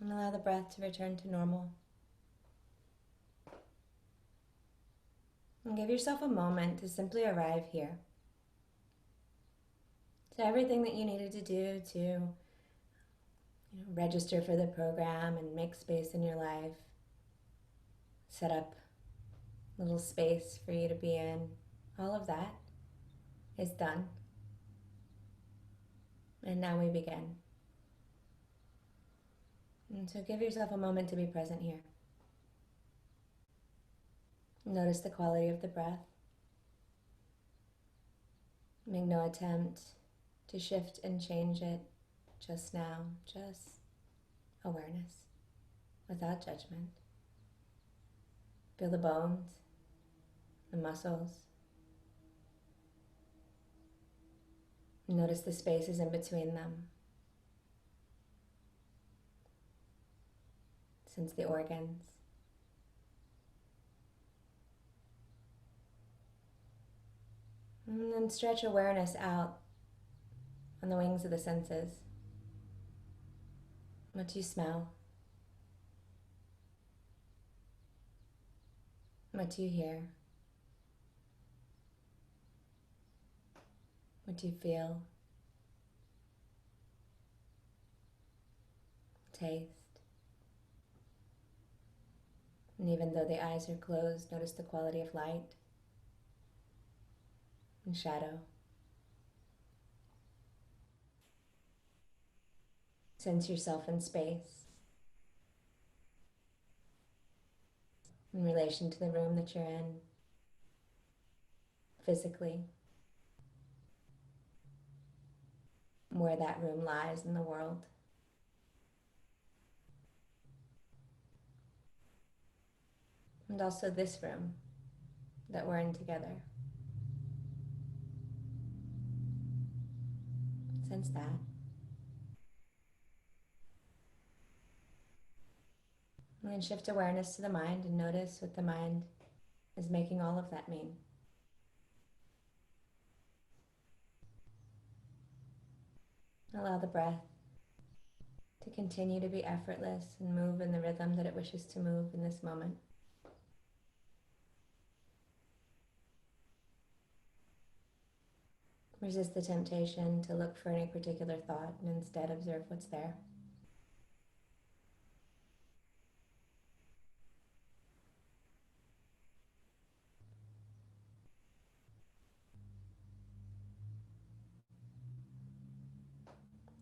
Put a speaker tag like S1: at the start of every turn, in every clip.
S1: And allow the breath to return to normal. And give yourself a moment to simply arrive here. So everything that you needed to do to register for the program and make space in your life, set up a little space for you to be in, all of that is done. And now we begin. And so give yourself a moment to be present here. Notice the quality of the breath. Make no attempt to shift and change it just now, just awareness without judgment. Feel the bones, the muscles. Notice the spaces in between them. Sense the organs. And then stretch awareness out on the wings of the senses. What do you smell? What do you hear? What do you feel? Taste. And even though the eyes are closed, notice the quality of light and shadow. Sense yourself in space in relation to the room that you're in, physically, where that room lies in the world. And also this room that we're in together. Sense that. And then shift awareness to the mind and notice what the mind is making all of that mean. Allow the breath to continue to be effortless and move in the rhythm that it wishes to move in this moment. Resist the temptation to look for any particular thought and instead observe what's there.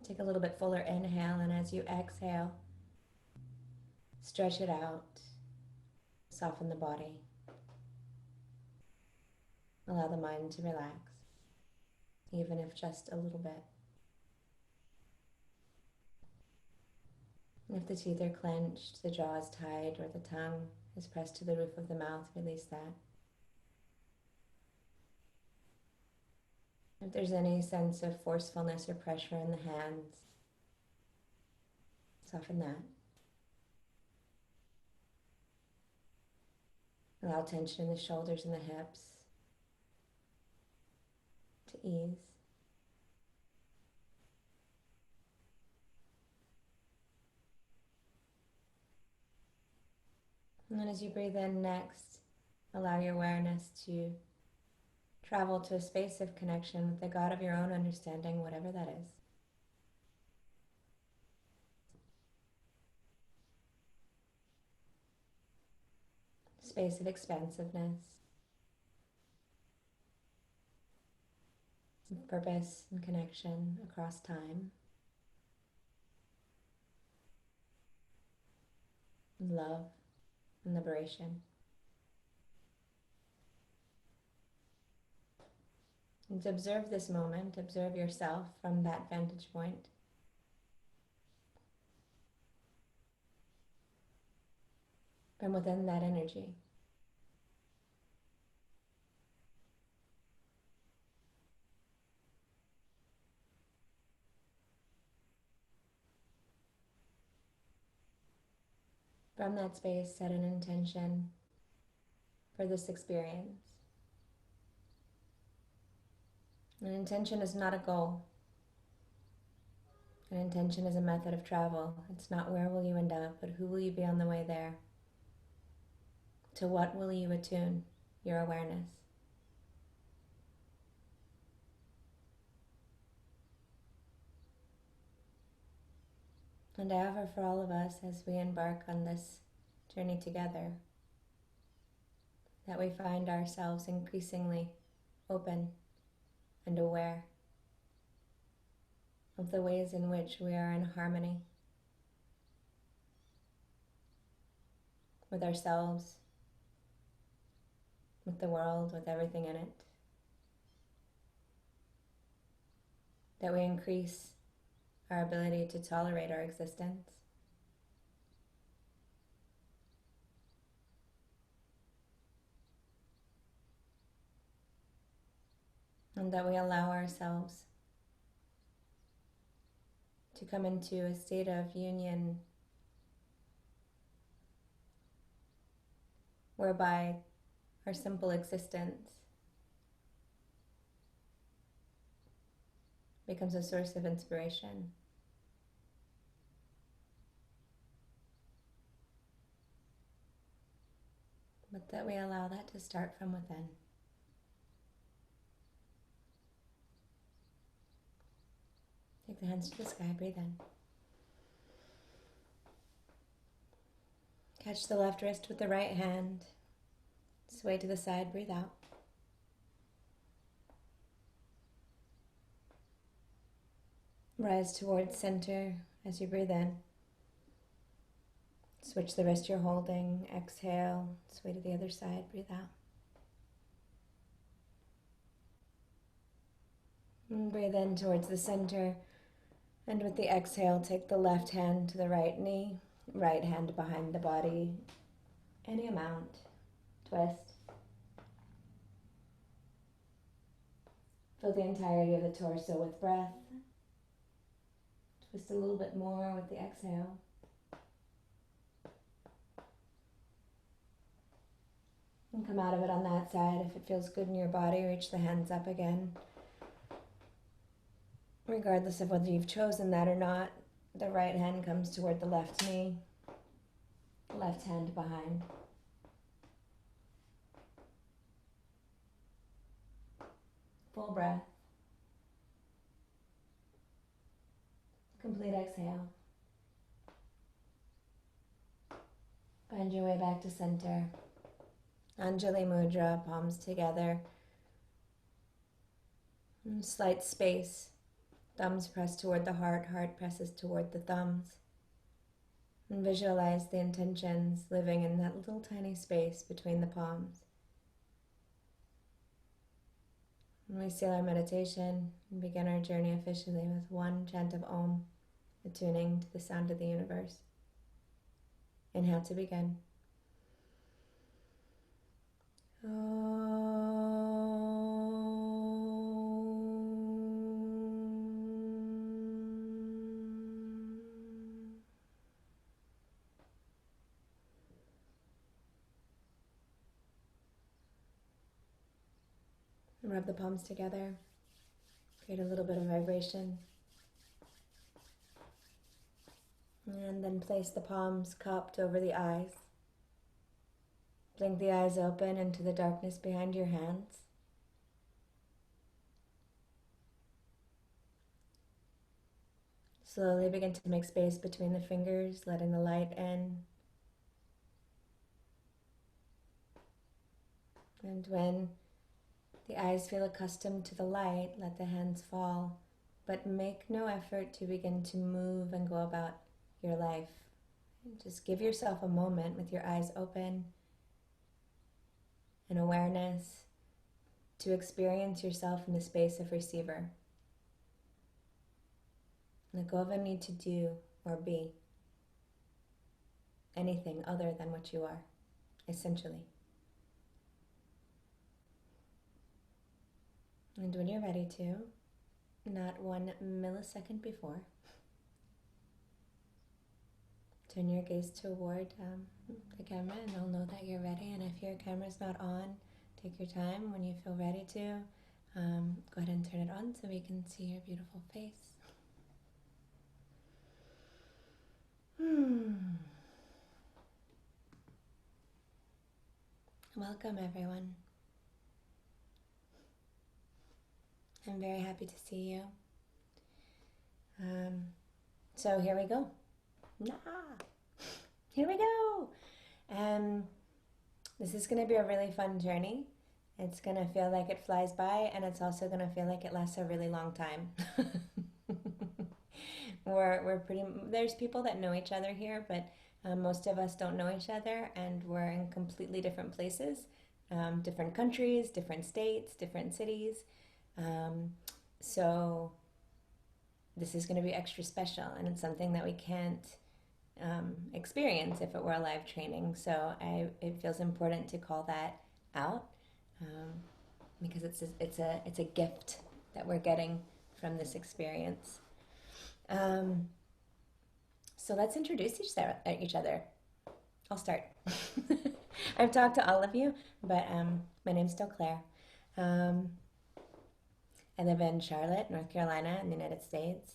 S1: Take a little bit fuller inhale, and as you exhale, stretch it out, soften the body. Allow the mind to relax, even if just a little bit. And if the teeth are clenched, the jaw is tight, or the tongue is pressed to the roof of the mouth, release that. If there's any sense of forcefulness or pressure in the hands, soften that. Allow tension in the shoulders and the hips to ease. And then as you breathe in next, allow your awareness to travel to a space of connection with the God of your own understanding, whatever that is. Space of expansiveness, purpose and connection across time, love and liberation. And to observe this moment, observe yourself from that vantage point. From within that energy. From that space, set an intention for this experience. An intention is not a goal. An intention is a method of travel. It's not where will you end up, but who will you be on the way there? To what will you attune your awareness? And I offer for all of us as we embark on this journey together that we find ourselves increasingly open and aware of the ways in which we are in harmony with ourselves, with the world, with everything in it. That we increase our ability to tolerate our existence. And that we allow ourselves to come into a state of union whereby our simple existence becomes a source of inspiration. But that we allow that to start from within. Take the hands to the sky, breathe in. Catch the left wrist with the right hand. Sway to the side, breathe out. Rise towards center as you breathe in. Switch the wrist you're holding, exhale, sway to the other side, breathe out. And breathe in towards the center, and with the exhale, take the left hand to the right knee, right hand behind the body, any amount, twist. Fill the entirety of the torso with breath. Twist a little bit more with the exhale. And come out of it on that side. If it feels good in your body, reach the hands up again. Regardless of whether you've chosen that or not, the right hand comes toward the left knee, left hand behind. Full breath. Complete exhale. Find your way back to center. Anjali Mudra, palms together. And slight space. Thumbs press toward the heart, heart presses toward the thumbs. And visualize the intentions living in that little tiny space between the palms. And we seal our meditation and begin our journey officially with one chant of Om, attuning to the sound of the universe. Inhale to begin. Rub the palms together. Create a little bit of vibration. And then place the palms cupped over the eyes. Blink the eyes open into the darkness behind your hands. Slowly begin to make space between the fingers, letting the light in. And when the eyes feel accustomed to the light, let the hands fall, but make no effort to begin to move and go about your life. Just give yourself a moment with your eyes open and awareness to experience yourself in the space of receiver. Let go of a need to do or be anything other than what you are, essentially. And when you're ready to, not 1 millisecond before, turn your gaze toward the camera, and I'll know that you're ready. And if your camera's not on, take your time. When you feel ready to, go ahead and turn it on so we can see your beautiful face. Welcome, everyone. I'm very happy to see you. Um, so here we go. Here we go. Um, this is going to be a really fun journey. It's going to feel like it flies by, and it's also going to feel like it lasts a really long time. we're pretty. There's people that know each other here, but most of us don't know each other, and we're in completely different places, different countries, different states, different cities. Um, so this is going to be extra special, and it's something that we can't experience if it were a live training. So it feels important to call that out um, because it's a gift that we're getting from this experience. Um, so let's introduce each other. I'll start. I've talked to all of you, but my name's still Claire. Um, I live in Charlotte, North Carolina, in the United States.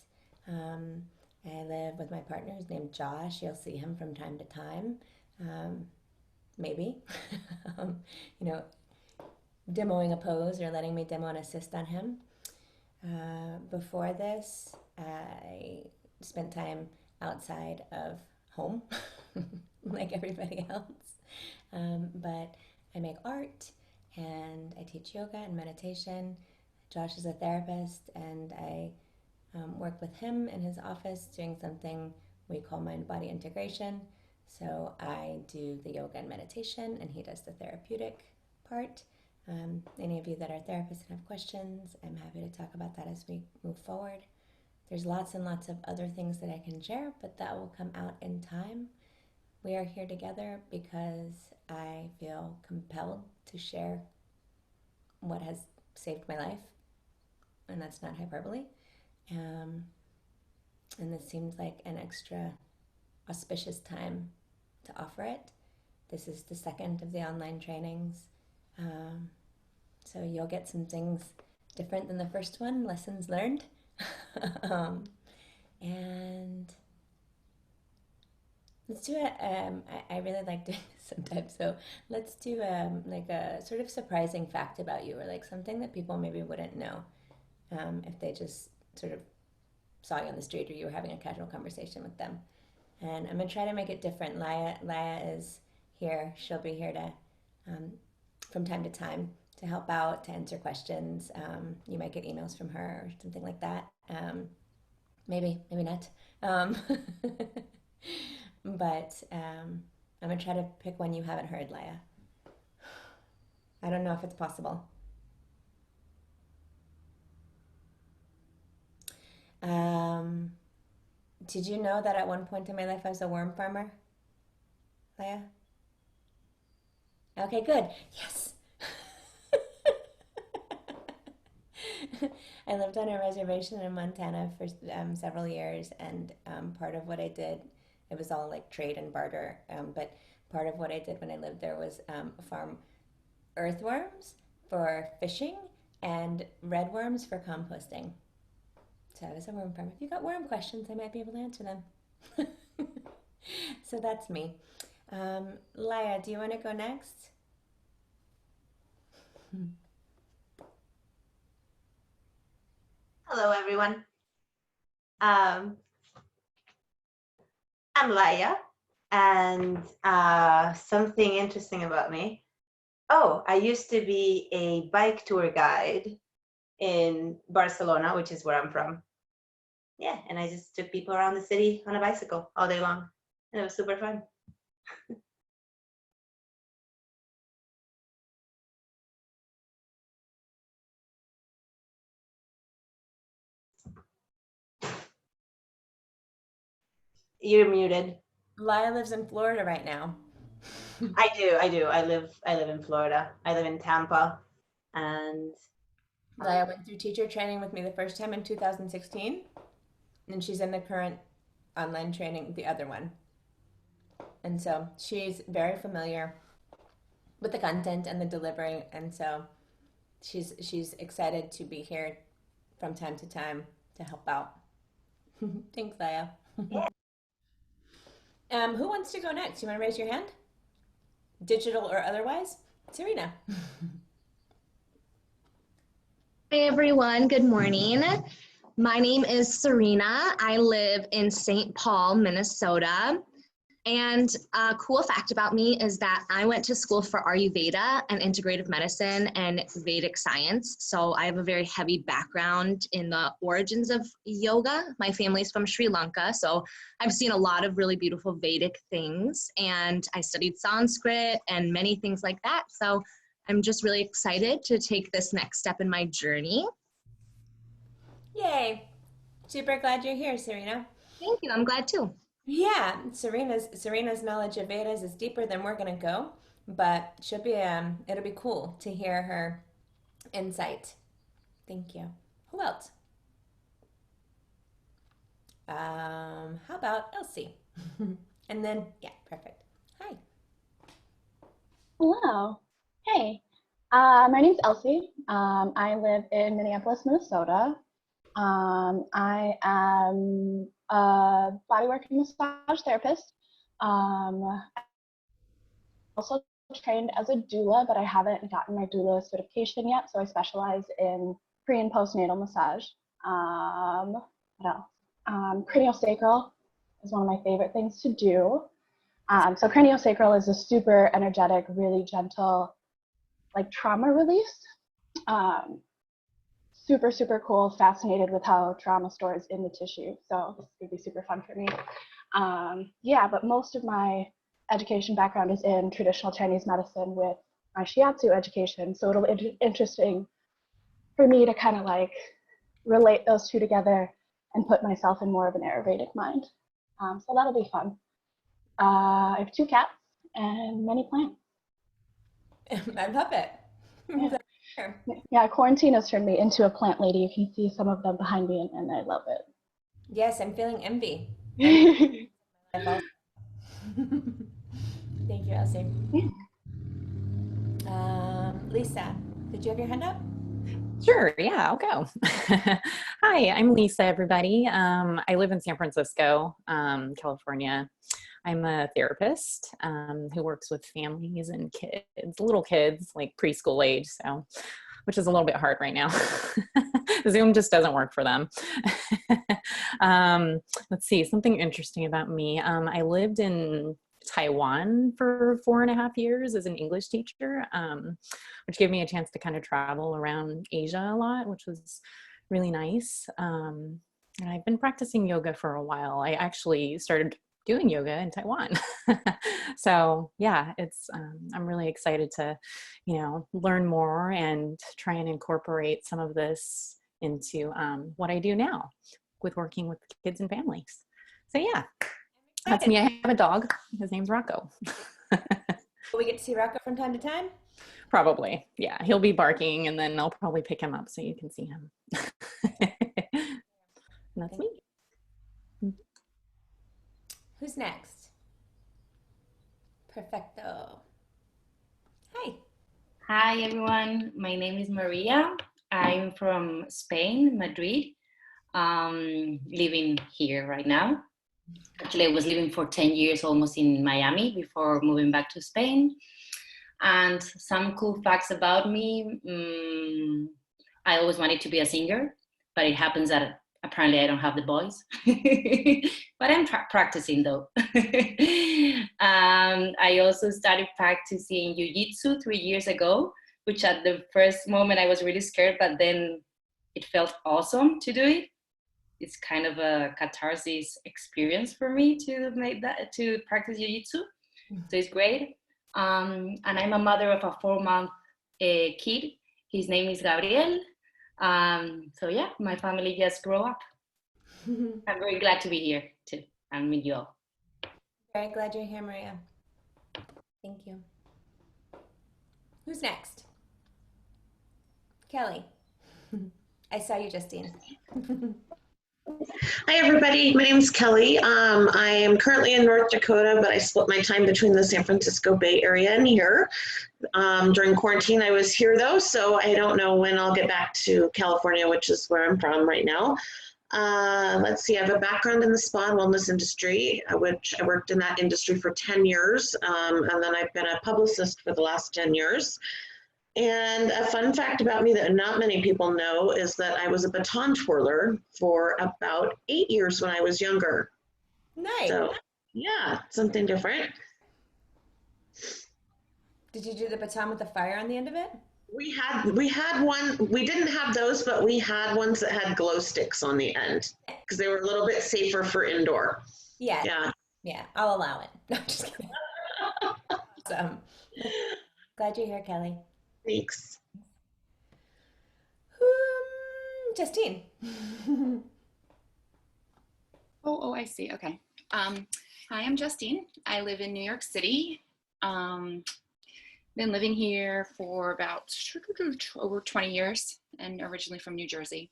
S1: Um, I live with my partner, who's named Josh. You'll see him from time to time, maybe. um, you know, demoing a pose or letting me demo and assist on him. Before this, I spent time outside of home, like everybody else. But I make art and I teach yoga and meditation. Josh is a therapist, and I work with him in his office doing something we call mind body integration. So I do the yoga and meditation, and he does the therapeutic part. Any of you that are therapists and have questions, I'm happy to talk about that as we move forward. There's lots and lots of other things that I can share, but that will come out in time. We are here together because I feel compelled to share what has saved my life, and that's not hyperbole. And this seems like an extra auspicious time to offer it. This is the second of the online trainings. So you'll get some things different than the first one, lessons learned. And let's do it. I really like doing this sometimes. So let's do like a sort of surprising fact about you, or like something that people maybe wouldn't know if they just sort of saw you on the street or you were having a casual conversation with them. And I'm going to try to make it different. Laya is here. She'll be here to, from time to time, to help out, to answer questions. You might get emails from her or something like that. Maybe not. But I'm going to try to pick one you haven't heard, Laya. I don't know if it's possible. Did you know that at one point in my life I was a worm farmer, Leia? Okay, good. Yes. I lived on a reservation in Montana for several years, and part of what I did, it was all like trade and barter, but part of what I did when I lived there was farm earthworms for fishing and redworms for composting. So I was a worm farmer. If you got worm questions, I might be able to answer them. So that's me. Laya, do you want to go next?
S2: Hello, everyone. Um, I'm Laia, and something interesting about me. Oh, I used to be a bike tour guide in Barcelona, which is where I'm from. Yeah, and I just took people around the city on a bicycle all day long, and it was super fun. You're muted.
S1: Laya lives in Florida right now.
S2: I do. I live in Florida. I live in Tampa, and
S1: Laya went through teacher training with me the first time in 2016, and she's in the current online training, the other one. And so she's very familiar with the content and the delivery, and so she's excited to be here from time to time to help out. Thanks, Laya.
S2: yeah.
S1: Who wants to go next? You want to raise your hand? Digital or otherwise? Serena.
S3: Hi everyone, good morning. My name is Serena. I live in St. Paul, Minnesota. And a cool fact about me is that I went to school for Ayurveda and integrative medicine and Vedic science. So I have a very heavy background in the origins of yoga. My family's from Sri Lanka, so I've seen a lot of really beautiful Vedic things. And I studied Sanskrit and many things like that. So I'm just really excited to take this next step in my journey.
S1: Yay. Super glad you're here, Serena.
S3: Thank you. I'm glad too.
S1: Yeah, Serena's knowledge of Vedas is deeper than we're gonna go, but it'll be cool to hear her insight. Thank you. Who else? How about Elsie? And then, yeah, perfect. Hi.
S4: Hello. Hey, my name's Elsie. I live in Minneapolis, Minnesota. I am a bodywork and massage therapist. Also trained as a doula, but I haven't gotten my doula certification yet, so I specialize in pre and postnatal massage. What else? Craniosacral is one of my favorite things to do. So craniosacral is a super energetic, really gentle, like trauma release. Super, super cool, fascinated with how trauma stores in the tissue. So this would be super fun for me. Yeah, but most of my education background is in traditional Chinese medicine with my shiatsu education. So it'll be interesting for me to kind of like relate those two together and put myself in more of an Ayurvedic mind. So that'll be fun. I have 2 cats and many plants.
S1: I love it.
S4: Yeah. Yeah, quarantine has turned me into a plant lady. You can see some of them behind me, and I love it.
S1: Yes, I'm feeling envy. Thank you, Elsie. Lisa, did you have your hand up?
S5: Sure, yeah, I'll go. Hi, I'm Lisa, everybody. I live in San Francisco, California. I'm a therapist who works with families and kids, little kids, like preschool age, so which is a little bit hard right now. Zoom just doesn't work for them. Let's see, something interesting about me. I lived in Taiwan for 4.5 years as an English teacher, which gave me a chance to kind of travel around Asia a lot, which was really nice. And I've been practicing yoga for a while. I actually started doing yoga in Taiwan. So yeah, I'm really excited to, learn more and try and incorporate some of this into what I do now with working with kids and families. So yeah, that's me. I have a dog. His name's Rocco.
S1: Will we get to see Rocco from time to time?
S5: Probably. Yeah, he'll be barking and then I'll probably pick him up so you can see him. And that's me.
S1: Who's next? Perfecto. Hi.
S6: Hi, everyone. My name is Maria. I'm from Spain, Madrid, living here right now. Actually, I was living for 10 years almost in Miami before moving back to Spain. And some cool facts about me. I always wanted to be a singer, but it happens that apparently I don't have the voice. But I'm practicing though. I also started practicing jiu-jitsu 3 years ago, which at the first moment I was really scared, but then it felt awesome to do it. It's kind of a catharsis experience for me to practice jiu-jitsu. So it's great. And I'm a mother of a 4-month kid. His name is Gabriel. So yeah, my family just grew up. I'm very glad to be here too and meet you all.
S1: Very glad you're here, Maria. Thank you. Who's next? Kelly. I saw you, Justine.
S7: Hi, everybody. My name is Kelly. I am currently in North Dakota, but I split my time between the San Francisco Bay Area and here. During quarantine, I was here, though, so I don't know when I'll get back to California, which is where I'm from right now. Let's see, I have a background in the spa and wellness industry, which I worked in that industry for 10 years. And then I've been a publicist for the last 10 years. And a fun fact about me that not many people know is that I was a baton twirler for about 8 years when I was younger.
S1: Nice.
S7: So yeah, something different.
S1: Did you do the baton with the fire on the end of it?
S7: We had one, we didn't have those, but we had ones that had glow sticks on the end because they were a little bit safer for indoor.
S1: Yeah.
S7: Yeah.
S1: Yeah, I'll allow it. No, I'm just kidding. Awesome. Glad you're here, Kelly.
S7: Thanks.
S1: Justine.
S8: I see. Okay. Hi, I'm Justine. I live in New York City. Been living here for about over 20 years and originally from New Jersey.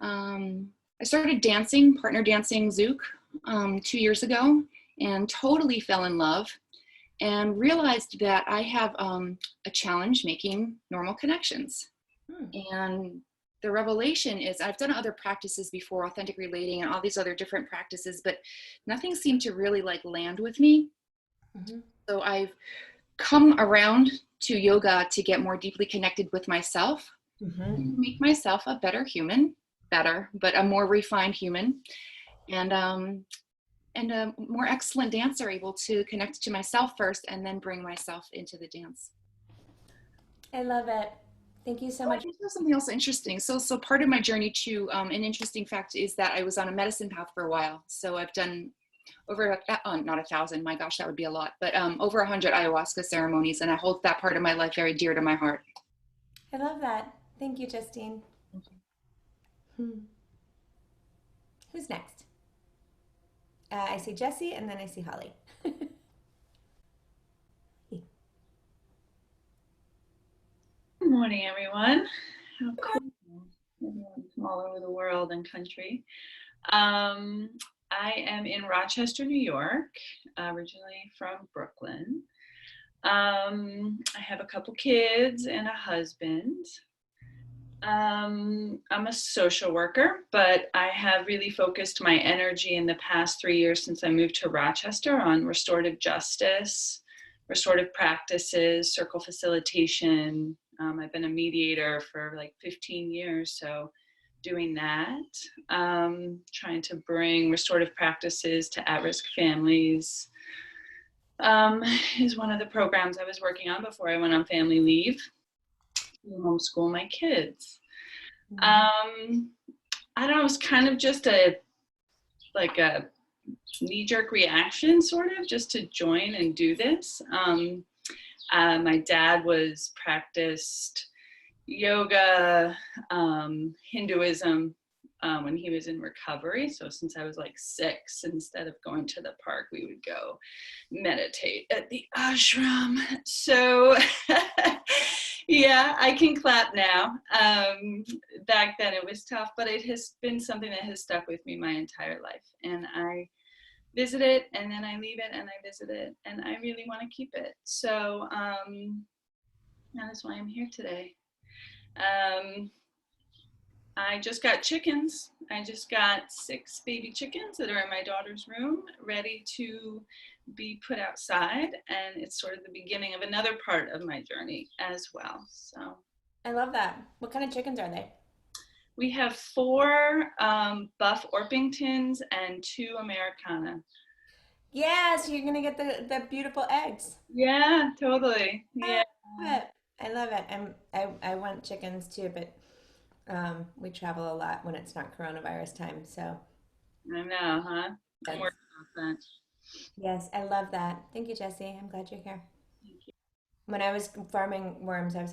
S8: I started dancing, partner dancing Zouk 2 years ago and totally fell in love and realized that I have a challenge making normal connections. And the revelation is I've done other practices before, authentic relating and all these other different practices, but nothing seemed to really like land with me. So I've come around to yoga to get more deeply connected with myself, make myself a better human, but a more refined human, and a more excellent dancer, able to connect to myself first and then bring myself into the dance.
S1: I love it. Thank you so much.
S8: I think there's something else interesting. So part of my journey too, an interesting fact is that I was on a medicine path for a while. So I've done over, not 1,000, my gosh, that would be a lot, but over 100 ayahuasca ceremonies, and I hold that part of my life very dear to my heart.
S1: I love that. Thank you, Justine.
S8: Thank you.
S1: Who's next? I see Jessie, and then I see Holly.
S9: Good morning, everyone. How cool. Everyone from all over the world and country. I am in Rochester, New York, originally from Brooklyn. I have a couple kids and a husband. I'm a social worker, but I have really focused my energy in the past 3 years since I moved to Rochester on restorative justice, restorative practices, circle facilitation. I've been a mediator for like 15 years, so doing that, trying to bring restorative practices to at-risk families is one of the programs I was working on before I went on family leave to homeschool my kids. I don't know, it was kind of just a knee-jerk reaction, sort of, just to join and do this. My dad practiced yoga, Hinduism when he was in recovery. So since I was like 6, instead of going to the park, we would go meditate at the ashram. So yeah, I can clap now. Back then it was tough, but it has been something that has stuck with me my entire life. And I visit it, and then I leave it, and I visit it, and I really want to keep it. So that is why I'm here today. I just got chickens. I just got 6 baby chickens that are in my daughter's room, ready to be put outside, and it's sort of the beginning of another part of my journey as well. So
S1: I love that. What kind of chickens are they?
S9: we have 4 Buff Orpingtons and 2 Americana.
S1: Yeah, so you're gonna get the beautiful eggs.
S9: Yeah, totally. Yeah.
S1: I love it. I want chickens too, but we travel a lot when it's not coronavirus time. So
S9: I know, huh? I'm working on that.
S1: Yes, I love that. Thank you, Jessie. I'm glad you're here.
S9: Thank you.
S1: When I was farming worms, I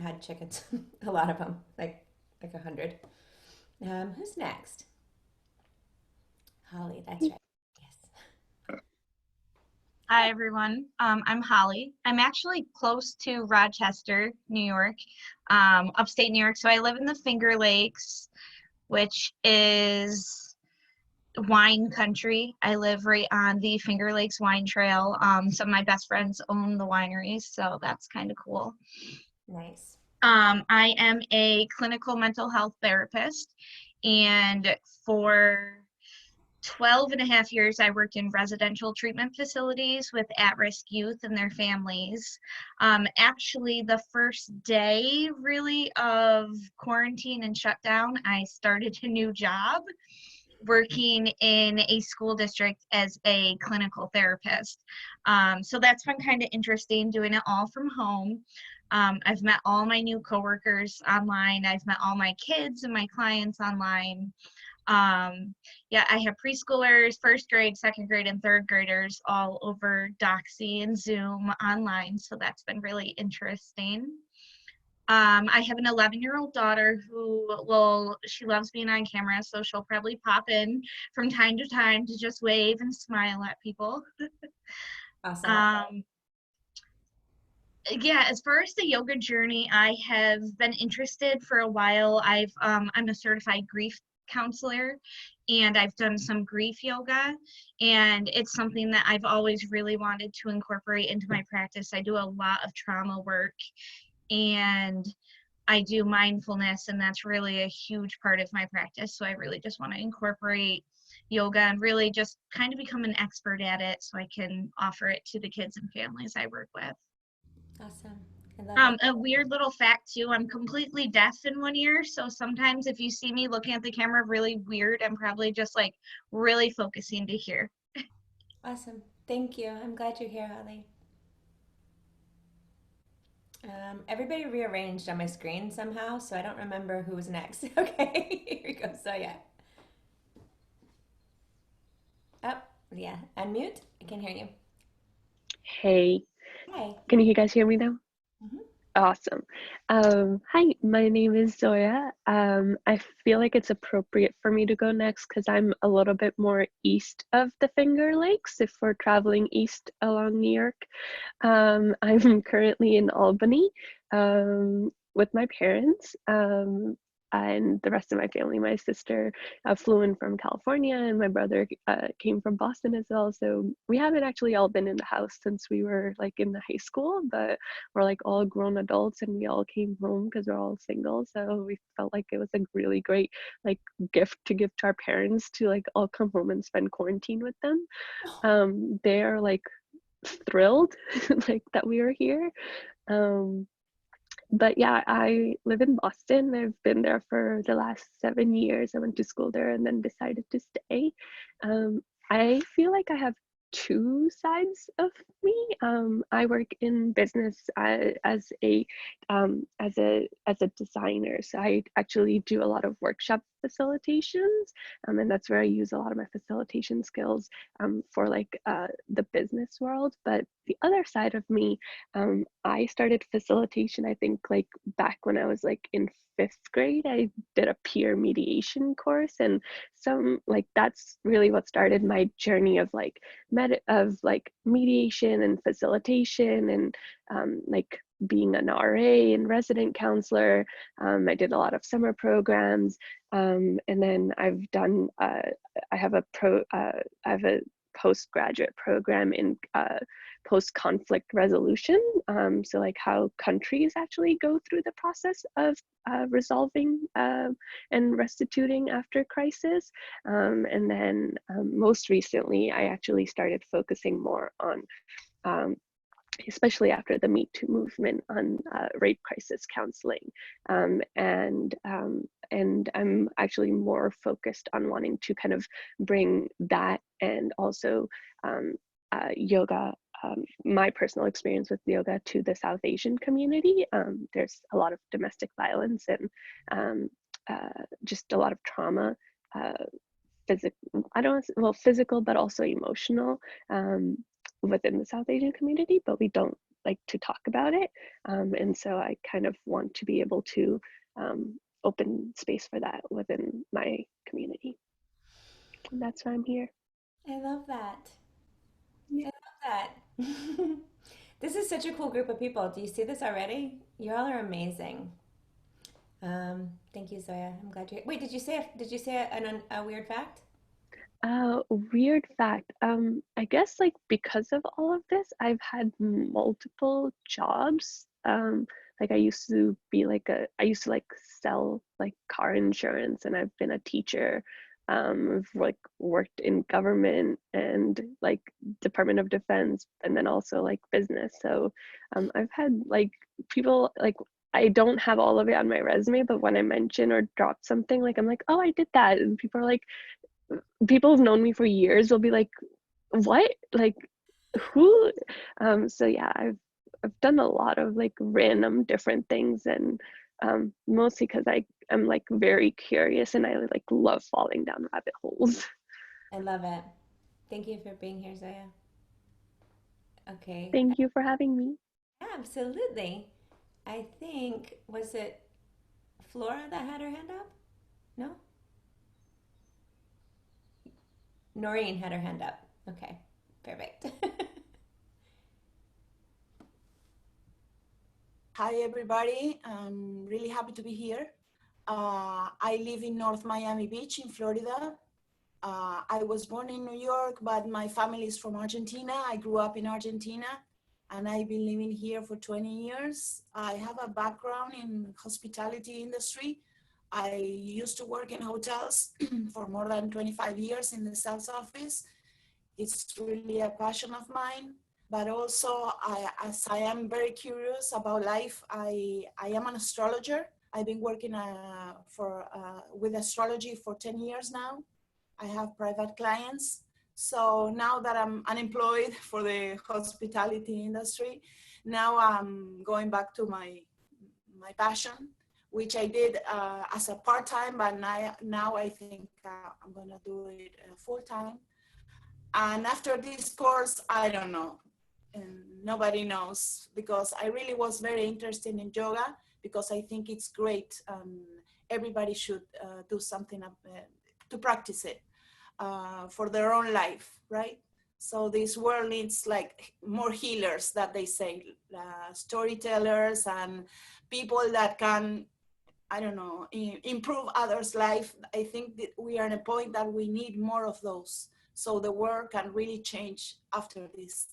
S1: had chickens, a lot of them, like 100. Who's next? Holly, that's right. Yes.
S10: Hi, everyone. I'm Holly. I'm actually close to Rochester, New York, upstate New York. So I live in the Finger Lakes, which is wine country. I live right on the Finger Lakes Wine Trail. Some of my best friends own the wineries, so that's kind of cool.
S1: Nice.
S10: I am a clinical mental health therapist, And for 12 and a half years, I worked in residential treatment facilities with at-risk youth and their families. Actually, the first day really of quarantine and shutdown, I started a new job working in a school district as a clinical therapist. So that's been kind of interesting doing it all from home. I've met all my new coworkers online. I've met all my kids and my clients online. Yeah, I have preschoolers, first grade, second grade, and third graders all over Doxy and Zoom online. So that's been really interesting. I have an 11-year-old daughter she loves being on camera, so she'll probably pop in from time to time to just wave and smile at people.
S1: Awesome.
S10: Yeah, as far as the yoga journey, I have been interested for a while. I'm a certified grief counselor, and I've done some grief yoga, and it's something that I've always really wanted to incorporate into my practice. I do a lot of trauma work, and I do mindfulness, and that's really a huge part of my practice. So I really just want to incorporate yoga and really just kind of become an expert at it so I can offer it to the kids and families I work with.
S1: Awesome. I love it.
S10: A weird little fact too, I'm completely deaf in one ear, so sometimes if you see me looking at the camera really weird, I'm probably just like really focusing to hear.
S1: Awesome. Thank you. I'm glad you're here, Holly. Everybody rearranged on my screen somehow, so I don't remember who was next. Okay, here we go. So yeah. Oh, yeah. Unmute. I can hear you.
S11: Hey,
S1: Hi.
S11: can you guys hear me now?
S1: Mhm.
S11: Awesome. Hi, my name is Zoya. I feel like it's appropriate for me to go next because I'm a little bit more east of the Finger Lakes if we're traveling east along New York. I'm currently in Albany with my parents. And the rest of my family. My sister flew in from California, and my brother came from Boston as well. So we haven't actually all been in the house since we were like in the high school, but we're like all grown adults, and we all came home because we're all single. So we felt like it was a really great like gift to give to our parents to like all come home and spend quarantine with them. They're like thrilled like that we were here. But yeah, I live in Boston. I've been there for the last 7 years. I went to school there and then decided to stay. I feel like I have two sides of me. I work in business as a designer. So I actually do a lot of workshop facilitations, and that's where I use a lot of my facilitation skills for like the business world. But the other side of me, I started facilitation, I think like back when I was like in 5th grade. I did a peer mediation course, and some like that's really what started my journey of like mediation and facilitation and like being an RA and resident counselor. I did a lot of summer programs, and then I've done I have a postgraduate program in post-conflict resolution. So like how countries actually go through the process of resolving and restituting after crisis. And then most recently, I actually started focusing more on especially after the Me Too movement, on rape crisis counseling. And I'm actually more focused on wanting to kind of bring that and also yoga, my personal experience with yoga, to the South Asian community. There's a lot of domestic violence and just a lot of trauma, physical, but also emotional, within the South Asian community, but we don't like to talk about it. And so I kind of want to be able to open space for that within my community. And that's why I'm here.
S1: I love that. I love that. This is such a cool group of people. Do you see this already? You all are amazing. Thank you, Zoya. I'm glad you're here. Wait, did you say a weird fact?
S11: Weird fact. I guess like because of all of this, I've had multiple jobs. like I used to be like I used to like sell like car insurance, and I've been a teacher. I've like worked in government and like Department of Defense, and then also like business. So I've had like people like, I don't have all of it on my resume, but when I mention or drop something, like I'm like, oh, I did that, and people are like, people who've known me for years will be like, what, like who? So yeah, I've done a lot of like random different things, and mostly because I'm like very curious and I like love falling down rabbit holes.
S1: I love it. Thank you for being here, Zoya. Okay.
S11: Thank you for having me.
S1: Absolutely. I think, was it Flora that had her hand up? No? Noreen had her hand up. Okay, perfect.
S12: Hi, everybody. I'm really happy to be here. I live in North Miami Beach in Florida. I was born in New York, but my family is from Argentina. I grew up in Argentina, and I've been living here for 20 years. I have a background in hospitality industry. I used to work in hotels for more than 25 years in the sales office. It's really a passion of mine. But also, as I am very curious about life, I am an astrologer. I've been working with astrology for 10 years now. I have private clients. So now that I'm unemployed for the hospitality industry, now I'm going back to my passion, which I did as a part-time, but now I think I'm gonna do it full-time. And after this course, I don't know. And nobody knows, because I really was very interested in yoga, because I think it's great. Everybody should do something to practice it for their own life, right? So this world needs like more healers, that they say, storytellers and people that can, I don't know, improve others' life. I think that we are at a point that we need more of those, so the world can really change after this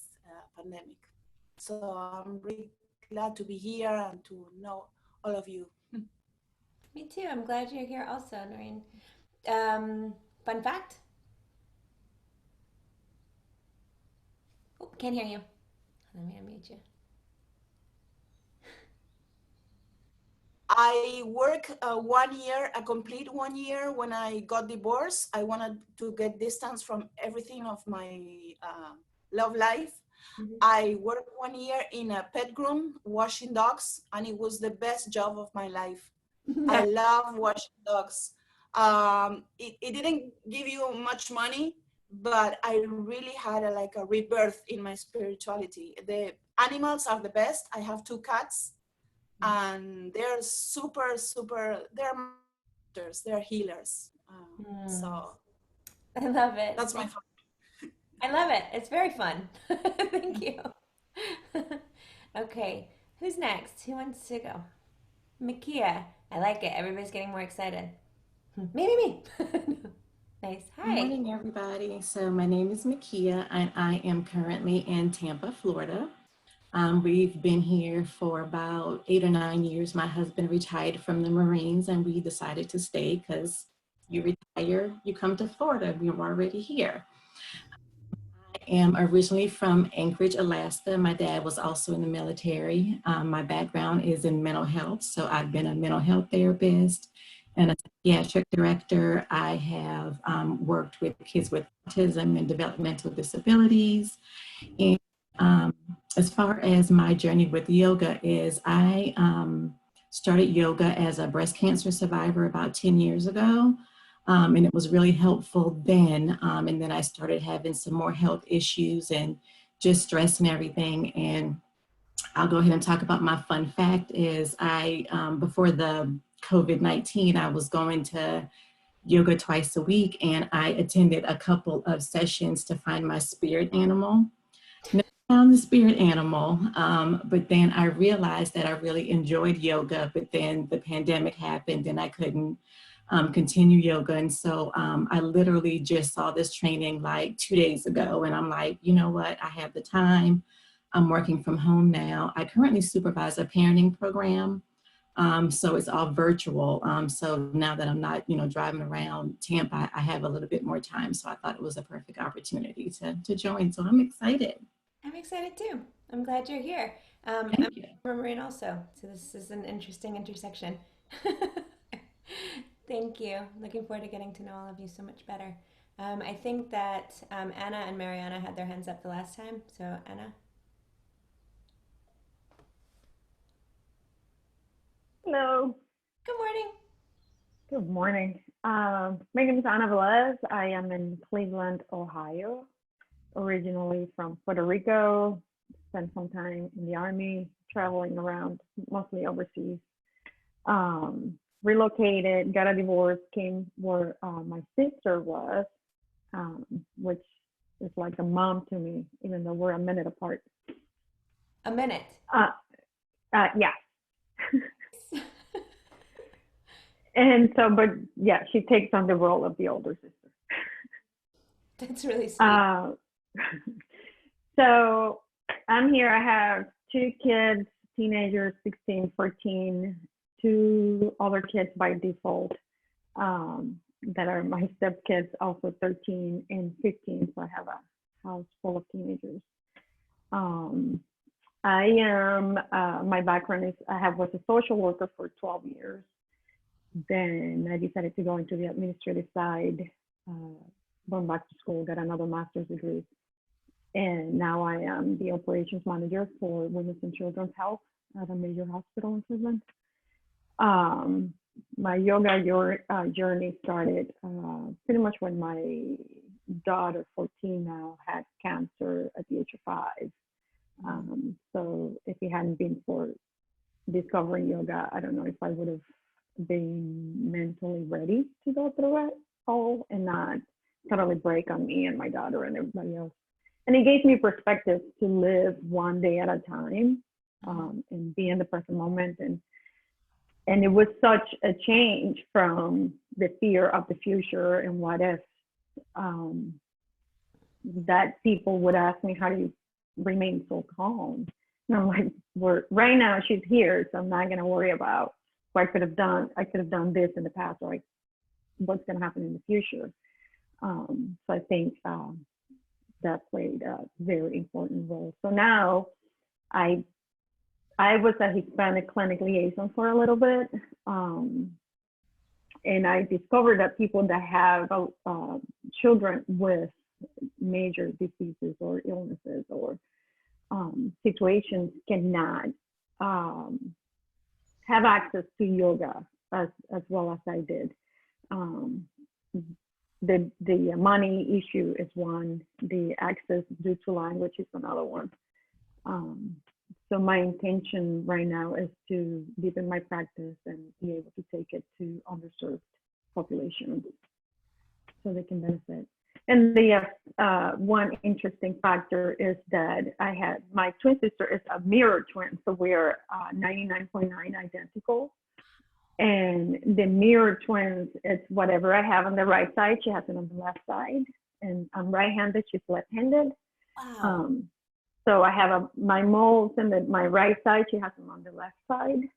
S12: pandemic. So I'm really glad to be here and to know all of you.
S1: Me too. I'm glad you're here also, Noreen. Fun fact? Oh, can't hear you. Let me unmute you.
S12: I worked 1 year, a complete 1 year when I got divorced. I wanted to get distance from everything of my love life. Mm-hmm. I worked 1 year in a pet groom washing dogs, and it was the best job of my life. I love washing dogs. It didn't give you much money, but I really had like a rebirth in my spirituality. The animals are the best. I have 2 cats, and they're super, they're masters, they're healers. So
S1: I love it.
S12: That's my fun.
S1: I love it. It's very fun. Thank you. Okay, who's next? Who wants to go? Makia. I like it. Everybody's getting more excited. Maybe me. Nice. Hi.
S13: Good morning, everybody. So my name is Makia, and I am currently in Tampa, Florida. We've been here for about 8 or 9 years. My husband retired from the Marines, and we decided to stay because you retire, you come to Florida. We were already here. I am originally from Anchorage, Alaska. My dad was also in the military. My background is in mental health, so I've been a mental health therapist and a psychiatric director. I have worked with kids with autism and developmental disabilities. And as far as my journey with yoga is, I started yoga as a breast cancer survivor about 10 years ago. And it was really helpful then. And then I started having some more health issues and just stress and everything. And I'll go ahead and talk about my fun fact is before the COVID-19, I was going to yoga twice a week, and I attended a couple of sessions to find my spirit animal. Never found the spirit animal, but then I realized that I really enjoyed yoga, but then the pandemic happened and I couldn't continue yoga. And so I literally just saw this training like 2 days ago, and I'm like, you know what, I have the time. I'm working from home now. I currently supervise a parenting program. So it's all virtual. So now that I'm not, driving around Tampa, I have a little bit more time. So I thought it was a perfect opportunity to join. So I'm excited.
S1: I'm excited too. I'm glad you're here. I'm
S13: Thank you.
S1: from Marine also, so this is an interesting intersection. Thank you. Looking forward to getting to know all of you so much better. I think that Anna and Mariana had their hands up the last time. So Anna.
S14: Hello.
S1: Good morning.
S14: Good morning. My name is Ana Velez. I am in Cleveland, Ohio, originally from Puerto Rico. Spent some time in the Army, traveling around, mostly overseas. Relocated, got a divorce, came where my sister was, which is like a mom to me, even though we're a minute apart.
S1: A minute?
S14: Yeah. And so, but yeah, she takes on the role of the older sister.
S1: That's really sweet.
S14: So I'm here. I have 2 kids, teenagers, 16, 14, 2 other kids by default that are my stepkids, also 13 and 15. So I have a house full of teenagers. I am, my background is was a social worker for 12 years. Then I decided to go into the administrative side, went back to school, got another master's degree. And now I am the operations manager for Women's and Children's Health at a major hospital in Cleveland. My yoga journey started pretty much when my daughter, 14 now, had cancer at the age of 5. So if it hadn't been for discovering yoga, I don't know if I would have been mentally ready to go through it all and not totally break on me and my daughter and everybody else. And it gave me perspective to live one day at a time, and be in the present moment. And it was such a change from the fear of the future and what if, that people would ask me, how do you remain so calm? And I'm like, right now she's here, so I'm not going to worry about what I could have done. I could have done this in the past, or like what's going to happen in the future. So I think that played a very important role. So now I was a Hispanic clinic liaison for a little bit, and I discovered that people that have children with major diseases or illnesses or situations cannot have access to yoga as well as I did. The money issue is one, the access due to language is another one. So my intention right now is to deepen my practice and be able to take it to underserved populations so they can benefit. And the one interesting factor is that my twin sister is a mirror twin, so we're 99.9 identical. And the mirror twins, it's whatever I have on the right side, she has it on the left side. And I'm right-handed, she's left-handed.
S1: Wow.
S14: So I have my moles on my right side, she has them on the left side.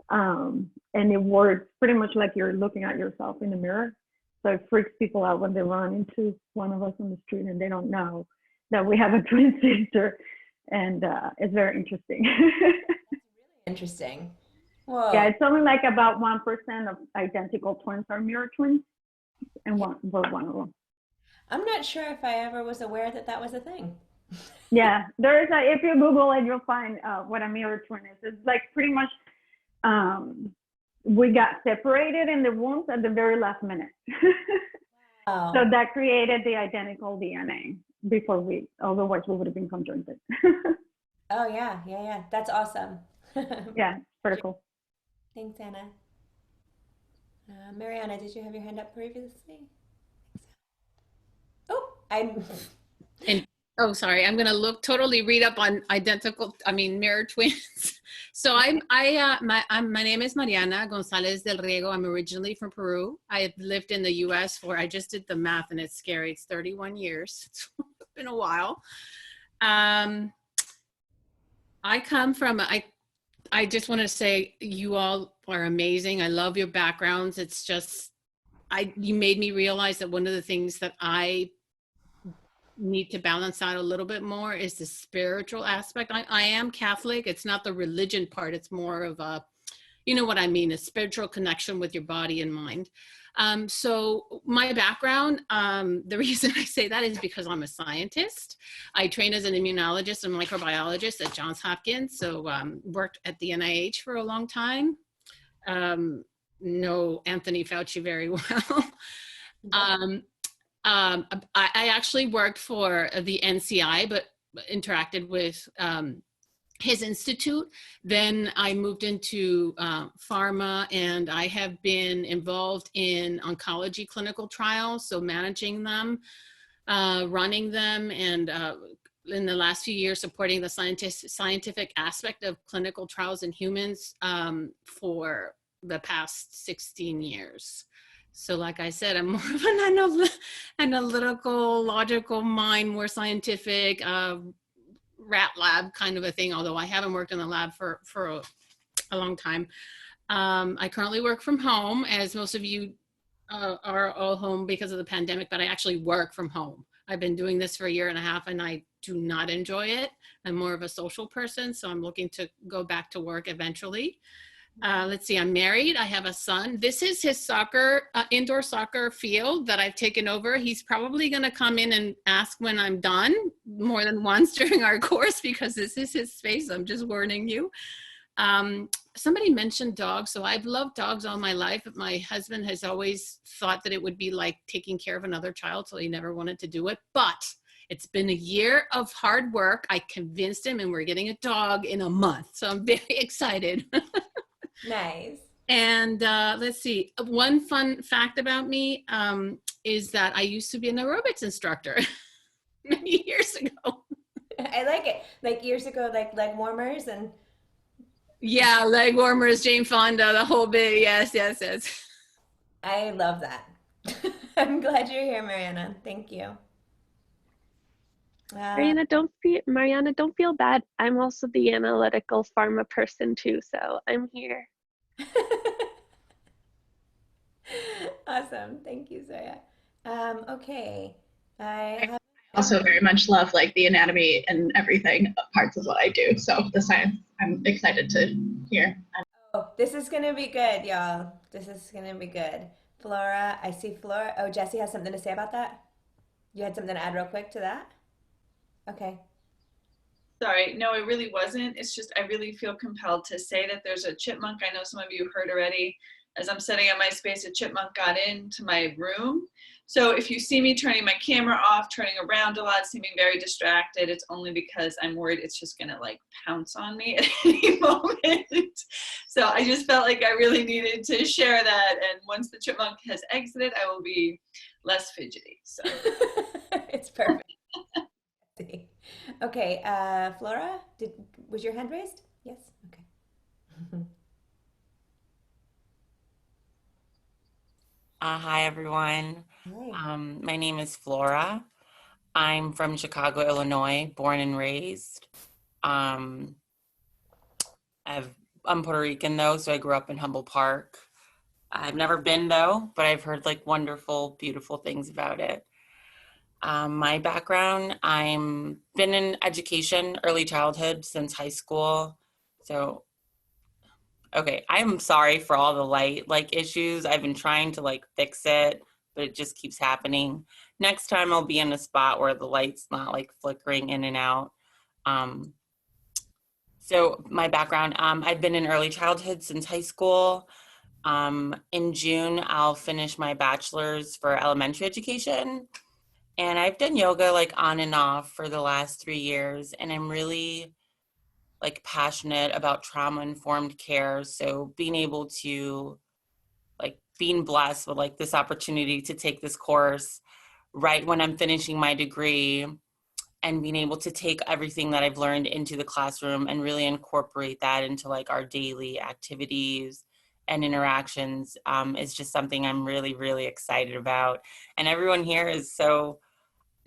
S14: And it works pretty much like you're looking at yourself in the mirror. So it freaks people out when they run into one of us on the street and they don't know that we have a twin sister. And it's very interesting.
S1: Interesting. Whoa.
S14: Yeah, it's only like about 1% of identical twins are mirror twins, and we're one of them.
S1: I'm not sure if I ever was aware that that was a thing.
S14: Yeah, there is if you Google it, you'll find what a mirror twin is. It's like pretty much we got separated in the wombs at the very last minute.
S1: Wow.
S14: So that created the identical DNA before otherwise we would have been conjoined.
S1: Oh yeah. That's awesome.
S14: Yeah, pretty cool.
S1: Thanks, Anna. Mariana, did you have your hand up previously?
S15: Oh, sorry. I'm gonna totally read up on mirror twins. So my name is Mariana Gonzalez del Riego. I'm originally from Peru. I've lived in the U.S. I just did the math and it's scary. It's 31 years. It's been a while. I come from, I just want to say you all are amazing. I love your backgrounds. It's just, you made me realize that one of the things that I need to balance out a little bit more is the spiritual aspect. I am Catholic. It's not the religion part. It's more of a, you know what I mean, a spiritual connection with your body and mind. So my background, the reason I say that is because I'm a scientist. I trained as an immunologist and microbiologist at Johns Hopkins. So worked at the NIH for a long time. Know Anthony Fauci very well. I actually worked for the NCI, but interacted with his institute. Then I moved into pharma, and I have been involved in oncology clinical trials, so managing them, running them, and in the last few years supporting the scientific aspect of clinical trials in humans for the past 16 years. So like I said, I'm more of an analytical, logical mind, more scientific, rat lab kind of a thing, although I haven't worked in the lab for a long time. I currently work from home, as most of you are all home because of the pandemic, but I actually work from home. I've been doing this for a year and a half and I do not enjoy it. I'm more of a social person, so I'm looking to go back to work eventually. Let's see, I'm married. I have a son. This is his soccer, indoor soccer field that I've taken over. He's probably going to come in and ask when I'm done more than once during our course because this is his space. I'm just warning you. Somebody mentioned dogs. So I've loved dogs all my life. But my husband has always thought that it would be like taking care of another child, so he never wanted to do it. But it's been a year of hard work. I convinced him and we're getting a dog in a month. So I'm very excited.
S1: Nice.
S15: And let's see, one fun fact about me is that I used to be an aerobics instructor many years ago.
S1: I like it. Like years ago, like leg warmers and.
S15: Yeah, leg warmers, Jane Fonda, the whole bit. Yes.
S1: I love that. I'm glad you're here, Mariana. Thank you.
S11: Mariana, don't feel bad. I'm also the analytical pharma person too, so I'm here.
S1: Awesome. Thank you, Zoya. Okay. I
S16: also very much love like the anatomy and everything parts of what I do. So the science, I'm excited to hear.
S1: Oh, this is gonna be good, y'all. This is gonna be good. Flora, I see Flora. Oh, Jesse has something to say about that? You had something to add real quick to that? Okay.
S9: Sorry, no, it really wasn't. It's just I really feel compelled to say that there's a chipmunk. I know some of you heard already. As I'm setting up my space, a chipmunk got into my room. So if you see me turning my camera off, turning around a lot, seeming very distracted, it's only because I'm worried it's just gonna like pounce on me at any moment. So I just felt like I really needed to share that. And once the chipmunk has exited, I will be less fidgety. So
S1: it's perfect. Okay, Flora, was your hand raised? Yes. Okay.
S17: Hi, everyone.
S1: Hi.
S17: My name is Flora. I'm from Chicago, Illinois, born and raised. I'm Puerto Rican, though, so I grew up in Humboldt Park. I've never been, though, but I've heard like wonderful, beautiful things about it. My background, I'm been in education, early childhood since high school. So, okay, I'm sorry for all the light like issues. I've been trying to like fix it, but it just keeps happening. Next time I'll be in a spot where the light's not like flickering in and out. So my background, I've been in early childhood since high school. In June, I'll finish my bachelor's for elementary education. And I've done yoga like on and off for the last 3 years. And I'm really like passionate about trauma-informed care. So being able to like being blessed with like this opportunity to take this course right when I'm finishing my degree and being able to take everything that I've learned into the classroom and really incorporate that into like our daily activities and interactions is just something I'm really, really excited about. And everyone here is so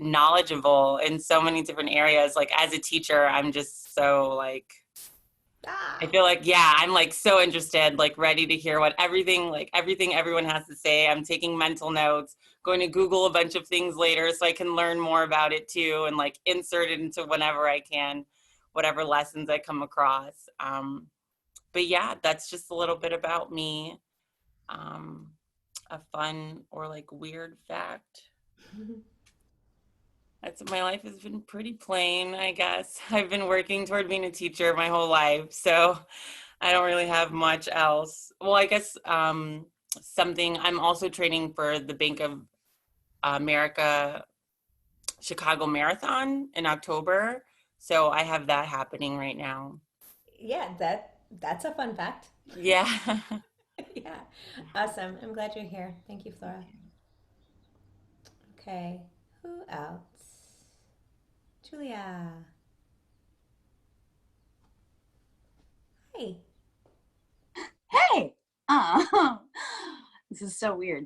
S17: knowledgeable in so many different areas. Like as a teacher, I'm just so like I feel like, yeah, I'm like so interested, like ready to hear what everything everyone has to say. I'm taking mental notes, going to Google a bunch of things later so I can learn more about it too, and like insert it into whenever I can, whatever lessons I come across. But yeah, that's just a little bit about me. A fun or like weird fact. My life has been pretty plain, I guess. I've been working toward being a teacher my whole life, so I don't really have much else. Well, I guess something, I'm also training for the Bank of America Chicago Marathon in October, so I have that happening right now.
S1: Yeah, that's a fun fact.
S17: Yeah.
S1: Yeah, awesome. I'm glad you're here. Thank you, Flora. Okay, who else? Julia. Hi.
S18: Hey, this is so weird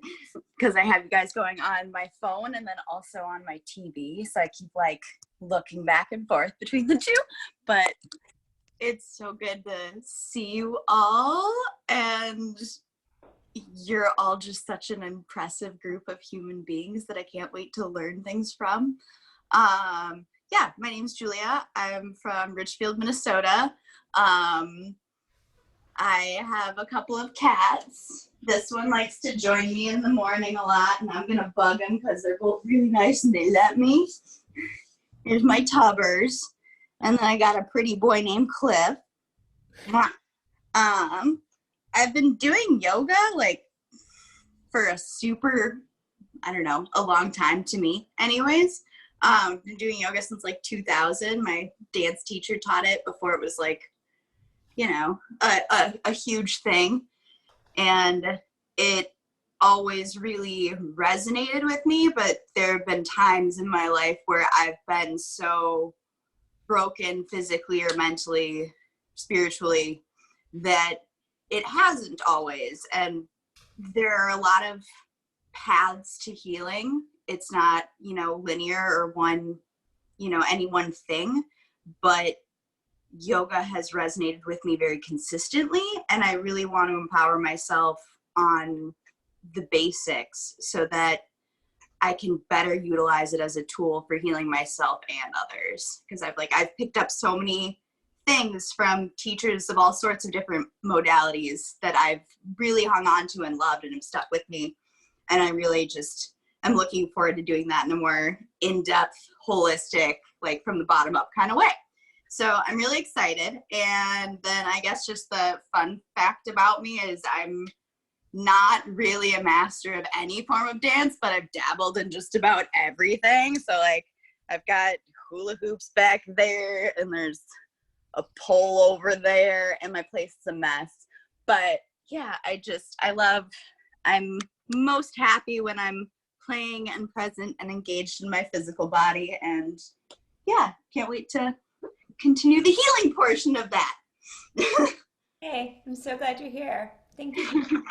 S18: because I have you guys going on my phone and then also on my TV. So I keep like looking back and forth between the two, but it's so good to see you all. And you're all just such an impressive group of human beings that I can't wait to learn things from. Yeah, my name's Julia. I'm from Richfield, Minnesota. I have a couple of cats. This one likes to join me in the morning a lot, and I'm gonna bug them because they're both really nice and they let me. Here's my tubbers. And then I got a pretty boy named Cliff. I've been doing yoga like for a long time to me anyways. Been doing yoga since like 2000. My dance teacher taught it before it was like, a huge thing. And it always really resonated with me, but there have been times in my life where I've been so broken physically or mentally, spiritually, that it hasn't always. And there are a lot of paths to healing. It's not, linear or any one thing, but yoga has resonated with me very consistently, and I really want to empower myself on the basics so that I can better utilize it as a tool for healing myself and others. Because I've picked up so many things from teachers of all sorts of different modalities that I've really hung on to and loved and have stuck with me. And I really I'm looking forward to doing that in a more in-depth, holistic, like from the bottom up kind of way. So I'm really excited. And then I guess just the fun fact about me is I'm not really a master of any form of dance, but I've dabbled in just about everything. So like I've got hula hoops back there, and there's a pole over there, and my place is a mess. But yeah, I'm most happy when I'm playing and present and engaged in my physical body. And yeah, can't wait to continue the healing portion of that.
S1: Hey, I'm so glad you're here. Thank you.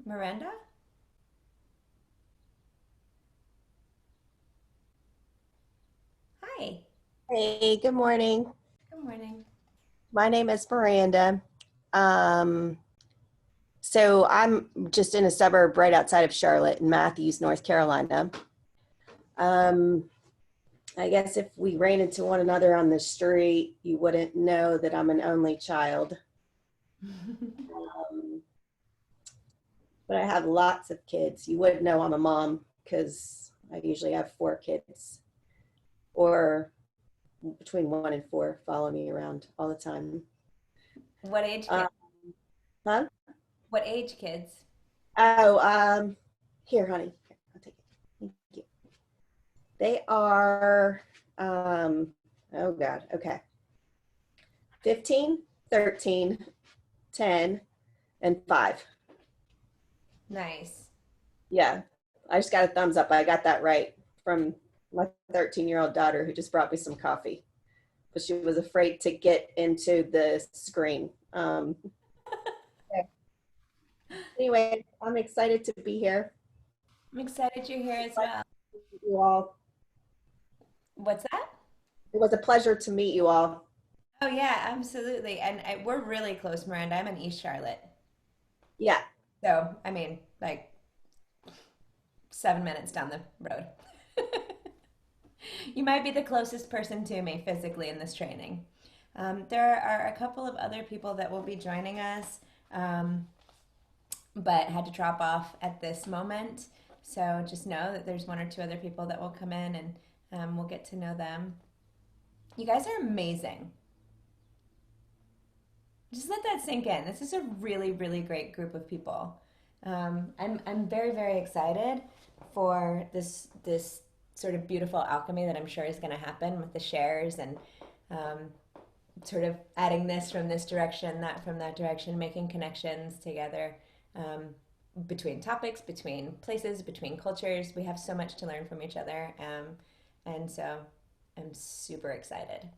S1: Miranda? Hi.
S19: Hey, good morning.
S1: Good morning.
S19: My name is Miranda. So I'm just in a suburb right outside of Charlotte in Matthews, North Carolina. I guess if we ran into one another on the street, you wouldn't know that I'm an only child. But I have lots of kids. You would know I'm a mom because I usually have 4 kids, or between 1 and 4 follow me around all the time.
S1: What age kids?
S19: Huh?
S1: What age kids?
S19: Oh, here, honey. I'll take it. Thank you. They are, oh God, okay. 15, 13, 10, and 5.
S1: Nice.
S19: Yeah, I just got a thumbs up. I got that right from my 13-year-old daughter who just brought me some coffee, but she was afraid to get into the screen. Yeah. Anyway, I'm excited to be here.
S1: I'm excited you're here as well.
S19: You all.
S1: What's that?
S19: It was a pleasure to meet you all.
S1: Oh yeah, absolutely. And we're really close, Miranda. I'm in East Charlotte.
S19: Yeah.
S1: So, I mean, like 7 minutes down the road. You might be the closest person to me physically in this training. There are a couple of other people that will be joining us, but had to drop off at this moment. So just know that there's one or two other people that will come in and we'll get to know them. You guys are amazing. Just let that sink in. This is a really, really great group of people. I'm very, very excited for this sort of beautiful alchemy that I'm sure is going to happen with the shares and sort of adding this from this direction, that from that direction, making connections together between topics, between places, between cultures. We have so much to learn from each other, and so I'm super excited.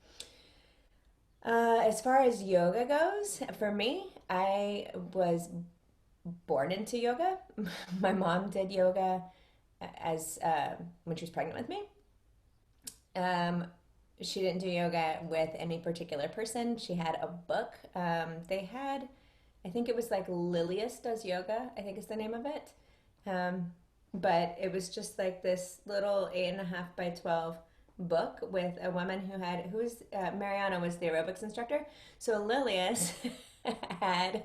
S1: As far as yoga goes, for me, I was born into yoga. My mom did yoga as when she was pregnant with me. She didn't do yoga with any particular person. She had a book. They had, I think it was like Lilius Does Yoga, I think is the name of it. But it was just like this little 8.5 by 12 book with a woman who was Mariana was the aerobics instructor. So Lilius had,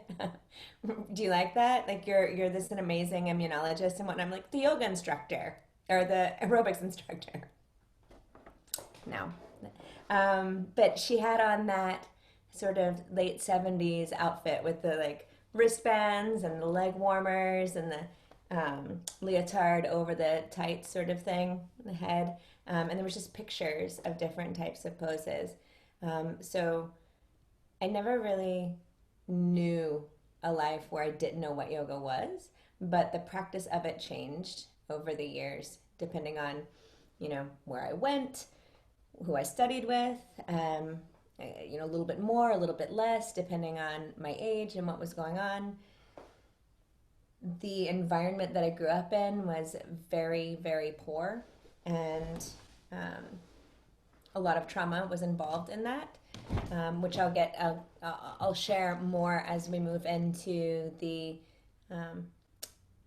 S1: do you like that? Like you're this an amazing immunologist and whatnot. I'm like the yoga instructor or the aerobics instructor. No. But she had on that sort of late 70s outfit with the like wristbands and the leg warmers and the leotard over the tights sort of thing, the head. And there was just pictures of different types of poses. So I never really knew a life where I didn't know what yoga was, but the practice of it changed over the years, depending on, where I went, who I studied with, a little bit more, a little bit less, depending on my age and what was going on. The environment that I grew up in was very, very poor, and a lot of trauma was involved in that, which I'll share more as we move into the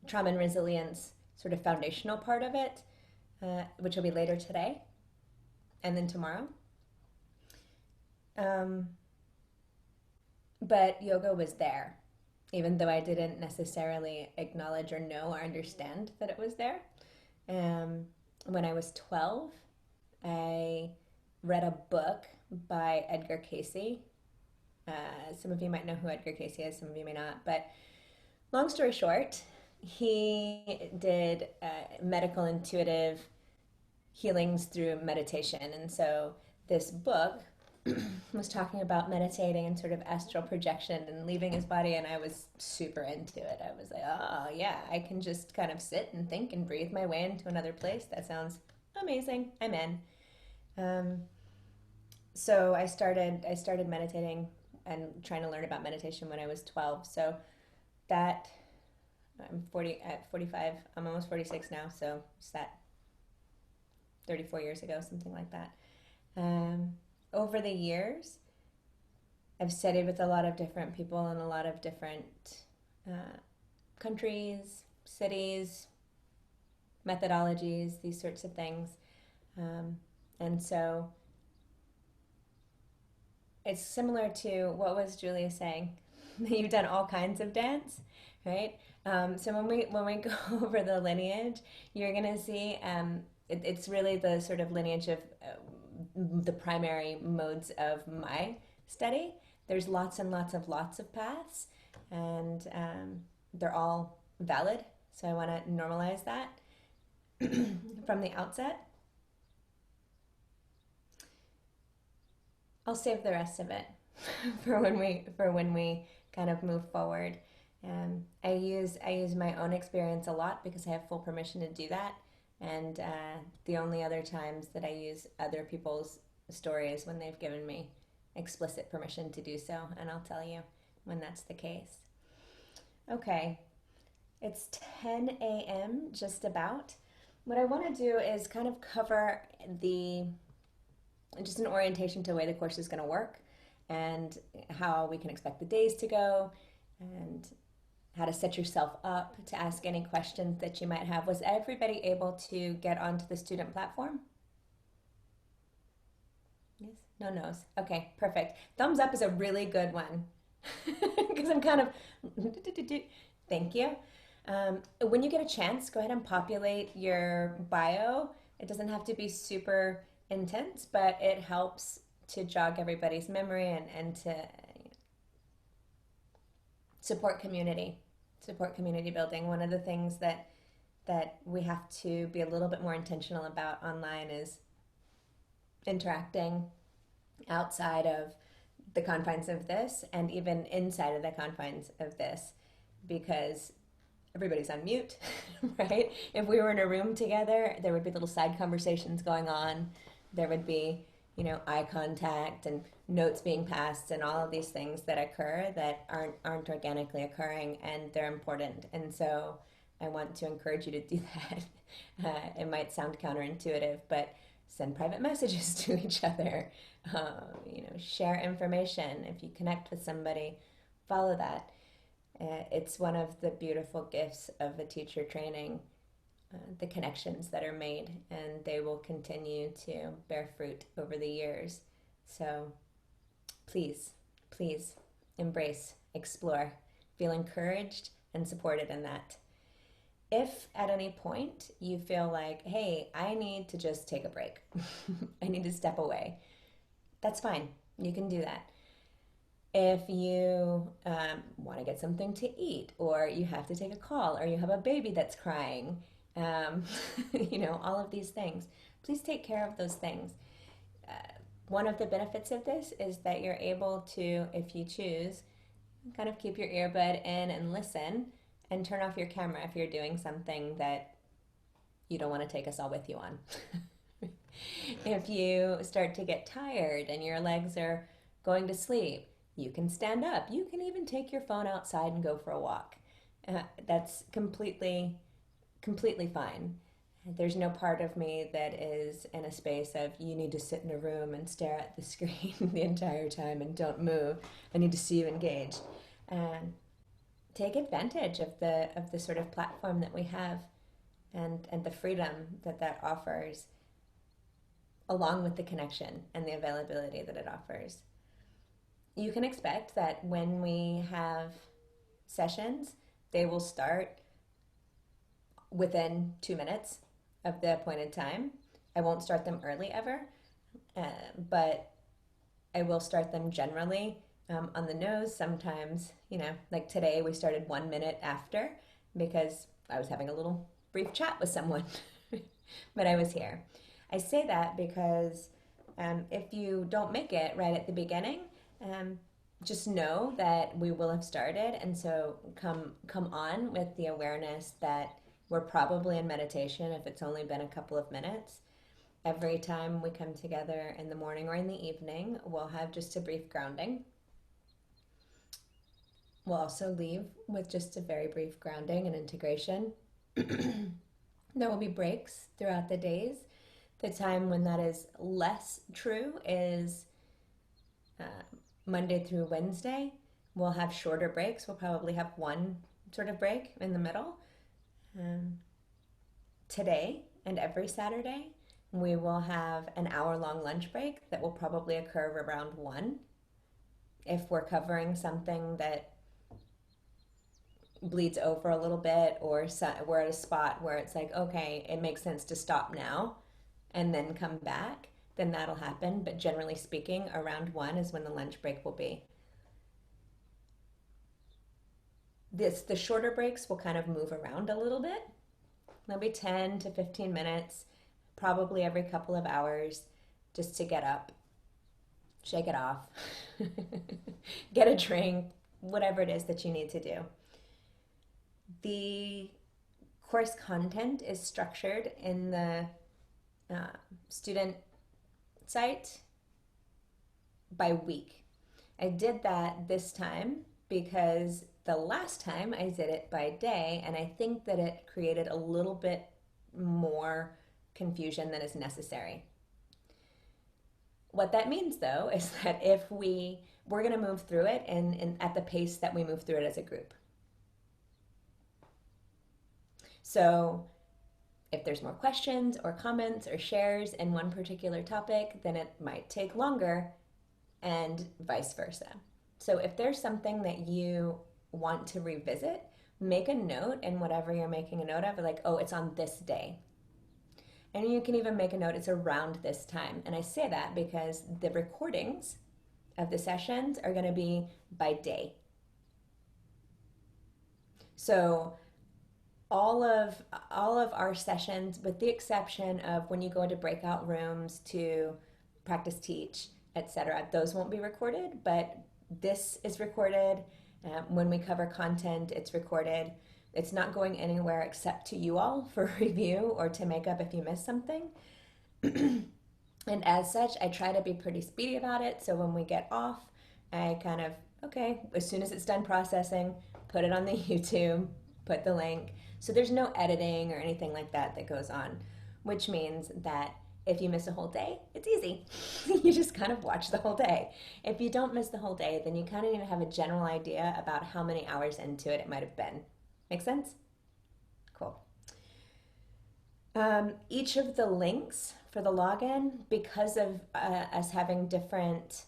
S1: trauma and resilience sort of foundational part of it, which will be later today and then tomorrow. But yoga was there, even though I didn't necessarily acknowledge or know or understand that it was there. When I was 12, I read a book by Edgar Cayce. Some of you might know who Edgar Cayce is, some of you may not. But long story short, he did medical intuitive healings through meditation. And so this book was talking about meditating and sort of astral projection and leaving his body, and I was super into it. I was like, oh yeah, I can just kind of sit and think and breathe my way into another place. That sounds amazing. I'm in. So I started meditating and trying to learn about meditation when I was 12. So that I'm 45. I'm almost 46 now. So it's that 34 years ago, something like that. Over the years, I've studied with a lot of different people in a lot of different countries, cities, methodologies, these sorts of things. And so it's similar to what was Julia saying. You've done all kinds of dance, right? So when we go over the lineage, you're gonna see it's really the sort of lineage of the primary modes of my study. There's lots and lots of paths, and they're all valid. So I want to normalize that from the outset. I'll save the rest of it for when we kind of move forward. I use my own experience a lot because I have full permission to do that. And the only other times that I use other people's stories when they've given me explicit permission to do so, and I'll tell you when that's the case. Okay, it's 10 a.m. just about. What I want to do is kind of cover the just an orientation to the way the course is going to work and how we can expect the days to go and how to set yourself up to ask any questions that you might have. Was everybody able to get onto the student platform? Yes? No no's. Okay, perfect. Thumbs up is a really good one because I'm kind of, thank you. When you get a chance, go ahead and populate your bio. It doesn't have to be super intense, but it helps to jog everybody's memory and to support community building. One of the things that we have to be a little bit more intentional about online is interacting outside of the confines of this and even inside of the confines of this, because everybody's on mute, right? If we were in a room together, there would be little side conversations going on. There would be, eye contact and notes being passed and all of these things that occur that aren't organically occurring, and they're important. And so I want to encourage you to do that. It might sound counterintuitive, but send private messages to each other. Share information. If you connect with somebody, follow that. It's one of the beautiful gifts of a teacher training, the connections that are made, and they will continue to bear fruit over the years. So please embrace, explore, feel encouraged and supported in that. If at any point you feel like, hey, I need to just take a break, I need to step away, that's fine. You can do that. If you want to get something to eat, or you have to take a call, or you have a baby that's crying, all of these things, please take care of those things. One of the benefits of this is that you're able to, if you choose, kind of keep your earbud in and listen and turn off your camera if you're doing something that you don't want to take us all with you on. If you start to get tired and your legs are going to sleep, you can stand up. You can even take your phone outside and go for a walk. That's completely fine. There's no part of me that is in a space of you need to sit in a room and stare at the screen the entire time and don't move. I need to see you engage. Take advantage of the sort of platform that we have and the freedom that offers, along with the connection and the availability that it offers. You can expect that when we have sessions, they will start within 2 minutes of the appointed time. I won't start them early ever, but I will start them generally on the nose. Sometimes, like today we started 1 minute after because I was having a little brief chat with someone, but I was here. I say that because if you don't make it right at the beginning, just know that we will have started, and so come on with the awareness that we're probably in meditation if it's only been a couple of minutes. Every time we come together in the morning or in the evening, we'll have just a brief grounding. We'll also leave with just a very brief grounding and integration. There will be breaks throughout the days. The time when that is less true is Monday through Wednesday. We'll have shorter breaks. We'll probably have one sort of break in the middle. Today and every Saturday, we will have an hour-long lunch break that will probably occur around 1. If we're covering something that bleeds over a little bit, or we're at a spot where it's like, okay, it makes sense to stop now and then come back, then that'll happen. But generally speaking, around 1 is when the lunch break will be. The shorter breaks will kind of move around a little bit. They'll be 10 to 15 minutes, probably every couple of hours, just to get up, shake it off, get a drink, whatever it is that you need to do. The course content is structured in the student site by week. I did that this time because the last time I did it by day, and I think that it created a little bit more confusion than is necessary. what that means though is that if we're going to move through it and at the pace that we move through it as a group. So if there's more questions or comments or shares in one particular topic, then it might take longer, and vice versa. So if there's something that you want to revisit, make a note in whatever you're making a note of, like, oh, it's on this day. And you can even make a note, it's around this time. And I say that because the recordings of the sessions are going to be by day. So all of our sessions, with the exception of when you go into breakout rooms to practice teach, etc., those won't be recorded, but this is recorded. When we cover content, it's recorded. It's not going anywhere except to you all for review or to make up if you miss something. And as such, I try to be pretty speedy about it. So when we get off, I kind of, okay, as soon as it's done processing, put it on the YouTube, put the link. So there's no editing or anything like that that goes on, which means that if you miss a whole day, it's easy. You just kind of watch the whole day. If you don't miss the whole day, then you kind of need to have a general idea about how many hours into it might have been. Make sense? Cool. Each of the links for the login, because of us having different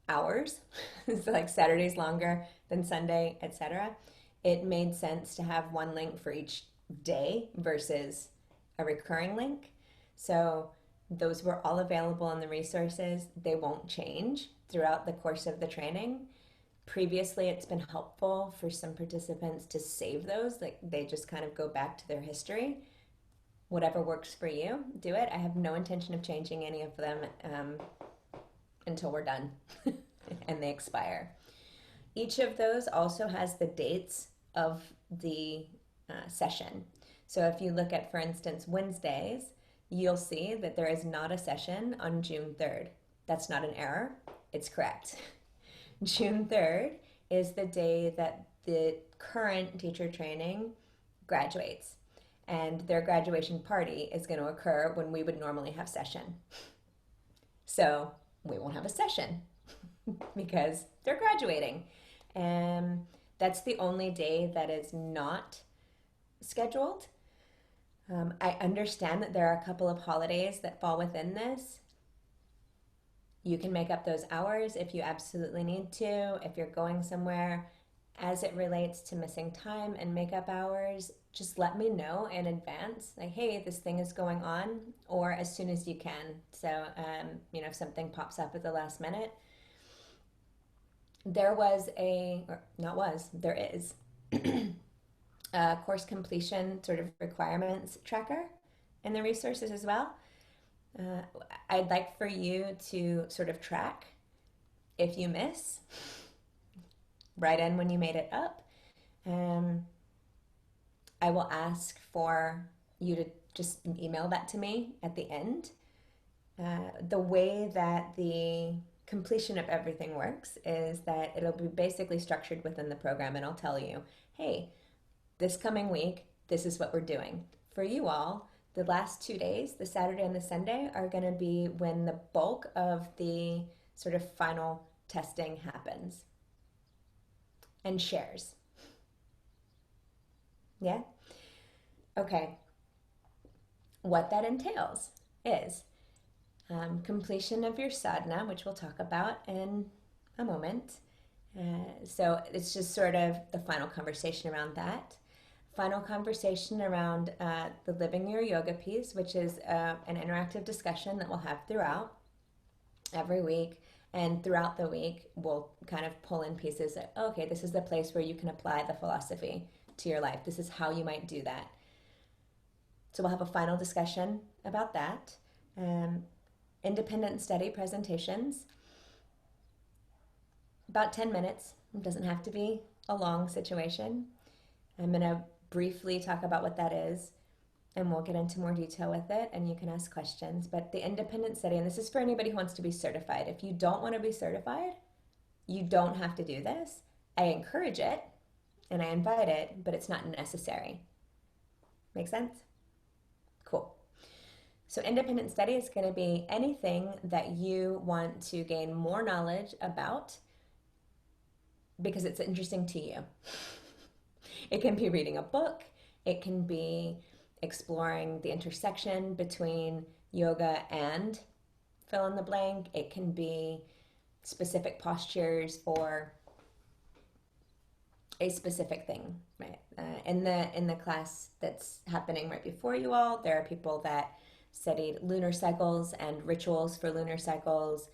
S1: hours, so like Saturday's longer than Sunday, etc., it made sense to have one link for each day versus a recurring link. So those were all available in the resources. They won't change throughout the course of the training. Previously, it's been helpful for some participants to save those, like they just kind of go back to their history. Whatever works for you, do it. I have no intention of changing any of them until we're done and they expire. Each of those also has the dates of the session. So if you look at, for instance, Wednesdays, you'll see that there is not a session on June 3rd. That's not an error, it's correct. June 3rd is the day that the current teacher training graduates, and their graduation party is going to occur when we would normally have session. So we won't have a session because they're graduating. And that's the only day that is not scheduled. I understand that there are a couple of holidays that fall within this. You can make up those hours if you absolutely need to. If you're going somewhere, as it relates to missing time and makeup hours, just let me know in advance. Like, hey, this thing is going on, or as soon as you can. So, if something pops up at the last minute. There is a course completion sort of requirements tracker in the resources as well. I'd like for you to sort of track if you miss, write in when you made it up. I will ask for you to just email that to me at the end. The way that the completion of everything works is that it'll be basically structured within the program, and I'll tell you, hey, this coming week, this is what we're doing. For you all, the last 2 days, the Saturday and the Sunday, are going to be when the bulk of the sort of final testing happens. And shares. Yeah? Okay. What that entails is completion of your sadhana, which we'll talk about in a moment. So it's just sort of the final conversation around that. Final conversation around the Living Your Yoga piece, which is an interactive discussion that we'll have throughout every week. And throughout the week, we'll kind of pull in pieces like, okay, this is the place where you can apply the philosophy to your life. This is how you might do that. So we'll have a final discussion about that. Independent study presentations. About 10 minutes. It doesn't have to be a long situation. I'm going to briefly talk about what that is, and we'll get into more detail with it, and you can ask questions. But the independent study, and this is for anybody who wants to be certified. If you don't want to be certified, you don't have to do this. I encourage it, and I invite it, but it's not necessary. Make sense? Cool. So independent study is going to be anything that you want to gain more knowledge about because it's interesting to you. It can be reading a book. It can be exploring the intersection between yoga and fill in the blank. It can be specific postures for a specific thing, right? In the class that's happening right before you all, there are people that studied lunar cycles and rituals for lunar cycles.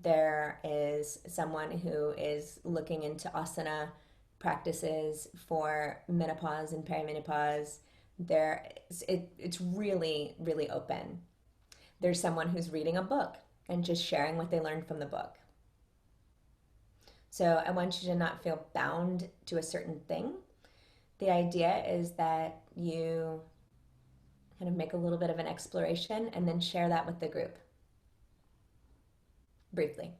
S1: There is someone who is looking into asana practices for menopause and perimenopause. It's really, really open. There's someone who's reading a book and just sharing what they learned from the book. So I want you to not feel bound to a certain thing. The idea is that you kind of make a little bit of an exploration and then share that with the group briefly.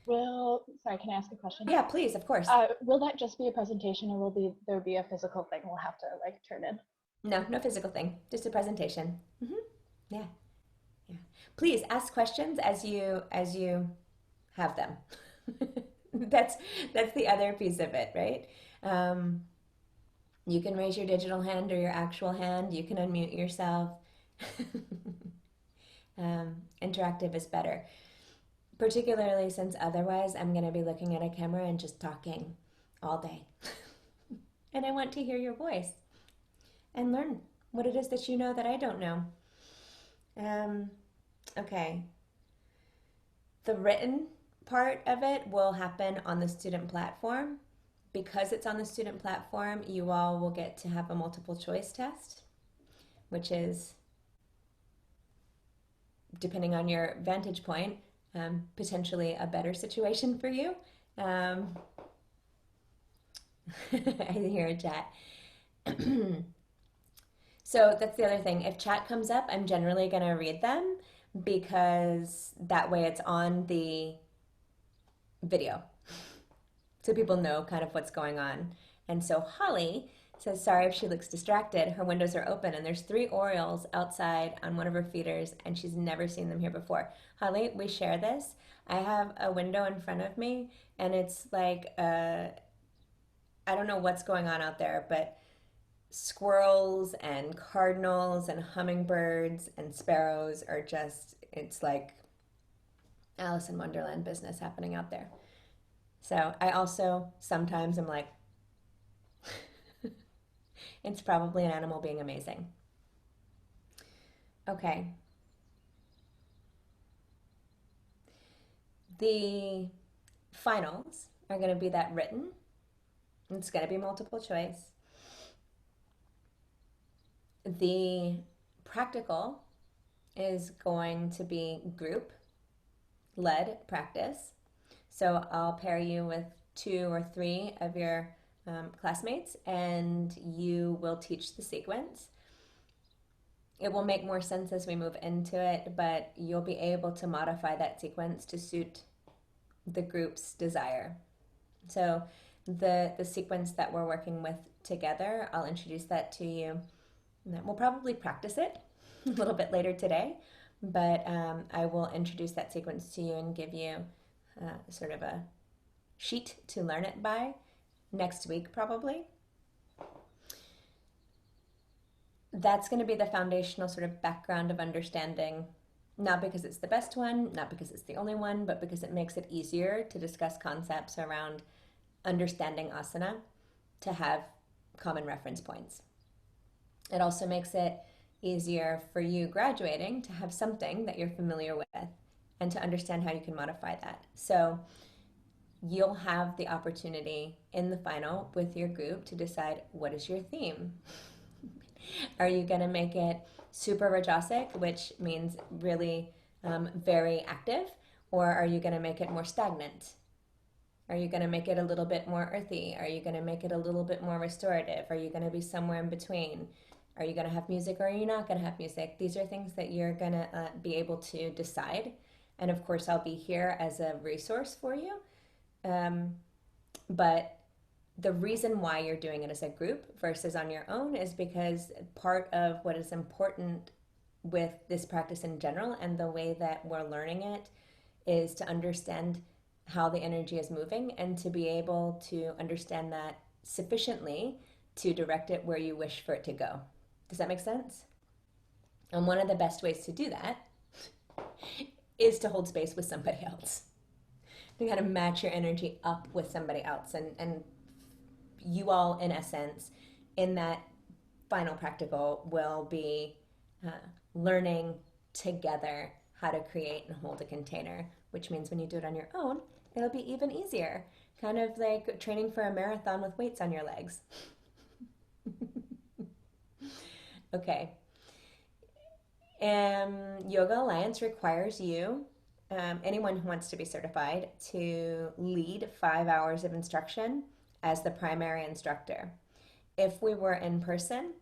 S4: Sorry, can I ask a question?
S1: Yeah, please, of course.
S4: Will that just be a presentation, or will there be a physical thing we'll have to like turn in?
S1: No physical thing, just a presentation. Yeah. Please ask questions as you have them. That's the other piece of it, right? You can raise your digital hand or your actual hand. You can unmute yourself. Interactive is better, particularly since otherwise I'm going to be looking at a camera and just talking all day. And I want to hear your voice and learn what it is that you know that I don't know. Okay. The written part of it will happen on the student platform. Because it's on the student platform, you all will get to have a multiple choice test, which is, depending on your vantage point, potentially a better situation for you. I hear a chat. So that's the other thing. If chat comes up, I'm generally going to read them because that way it's on the video. So people know kind of what's going on. And so Holly says, sorry if she looks distracted. Her windows are open and there's 3 orioles outside on one of her feeders and she's never seen them here before. Holly, we share this. I have a window in front of me and it's like, I don't know what's going on out there, but squirrels and cardinals and hummingbirds and sparrows are just, it's like Alice in Wonderland business happening out there. So I also sometimes am like, it's probably an animal being amazing. Okay. The finals are going to be that written. It's going to be multiple choice. The practical is going to be group-led practice. So I'll pair you with 2 or 3 of your classmates and you will teach the sequence. It will make more sense as we move into it, but you'll be able to modify that sequence to suit the group's desire. So the sequence that we're working with together, I'll introduce that to you. We'll probably practice it a little bit later today, but I will introduce that sequence to you and give you sort of a sheet to learn it by next week probably. That's going to be the foundational sort of background of understanding, not because it's the best one, not because it's the only one, but because it makes it easier to discuss concepts around understanding asana, to have common reference points. It also makes it easier for you graduating to have something that you're familiar with and to understand how you can modify that. So you'll have the opportunity in the final with your group to decide, what is your theme? Are you going to make it super rajasic, which means really very active, or are you going to make it more stagnant? Are you going to make it a little bit more earthy? Are you going to make it a little bit more restorative? Are you going to be somewhere in between? Are you going to have music or are you not going to have music? These are things that you're going to be able to decide. And of course, I'll be here as a resource for you. But the reason why you're doing it as a group versus on your own is because part of what is important with this practice in general, and the way that we're learning it is to understand how the energy is moving and to be able to understand that sufficiently to direct it where you wish for it to go. Does that make sense? And one of the best ways to do that is to hold space with somebody else. You gotta match your energy up with somebody else. And you all, in essence, in that final practical, will be learning together how to create and hold a container, which means when you do it on your own, it'll be even easier. Kind of like training for a marathon with weights on your legs. Okay. Yoga Alliance requires you, anyone who wants to be certified, to lead 5 hours of instruction as the primary instructor. If we were in person,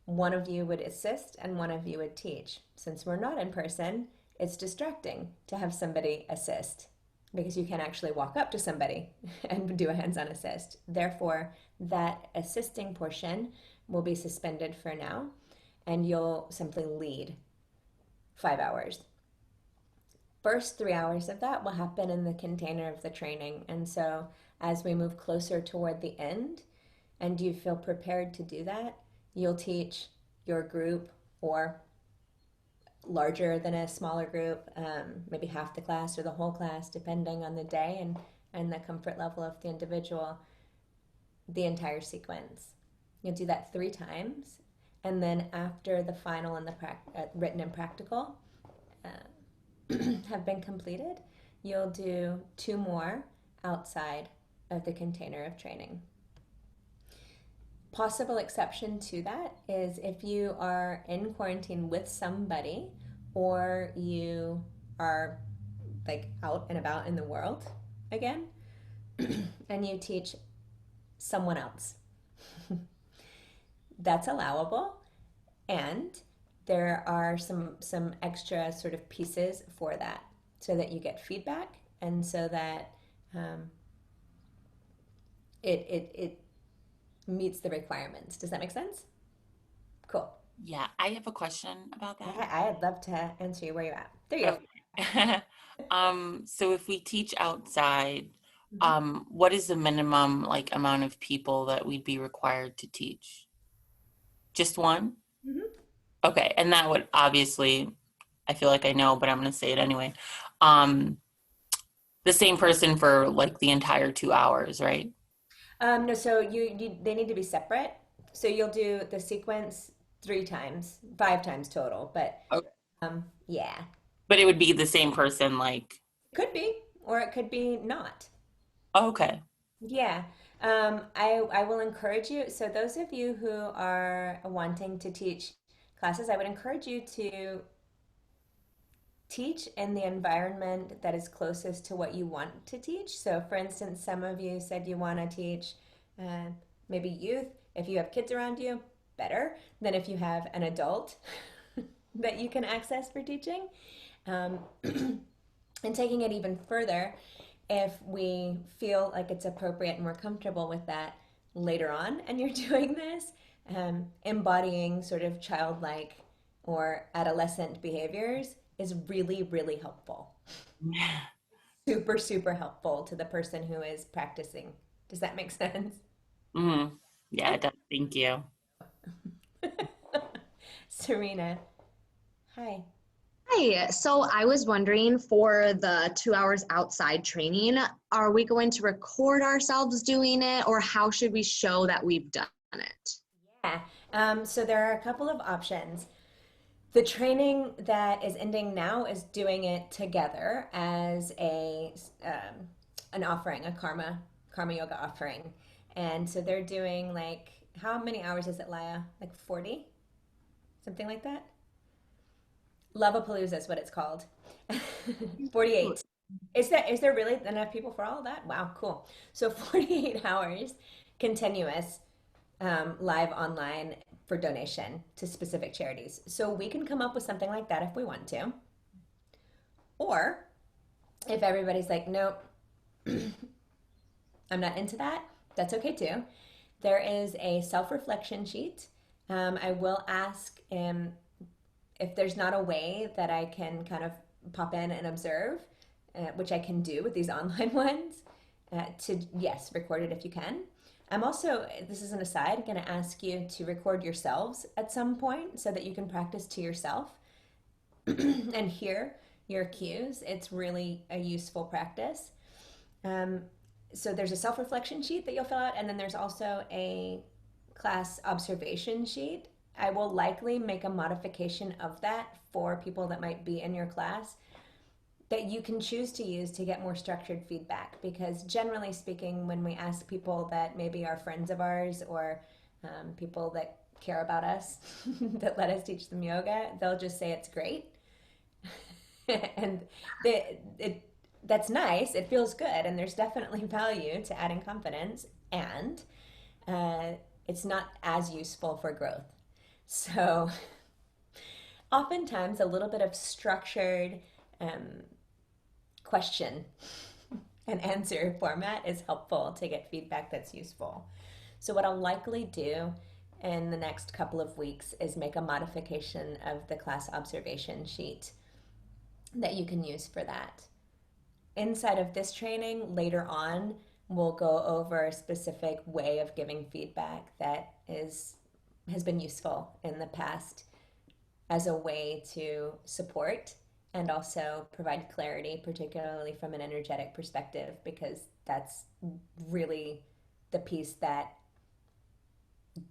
S1: one of you would assist and one of you would teach. Since we're not in person, it's distracting to have somebody assist because you can actually walk up to somebody and do a hands-on assist. Therefore, that assisting portion will be suspended for now, and you'll simply lead 5 hours. First 3 hours of that will happen in the container of the training. And so as we move closer toward the end, and you feel prepared to do that, you'll teach your group or larger than a smaller group, maybe half the class or the whole class, depending on the day and the comfort level of the individual, the entire sequence. You'll do that 3 times. And then after the final and the written and practical have been completed, you'll do 2 more outside of the container of training. Possible exception to that is if you are in quarantine with somebody or you are like out and about in the world again and you teach someone else. That's allowable, and there are some extra sort of pieces for that so that you get feedback and so that it meets the requirements. Does that make sense? Cool.
S17: Yeah, I have a question about that.
S1: I'd love to answer you where you're at. There you
S17: go. So if we teach outside, what is the minimum like amount of people that we'd be required to teach? Just one?
S1: Mm-hmm.
S17: Okay, and that would obviously, I feel like I know, but I'm going to say it anyway. The same person for like the entire 2 hours, right?
S1: No, so they need to be separate. So you'll do the sequence 3 times, 5 times total, but
S17: okay.
S1: Yeah.
S17: But it would be the same person, like?
S1: Could be, or it could be not.
S17: Okay.
S1: Yeah. I will encourage you. So those of you who are wanting to teach classes, I would encourage you to teach in the environment that is closest to what you want to teach. So for instance, some of you said you want to teach maybe youth. If you have kids around you, better than if you have an adult that you can access for teaching. And taking it even further, if we feel like it's appropriate and we're comfortable with that later on and you're doing this, embodying sort of childlike or adolescent behaviors is really, really helpful. Super, super helpful to the person who is practicing. Does that make sense?
S17: Mm-hmm. Yeah, it does. Thank you.
S1: Serena, hi.
S3: Hi, so I was wondering, for the 2 hours outside training, are we going to record ourselves doing it, or how should we show that we've done it?
S1: Yeah, so there are a couple of options. The training that is ending now is doing it together as an offering, a karma yoga offering. And so they're doing like, how many hours is it, Laya? Like 40? Something like that? Lovapalooza is what it's called. 48. Is there really enough people for all of that? Wow, cool. So 48 hours continuous live online for donation to specific charities. So we can come up with something like that if we want to. Or if everybody's like, nope, I'm not into that, that's okay too. There is a self-reflection sheet. I will ask if there's not a way that I can kind of pop in and observe, which I can do with these online ones, to, yes, record it if you can. I'm also, this is an aside, going to ask you to record yourselves at some point so that you can practice to yourself and hear your cues. It's really a useful practice. So there's a self-reflection sheet that you'll fill out, and then there's also a class observation sheet. I will likely make a modification of that for people that might be in your class that you can choose to use to get more structured feedback, because generally speaking, when we ask people that maybe are friends of ours or people that care about us that let us teach them yoga, they'll just say it's great. And that's nice, it feels good, and there's definitely value to adding confidence, and it's not as useful for growth. So oftentimes a little bit of structured question and answer format is helpful to get feedback that's useful. So what I'll likely do in the next couple of weeks is make a modification of the class observation sheet that you can use for that. Inside of this training, later on, we'll go over a specific way of giving feedback that has been useful in the past as a way to support and also provide clarity, particularly from an energetic perspective, because that's really the piece that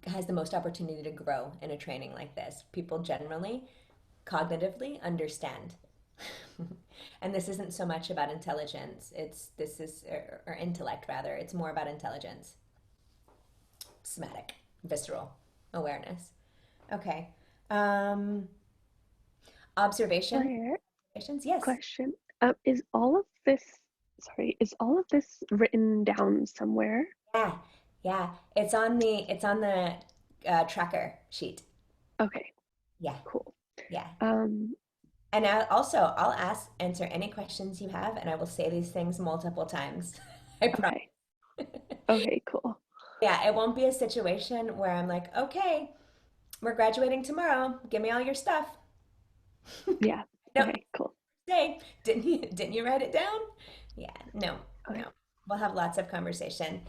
S1: has the most opportunity to grow in a training like this. People generally, cognitively, understand. And this isn't so much about intelligence, or intellect rather, it's more about intelligence. Somatic, visceral awareness. Okay. Observation. Yes.
S11: Question. Is all of this written down somewhere?
S1: Yeah. It's on the tracker sheet.
S11: Okay.
S1: Yeah.
S11: Cool.
S1: Yeah. And I'll answer any questions you have, and I will say these things multiple times. I promise.
S11: Okay, cool.
S1: Yeah, it won't be a situation where I'm like, okay, we're graduating tomorrow. Give me all your stuff.
S11: Yeah. Okay, cool.
S1: Say, didn't you write it down? Yeah, no. We'll have lots of conversation.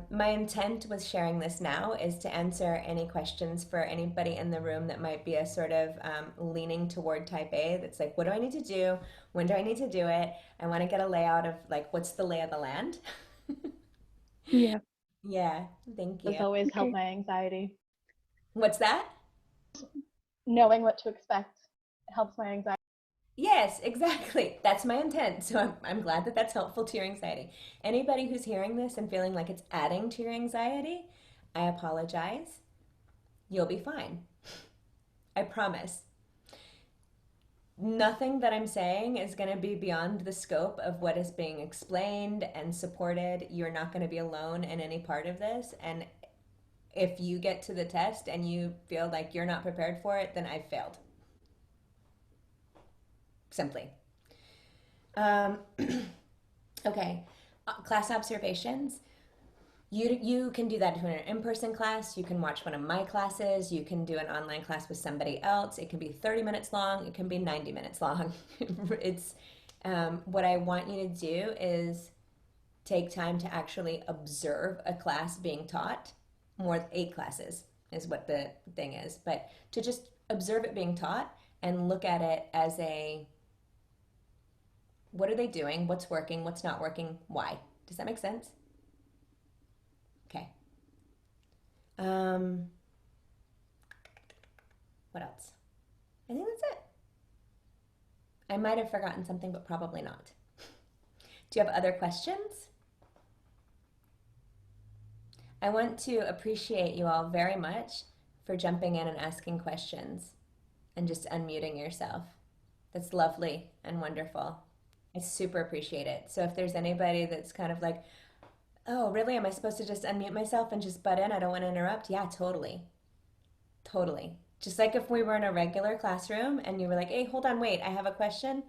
S1: My intent with sharing this now is to answer any questions for anybody in the room that might be a sort of leaning toward type A, that's like, what do I need to do? When do I need to do it? I want to get a layout of like, what's the lay of the land?
S11: Yeah.
S1: Yeah, thank you.
S20: Does always help my anxiety.
S1: What's that?
S20: Knowing what to expect helps my anxiety.
S1: Yes, exactly. That's my intent. So I'm glad that that's helpful to your anxiety. Anybody who's hearing this and feeling like it's adding to your anxiety, I apologize. You'll be fine. I promise. Nothing that I'm saying is going to be beyond the scope of what is being explained and supported. You're not going to be alone in any part of this. And if you get to the test and you feel like you're not prepared for it, then I failed. Simply. Okay, class observations. You can do that in an in-person class. You can watch one of my classes. You can do an online class with somebody else. It can be 30 minutes long. It can be 90 minutes long. It's what I want you to do is take time to actually observe a class being taught. More 8 classes is what the thing is, but to just observe it being taught and look at it as what are they doing? What's working? What's not working? Why? Does that make sense? Okay. What else? I think that's it. I might have forgotten something, but probably not. Do you have other questions? I want to appreciate you all very much for jumping in and asking questions and just unmuting yourself. That's lovely and wonderful. I super appreciate it. So if there's anybody that's kind of like, oh, really? Am I supposed to just unmute myself and just butt in? I don't want to interrupt. Yeah, totally. Totally. Just like if we were in a regular classroom and you were like, hey, hold on, wait, I have a question.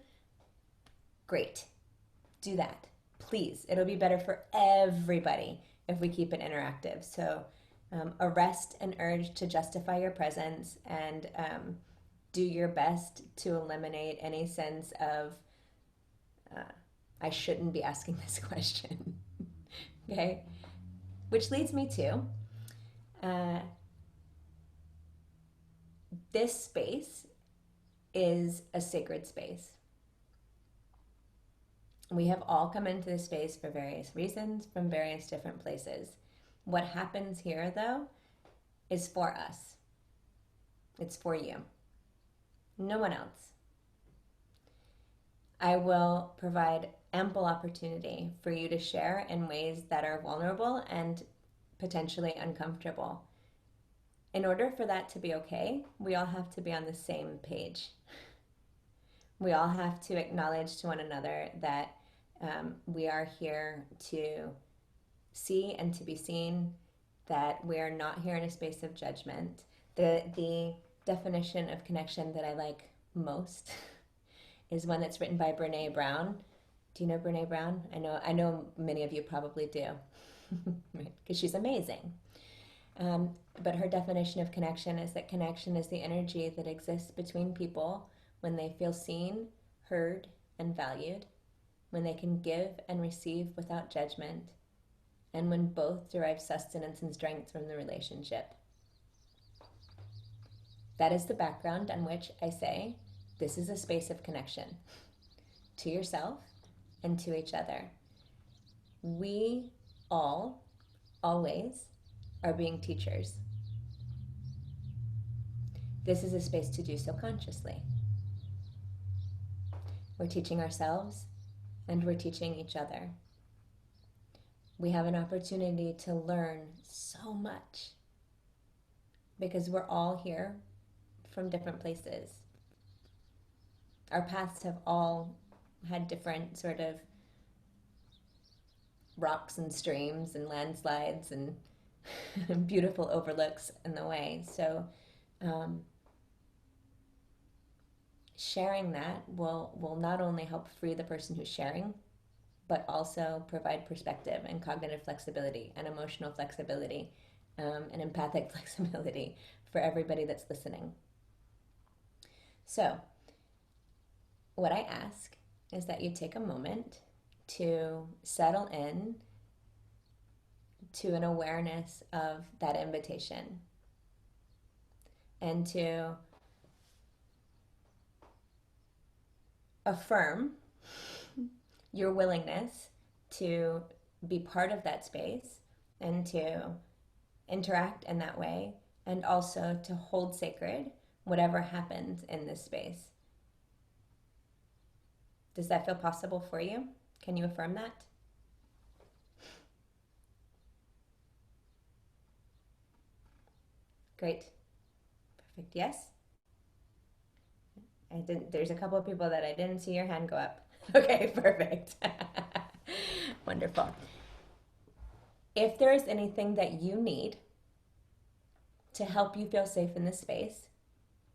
S1: Great. Do that. Please. It'll be better for everybody if we keep it interactive. So arrest an urge to justify your presence and do your best to eliminate any sense of, I shouldn't be asking this question. Okay? Which leads me to this space is a sacred space. We have all come into this space for various reasons from various different places. What happens here, though, is for us. It's for you. No one else. I will provide ample opportunity for you to share in ways that are vulnerable and potentially uncomfortable. In order for that to be okay, we all have to be on the same page. We all have to acknowledge to one another that we are here to see and to be seen, that we are not here in a space of judgment. The definition of connection that I like most is one that's written by Brene Brown. Do you know Brene Brown? I know many of you probably do, because she's amazing. But her definition of connection is that connection is the energy that exists between people when they feel seen, heard, and valued, when they can give and receive without judgment, and when both derive sustenance and strength from the relationship. That is the background on which I say this is a space of connection to yourself and to each other. We all, always, are being teachers. This is a space to do so consciously. We're teaching ourselves and we're teaching each other. We have an opportunity to learn so much because we're all here from different places. Our paths have all had different sort of rocks and streams and landslides and beautiful overlooks in the way. So sharing that will not only help free the person who's sharing, but also provide perspective and cognitive flexibility and emotional flexibility and empathic flexibility for everybody that's listening. So what I ask is that you take a moment to settle in to an awareness of that invitation and to affirm your willingness to be part of that space and to interact in that way, and also to hold sacred whatever happens in this space. Does that feel possible for you? Can you affirm that? Great. Perfect. Yes? There's a couple of people that I didn't see your hand go up. Okay, perfect. Wonderful. If there is anything that you need to help you feel safe in this space,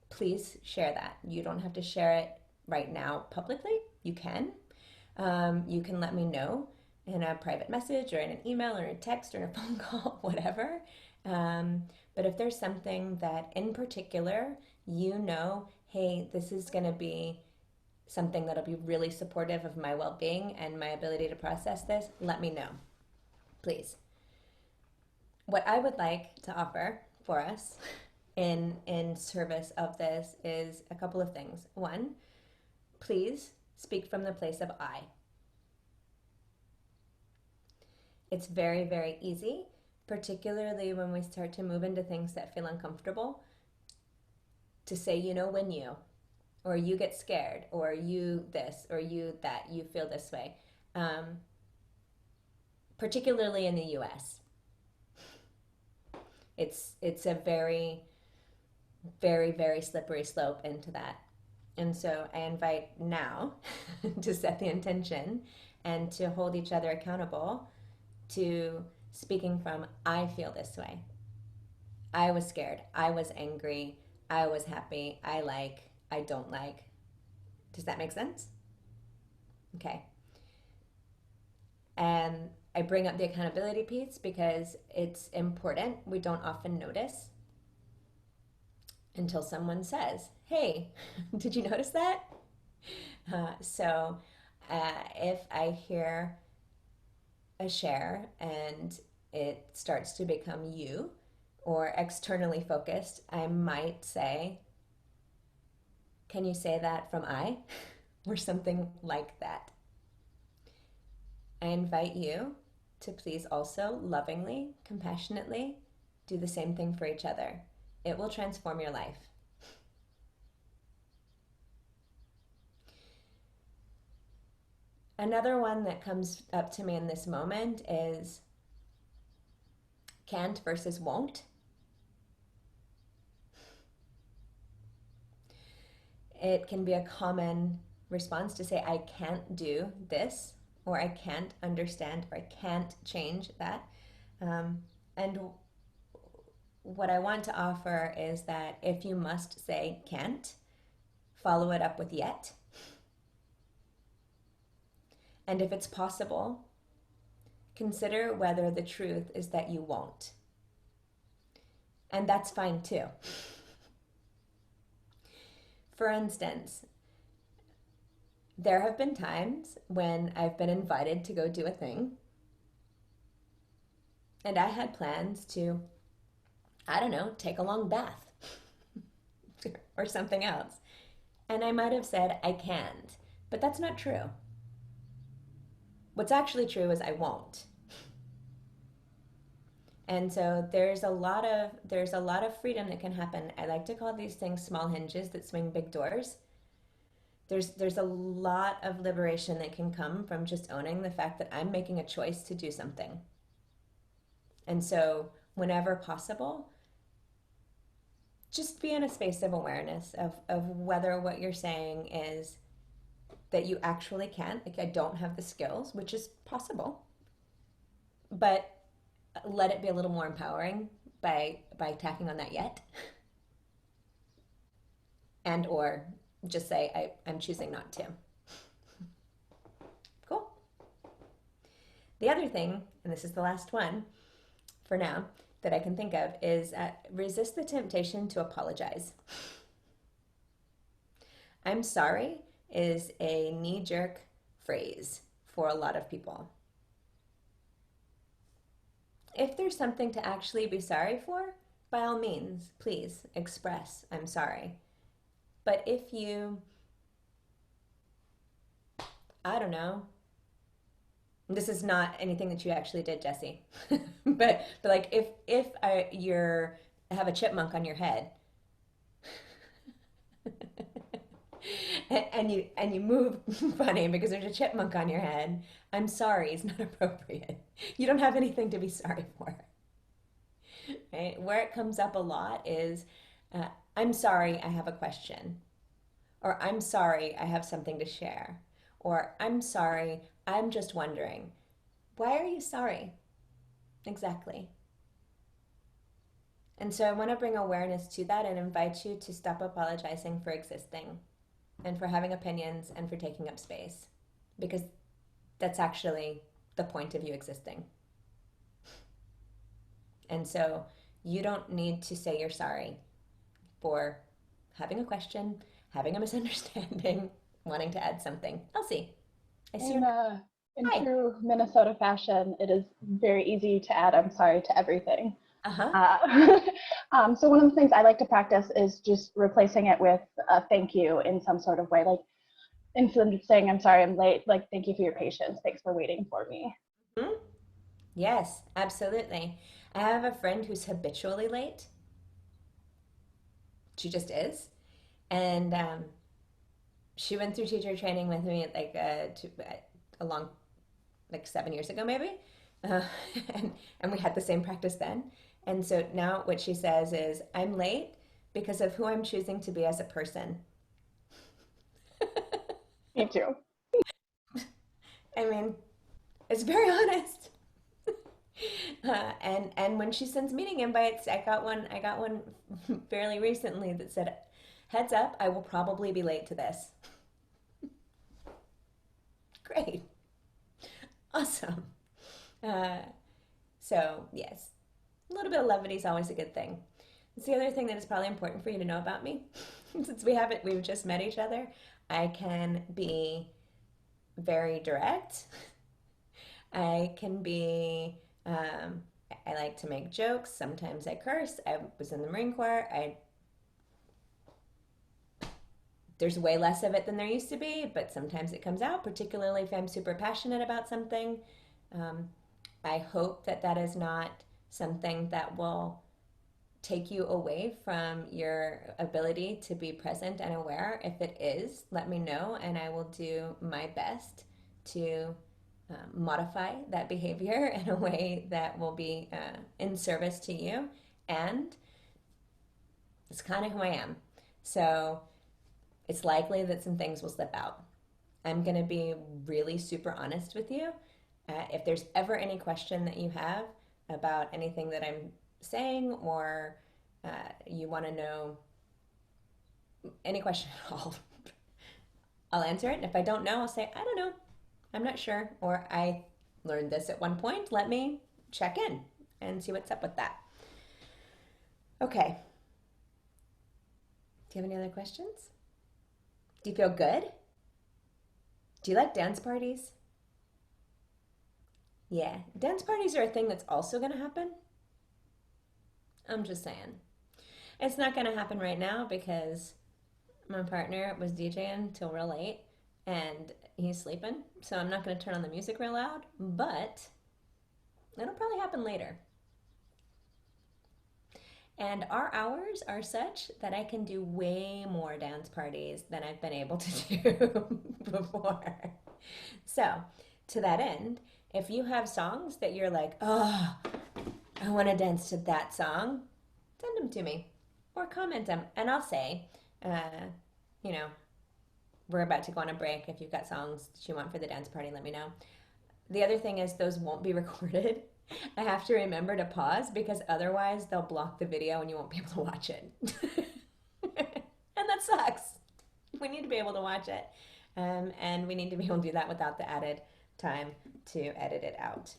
S1: please share that. You don't have to share it right now publicly. You can. You can let me know in a private message or in an email or a text or a phone call, whatever. But if there's something that in particular, you know, hey, this is going to be something that'll be really supportive of my well-being and my ability to process this, let me know, please. What I would like to offer for us in service of this is a couple of things. One, please speak from the place of I. It's very, very easy, particularly when we start to move into things that feel uncomfortable, to say, you know, when you, or you get scared, or you this, or you that, you feel this way. Particularly in the US. It's a very, very, very slippery slope into that. And so I invite now to set the intention and to hold each other accountable to speaking from, I feel this way. I was scared. I was angry. I was happy. I like. I don't like. Does that make sense? Okay. And I bring up the accountability piece because it's important. We don't often notice until someone says, hey, did you notice that? So if I hear a share and it starts to become you or externally focused, I might say, can you say that from I? Or something like that. I invite you to please also lovingly, compassionately do the same thing for each other. It will transform your life. Another one that comes up to me in this moment is can't versus won't. It can be a common response to say, I can't do this, or I can't understand, or I can't change that. And what I want to offer is that if you must say can't, follow it up with yet. And if it's possible, consider whether the truth is that you won't. And that's fine too. For instance, there have been times when I've been invited to go do a thing, and I had plans to, I don't know, take a long bath or something else. And I might have said, I can't, but that's not true. What's actually true is I won't. And so there's a lot of freedom that can happen. I like to call these things small hinges that swing big doors. There's a lot of liberation that can come from just owning the fact that I'm making a choice to do something. And so whenever possible, just be in a space of awareness of whether what you're saying is that you actually can't, like I don't have the skills, which is possible, but let it be a little more empowering by tacking on that yet. And or just say, I'm choosing not to. Cool. The other thing, and this is the last one for now that I can think of, is resist the temptation to apologize. I'm sorry is a knee-jerk phrase for a lot of people. If there's something to actually be sorry for, by all means, please express, I'm sorry. But if you, I don't know, this is not anything that you actually did, Jesse, but like if you have a chipmunk on your head and you move funny because there's a chipmunk on your head, I'm sorry is not appropriate. You don't have anything to be sorry for. Right? Where it comes up a lot is, I'm sorry, I have a question. Or I'm sorry, I have something to share. Or I'm sorry, I'm just wondering. Why are you sorry? Exactly. And so I want to bring awareness to that and invite you to stop apologizing for existing and for having opinions and for taking up space. Because that's actually the point of you existing. And so you don't need to say you're sorry for having a question, having a misunderstanding, wanting to add something. Elsie, I see
S4: in true Minnesota fashion, it is very easy to add I'm sorry to everything. So one of the things I like to practice is just replacing it with a thank you in some sort of way. Like instead of saying I'm sorry I'm late, like thank you for your patience. Thanks for waiting for me.
S1: Mm-hmm. Yes, absolutely. I have a friend who's habitually late. She just is. And she went through teacher training with me like along like 7 years ago maybe. And we had the same practice then. And so now what she says is, I'm late because of who I'm choosing to be as a person.
S4: Me too.
S1: I mean, it's very honest. And when she sends meeting invites, I got one fairly recently that said, heads up, I will probably be late to this. Great. Awesome. So yes, a little bit of levity is always a good thing. It's the other thing that is probably important for you to know about me. Since we've just met each other, I can be very direct. I can be, I like to make jokes. Sometimes I curse. I was in the Marine Corps. There's way less of it than there used to be, but sometimes it comes out, particularly if I'm super passionate about something. I hope that that is not something that will take you away from your ability to be present and aware. If it is, let me know, and I will do my best to modify that behavior in a way that will be in service to you. And it's kind of who I am. So it's likely that some things will slip out. I'm going to be really super honest with you. If there's ever any question that you have about anything that I'm saying, or you want to know any question at all, I'll answer it. And if I don't know, I'll say, I don't know. I'm not sure. Or I learned this at one point. Let me check in and see what's up with that. Okay. Do you have any other questions? Do you feel good? Do you like dance parties? Yeah, dance parties are a thing that's also going to happen. I'm just saying. It's not going to happen right now because my partner was DJing till real late and he's sleeping. So I'm not going to turn on the music real loud, but it'll probably happen later. And our hours are such that I can do way more dance parties than I've been able to do before. So, to that end, if you have songs that you're like, oh, I want to dance to that song, send them to me or comment them. And I'll say, you know, we're about to go on a break. If you've got songs that you want for the dance party, let me know. The other thing is those won't be recorded. I have to remember to pause because otherwise they'll block the video and you won't be able to watch it. And that sucks. We need to be able to watch it. And we need to be able to do that without the added time to edit it out.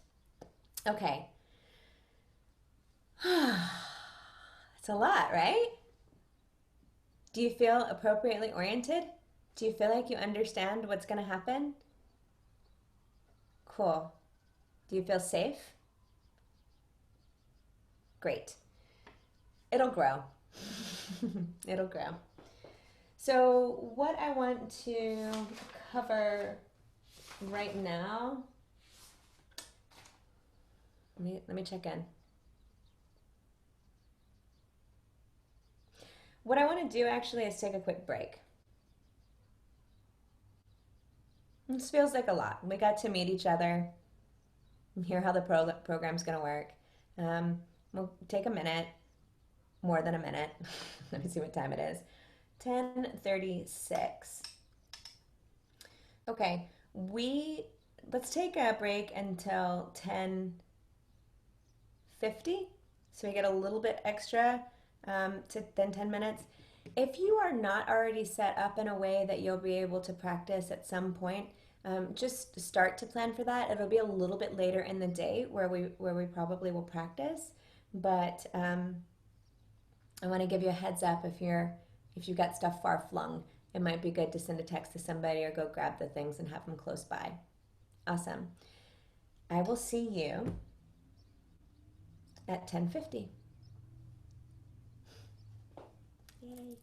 S1: Okay. It's a lot, right? Do you feel appropriately oriented? Do you feel like you understand what's going to happen? Cool. Do you feel safe? Great. It'll grow. It'll grow. So what I want to cover right now, let me check in. What I want to do actually is take a quick break. This feels like a lot. We got to meet each other, hear how the program's going to work. We'll take a minute, more than a minute. Let me see what time it is. 10:36. Okay, let's take a break until 10:50, so we get a little bit extra than 10 minutes. If you are not already set up in a way that you'll be able to practice at some point, just start to plan for that. It'll be a little bit later in the day where we probably will practice, but I want to give you a heads up if you've got stuff far flung. It might be good to send a text to somebody or go grab the things and have them close by. Awesome. I will see you at 10:50. Yay.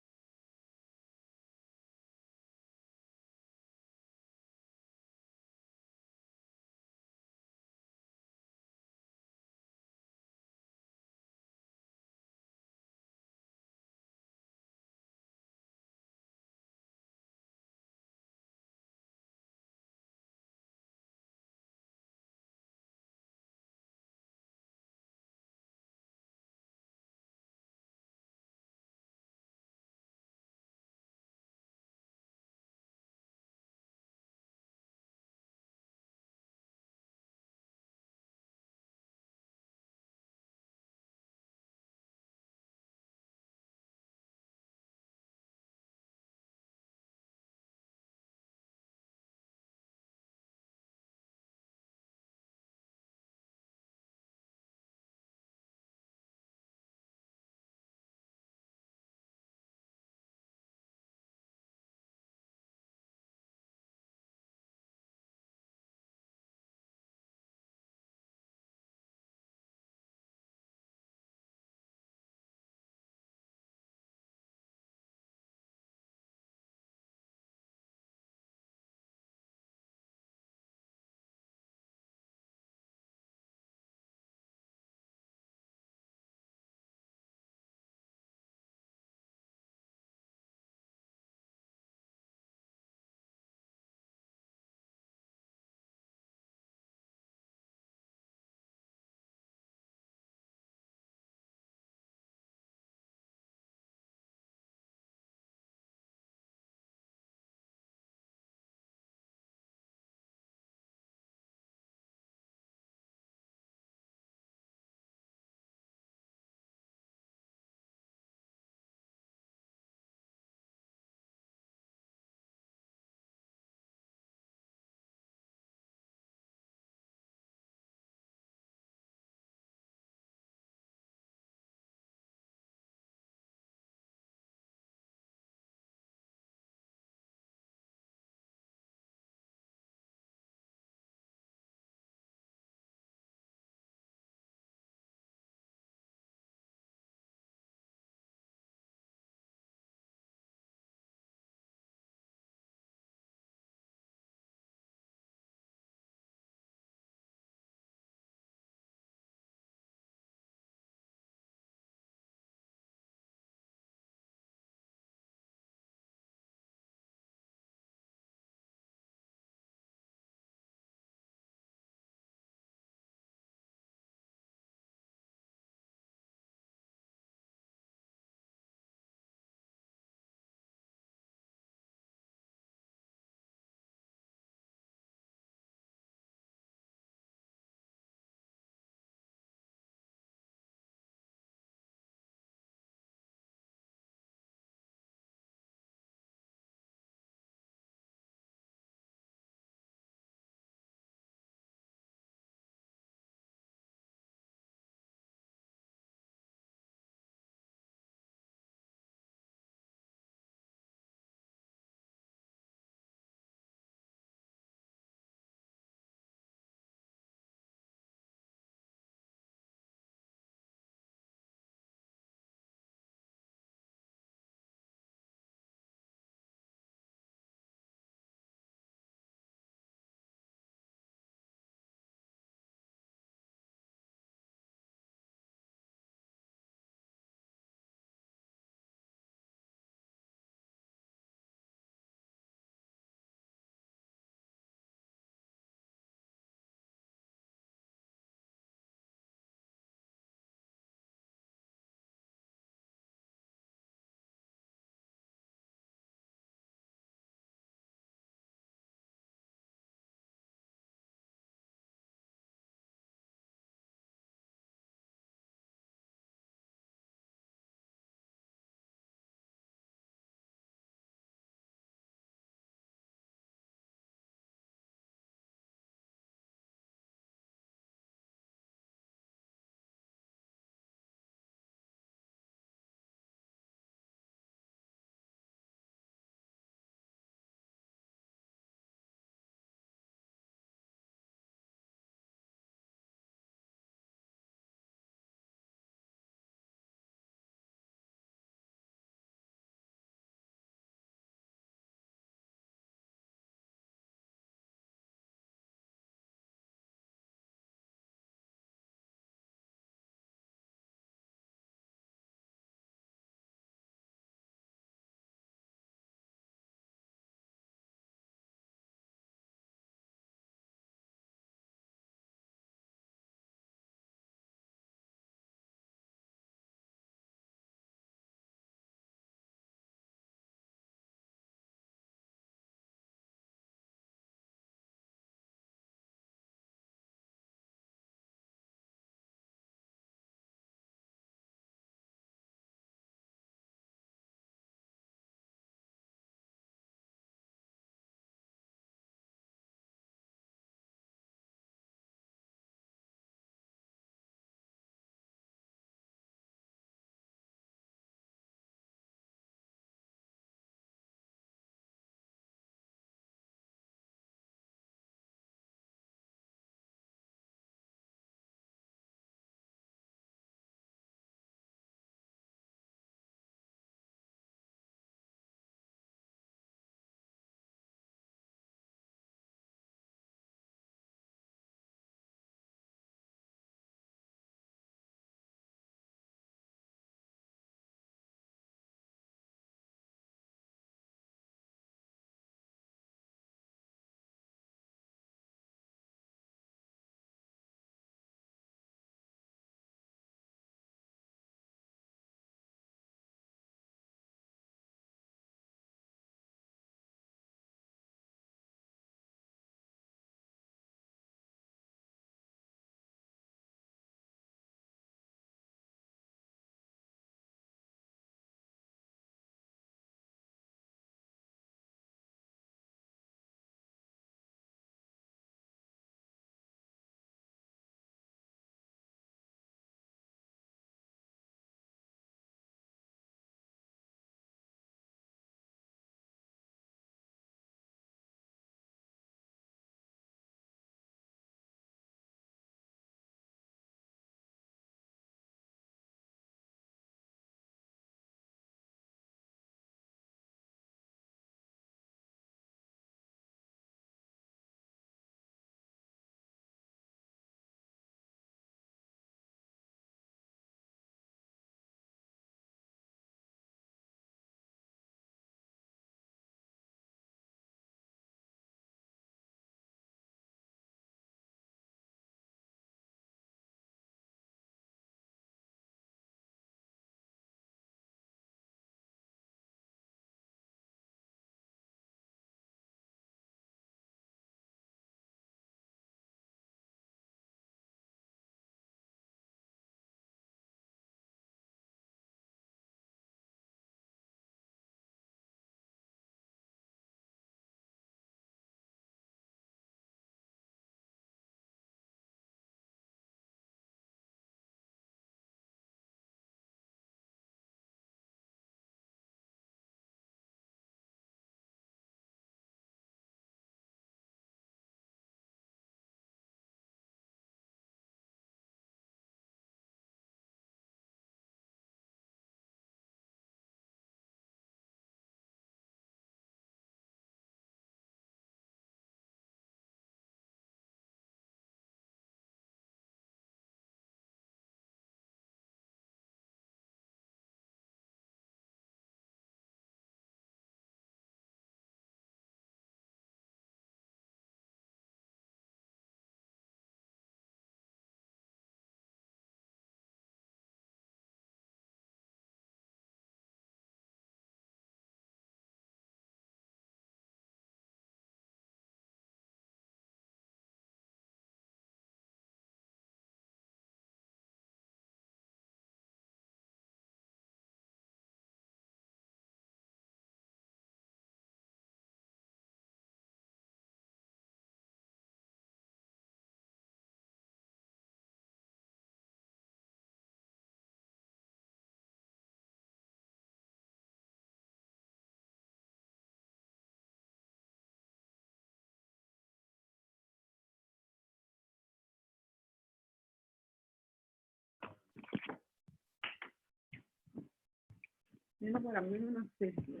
S14: You know what? I'm gonna sit here.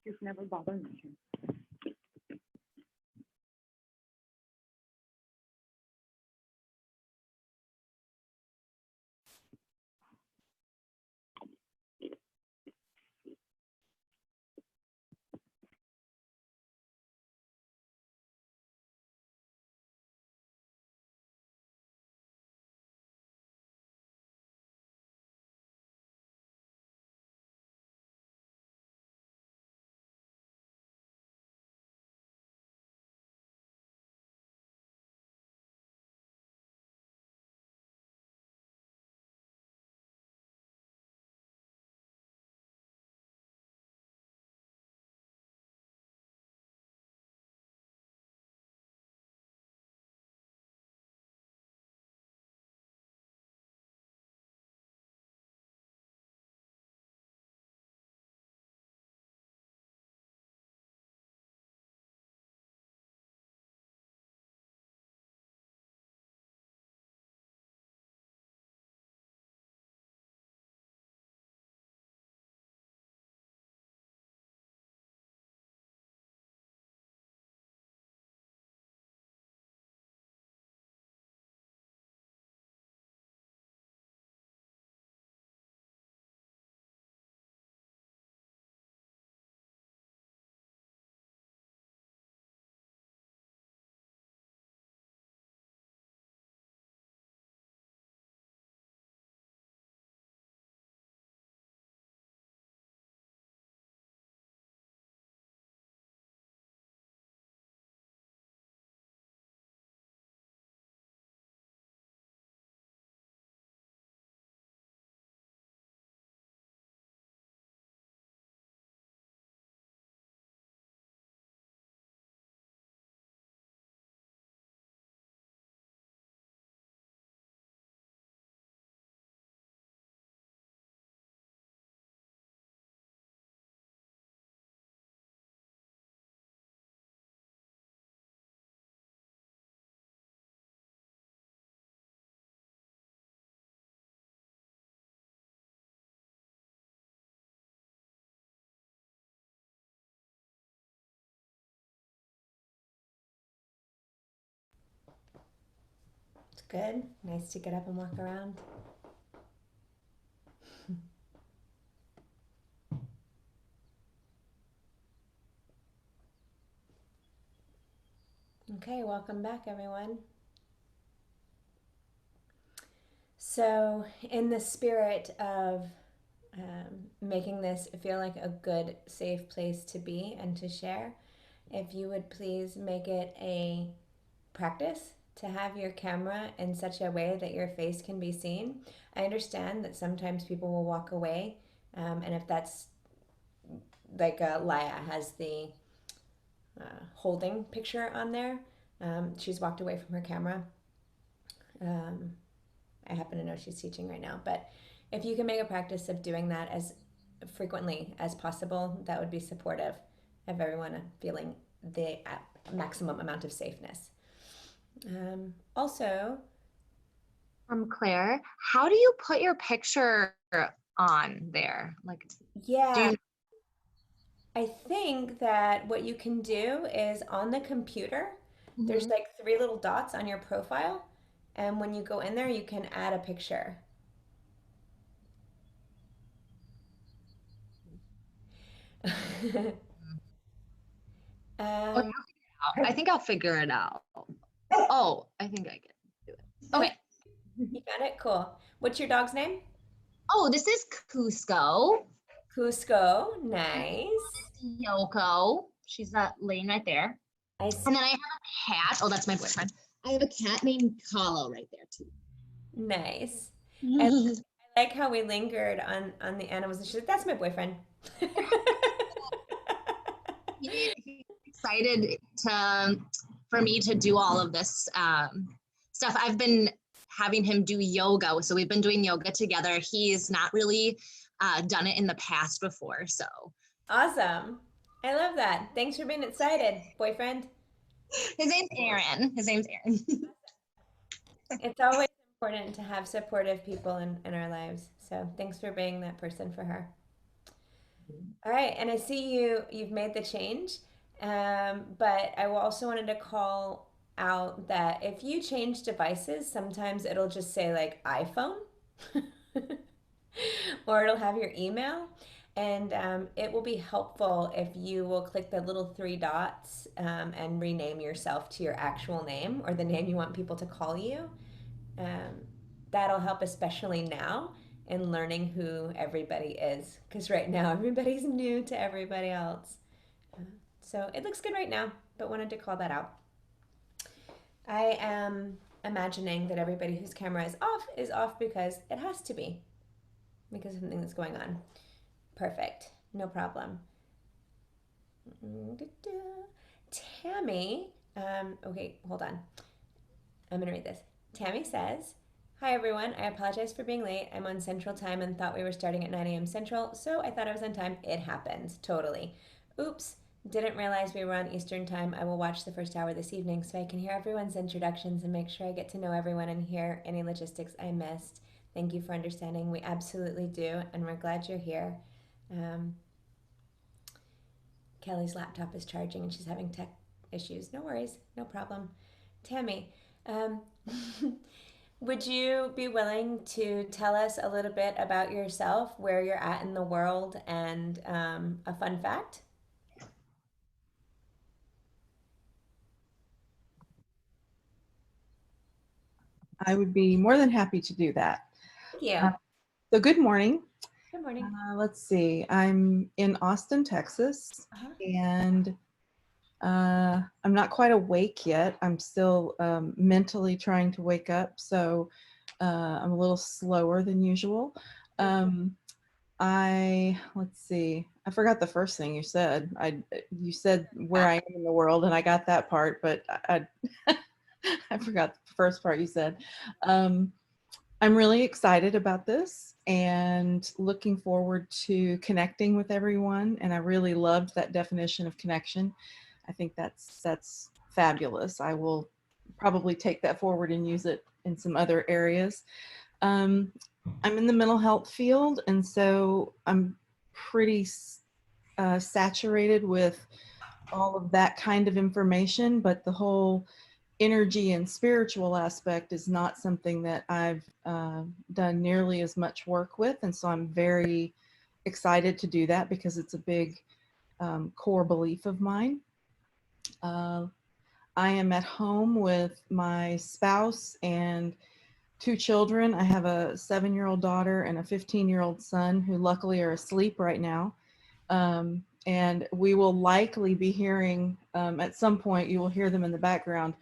S14: It's never bothered me.
S1: It's good. Nice to get up and walk around. Okay, welcome back, everyone. So, in the spirit of making this feel like a good, safe place to be and to share, if you would please make it a practice to have your camera in such a way that your face can be seen. I understand that sometimes people will walk away, and if that's like Laya has the holding picture on there, she's walked away from her camera. I happen to know she's teaching right now, but if you can make a practice of doing that as frequently as possible, that would be supportive of everyone feeling the maximum amount of safeness. Also,
S3: From Claire, how do you put your picture on there? Like,
S1: yeah, I think that what you can do is on the computer, there's like 3 little dots on your profile, and when you go in there, you can add a picture.
S3: I think I'll figure it out. Oh, I think I can do it. Okay.
S1: You got it? Cool. What's your dog's name?
S3: Oh, this is Cusco.
S1: Cusco, nice.
S3: Yoko. She's laying right there.
S1: I see.
S3: And then I have a cat. Oh, that's my boyfriend. I have a cat named Kahlo right there too.
S1: Nice. I like how we lingered on the animals, and she's like, "That's my boyfriend."
S3: He's excited for me to do all of this stuff. I've been having him do yoga, so we've been doing yoga together. He's not really done it in the past before, so.
S1: Awesome. I love that. Thanks for being excited, boyfriend.
S3: His name's Aaron.
S1: It's always important to have supportive people in our lives. So thanks for being that person for her. All right, and I see you've made the change, but I also wanted to call out that if you change devices, sometimes it'll just say like iPhone, or it'll have your email, and it will be helpful if you will click the little three dots and rename yourself to your actual name or the name you want people to call you. Um, that'll help, especially now in learning who everybody is, because right now everybody's new to everybody else. So it looks good right now, but wanted to call that out. I am imagining that everybody whose camera is off because it has to be, because of something that's going on. Perfect. No problem. Tammy, okay, hold on. I'm going to read this. Tammy says, "Hi everyone, I apologize for being late. I'm on Central Time and thought we were starting at 9 a.m. Central, so I thought I was on time. It happens. Totally. Oops, didn't realize we were on Eastern Time. I will watch the first hour this evening so I can hear everyone's introductions and make sure I get to know everyone and hear any logistics I missed. Thank you for understanding. We absolutely do, and we're glad you're here." Um, Kelly's laptop is charging and she's having tech issues. No worries, no problem. Tammy, um, would you be willing to tell us a little bit about yourself, where you're at in the world, and a fun fact?
S21: I would be more than happy to do that.
S1: Thank you.
S21: So good morning.
S1: Good morning.
S21: Let's see. I'm in Austin, Texas, and I'm not quite awake yet. I'm still mentally trying to wake up, so I'm a little slower than usual. Let's see. I forgot the first thing you said. You said where I am in the world, and I got that part, but I forgot the first part you said. I'm really excited about this and looking forward to connecting with everyone. And I really loved that definition of connection. I think that's fabulous. I will probably take that forward and use it in some other areas. I'm in the mental health field, and so I'm pretty saturated with all of that kind of information, but the whole energy and spiritual aspect is not something that I've done nearly as much work with. And so I'm very excited to do that because it's a big core belief of mine. I am at home with my spouse and 2 children. I have a 7-year-old daughter and a 15-year-old son who luckily are asleep right now. And we will likely be hearing, at some point, you will hear them in the background,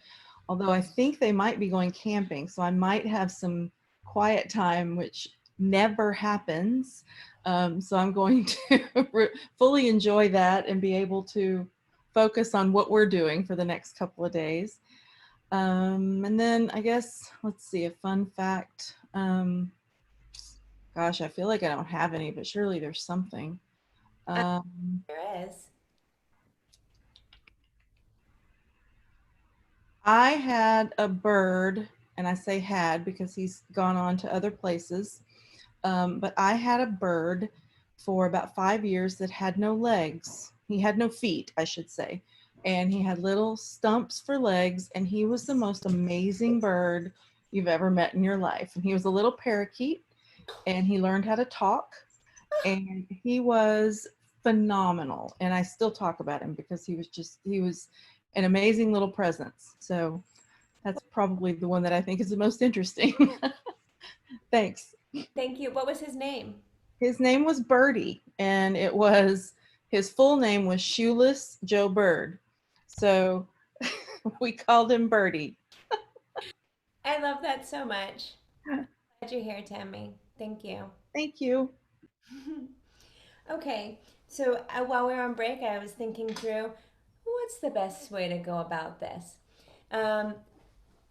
S21: although I think they might be going camping. So I might have some quiet time, which never happens. So I'm going to fully enjoy that and be able to focus on what we're doing for the next couple of days. And then I guess, let's see, a fun fact. Gosh, I feel like I don't have any, but surely there's something.
S1: There is.
S21: I had a bird, and I say had because he's gone on to other places, but I had a bird for about 5 years that had no legs. He had no feet, I should say, and he had little stumps for legs, and he was the most amazing bird you've ever met in your life. And he was a little parakeet, and he learned how to talk, and he was phenomenal. And I still talk about him because he was an amazing little presence. So that's probably the one that I think is the most interesting. Thanks.
S1: Thank you. What was his name?
S21: His name was Birdie, and his full name was Shoeless Joe Bird. So we called him Birdie.
S1: I love that so much. Glad you're here, Tammy. Thank you.
S21: Thank you.
S1: Okay, so while we were on break, I was thinking through what's the best way to go about this.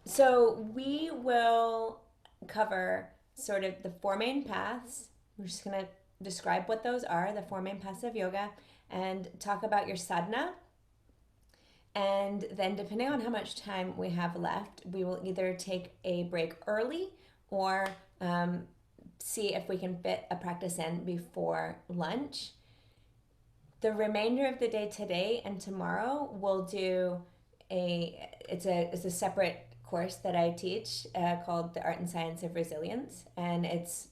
S1: So we will cover sort of the 4 main paths. We're just going to describe what those are, the 4 main paths of yoga, and talk about your sadhana. And then, depending on how much time we have left, we will either take a break early or see if we can fit a practice in before lunch. the remainder of the day today and tomorrow we'll do it's a separate course that I teach called The Art and Science of Resilience, and it's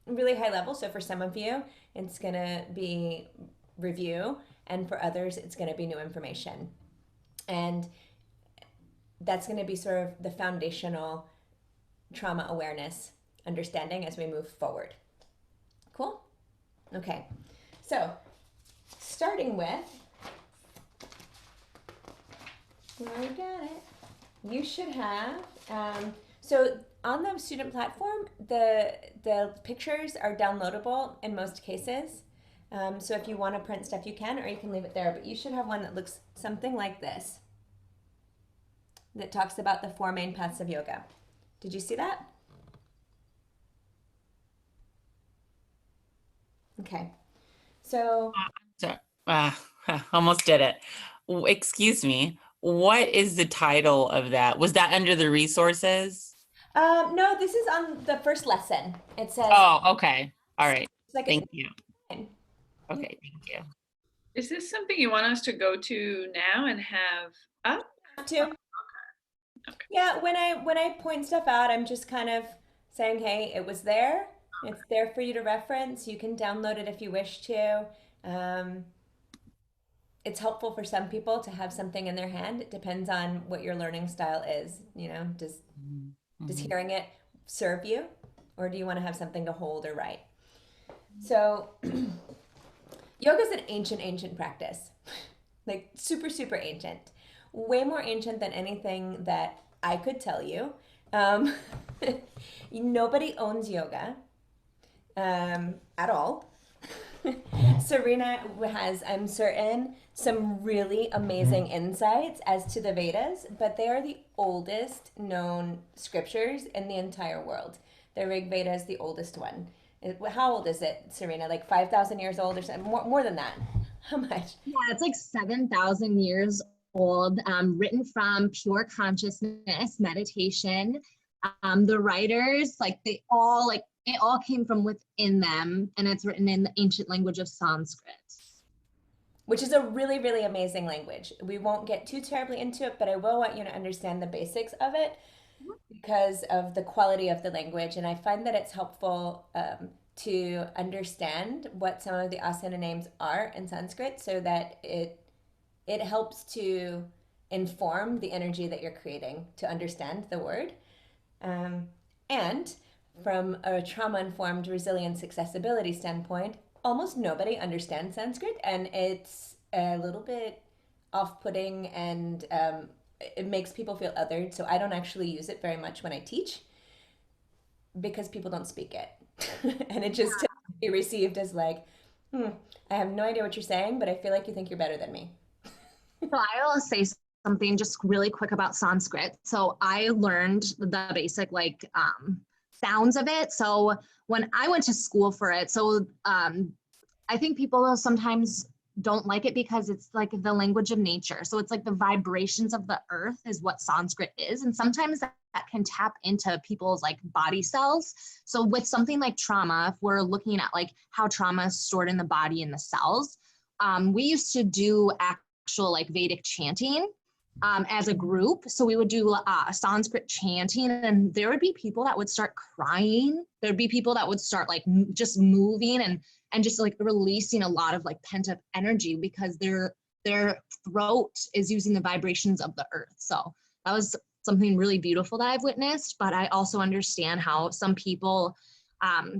S1: really high level. So for some of you, it's going to be review, and for others, it's going to be new information. And that's going to be sort of the foundational trauma awareness understanding as we move forward. Cool? Okay. So, starting with, where we got it, you should have, so on the student platform, the pictures are downloadable in most cases. So if you want to print stuff, you can, or you can leave it there. But you should have one that looks something like this, that talks about the 4 main paths of yoga. Did you see that? Okay. So
S17: almost did it. Excuse me. What is the title of that? Was that under the resources?
S1: No, this is on the first lesson. It says.
S17: Oh, okay. All right.
S1: Like
S17: thank you.
S1: Okay,
S17: thank you.
S9: Is this something you want us to go to now and have up?
S1: To. Okay. Yeah, when I point stuff out, I'm just kind of saying, hey, it was there. It's there for you to reference. You can download it if you wish to. It's helpful for some people to have something in their hand. It depends on what your learning style is. You know, does hearing it serve you, or do you want to have something to hold or write? So, yoga is an ancient practice, like super, super ancient, way more ancient than anything that I could tell you. Nobody owns yoga at all. Serena has, I'm certain, some really amazing insights as to the Vedas, but they are the oldest known scriptures in the entire world. The Rig Veda is the oldest one. How old is it, Serena? Like 5,000 years old or something? More than that. How much?
S3: Yeah, it's like 7,000 years old, written from pure consciousness meditation. The writers, it all came from within them, and it's written in the ancient language of Sanskrit.
S1: Which is a really, really amazing language. We won't get too terribly into it, but I will want you to understand the basics of it because of the quality of the language. And I find that it's helpful to understand what some of the asana names are in Sanskrit so that it helps to inform the energy that you're creating to understand the word. And from a trauma-informed resilience accessibility standpoint, almost nobody understands Sanskrit, and it's a little bit off-putting, and it makes people feel othered. So I don't actually use it very much when I teach because people don't speak it. And it just tends to be received as like, I have no idea what you're saying, but I feel like you think you're better than me.
S3: So I will say something just really quick about Sanskrit. So I learned the basic sounds of it. So when I went to school for it, I think people sometimes don't like it because it's like the language of nature. So it's like the vibrations of the earth is what Sanskrit is. And sometimes that can tap into people's body cells. So with something like trauma, if we're looking at how trauma is stored in the body and the cells, we used to do actual Vedic chanting as a group. So we would do Sanskrit chanting, and there would be people that would start crying. There'd be people that would start just moving and just releasing a lot of pent up energy because their throat is using the vibrations of the earth. So that was something really beautiful that I've witnessed, but I also understand how some people,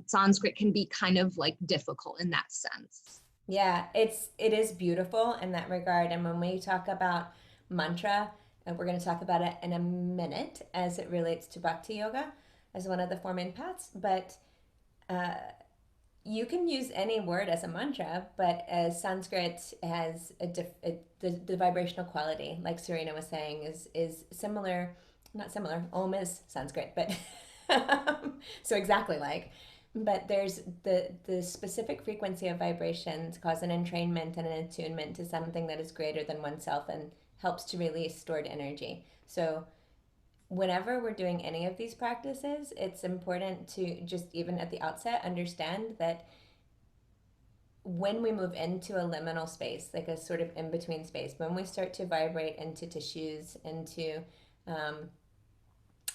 S3: Sanskrit can be kind of difficult in that sense.
S1: Yeah, it is beautiful in that regard. And when we talk about mantra, and we're going to talk about it in a minute as it relates to bhakti yoga as one of the 4 main paths, but you can use any word as a mantra, but Sanskrit has the vibrational quality, like Serena was saying, is similar, not similar, Om is Sanskrit, but so exactly but there's the specific frequency of vibrations cause an entrainment and an attunement to something that is greater than oneself and helps to release stored energy. So whenever we're doing any of these practices, it's important to just, even at the outset, understand that when we move into a liminal space, like a sort of in-between space, when we start to vibrate into tissues, into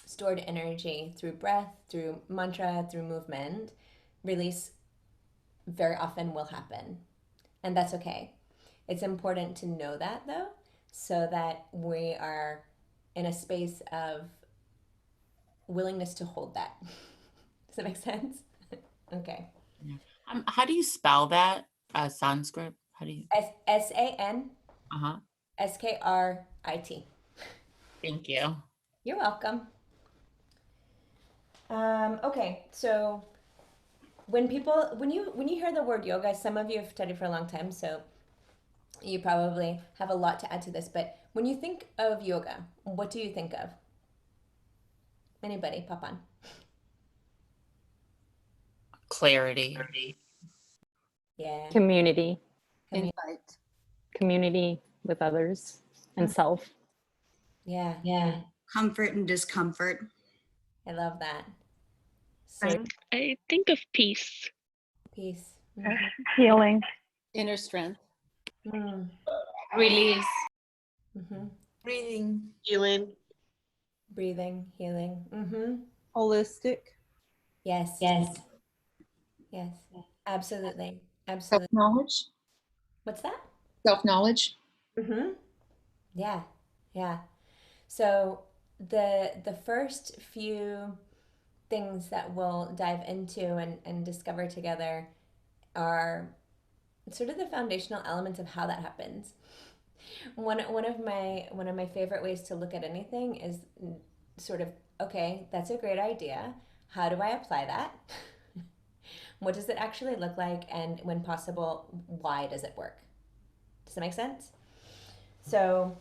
S1: stored energy through breath, through mantra, through movement, release very often will happen. And that's okay. It's important to know that, though, so that we are in a space of willingness to hold that. Does that make sense? Okay.
S17: How do you spell that? Sanskrit? How do you?
S1: S-A-N
S17: Uh-huh.
S1: S-K-R-I-T.
S17: Thank you.
S1: You're welcome. Okay, so when you hear the word yoga, some of you have studied for a long time, so you probably have a lot to add to this, but when you think of yoga, what do you think of? Anybody, pop on.
S17: Clarity.
S1: Yeah.
S5: Community.
S2: Insight.
S5: Community with others and self.
S1: Yeah.
S18: Comfort and discomfort.
S1: I love that. So
S11: I think of peace.
S1: peace.
S14: Healing.
S2: Inner strength.
S8: Release.
S12: Breathing.
S7: Healing.
S1: Breathing, healing.
S21: Holistic.
S1: Yes. Absolutely.
S8: Self-knowledge.
S1: What's that?
S8: Self-knowledge.
S1: Yeah. So the first few things that we'll dive into and discover together are sort of the foundational elements of how that happens. One of my favorite ways to look at anything is sort of, okay, that's a great idea. How do I apply that? What does it actually look like? And when possible, why does it work? Does that make sense? So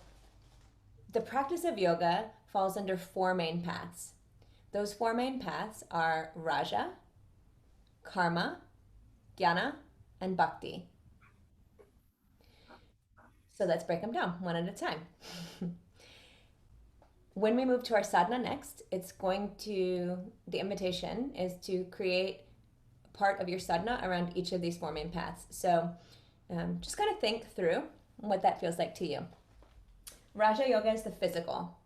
S1: the practice of yoga falls under 4 main paths. Those 4 main paths are Raja, Karma, Jnana, and Bhakti. So let's break them down one at a time. When we move to our sadhana next, the invitation is to create part of your sadhana around each of these 4 main paths. So just kind of think through what that feels like to you. Raja Yoga is the physical.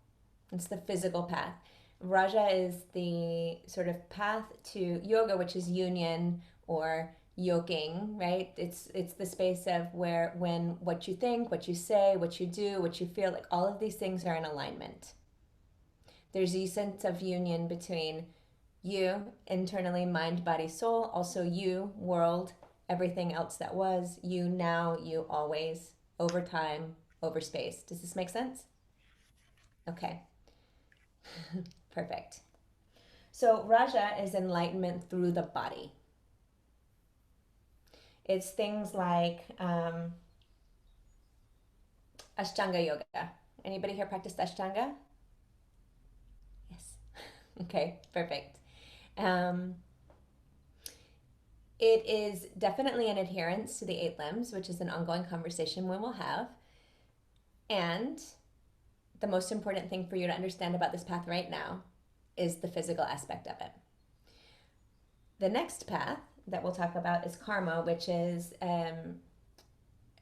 S1: It's the physical path. Raja is the sort of path to yoga, which is union or yoking, right? It's the space of when what you think, what you say, what you do, what you feel, like all of these things are in alignment. There's a sense of union between you, internally, mind, body, soul, also you, world, everything else that was, you now, you always, over time, over space. Does this make sense? Okay. Perfect. So Raja is enlightenment through the body. It's things like Ashtanga yoga. Anybody here practice Ashtanga? Yes. Okay, perfect. It is definitely an adherence to the 8 limbs, which is an ongoing conversation we will have. And the most important thing for you to understand about this path right now is the physical aspect of it. The next path that we'll talk about is karma, which is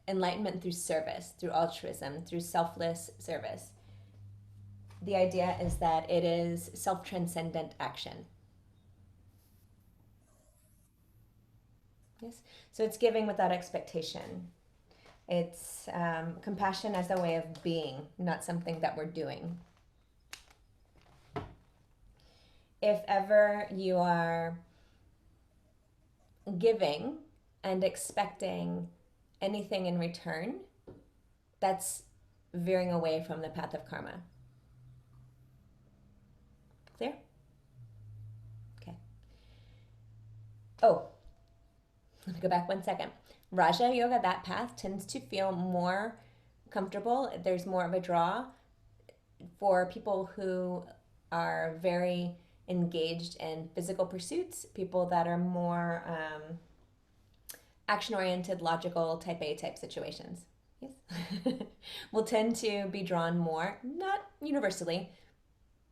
S1: enlightenment through service, through altruism, through selfless service. The idea is that it is self-transcendent action. Yes. So it's giving without expectation. It's compassion as a way of being, not something that we're doing. If ever you are giving and expecting anything in return, that's veering away from the path of karma. Clear? Okay. Oh, let me go back 1 second. Raja Yoga, that path tends to feel more comfortable. There's more of a draw for people who are very engaged in physical pursuits, people that are more action-oriented, logical, type A type situations. Yes. Will tend to be drawn more, not universally,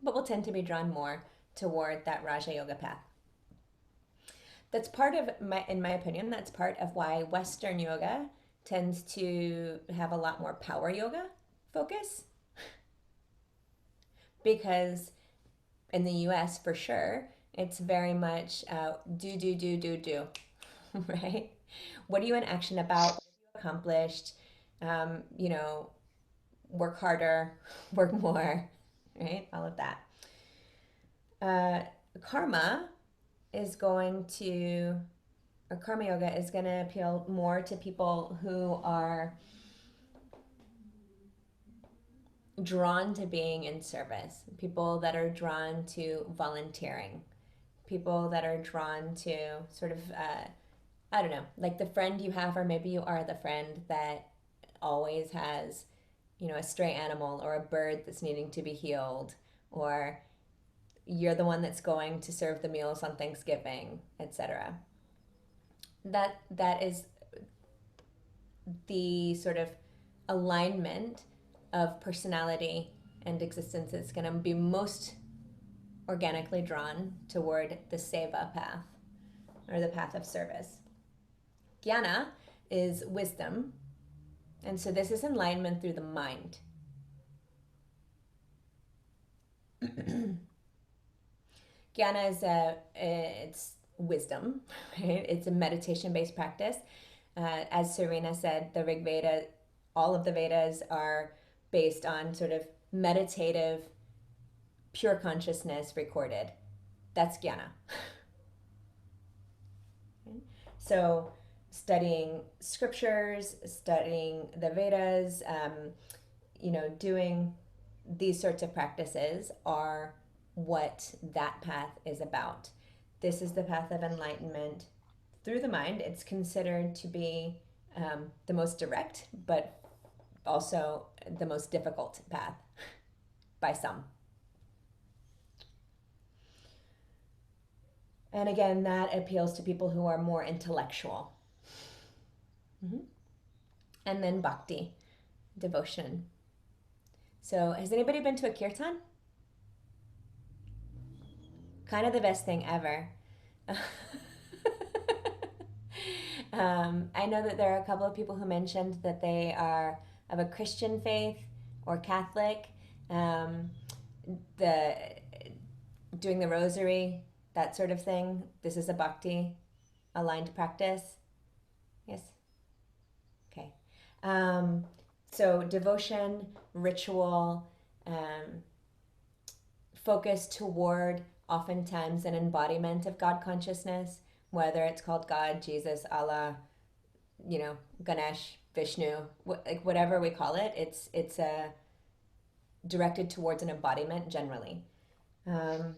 S1: but will tend to be drawn more toward that Raja Yoga path. That's part of my, in my opinion, that's part of why Western yoga tends to have a lot more power yoga focus. Because in the US, for sure, it's very much do, right? What are you in action about? What have you accomplished? You know, work harder, work more, right? All of that. Karma is going to, or karma yoga is going to appeal more to people who are drawn to being in service, people that are drawn to volunteering, people that are drawn to sort of, I don't know, like the friend you have, or maybe you are the friend that always has, you know, a stray animal or a bird that's needing to be healed, or you're the one that's going to serve the meals on Thanksgiving, etc. That is the sort of alignment of personality and existence is going to be most organically drawn toward the seva path, or the path of service. Jnana is wisdom, and so this is enlightenment through the mind. Jnana is it's wisdom, right? It's a meditation-based practice. As Serena said, the Rig Veda, all of the Vedas are based on sort of meditative, pure consciousness recorded. That's jnana. So studying scriptures, studying the Vedas, you know, doing these sorts of practices are what that path is about. This is the path of enlightenment through the mind. It's considered to be the most direct, but also the most difficult path by some. And again, that appeals to people who are more intellectual. Mm-hmm. And then bhakti, devotion. So has anybody been to a kirtan? Kind of the best thing ever. I know that there are a couple of people who mentioned that they are of a Christian faith or Catholic. The doing the rosary, that sort of thing. This is a bhakti aligned practice. Yes? Okay. So devotion, ritual, focus toward oftentimes an embodiment of God consciousness, whether it's called God, Jesus, Allah, you know, Ganesh, Vishnu, like whatever we call it, it's directed towards an embodiment generally. It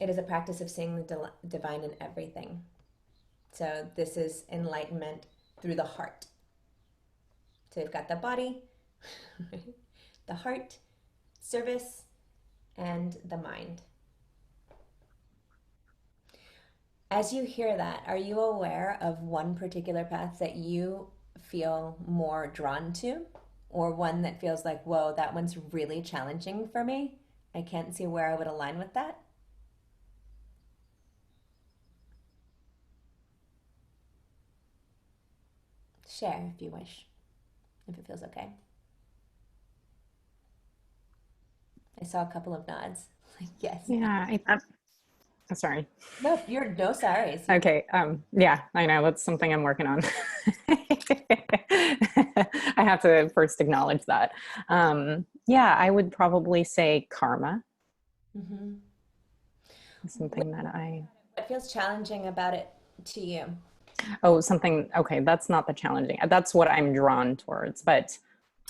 S1: is a practice of seeing the divine in everything. So this is enlightenment through the heart. So we've got the body, the heart, service, and the mind. As you hear that, are you aware of one particular path that you feel more drawn to? Or one that feels like, whoa, that one's really challenging for me? I can't see where I would align with that. Share if you wish, if it feels okay. I saw a couple of nods. Yes.
S5: Yeah, I'm sorry.
S1: No, you're no sorries.
S5: Okay. Yeah, I know that's something I'm working on. I have to first acknowledge that. Yeah, I would probably say karma.
S1: Mm-hmm.
S5: Something that
S1: What feels challenging about it to you?
S5: Oh, something, okay, that's not the challenging. That's what I'm drawn towards. But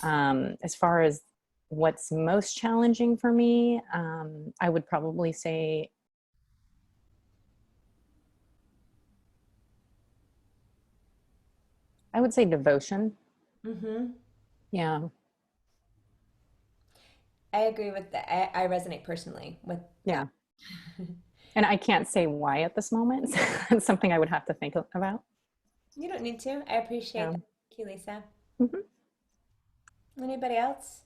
S5: as far as what's most challenging for me, I would probably say devotion.
S1: Mm-hmm.
S5: Yeah.
S1: I agree with that. I resonate personally with
S5: yeah. And I can't say why at this moment. It's something I would have to think about.
S1: You don't need to. I appreciate that. Thank you, Lisa.
S5: Mm-hmm.
S1: Anybody else?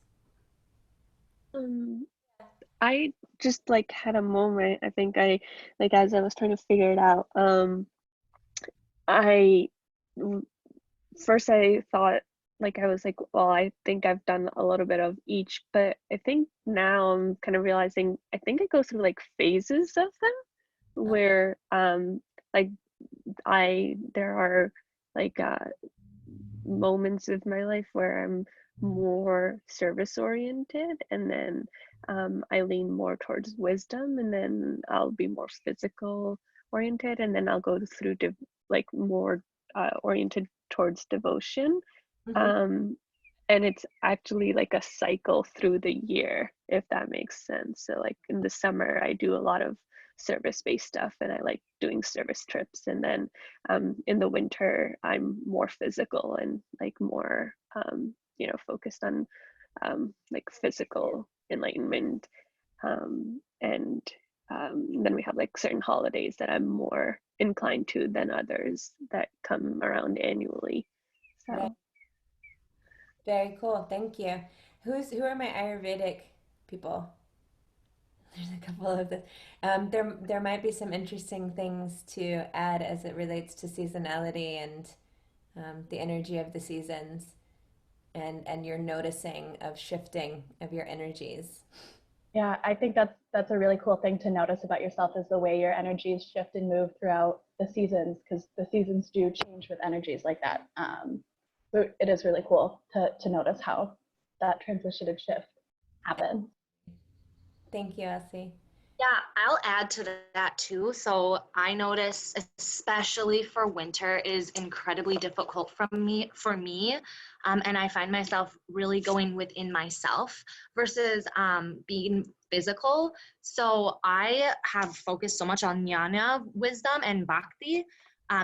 S11: I just like had a moment. I think I like as I was trying to figure it out. I first I thought like I was like, well, I think I've done a little bit of each, but I think now I'm kind of realizing I think I go through like phases of them where like there are like moments of my life where I'm more service oriented, and then I lean more towards wisdom, and then I'll be more physical oriented, and then I'll go through like more oriented towards devotion. Um, and it's actually like a cycle through the year, if that makes sense. So like in the summer, I do a lot of service-based stuff, and I like doing service trips. And then in the winter, I'm more physical and like more, focused on like physical enlightenment. And then we have like certain holidays that I'm more inclined to than others that come around annually. So.
S1: Right. Very cool. Thank you. Who are my Ayurvedic people? There's a couple of them. There might be some interesting things to add as it relates to seasonality and the energy of the seasons, and your noticing of shifting of your energies.
S4: Yeah, I think that's a really cool thing to notice about yourself is the way your energies shift and move throughout the seasons, because the seasons do change with energies like that. So it is really cool to notice how that transition and shift happens.
S1: Thank you, Elsie.
S3: Yeah, I'll add to that too. So I notice, especially for winter, it is incredibly difficult for me, and I find myself really going within myself versus being physical. So I have focused so much on jnana wisdom and bhakti.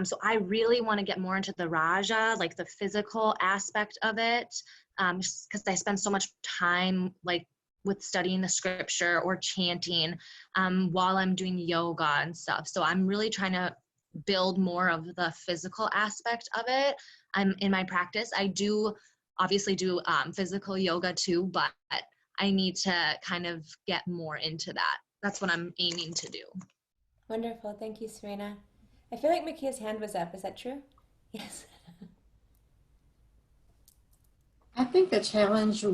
S3: So I really want to get more into the raja, like the physical aspect of it, because I spend so much time like with studying the scripture or chanting while I'm doing yoga and stuff. So I'm really trying to build more of the physical aspect of it. In my practice, I do obviously do physical yoga too, but I need to kind of get more into that. That's what I'm aiming to do.
S1: Wonderful. Thank you, Serena. I feel like Makia's hand was up. Is that true? Yes.
S13: I think the challenge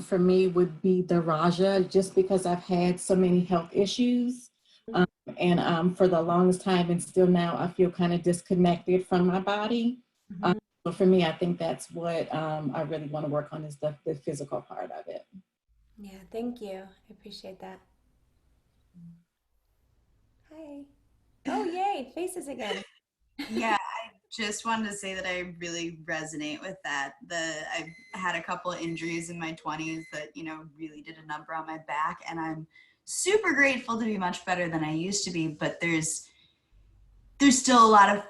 S13: for me would be the Raja, just because I've had so many health issues. And for the longest time and still now, I feel kind of disconnected from my body. So for me, I think that's what I really want to work on is the physical part of it.
S1: Yeah, thank you. I appreciate that. Hi. Oh, yay, faces again.
S18: Yeah, I just wanted to say that I really resonate with that. I've had a couple of injuries in my 20s that, really did a number on my back, and I'm super grateful to be much better than I used to be, but there's still a lot of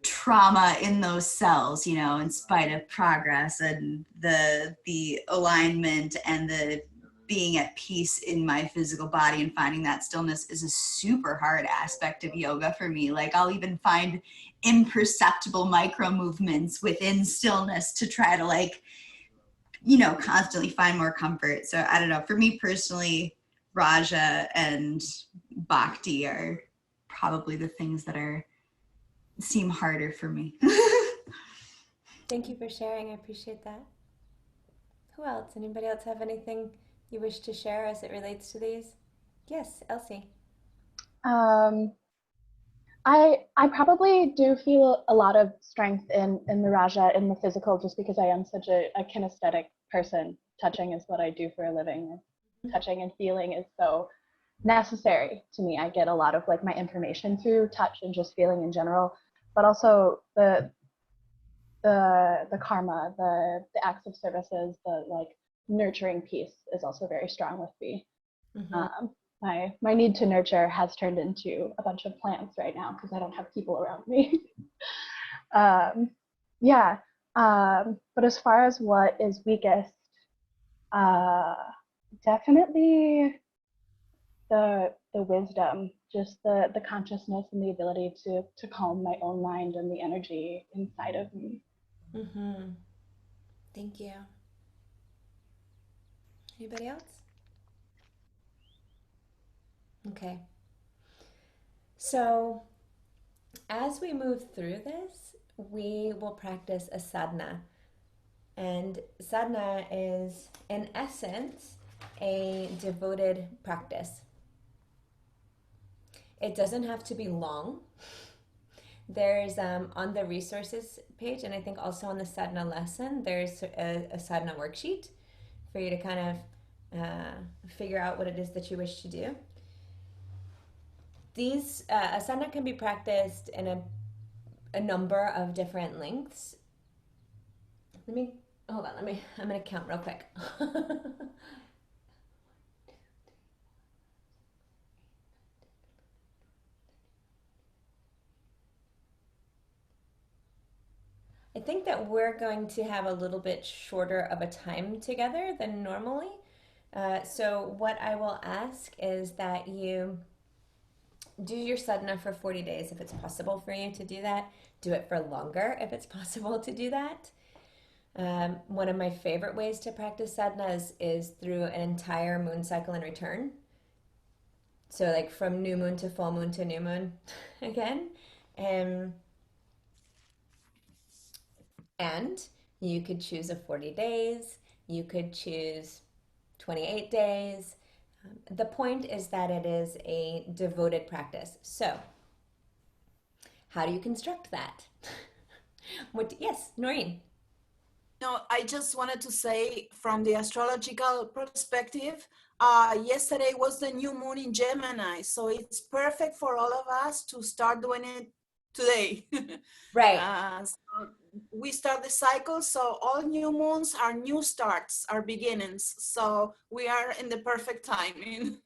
S18: trauma in those cells, in spite of progress and the alignment and the being at peace in my physical body and finding that stillness is a super hard aspect of yoga for me. Like I'll even find imperceptible micro movements within stillness to try to constantly find more comfort. So I don't know, for me personally, Raja and Bhakti are probably the things that seem harder for me.
S1: Thank you for sharing. I appreciate that. Who else? Anybody else have anything you wish to share as it relates to these? Yes, Elsie.
S4: I probably do feel a lot of strength in the Raja, in the physical, just because I am such a kinesthetic person. Touching is what I do for a living. Touching and feeling is so necessary to me. I get a lot of my information through touch and just feeling in general, but also the karma, the acts of services, the nurturing piece is also very strong with me. My need to nurture has turned into a bunch of plants right now because I don't have people around me. But as far as what is weakest, definitely the wisdom, just the consciousness and the ability to calm my own mind and the energy inside of me.
S1: Thank you. Anybody else? Okay. So as we move through this, we will practice a sadhana. And sadhana is, in essence, a devoted practice. It doesn't have to be long. There's on the resources page, and I think also on the sadhana lesson, there's a sadhana worksheet for you to kind of figure out what it is that you wish to do. These sadhana can be practiced in a number of different lengths. I'm gonna count real quick. I think that we're going to have a little bit shorter of a time together than normally. So what I will ask is that you do your sadhana for 40 days if it's possible for you to do that. Do it for longer if it's possible to do that. One of my favorite ways to practice sadhana is through an entire moon cycle and return. So like from new moon to full moon to new moon again. And you could choose a 40 days, you could choose 28 days. The point is that it is a devoted practice. So, how do you construct that? Yes, Noreen.
S12: No, I just wanted to say from the astrological perspective, yesterday was the new moon in Gemini, so it's perfect for all of us to start doing it today.
S1: Right.
S12: So we start the cycle, so all new moons are new starts, are beginnings. So we are in the perfect timing.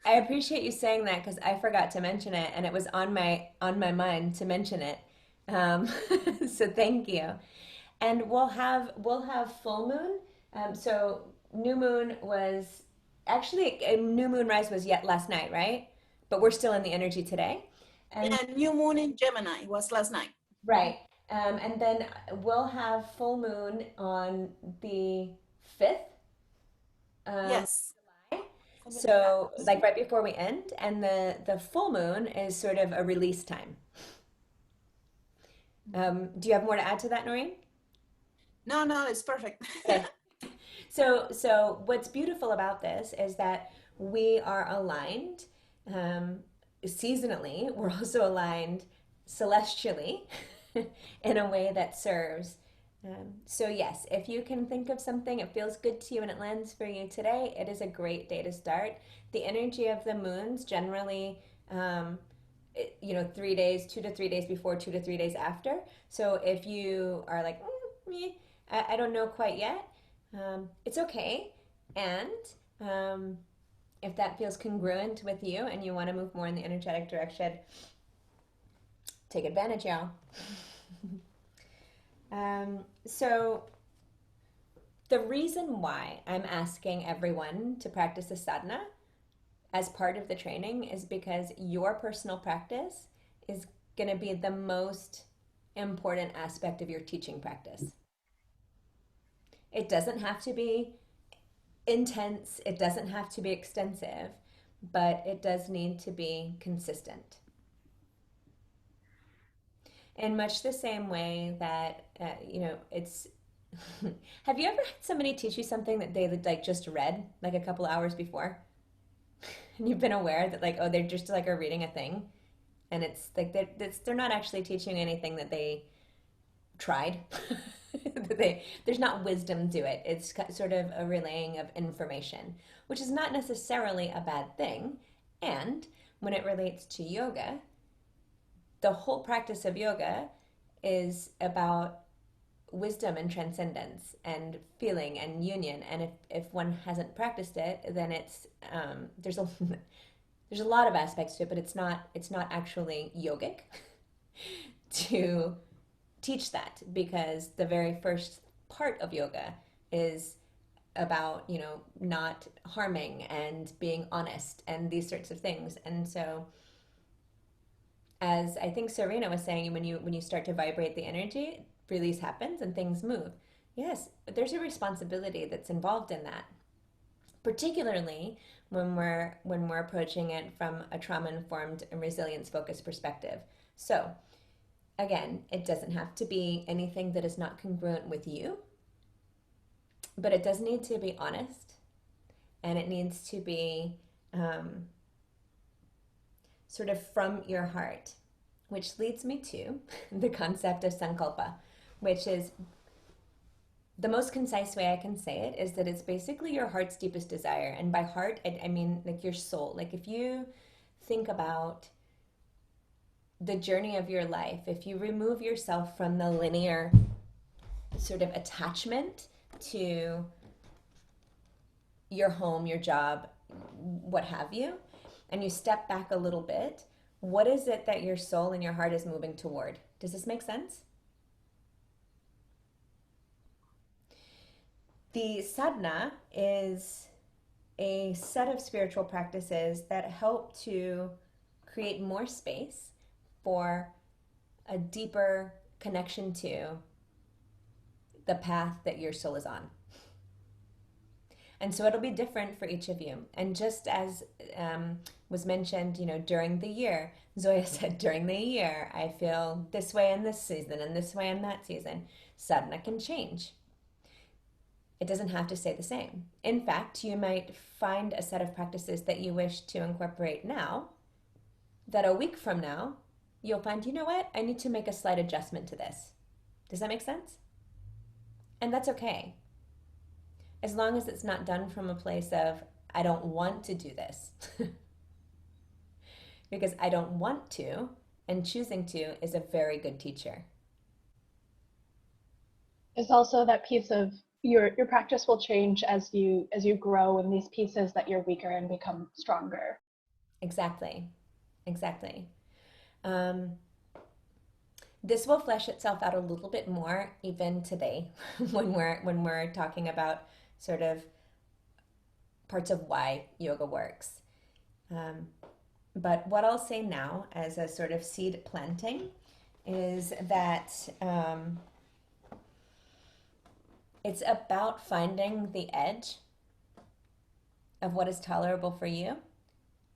S1: I appreciate you saying that because I forgot to mention it, and it was on my mind to mention it. So thank you. And we'll have full moon. So new moon was actually a new moon rise was yet last night, right? But we're still in the energy today.
S12: And new moon in Gemini was last night.
S1: Right. And then we'll have full moon on the 5th.
S12: Yes.
S1: So like right before we end, and the full moon is sort of a release time. Do you have more to add to that, Noreen?
S12: No, it's perfect.
S1: Okay. So what's beautiful about this is that we are aligned seasonally. We're also aligned celestially in a way that serves. So yes, if you can think of something, it feels good to you and it lands for you today, it is a great day to start. The energy of the moons generally 3 days, 2 to 3 days before, 2 to 3 days after. So if you are like, I don't know quite yet, it's okay. And if that feels congruent with you and you want to move more in the energetic direction, take advantage, y'all. So the reason why I'm asking everyone to practice a sadhana as part of the training is because your personal practice is going to be the most important aspect of your teaching practice. It doesn't have to be intense, it doesn't have to be extensive, but it does need to be consistent. In much the same way that, it's. Have you ever had somebody teach you something that they like just read like a couple hours before? And you've been aware that like, oh, they're just like are reading a thing, and it's like they're not actually teaching anything that they tried. There's not wisdom to it. It's sort of a relaying of information, which is not necessarily a bad thing. And when it relates to yoga, the whole practice of yoga is about wisdom and transcendence and feeling and union. And if one hasn't practiced it, then it's there's a lot of aspects to it, but it's not actually yogic to teach that, because the very first part of yoga is about not harming and being honest and these sorts of things. And so, as I think Serena was saying, when you start to vibrate the energy, release happens and things move. Yes, but there's a responsibility that's involved in that. particularly when we're approaching it from a trauma-informed and resilience-focused perspective. So again, it doesn't have to be anything that is not congruent with you, but it does need to be honest, and it needs to be sort of from your heart, which leads me to the concept of sankalpa, which is the most concise way I can say it is that it's basically your heart's deepest desire. And by heart, I mean like your soul. Like if you think about the journey of your life, if you remove yourself from the linear sort of attachment to your home, your job, what have you, and you step back a little bit, what is it that your soul and your heart is moving toward? Does this make sense? The sadhana is a set of spiritual practices that help to create more space for a deeper connection to the path that your soul is on. And so it'll be different for each of you. And just as was mentioned, during the year, Zoya said, during the year, I feel this way in this season and this way in that season. Sadhana can change. It doesn't have to stay the same. In fact, you might find a set of practices that you wish to incorporate now, that a week from now, you'll find, you know what, I need to make a slight adjustment to this. Does that make sense? And that's okay. As long as it's not done from a place of, I don't want to do this. Because I don't want to, and choosing to is a very good teacher.
S4: It's also that piece of your practice will change as you grow in these pieces that you're weaker and become stronger.
S1: Exactly. This will flesh itself out a little bit more even today when we're talking about sort of parts of why yoga works. But what I'll say now as a sort of seed planting is that it's about finding the edge of what is tolerable for you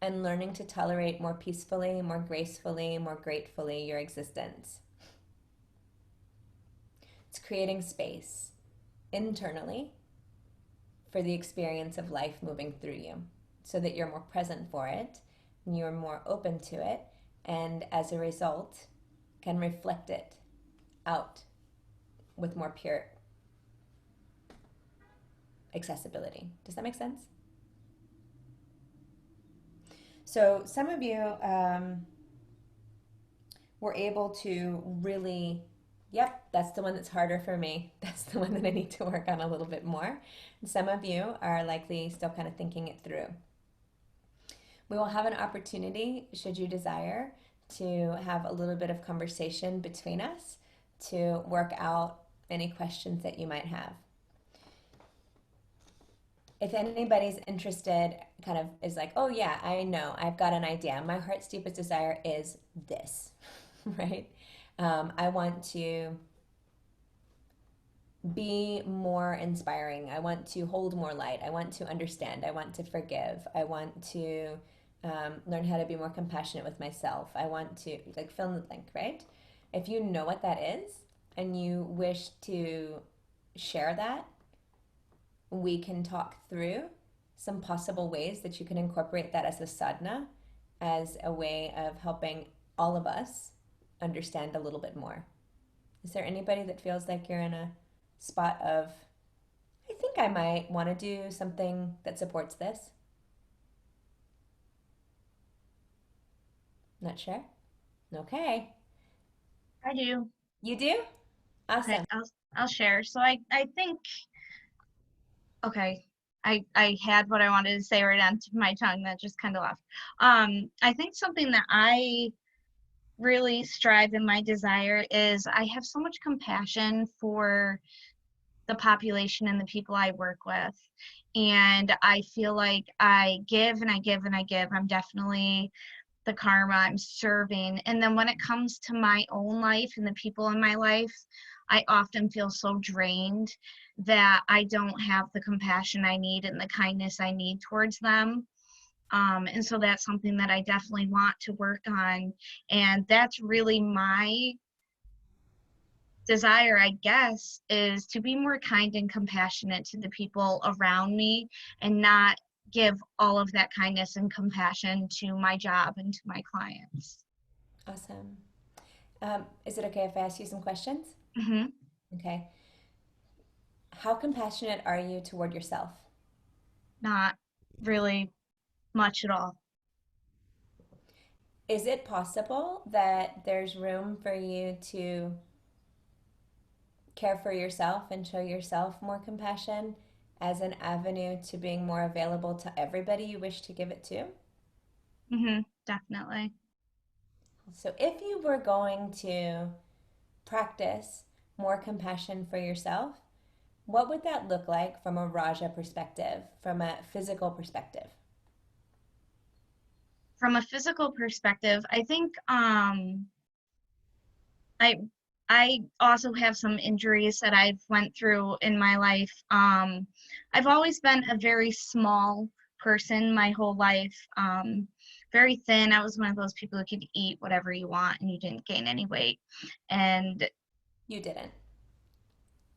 S1: and learning to tolerate more peacefully, more gracefully, more gratefully your existence. It's creating space internally for the experience of life moving through you so that you're more present for it and you're more open to it, and as a result can reflect it out with more pure accessibility. Does that make sense? So some of you were able to really, yep, that's the one that's harder for me. That's the one that I need to work on a little bit more. And some of you are likely still kind of thinking it through. We will have an opportunity, should you desire, to have a little bit of conversation between us to work out any questions that you might have. If anybody's interested, kind of is like, oh yeah, I know, I've got an idea. My heart's deepest desire is this, right? I want to be more inspiring. I want to hold more light. I want to understand. I want to forgive. I want to learn how to be more compassionate with myself. I want to, like, fill in the blank, right? If you know what that is and you wish to share that, we can talk through some possible ways that you can incorporate that as a sadhana, as a way of helping all of us understand a little bit more. Is there anybody that feels like you're in a spot of, I think I might want to do something that supports this? Not sure? Okay.
S10: I do.
S1: You do? Awesome.
S10: Okay, I'll share. So I think, okay, I had what I wanted to say right on my tongue that just kind of left. I think something that I really strive in my desire is I have so much compassion for the population and the people I work with. And I feel like I give and I give and I give. I'm definitely the karma I'm serving. And then when it comes to my own life and the people in my life, I often feel so drained that I don't have the compassion I need and the kindness I need towards them. And so that's something that I definitely want to work on. And that's really my desire, I guess, is to be more kind and compassionate to the people around me and not give all of that kindness and compassion to my job and to my clients.
S1: Awesome. Is it okay if I ask you some questions?
S10: Mm-hmm.
S1: Okay. How compassionate are you toward yourself?
S10: Not really much at all.
S1: Is it possible that there's room for you to care for yourself and show yourself more compassion as an avenue to being more available to everybody you wish to give it to?
S10: Mm-hmm. Definitely.
S1: So if you were going to practice more compassion for yourself, what would that look like from a Raja perspective, from a physical perspective?
S10: From a physical perspective, I think I also have some injuries that I've went through in my life. I've always been a very small person my whole life. Very thin. I was one of those people who could eat whatever you want and you didn't gain any weight. And
S1: You didn't.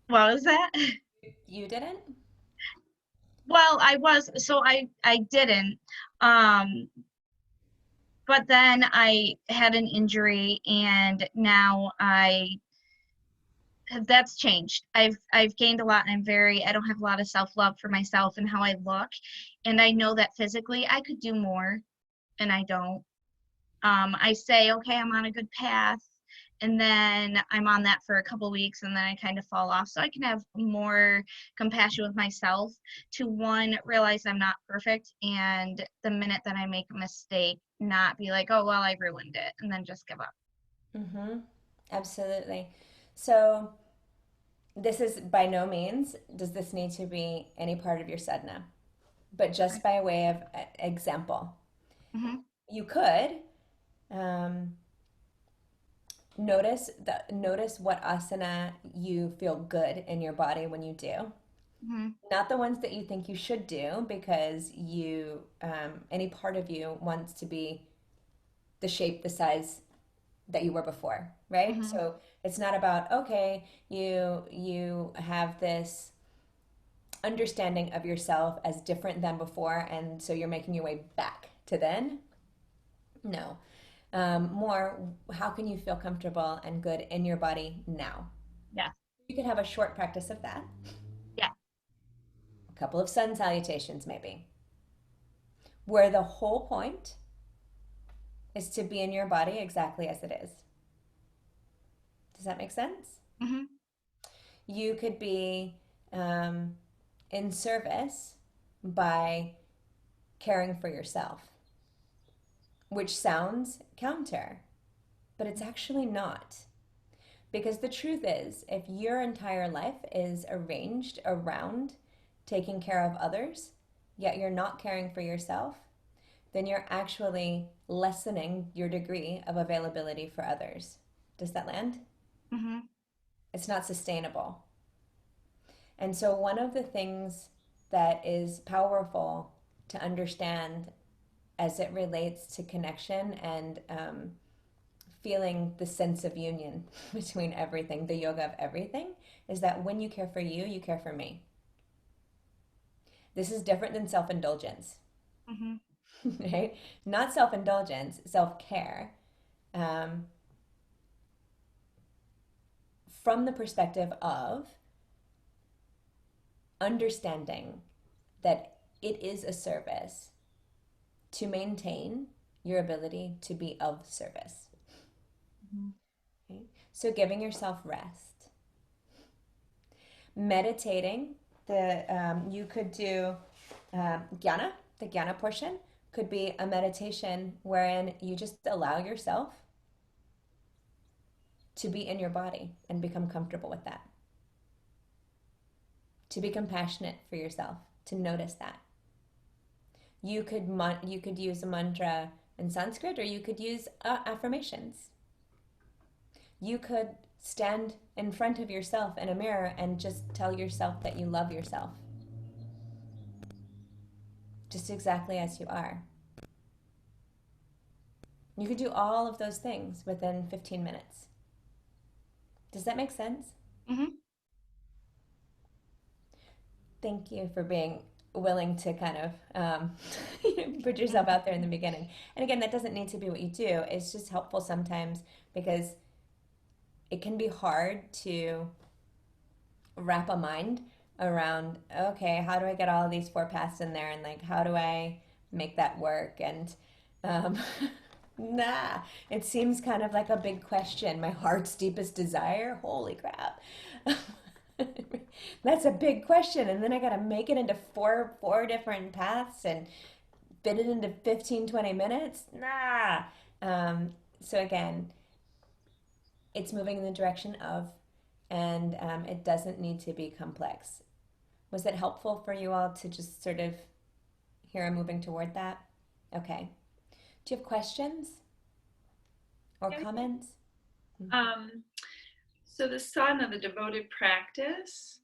S10: what was that?
S1: You didn't?
S10: Well, I didn't. But then I had an injury and now that's changed. I've gained a lot, and I don't have a lot of self-love for myself and how I look. And I know that physically I could do more, and I don't. I say, okay, I'm on a good path, and then I'm on that for a couple weeks, and then I kind of fall off. So I can have more compassion with myself to, one, realize I'm not perfect, and the minute that I make a mistake, not be like, oh, well, I ruined it, and then just give up.
S1: Mm-hmm. Absolutely. So this is by no means does this need to be any part of your sadhana, but just by way of example.
S10: Mm-hmm.
S1: You could notice what asana you feel good in your body when you do.
S10: Mm-hmm.
S1: Not the ones that you think you should do because any part of you wants to be the shape, the size that you were before, right?
S10: Mm-hmm.
S1: So it's not about, okay, you have this understanding of yourself as different than before, and so you're making your way back to then. No. More, how can you feel comfortable and good in your body now?
S10: Yeah.
S1: You could have a short practice of that.
S10: Yeah.
S1: A couple of sun salutations, maybe. Where the whole point is to be in your body exactly as it is. Does that make sense?
S10: Mm-hmm.
S1: You could be in service by caring for yourself, which sounds counter, but it's actually not. Because the truth is, if your entire life is arranged around taking care of others, yet you're not caring for yourself, then you're actually lessening your degree of availability for others. Does that land?
S10: Mm-hmm.
S1: It's not sustainable. And so one of the things that is powerful to understand as it relates to connection and feeling the sense of union between everything, the yoga of everything, is that when you care for you, you care for me. This is different than self-indulgence.
S10: Mm-hmm.
S1: Right? Not self-indulgence, self-care. From the perspective of understanding that it is a service to maintain your ability to be of service.
S10: Mm-hmm.
S1: Okay? So giving yourself rest. Meditating, you could do jnana, the jnana portion could be a meditation wherein you just allow yourself to be in your body and become comfortable with that. To be compassionate for yourself, to notice that. You could use a mantra in Sanskrit, or you could use affirmations. You could stand in front of yourself in a mirror and just tell yourself that you love yourself, just exactly as you are. You could do all of those things within 15 minutes. Does that make sense?
S10: Mm-hmm.
S1: Thank you for being willing to kind of put yourself out there in the beginning. And again, that doesn't need to be what you do. It's just helpful sometimes because it can be hard to wrap a mind around, okay, how do I get all of these 4 paths in there, and like, how do I make that work? And it seems kind of like a big question. My heart's deepest desire, holy crap. That's a big question, and then I gotta make it into four different paths and fit it into 15-20 minutes. So again, it's moving in the direction of, and it doesn't need to be complex. Was it helpful for you all to just sort of hear I'm moving toward that? Okay. Do you have questions or comments?
S9: So the sadhana, the devoted practice,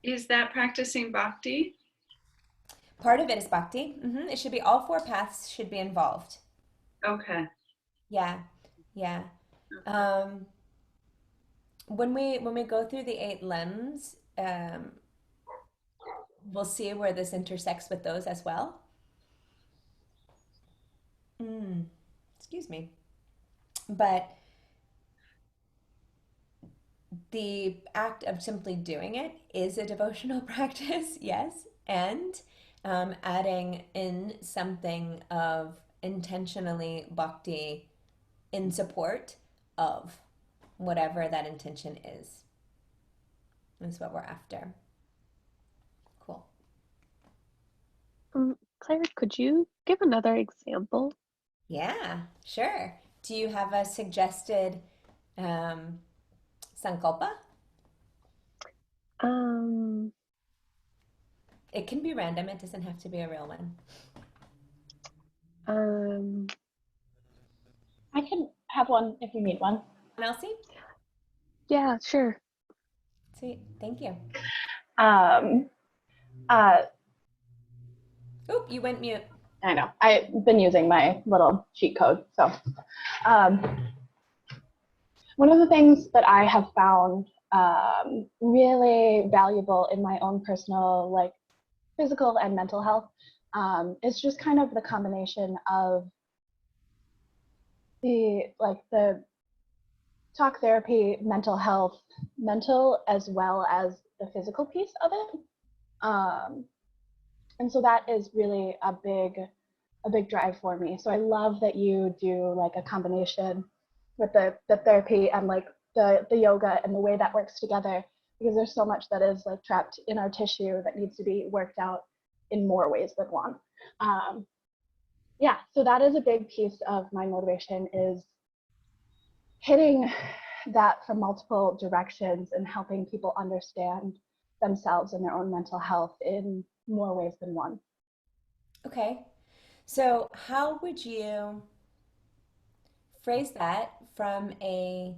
S9: is that practicing bhakti?
S1: Part of it is bhakti. It should be all 4 paths should be involved.
S9: Okay.
S1: Yeah. When we go through the 8 limbs, we'll see where this intersects with those as well. Excuse me. But the act of simply doing it is a devotional practice, yes, and adding in something of intentionally bhakti in support of whatever that intention is what we're after. Cool.
S11: Claire, could you give another example?
S1: Yeah, sure. Do you have a suggested sankalpa? It can be random. It doesn't have to be a real one.
S4: I can have one if you need one.
S1: Elsie?
S11: Yeah, sure.
S1: Sweet. Thank you. Oop, you went mute.
S4: I know. I've been using my little cheat code. So one of the things that I have found really valuable in my own personal, like, physical and mental health is just kind of the combination of the talk therapy, mental health, mental as well as the physical piece of it. And so that is really a big drive for me. So I love that you do like a combination with the therapy and like the yoga and the way that works together, because there's so much that is like trapped in our tissue that needs to be worked out in more ways than one. So that is a big piece of my motivation, is hitting that from multiple directions and helping people understand themselves and their own mental health in more ways than one.
S1: Okay. So how would you phrase that from a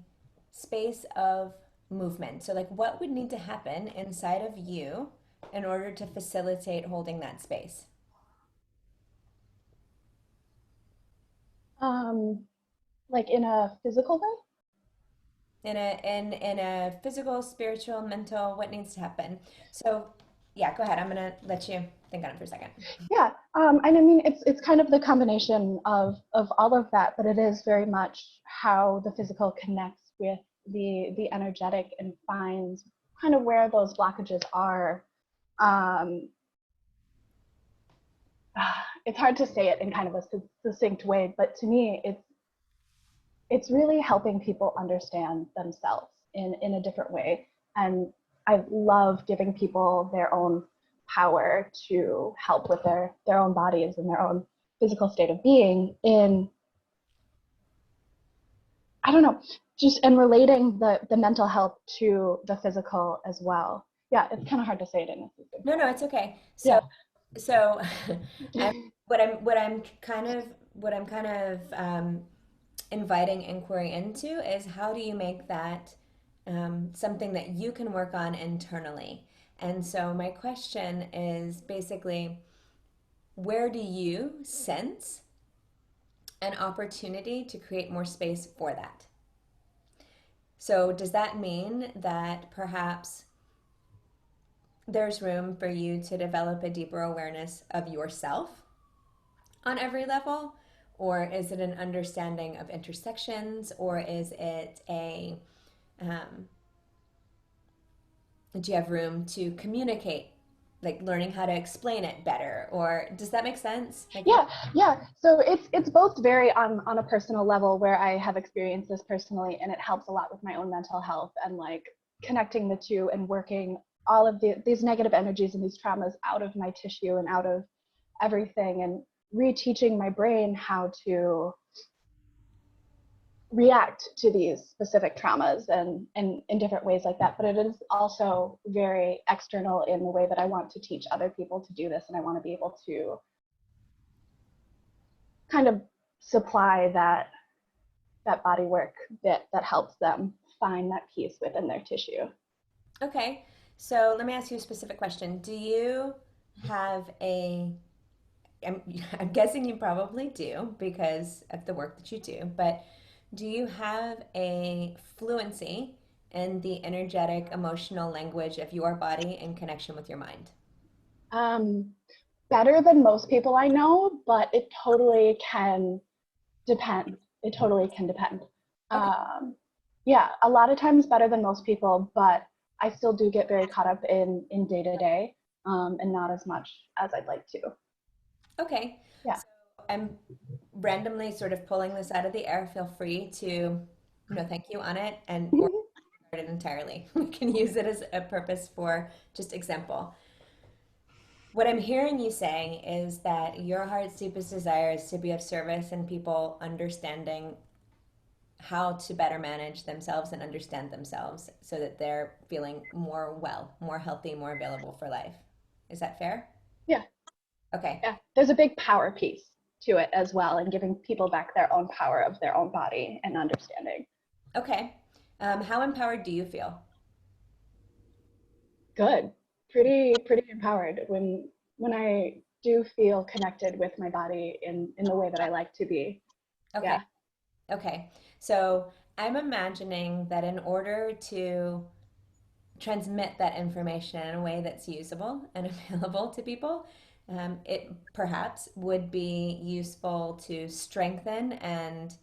S1: space of movement? So like, what would need to happen inside of you in order to facilitate holding that space?
S4: Like in a physical way?
S1: In a physical, spiritual, mental, what needs to happen? So yeah, go ahead. I'm gonna let you think on it for a second.
S4: Yeah, and I mean it's kind of the combination of all of that, but it is very much how the physical connects with the energetic and finds kind of where those blockages are. It's hard to say it in kind of a succinct way, but to me it's really helping people understand themselves in a different way. And I love giving people their own power to help with their own bodies and their own physical state of being in, I don't know, just and relating the mental health to the physical as well. Yeah, it's kind of hard to say it in a succinct way.
S1: No, it's okay. So So what I'm kind of inviting inquiry into is how do you make that something that you can work on internally? And so my question is basically, where do you sense an opportunity to create more space for that? So does that mean that perhaps there's room for you to develop a deeper awareness of yourself on every level? Or is it an understanding of intersections? Or is it do you have room to communicate, like learning how to explain it better? Or does that make sense? Like,
S4: Yeah. So it's both very on a personal level where I have experienced this personally, and it helps a lot with my own mental health and like connecting the two and working all of these negative energies and these traumas out of my tissue and out of everything, and reteaching my brain how to react to these specific traumas and in different ways like that. But it is also very external in the way that I want to teach other people to do this, and I want to be able to kind of supply that body work that helps them find that peace within their tissue.
S1: okay, so let me ask you a specific question. Do you have I'm guessing you probably do because of the work that you do, but do you have a fluency in the energetic, emotional language of your body in connection with your mind?
S4: Better than most people I know, but it totally can depend. It totally can depend.
S1: Okay.
S4: Yeah, a lot of times better than most people, but I still do get very caught up in day to day, and not as much as I'd like to.
S1: Okay.
S4: Yeah.
S1: So I'm randomly sort of pulling this out of the air. Feel free to no thank you on it and or discard it entirely. We can use it as a purpose for just example. What I'm hearing you say is that your heart's deepest desire is to be of service and people understanding how to better manage themselves and understand themselves so that they're feeling more well, more healthy, more available for life. Is that fair?
S4: Yeah.
S1: Okay.
S4: Yeah. There's a big power piece to it as well, and giving people back their own power of their own body and understanding.
S1: Okay. How empowered do you feel?
S4: Good. Pretty empowered when I do feel connected with my body in the way that I like to be.
S1: Okay.
S4: Yeah.
S1: Okay. So I'm imagining that in order to transmit that information in a way that's usable and available to people, it perhaps would be useful to strengthen and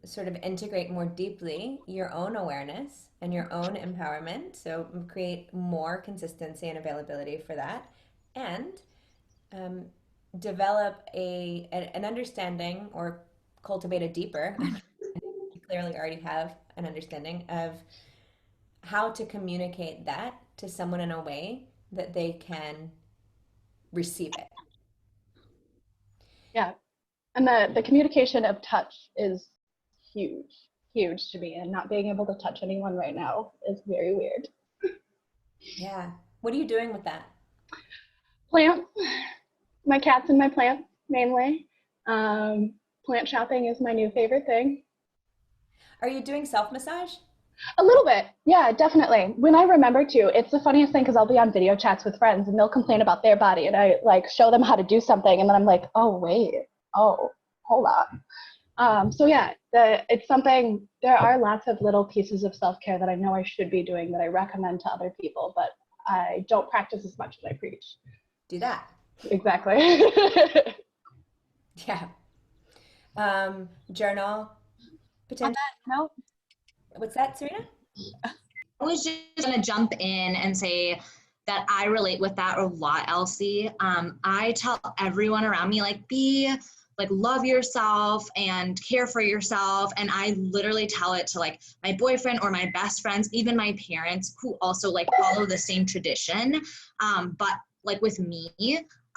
S1: sort of integrate more deeply your own awareness and your own empowerment. So create more consistency and availability for that, and um, develop an understanding or cultivate a deeper. You clearly already have an understanding of how to communicate that to someone in a way that they can receive it.
S4: Yeah. And the communication of touch is huge to me, and not being able to touch anyone right now is very weird.
S1: Yeah. What are you doing with that?
S4: Plants, my cats and my plants mainly. Plant shopping is my new favorite thing.
S1: Are you doing self-massage?
S4: A little bit, yeah, definitely. When I remember to, it's the funniest thing because I'll be on video chats with friends and they'll complain about their body, and I like show them how to do something, and then I'm like, oh wait, oh hold on. So yeah, it's something. There are lots of little pieces of self-care that I know I should be doing that I recommend to other people, but I don't practice as much as I preach.
S1: Do that.
S4: Exactly.
S1: Yeah. Journal potential.
S3: No.
S1: What's that, Serena?
S3: I was just gonna jump in and say that I relate with that a lot, Elsie. I tell everyone around me, love yourself and care for yourself. And I literally tell it to like my boyfriend or my best friends, even my parents who also like follow the same tradition. But like with me,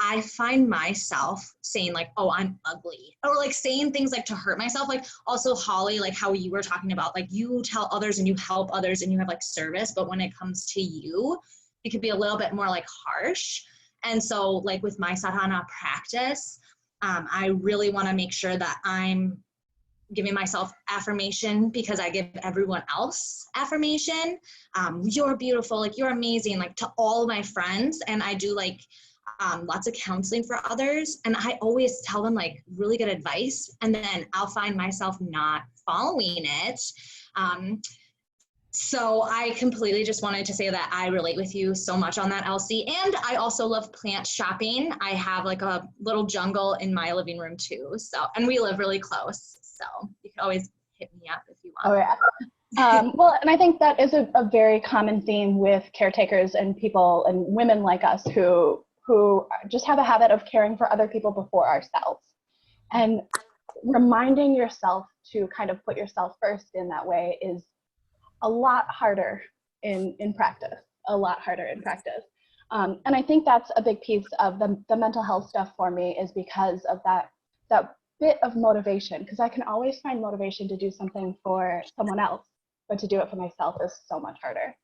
S3: I find myself saying like, oh, I'm ugly, or like saying things like to hurt myself. Like also Holly, like how you were talking about, like you tell others and you help others and you have like service, but when it comes to you, it could be a little bit more like harsh. And so like with my sadhana practice, I really want to make sure that I'm giving myself affirmation because I give everyone else affirmation. You're beautiful, like you're amazing, like to all my friends. And I do like lots of counseling for others. And I always tell them like really good advice. And then I'll find myself not following it. So I completely just wanted to say that I relate with you so much on that, Elsie. And I also love plant shopping. I have like a little jungle in my living room too. So, and we live really close. So you can always hit me up if you want.
S4: Oh yeah. Well, and I think that is a very common theme with caretakers and people and women like us who just have a habit of caring for other people before ourselves. And reminding yourself to kind of put yourself first in that way is a lot harder in practice, a lot harder in practice. And I think that's a big piece of the mental health stuff for me, is because of that bit of motivation, because I can always find motivation to do something for someone else, but to do it for myself is so much harder.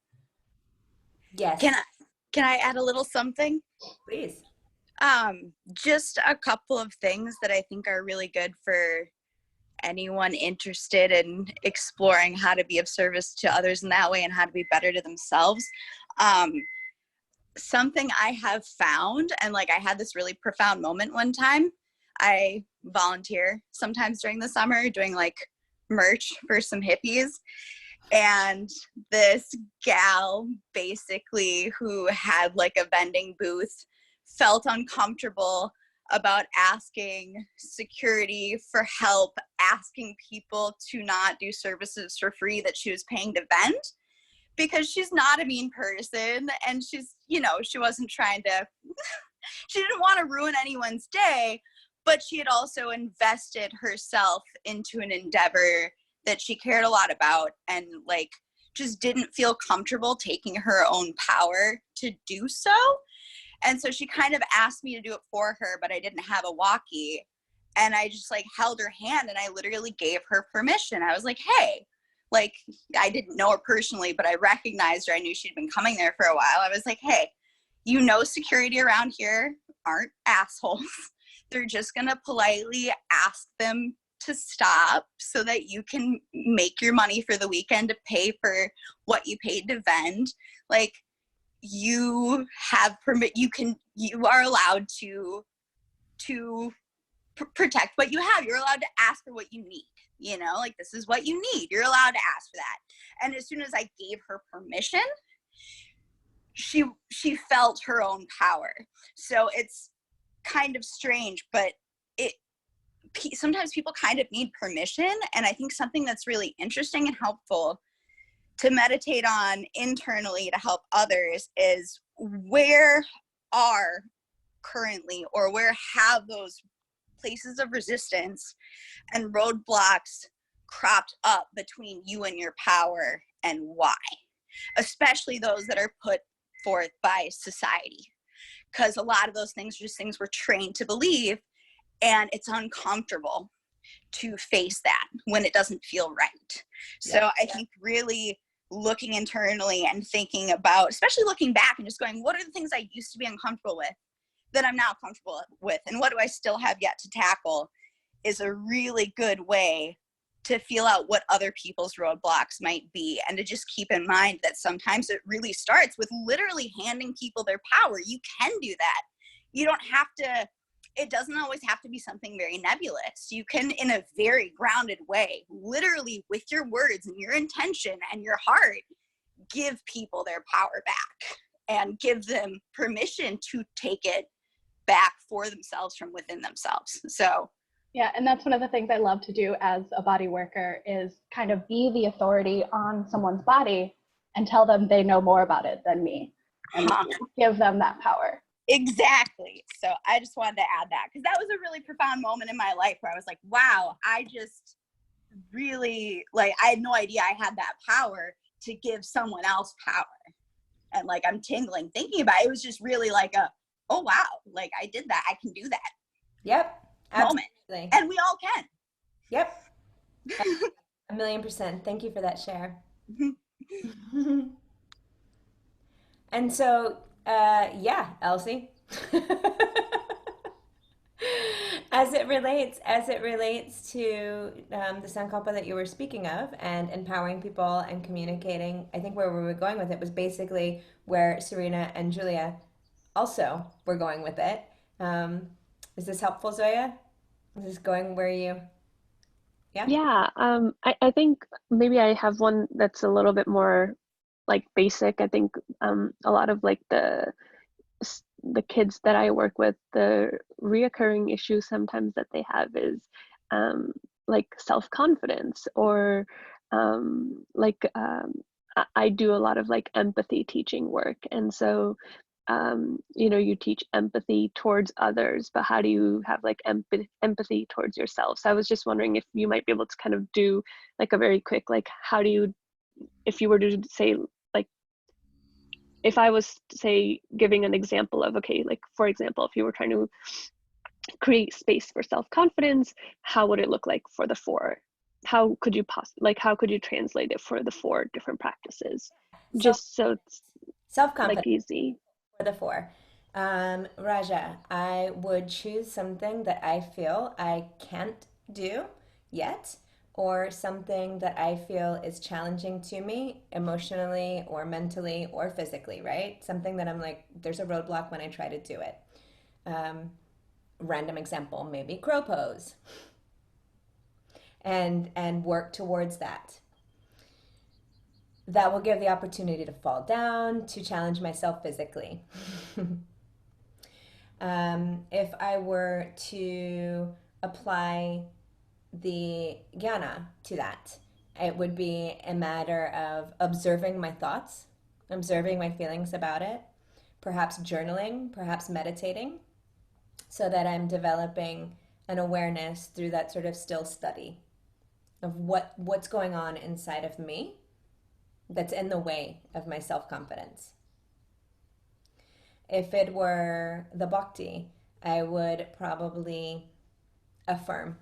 S1: Yes.
S6: Can I add a little something?
S1: Please.
S6: Just a couple of things that I think are really good for anyone interested in exploring how to be of service to others in that way and how to be better to themselves. Something I have found, and like I had this really profound moment one time, I volunteer sometimes during the summer doing like merch for some hippies. And this gal basically who had like a vending booth felt uncomfortable about asking security for help, asking people to not do services for free that she was paying to vend, because she's not a mean person and she's, you know, she wasn't trying to, she didn't want to ruin anyone's day, but she had also invested herself into an endeavor that she cared a lot about and like just didn't feel comfortable taking her own power to do so. And so she kind of asked me to do it for her, but I didn't have a walkie. And I just like held her hand and I literally gave her permission. I was like, hey, like I didn't know her personally, but I recognized her. I knew she'd been coming there for a while. I was like, hey, you know, security around here aren't assholes. They're just going to politely ask them to stop so that you can make your money for the weekend to pay for what you paid to vend. Like, you have permit, you are allowed to protect what you have. You're allowed to ask for what you need, you know, like this is what you need. You're allowed to ask for that. And as soon as I gave her permission, she felt her own power. So it's kind of strange, but sometimes people kind of need permission. And I think something that's really interesting and helpful to meditate on internally to help others is where are currently or where have those places of resistance and roadblocks cropped up between you and your power, and why, especially those that are put forth by society, because a lot of those things are just things we're trained to believe, and it's uncomfortable to face that when it doesn't feel right. So I think really looking internally and thinking about, especially looking back and just going, what are the things I used to be uncomfortable with that I'm now comfortable with, and what do I still have yet to tackle, is a really good way to feel out what other people's roadblocks might be, and to just keep in mind that sometimes it really starts with literally handing people their power. You can do that. You don't have to, it doesn't always have to be something very nebulous. You can, in a very grounded way, literally with your words and your intention and your heart, give people their power back and give them permission to take it back for themselves from within themselves. So
S4: yeah, and that's one of the things I love to do as a body worker, is kind of be the authority on someone's body and tell them they know more about it than me, and give them that power.
S6: Exactly. So I just wanted to add that, because that was a really profound moment in my life where I was like, wow, I just really, like, I had no idea I had that power to give someone else power. And like, I'm tingling thinking about it. It was just really like oh wow, like I did that. I can do that.
S1: Yep.
S6: Moment.
S1: Absolutely.
S6: And we all can.
S1: Yep. 1,000,000%. Thank you for that share. And so, yeah, Elsie, As it relates to the Sankalpa that you were speaking of and empowering people and communicating, I think where we were going with it was basically where Serena and Julia also were going with it. Is this helpful, Zoya? Is this going where you? Yeah.
S11: Yeah, I think maybe I have one that's a little bit more like basic. I think a lot of like the kids that I work with, the reoccurring issue sometimes that they have is like self-confidence, or I do a lot of like empathy teaching work. And so, you know, you teach empathy towards others, but how do you have like empathy towards yourself? So I was just wondering if you might be able to kind of do like a very quick, like, how do you, if you were to say, like, if I was, say, giving an example of, okay, like, for example, if you were trying to create space for self-confidence, how would it look like for the four? How could you how could you translate it for the four different practices? Just so it's
S1: Self-confidence
S11: like easy.
S1: for the four. Raja, I would choose something that I feel I can't do yet, or something that I feel is challenging to me emotionally or mentally or physically, right? Something that I'm like, there's a roadblock when I try to do it. Random example, maybe crow pose. And work towards that. That will give the opportunity to fall down, to challenge myself physically. If I were to apply the jnana to that, it would be a matter of observing my thoughts, observing my feelings about it, perhaps journaling, perhaps meditating, so that I'm developing an awareness through that sort of still study of what's going on inside of me that's in the way of my self-confidence. If it were the bhakti, I would probably affirm.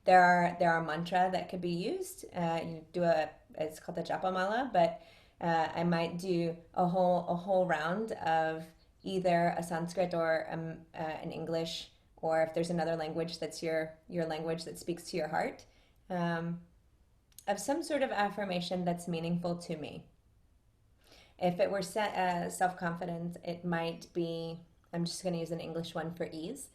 S1: There are mantra that could be used. You do it's called the japa mala, but I might do a whole round of either a Sanskrit or an English, or if there's another language that's your language that speaks to your heart, of some sort of affirmation that's meaningful to me. If it were self-confidence, it might be, I'm just going to use an English one for ease.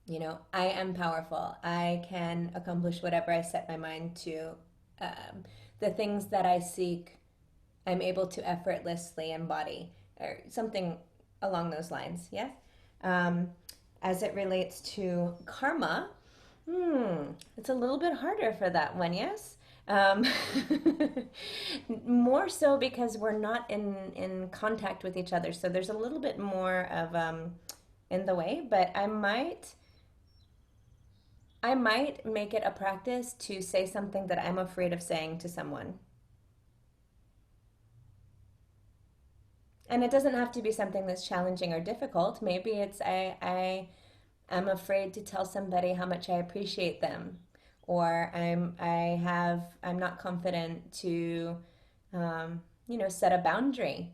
S1: You know, I am powerful. I can accomplish whatever I set my mind to. The things that I seek, I'm able to effortlessly embody, or something along those lines. Yeah. As it relates to karma, it's a little bit harder for that one, yes? More so because we're not in contact with each other, so there's a little bit more of in the way, but I might make it a practice to say something that I'm afraid of saying to someone. And it doesn't have to be something that's challenging or difficult. Maybe it's I'm afraid to tell somebody how much I appreciate them, or I'm not confident to set a boundary,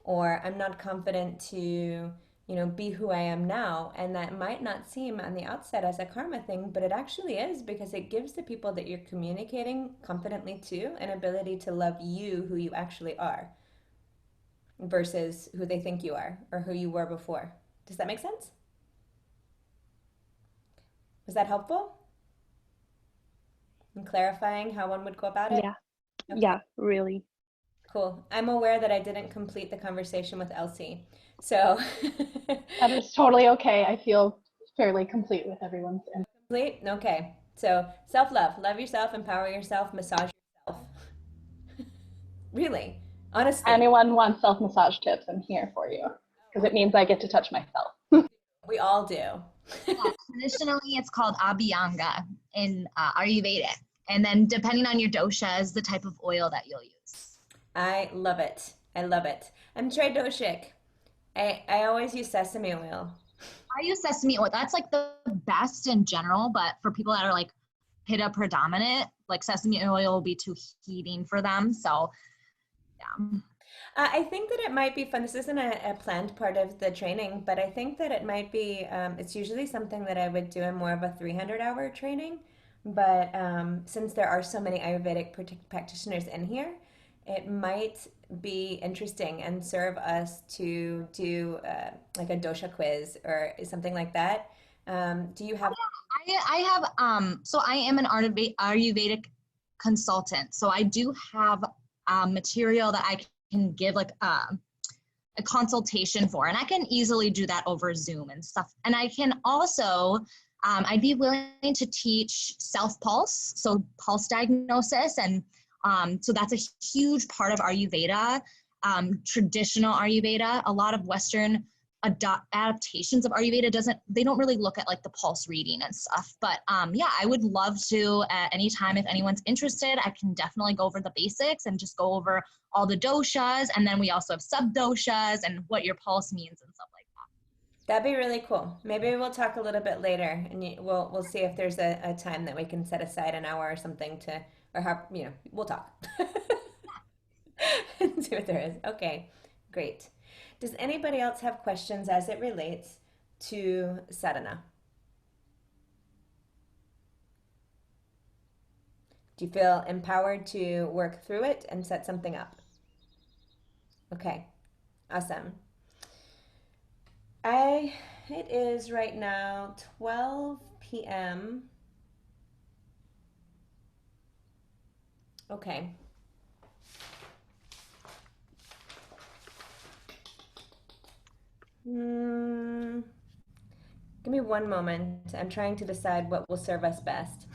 S1: or I'm not confident to be who I am now. And that might not seem on the outset as a karma thing, but it actually is, because it gives the people that you're communicating confidently to an ability to love you who you actually are versus who they think you are or who you were before. Does that make sense? Was that helpful in clarifying how one would go about it?
S11: Yeah.
S1: Okay.
S11: Yeah, really.
S1: Cool. I'm aware that I didn't complete the conversation with Elsie, so
S4: That is totally okay. I feel fairly complete with everyone's info.
S1: complete. Okay. So self-love, love yourself, empower yourself, massage yourself. Really, honestly.
S4: Anyone wants self-massage tips, I'm here for you, because it means I get to touch myself.
S1: We all do.
S3: Traditionally, it's called abhyanga in Ayurvedic. And then depending on your dosha is the type of oil that you'll use.
S1: I love it. I love it. I'm tridoshic. I always use sesame oil.
S3: I use sesame oil. That's like the best in general, but for people that are like pitta predominant, like sesame oil will be too heating for them. So, yeah.
S1: I think that it might be fun. This isn't a planned part of the training, but I think that it might be, it's usually something that I would do in more of a 300-hour training. But since there are so many Ayurvedic practitioners in here, it might be interesting and serve us to do like a dosha quiz or something like that. Do you have?
S3: I have so I am an Ayurvedic consultant, so I do have material that I can give like a consultation for, and I can easily do that over Zoom and stuff. And I can also I'd be willing to teach self pulse, so pulse diagnosis, and so that's a huge part of Ayurveda, traditional Ayurveda. A lot of Western adaptations of Ayurveda they don't really look at like the pulse reading and stuff. But yeah, I would love to at any time if anyone's interested. I can definitely go over the basics and just go over all the doshas, and then we also have sub doshas and what your pulse means and stuff like that.
S1: That'd be really cool. Maybe we'll talk a little bit later, and we'll see if there's a time that we can set aside an hour or something to, or how, we'll talk. See what there is. Okay, great. Does anybody else have questions as it relates to sadhana? Do you feel empowered to work through it and set something up? Okay, awesome. It is right now 12 p.m. Okay. Give me one moment. I'm trying to decide what will serve us best.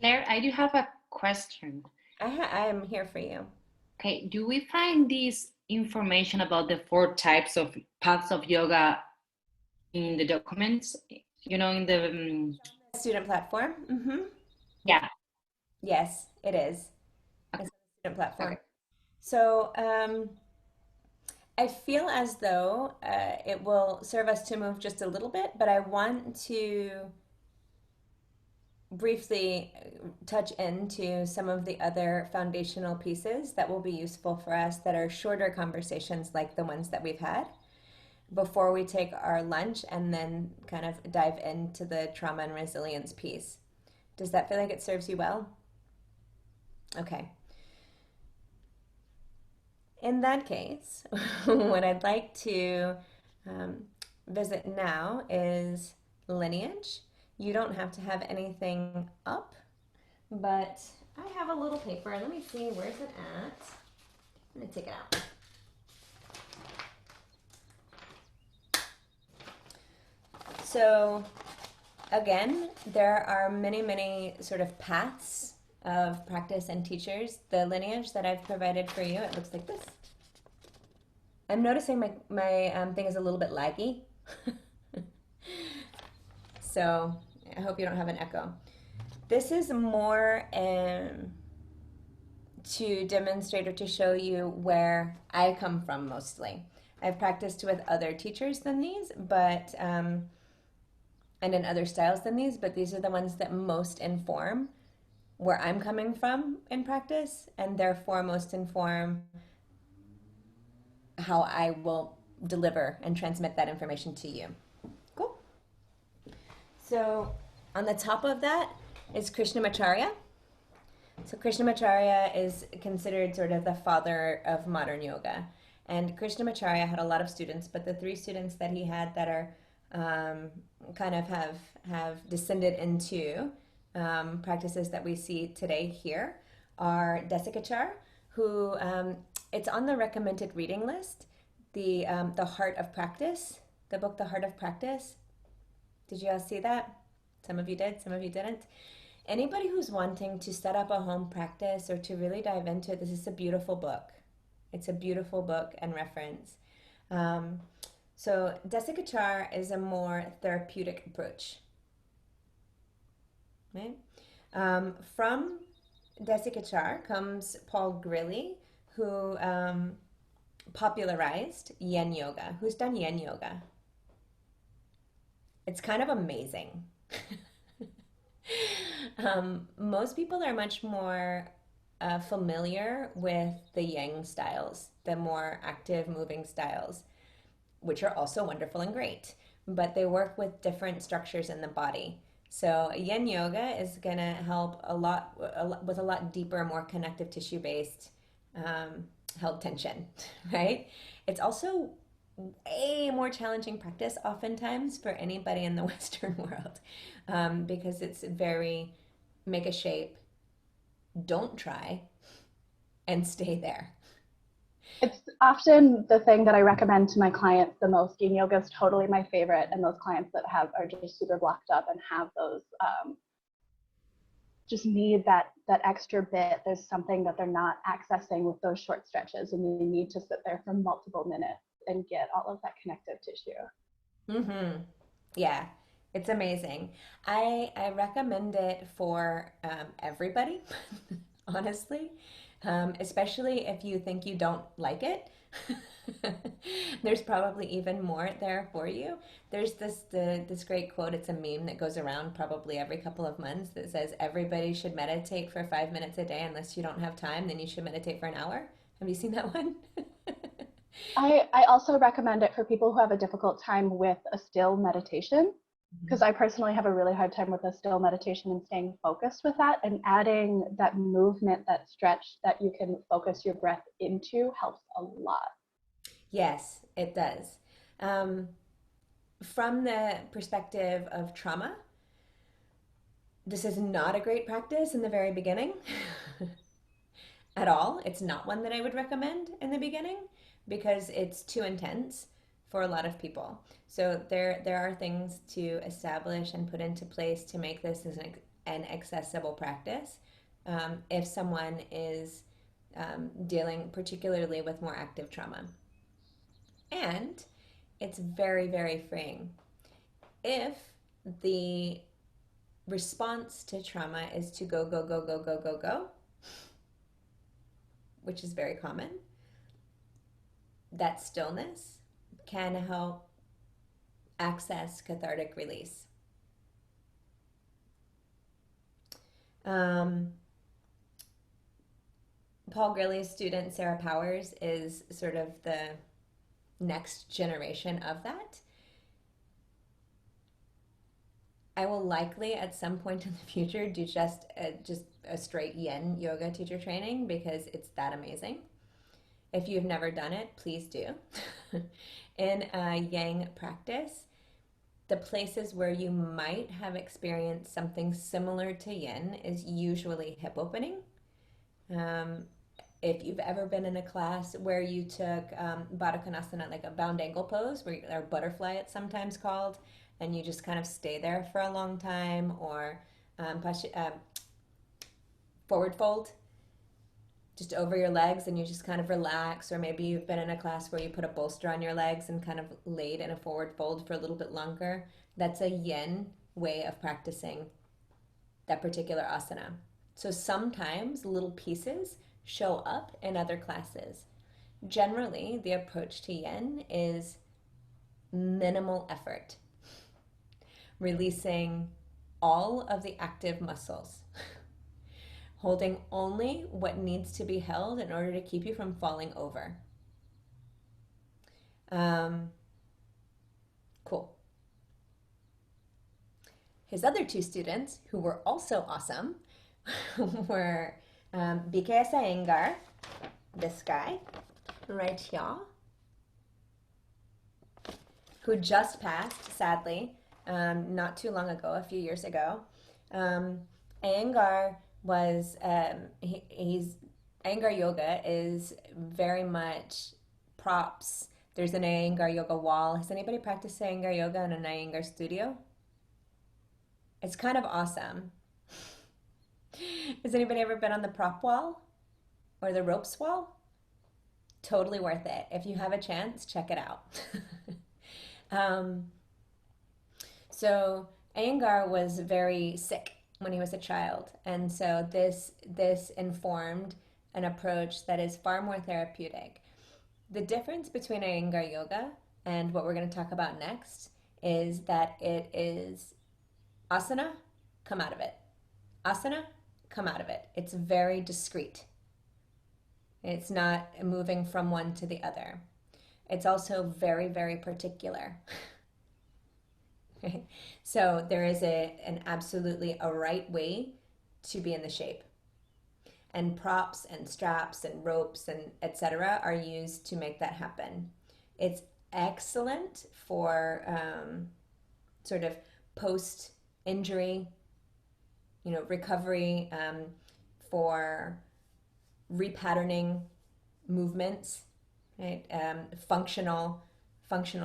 S15: Claire, I do have a question.
S1: I am here for you.
S15: Okay, do we find this information about the 4 types of paths of yoga in the documents? In the
S1: student platform? Mm-hmm.
S15: Yeah.
S1: Yes, it is.
S15: Okay.
S1: It's a student platform.
S15: Okay.
S1: So I feel as though it will serve us to move just a little bit, but I want to briefly touch into some of the other foundational pieces that will be useful for us that are shorter conversations like the ones that we've had before we take our lunch and then kind of dive into the trauma and resilience piece. Does that feel like it serves you well? Okay. In that case, what I'd like to visit now is lineage. You don't have to have anything up, but I have a little paper. Let me see, where's it at? I'm gonna take it out. So again, there are many, many sort of paths of practice and teachers. The lineage that I've provided for you, it looks like this. I'm noticing my thing is a little bit laggy. So I hope you don't have an echo. This is more to demonstrate or to show you where I come from mostly. I've practiced with other teachers than these, but and in other styles than these, but these are the ones that most inform where I'm coming from in practice, and therefore most inform how I will deliver and transmit that information to you. Cool. So on the top of that is Krishnamacharya. So Krishnamacharya is considered sort of the father of modern yoga. And Krishnamacharya had a lot of students, but the 3 students that he had that are kind of have descended into practices that we see today here are Desikachar, who it's on the recommended reading list, the Heart of Practice, the book The Heart of Practice. Did you all see that? Some of you did, some of you didn't. Anybody who's wanting to set up a home practice or to really dive into it, this is a beautiful book. It's a beautiful book and reference. So Desikachar is a more therapeutic approach. Right? From Desikachar comes Paul Grilly, who popularized Yen Yoga. Who's done Yen Yoga? It's kind of amazing. Most people are much more familiar with the yang styles, the more active moving styles, which are also wonderful and great, but they work with different structures in the body. So yin yoga is going to help with a lot deeper, more connective tissue based held tension, right? It's also way more challenging practice oftentimes for anybody in the Western world, because it's very make a shape, don't try, and stay there.
S4: It's often the thing that I recommend to my clients the most. Yin yoga is totally my favorite, and those clients that are just super blocked up and have those just need that extra bit. There's something that they're not accessing with those short stretches, and they need to sit there for multiple minutes and get all of that connective tissue.
S1: Mm-hmm. Yeah, it's amazing. I recommend it for everybody, honestly, especially if you think you don't like it. There's probably even more there for you. There's this great quote. It's a meme that goes around probably every couple of months that says everybody should meditate for 5 minutes a day. Unless you don't have time, then you should meditate for an hour. Have you seen that one?
S4: I also recommend it for people who have a difficult time with a still meditation, because I personally have a really hard time with a still meditation and staying focused with that, and adding that movement, that stretch that you can focus your breath into helps a lot.
S1: Yes, it does. From the perspective of trauma, this is not a great practice in the very beginning at all. It's not one that I would recommend in the beginning because it's too intense for a lot of people. So there are things to establish and put into place to make this as an accessible practice. If someone is dealing particularly with more active trauma. And it's very, very freeing. If the response to trauma is to go, go, go, go, go, go, go, which is very common, that stillness can help access cathartic release. Paul Grilly's student, Sarah Powers, is sort of the next generation of that. I will likely at some point in the future do just a straight yin yoga teacher training because it's that amazing. If you've never done it, please do. In a yang practice, the places where you might have experienced something similar to yin is usually hip opening. If you've ever been in a class where you took Baddha Konasana, like a bound ankle pose, or butterfly it's sometimes called, and you just kind of stay there for a long time, or forward fold, just over your legs, and you just kind of relax. Or maybe you've been in a class where you put a bolster on your legs and kind of laid in a forward fold for a little bit longer. That's a yin way of practicing that particular asana. So sometimes little pieces show up in other classes. Generally, the approach to yin is minimal effort, releasing all of the active muscles, holding only what needs to be held in order to keep you from falling over. Cool. His other two students, who were also awesome, were BKS Iyengar, this guy right here, who just passed, sadly, not too long ago, a few years ago. Iyengar was, Iyengar yoga is very much props. There's an Iyengar yoga wall. Has anybody practiced Iyengar yoga in an Iyengar studio? It's kind of awesome. Has anybody ever been on the prop wall or the ropes wall? Totally worth it. If you have a chance, check it out. So Iyengar was very sick when he was a child, and so this informed an approach that is far more therapeutic. The difference between Iyengar yoga and what we're going to talk about next is that it is asana, come out of it. asana, come out of it. It's very discreet. It's not moving from one to the other. It's also very, very particular. Right? So there is an absolutely a right way to be in the shape. And props and straps and ropes and etc. are used to make that happen. It's excellent for sort of post-injury, recovery, for repatterning movements, right? Functional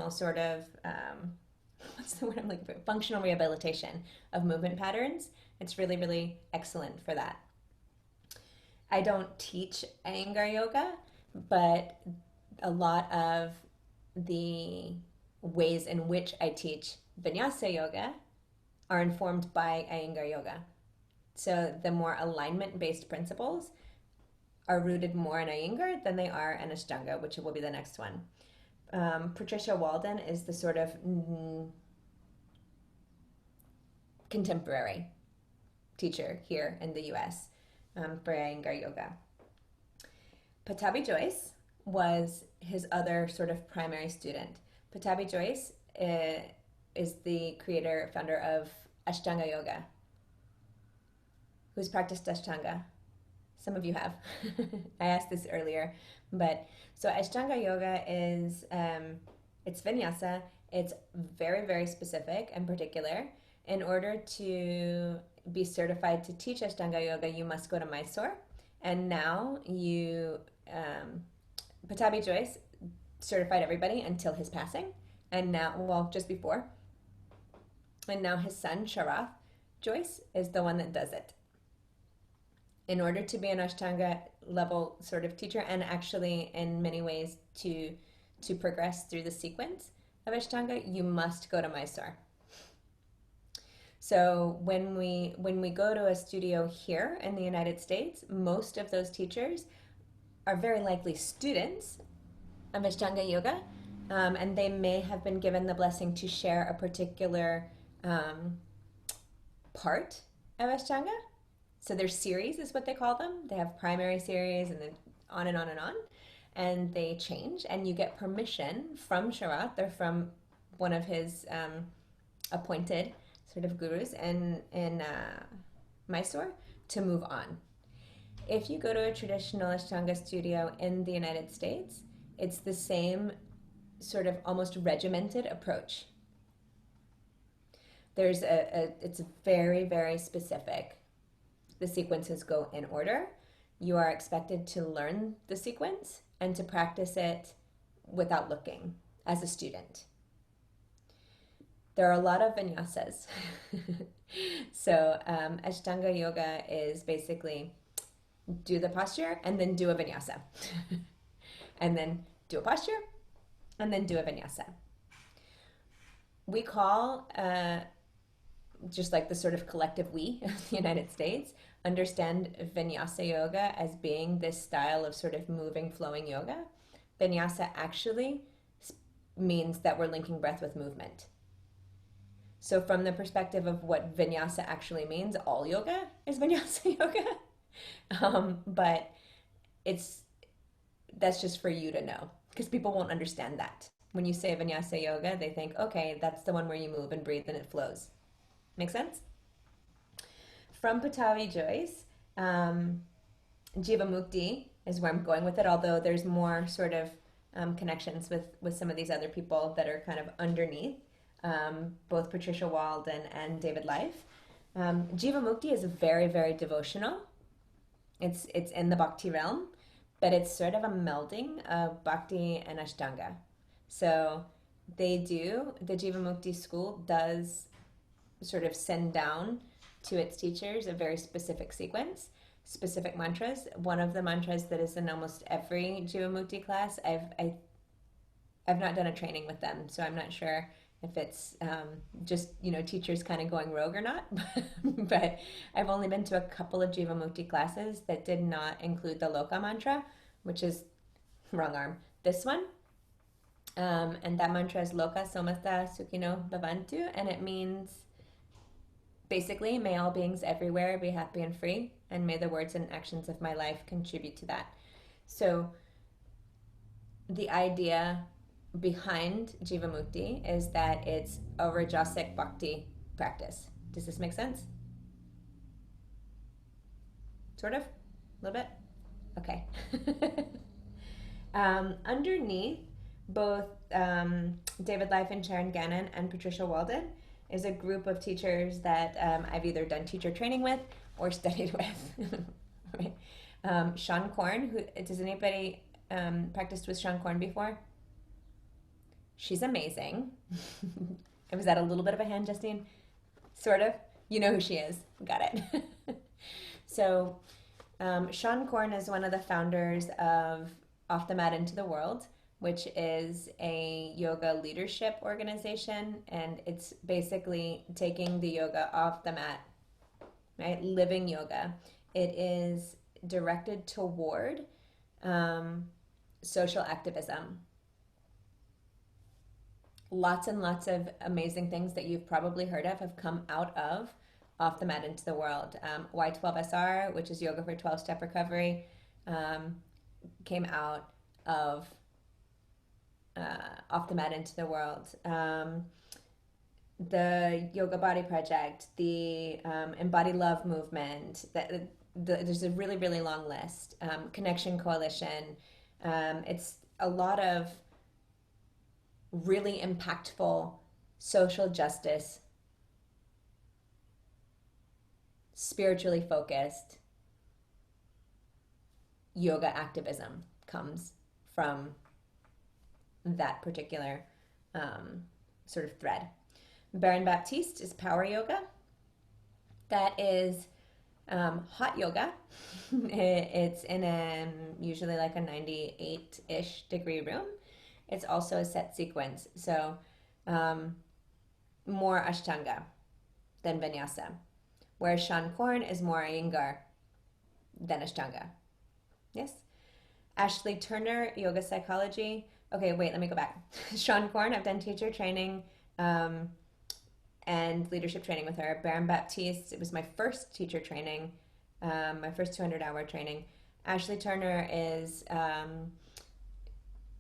S1: sort of what's the word I'm looking for? Functional rehabilitation of movement patterns. It's really, really excellent for that. I don't teach Iyengar yoga, but a lot of the ways in which I teach Vinyasa yoga are informed by Iyengar yoga. So the more alignment-based principles are rooted more in Iyengar than they are in Ashtanga, which will be the next one. Patricia Walden is the sort of contemporary teacher here in the US for Iyengar yoga. Patabi Joyce was his other sort of primary student. Patabi Joyce is the creator, founder of Ashtanga yoga. Who's practiced Ashtanga? Some of you have. I asked this earlier, but so Ashtanga yoga is it's vinyasa. It's very, very specific and particular. In order to be certified to teach Ashtanga yoga, you must go to Mysore. And now Patabi Joyce certified everybody until his passing. And now, well, just before. And now his son, Sharath Joyce, is the one that does it. In order to be an Ashtanga level sort of teacher, and actually in many ways to progress through the sequence of Ashtanga, you must go to Mysore. So when we go to a studio here in the United States, most of those teachers are very likely students of Ashtanga yoga, and they may have been given the blessing to share a particular part of Ashtanga. So their series is what they call them. They have primary series and then on and on and on. And they change, and you get permission from Sharath or from one of his appointed sort of gurus in Mysore to move on. If you go to a traditional Ashtanga studio in the United States, it's the same sort of almost regimented approach. It's very, very specific. The sequences go in order. You are expected to learn the sequence and to practice it without looking as a student. There are a lot of vinyasas. So Ashtanga yoga is basically do the posture and then do a vinyasa. And then do a posture and then do a vinyasa. We call just like the sort of collective we of the United States, understand Vinyasa yoga as being this style of sort of moving, flowing yoga. Vinyasa actually means that we're linking breath with movement. So from the perspective of what Vinyasa actually means, all yoga is Vinyasa yoga. But that's just for you to know, because people won't understand that. When you say Vinyasa yoga, they think, okay, that's the one where you move and breathe and it flows. Make sense? From Patabi Joyce, Jiva Mukti is where I'm going with it, although there's more sort of connections with some of these other people that are kind of underneath, both Patricia Walden and David Life. Jiva Mukti is very, very devotional. It's in the Bhakti realm, but it's sort of a melding of Bhakti and Ashtanga. So the Jiva Mukti school does sort of send down to its teachers a very specific sequence, specific mantras. One of the mantras that is in almost every Jiva Mukti class, I've not done a training with them, so I'm not sure if it's just teachers kind of going rogue or not. But I've only been to a couple of Jiva Mukti classes that did not include the Loka mantra, which is wrong arm. This one. And that mantra is Loka Somasta Sukhino Bhavantu, and it means Basically, may all beings everywhere be happy and free, and may the words and actions of my life contribute to that. So the idea behind Jivamukti is that it's a Rajasic Bhakti practice. Does this make sense? Sort of? A little bit? Okay. Underneath both David Life and Sharon Gannon and Patricia Walden is a group of teachers that I've either done teacher training with or studied with. Right? Sean Korn, does anybody practiced with Sean Korn before? She's amazing. Was that a little bit of a hand, Justine? Sort of? You know who she is. Got it. So Sean Korn is one of the founders of Off the Mat into the World, which is a yoga leadership organization, and it's basically taking the yoga off the mat, right? Living yoga. It is directed toward social activism. Lots and lots of amazing things that you've probably heard of have come out of Off the Mat into the World. Y12SR, which is yoga for 12-step recovery, came out of Off the Mat into the World. The Yoga Body Project, the Embody Love movement, there's a really, really long list. Connection Coalition. It's a lot of really impactful social justice, spiritually focused yoga activism comes from that particular sort of thread. Baron Baptiste is power yoga. That is hot yoga. It's in usually like a 98-ish degree room. It's also a set sequence, so more Ashtanga than Vinyasa, whereas Sean Korn is more Iyengar than Ashtanga. Yes? Ashley Turner, yoga psychology. Okay, wait, let me go back. Sean Korn, I've done teacher training and leadership training with her. Baron Baptiste, it was my first teacher training, my first 200-hour training. Ashley Turner is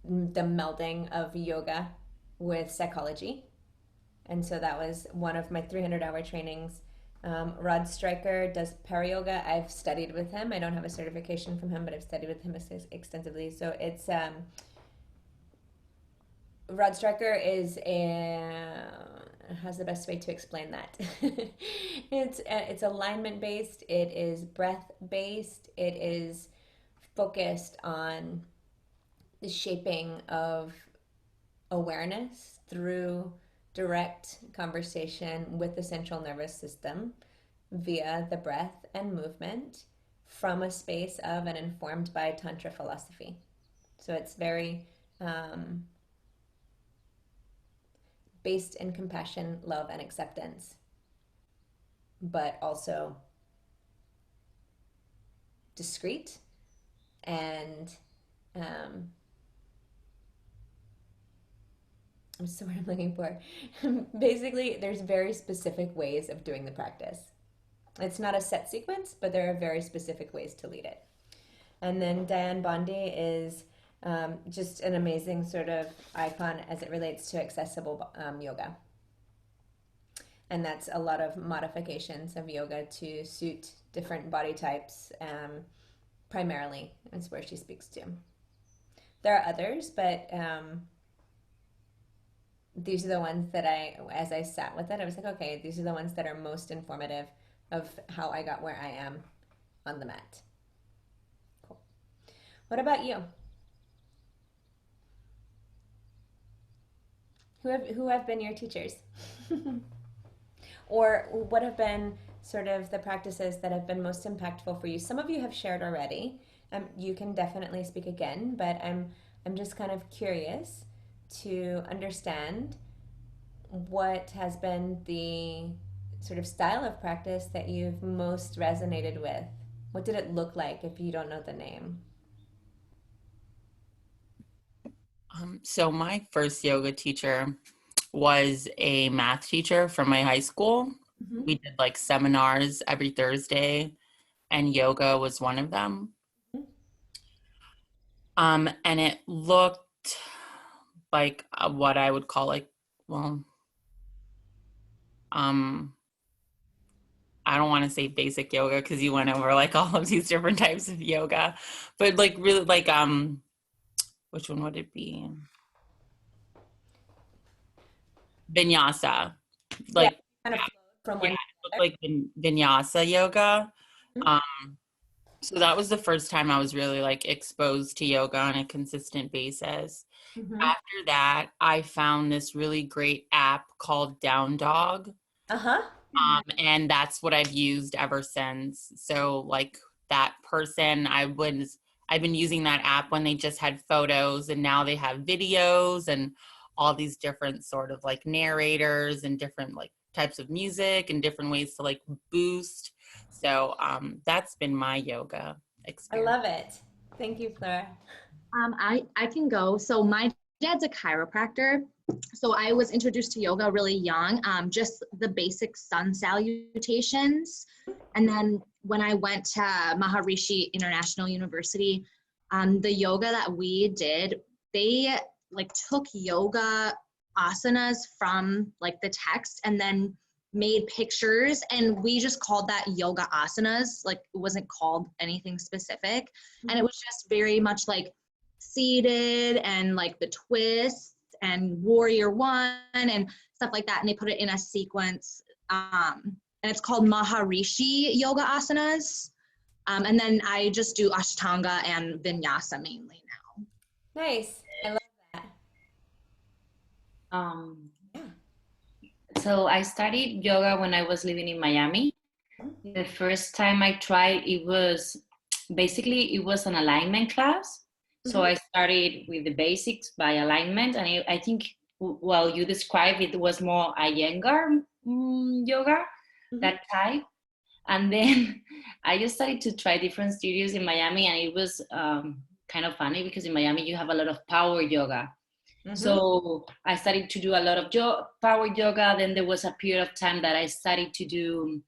S1: the melding of yoga with psychology. And so that was one of my 300-hour trainings. Rod Stryker does para yoga. I've studied with him. I don't have a certification from him, but I've studied with him extensively. So it's Rod Stryker is how's the best way to explain that? It's alignment based. It is breath based. It is focused on the shaping of awareness through direct conversation with the central nervous system via the breath and movement from a space of and informed by Tantra philosophy. So it's very based in compassion, love, and acceptance, but also discreet and what's the word I'm looking for? Basically, there's very specific ways of doing the practice. It's not a set sequence, but there are very specific ways to lead it. And then Diane Bondi is just an amazing sort of icon as it relates to accessible yoga. And that's a lot of modifications of yoga to suit different body types, primarily, is where she speaks to. There are others, but these are the ones that as I sat with it, I was like, okay, these are the ones that are most informative of how I got where I am on the mat. Cool. What about you? Who have been your teachers? Or what have been sort of the practices that have been most impactful for you? Some of you have shared already. You can definitely speak again, but I'm just kind of curious to understand what has been the sort of style of practice that you've most resonated with. What did it look like if you don't know the name?
S17: So my first yoga teacher was a math teacher from my high school.
S1: Mhm.
S17: We did like seminars every Thursday, and yoga was one of them. And it looked like what I would call like, well, I don't want to say basic yoga because you went over like all of these different types of yoga, but like really like which one would it be? Vinyasa,
S1: Yeah,
S17: like
S1: kind of flowed from
S17: yeah,
S1: one.
S17: it looked like vinyasa yoga.
S1: Mhm.
S17: So that was the first time I was really like exposed to yoga on a consistent basis.
S1: Mhm.
S17: After that, I found this really great app called Down Dog.
S1: Uh-huh.
S17: And that's what I've used ever since. So like that person, I've been using that app when they just had photos, and now they have videos and all these different sort of like narrators and different like types of music and different ways to like boost. So that's been my yoga
S1: I
S17: experience.
S1: love it. Thank you, Flora.
S3: I can go. So my dad's a chiropractor. So I was introduced to yoga really young, just the basic sun salutations. And then when I went to Maharishi International University, the yoga that we did, they like took yoga asanas from like the text and then made pictures, and we just called that yoga asanas. Like it wasn't called anything specific. And it was just very much like seated and like the twists and warrior one and stuff like that, and they put it in a sequence, and it's called Maharishi yoga asanas, and then I just do Ashtanga and Vinyasa mainly now.
S1: Nice. I love that.
S15: So I studied yoga when I was living in Miami. The first time I tried, it was an alignment class. So I started with the basics by alignment, and I think while you described it was more Iyengar yoga, that type. And then I just started to try different studios in Miami, and it was kind of funny because in Miami you have a lot of power yoga. So I started to do a lot of power yoga. Then there was a period of time that I started to do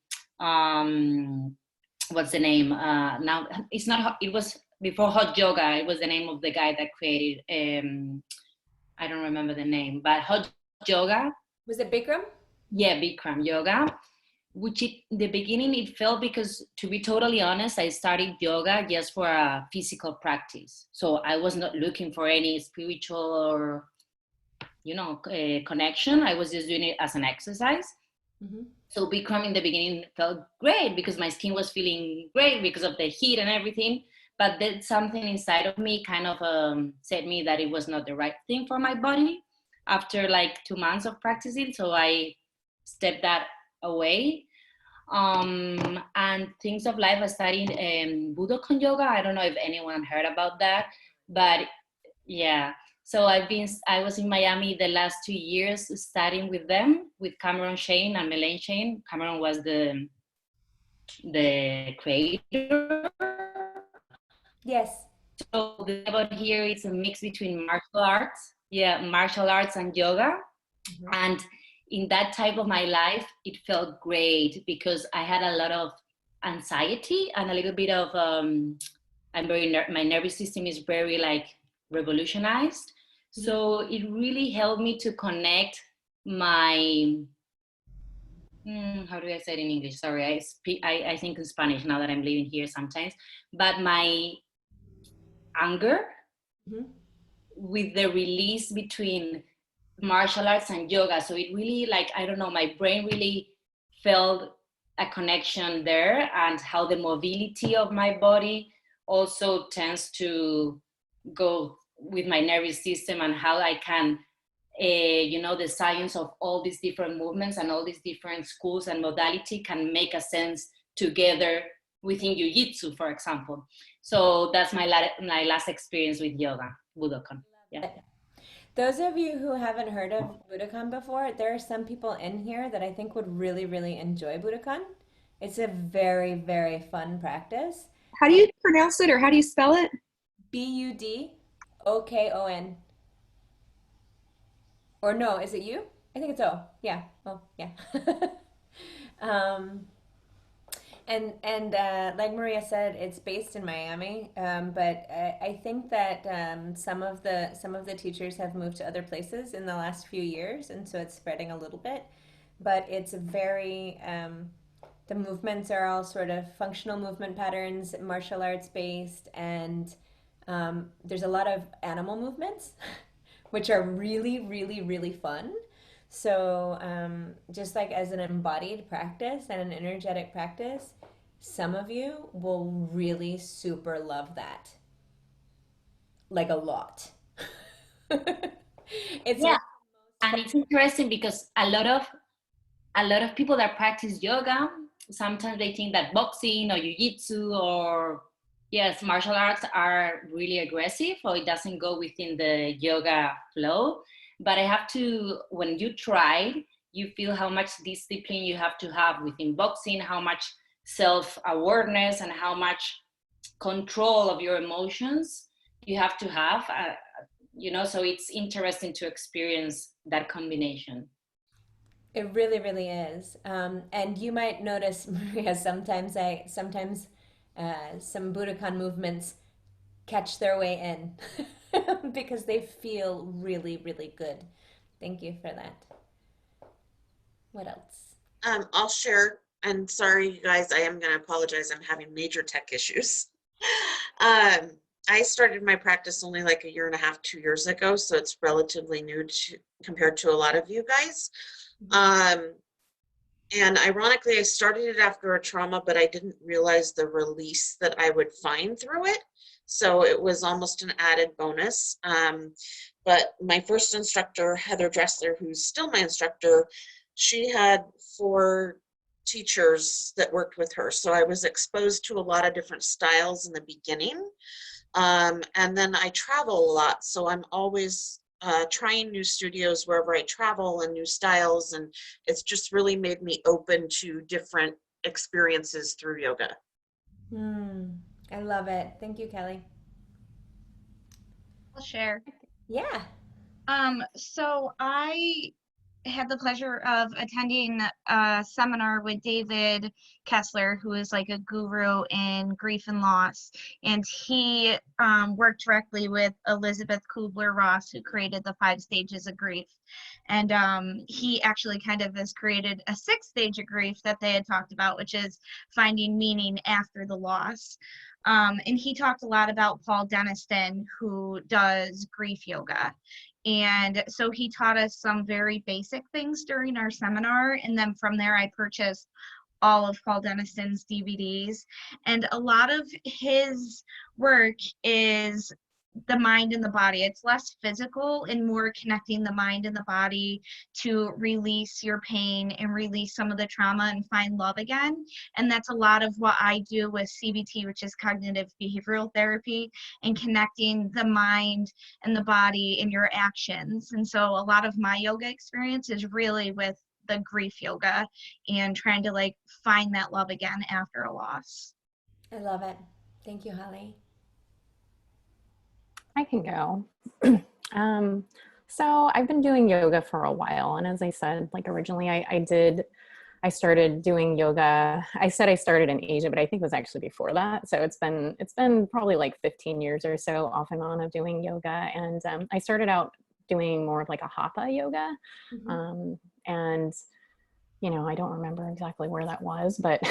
S15: what's the name? Now it's not. It was before hot yoga. It was the name of the guy that created. I don't remember the name, but hot yoga.
S1: Was it Bikram?
S15: Yeah, Bikram yoga. Which in the beginning it felt, because to be totally honest, I started yoga just for a physical practice. So I was not looking for any spiritual or connection. I was just doing it as an exercise. So Bikram in the beginning felt great because my skin was feeling great because of the heat and everything. But then something inside of me kind of said me that it was not the right thing for my body after like 2 months of practicing. So I stepped that away. And things of life, I studied Budokan yoga. I don't know if anyone heard about that, but yeah. So I was in Miami the last 2 years studying with them, with Cameron Shane and Melaine Shane. Cameron was the creator.
S1: Yes.
S15: So the thing about here is a mix between martial arts and yoga. And in that type of my life, it felt great because I had a lot of anxiety and a little bit of my nervous system is very like revolutionized. So it really helped me to connect my how do I say it in English? Sorry, I think in Spanish now that I'm living here sometimes, but my anger with the release between martial arts and yoga. So it really, like, I don't know, my brain really felt a connection there, and how the mobility of my body also tends to go with my nervous system, and how I can the science of all these different movements and all these different schools and modality can make a sense together within jiu-jitsu, for example. So that's my last experience with yoga, Budokan. Yeah.
S1: Those of you who haven't heard of Budokan before, there are some people in here that I think would really, really enjoy Budokan. It's a very, very fun practice.
S16: How do you pronounce it, or how do you spell it?
S1: Budokon. Or no, is it you? I think it's O. Yeah. Oh, yeah. Um, and like Maria said, it's based in Miami, but I think that some of the teachers have moved to other places in the last few years, and so it's spreading a little bit. But it's very the movements are all sort of functional movement patterns, martial arts based, and there's a lot of animal movements, which are really, really, really fun. So, just like as an embodied practice and an energetic practice, some of you will really super love that. Like a lot. It's
S15: Yeah, and it's interesting because a lot of people that practice yoga, sometimes they think that boxing or jiu-jitsu or yes, martial arts are really aggressive or it doesn't go within the yoga flow. But I have to, when you try, you feel how much discipline you have to have within boxing, how much self-awareness and how much control of your emotions you have to have, so it's interesting to experience that combination.
S1: It really, really is. And you might notice, Maria, sometimes some Budokan movements catch their way in because they feel really, really good. Thank you for that. What else?
S7: I'll share, and sorry, you guys, I am going to apologize. I'm having major tech issues. I started my practice only like a year and a half, 2 years ago, so it's relatively new compared to a lot of you guys. And ironically, I started it after a trauma, but I didn't realize the release that I would find through it. So it was almost an added bonus. But my first instructor, Heather Dressler, who's still my instructor, she had 4 teachers that worked with her. So I was exposed to a lot of different styles in the beginning. And then I travel a lot. So I'm always trying new studios wherever I travel and new styles. And it's just really made me open to different experiences through yoga.
S1: I love it. Thank you, Kelly.
S10: I'll share.
S1: Yeah.
S10: So I had the pleasure of attending a seminar with David Kessler, who is like a guru in grief and loss. And he worked directly with Elizabeth Kubler-Ross, who created the 5 stages of grief. And he actually kind of has created a 6th stage of grief that they had talked about, which is finding meaning after the loss. And he talked a lot about Paul Denniston, who does grief yoga. And so he taught us some very basic things during our seminar. And then from there, I purchased all of Paul Denniston's DVDs. And a lot of his work is the mind and the body. It's less physical and more connecting the mind and the body to release your pain and release some of the trauma and find love again. And that's a lot of what I do with CBT, which is cognitive behavioral therapy, and connecting the mind and the body and your actions. And so a lot of my yoga experience is really with the grief yoga and trying to like find that love again after a loss.
S1: I love it. Thank you, Holly.
S5: I can go. So I've been doing yoga for a while. And as I said, like originally I started doing yoga. I said I started in Asia, but I think it was actually before that. So it's been probably like 15 years or so off and on of doing yoga. And I started out doing more of like a hatha yoga. And I don't remember exactly where that was, but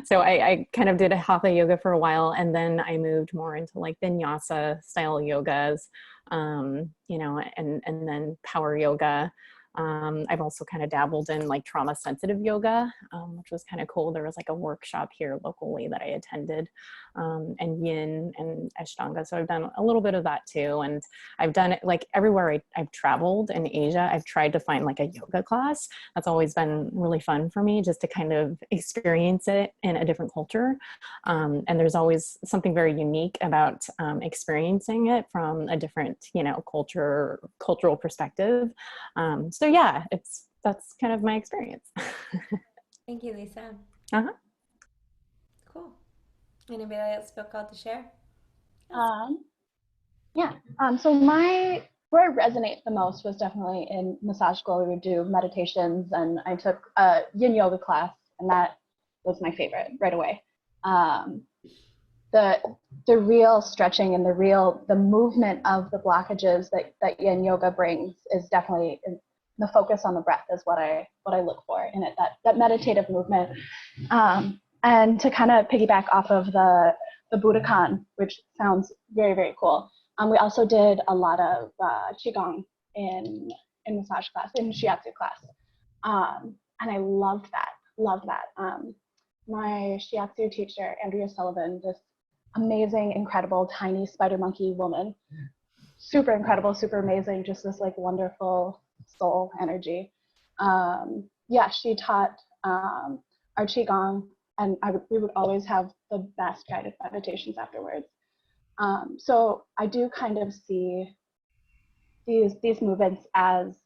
S5: so I kind of did a hatha yoga for a while, and then I moved more into like vinyasa style yogas, and then power yoga. I've also kind of dabbled in like trauma sensitive yoga, which was kind of cool. There was like a workshop here locally that I attended, and yin and ashtanga. So I've done a little bit of that too. And I've done it like everywhere I've traveled in Asia. I've tried to find like a yoga class. That's always been really fun for me, just to kind of experience it in a different culture. And there's always something very unique about experiencing it from a different, cultural perspective. So yeah, that's kind of my experience.
S1: Thank you, Lisa. Cool. Anybody else feel called to share?
S4: Yeah. So my where I resonate the most was definitely in massage school. We would do meditations, and I took a yin yoga class, and that was my favorite right away. The real stretching and the movement of the blockages that yin yoga brings is definitely the focus on the breath is what I look for in it, that meditative movement. And to kind of piggyback off of the Budokan, which sounds very, very cool. We also did a lot of Qigong in massage class, in shiatsu class. And I loved that. My shiatsu teacher, Andrea Sullivan, this amazing, incredible, tiny spider monkey woman, super incredible, super amazing, just this like wonderful soul energy. Yeah, she taught our Qigong, and we would always have the best guided meditations afterwards. So I do kind of see these movements as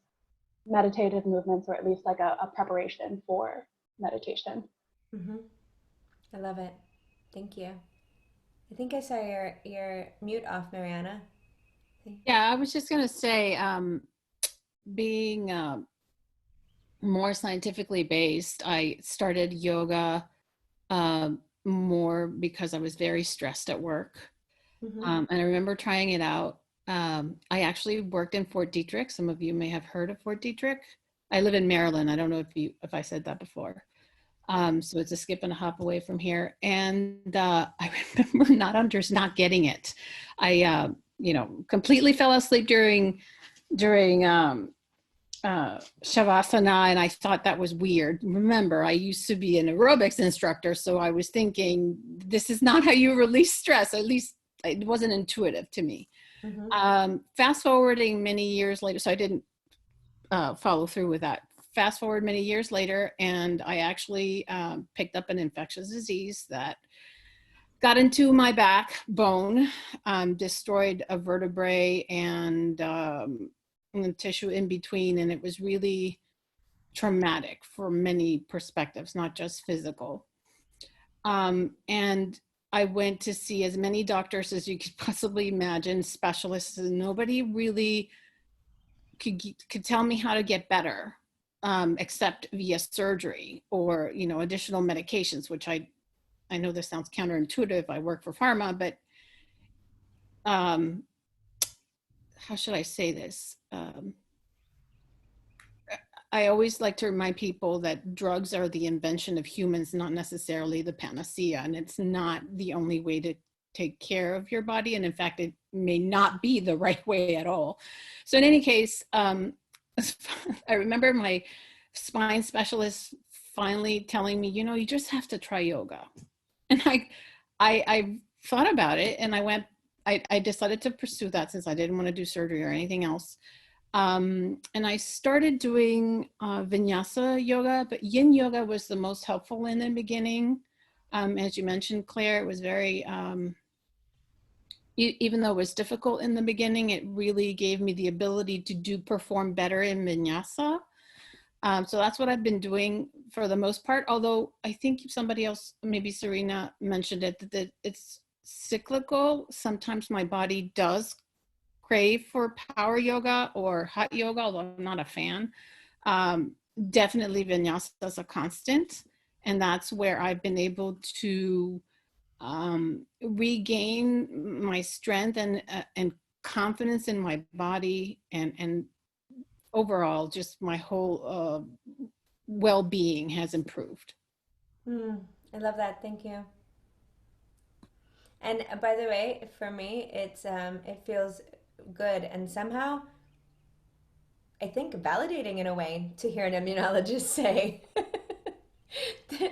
S4: meditative movements, or at least like a preparation for meditation.
S1: Mm-hmm. I love it. Thank you. I think I saw your mute off, Mariana.
S2: Yeah, I was just going to say, being more scientifically based, I started yoga more because I was very stressed at work.
S1: Mm-hmm.
S2: And I remember trying it out. I actually worked in Fort Detrick. Some of you may have heard of Fort Detrick. I live in Maryland. I don't know if I said that before. So it's a skip and a hop away from here. And I remember not getting it. I, completely fell asleep during Shavasana, and I thought that was weird. Remember, I used to be an aerobics instructor, so I was thinking, this is not how you release stress. At least it wasn't intuitive to me.
S1: Mm-hmm.
S2: Fast forwarding many years later, so I didn't follow through with that. Fast forward many years later, and I actually picked up an infectious disease that got into my backbone, destroyed a vertebrae and the tissue in between, and it was really traumatic for many perspectives, not just physical. And I went to see as many doctors as you could possibly imagine, specialists, and nobody really could tell me how to get better, except via surgery or, additional medications, which I know this sounds counterintuitive. I work for pharma, but how should I say this? I always like to remind people that drugs are the invention of humans, not necessarily the panacea, and it's not the only way to take care of your body. And in fact, it may not be the right way at all. So in any case, I remember my spine specialist finally telling me, you just have to try yoga. And I thought about it, and I decided to pursue that since I didn't want to do surgery or anything else. And I started doing vinyasa yoga, but yin yoga was the most helpful in the beginning. As you mentioned, Claire, it was very, even though it was difficult in the beginning, it really gave me the ability to perform better in vinyasa. So that's what I've been doing for the most part, although I think somebody else, maybe Serena mentioned it, that it's cyclical. Sometimes my body does crave for power yoga or hot yoga, although I'm not a fan. Definitely vinyasa is a constant, and that's where I've been able to regain my strength and confidence in my body, and overall just my whole well-being has improved.
S1: I love that. Thank you. And by the way, for me, it feels good and somehow I think validating in a way to hear an immunologist say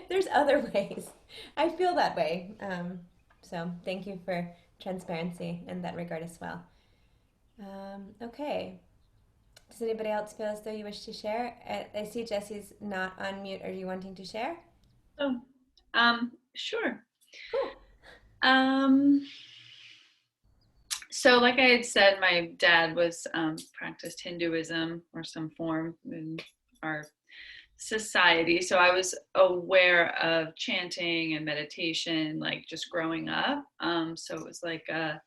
S1: there's other ways. I feel that way. So thank you for transparency in that regard as well. Okay. Does anybody else feel as though you wish to share? I see Jesse's not on mute. Are you wanting to share?
S9: Oh, sure.
S1: Cool.
S9: So like I had said, my dad was practiced Hinduism or some form in our society. So I was aware of chanting and meditation, like just growing up. So it was like a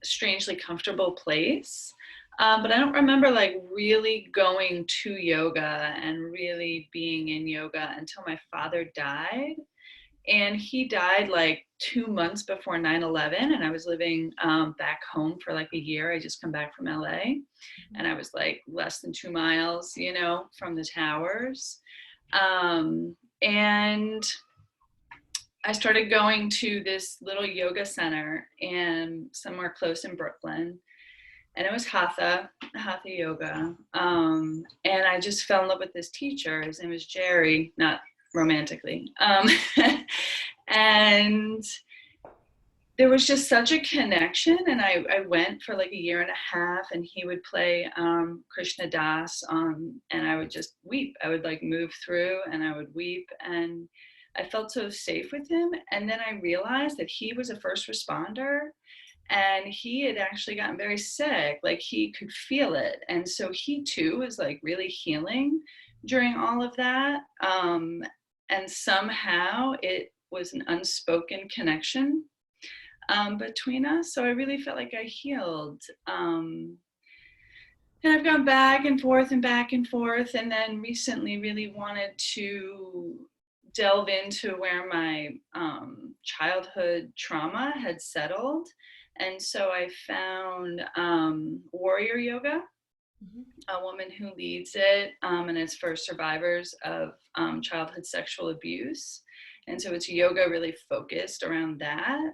S9: strangely comfortable place. But I don't remember like really going to yoga and really being in yoga until my father died. And he died like 2 months before 9/11, and I was living back home for like a year. I just come back from LA, and I was like less than 2 miles, from the towers. And I started going to this little yoga center and somewhere close in Brooklyn, and it was hatha yoga. And I just fell in love with this teacher. His name was Jerry, not romantically. And there was just such a connection, and I went for like a year and a half, and he would play Krishna Das, and I would just weep. I would like move through and I would weep, and I felt so safe with him. And then I realized that he was a first responder, and he had actually gotten very sick, like he could feel it. And so he too was like really healing during all of that. And somehow it was an unspoken connection between us. So I really felt like I healed. And I've gone back and forth and back and forth. And then recently really wanted to delve into where my childhood trauma had settled. And so I found warrior yoga, a woman who leads it, and it's for survivors of childhood sexual abuse. And so it's yoga really focused around that.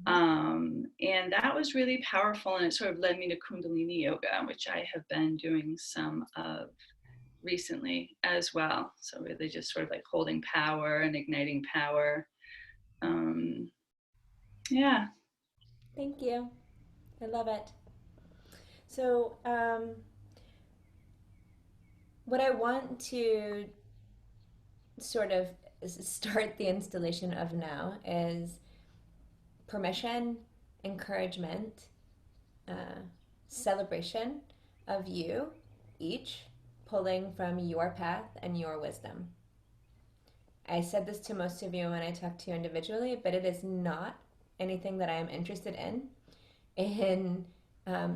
S9: And that was really powerful, and it sort of led me to Kundalini yoga, which I have been doing some of recently as well. So really just sort of like holding power and igniting power. Yeah.
S1: Thank you. I love it. So, what I want to sort of start the installation of now is permission, encouragement, celebration of you each pulling from your path and your wisdom. I said this to most of you when I talked to you individually, but it is not anything that I am interested in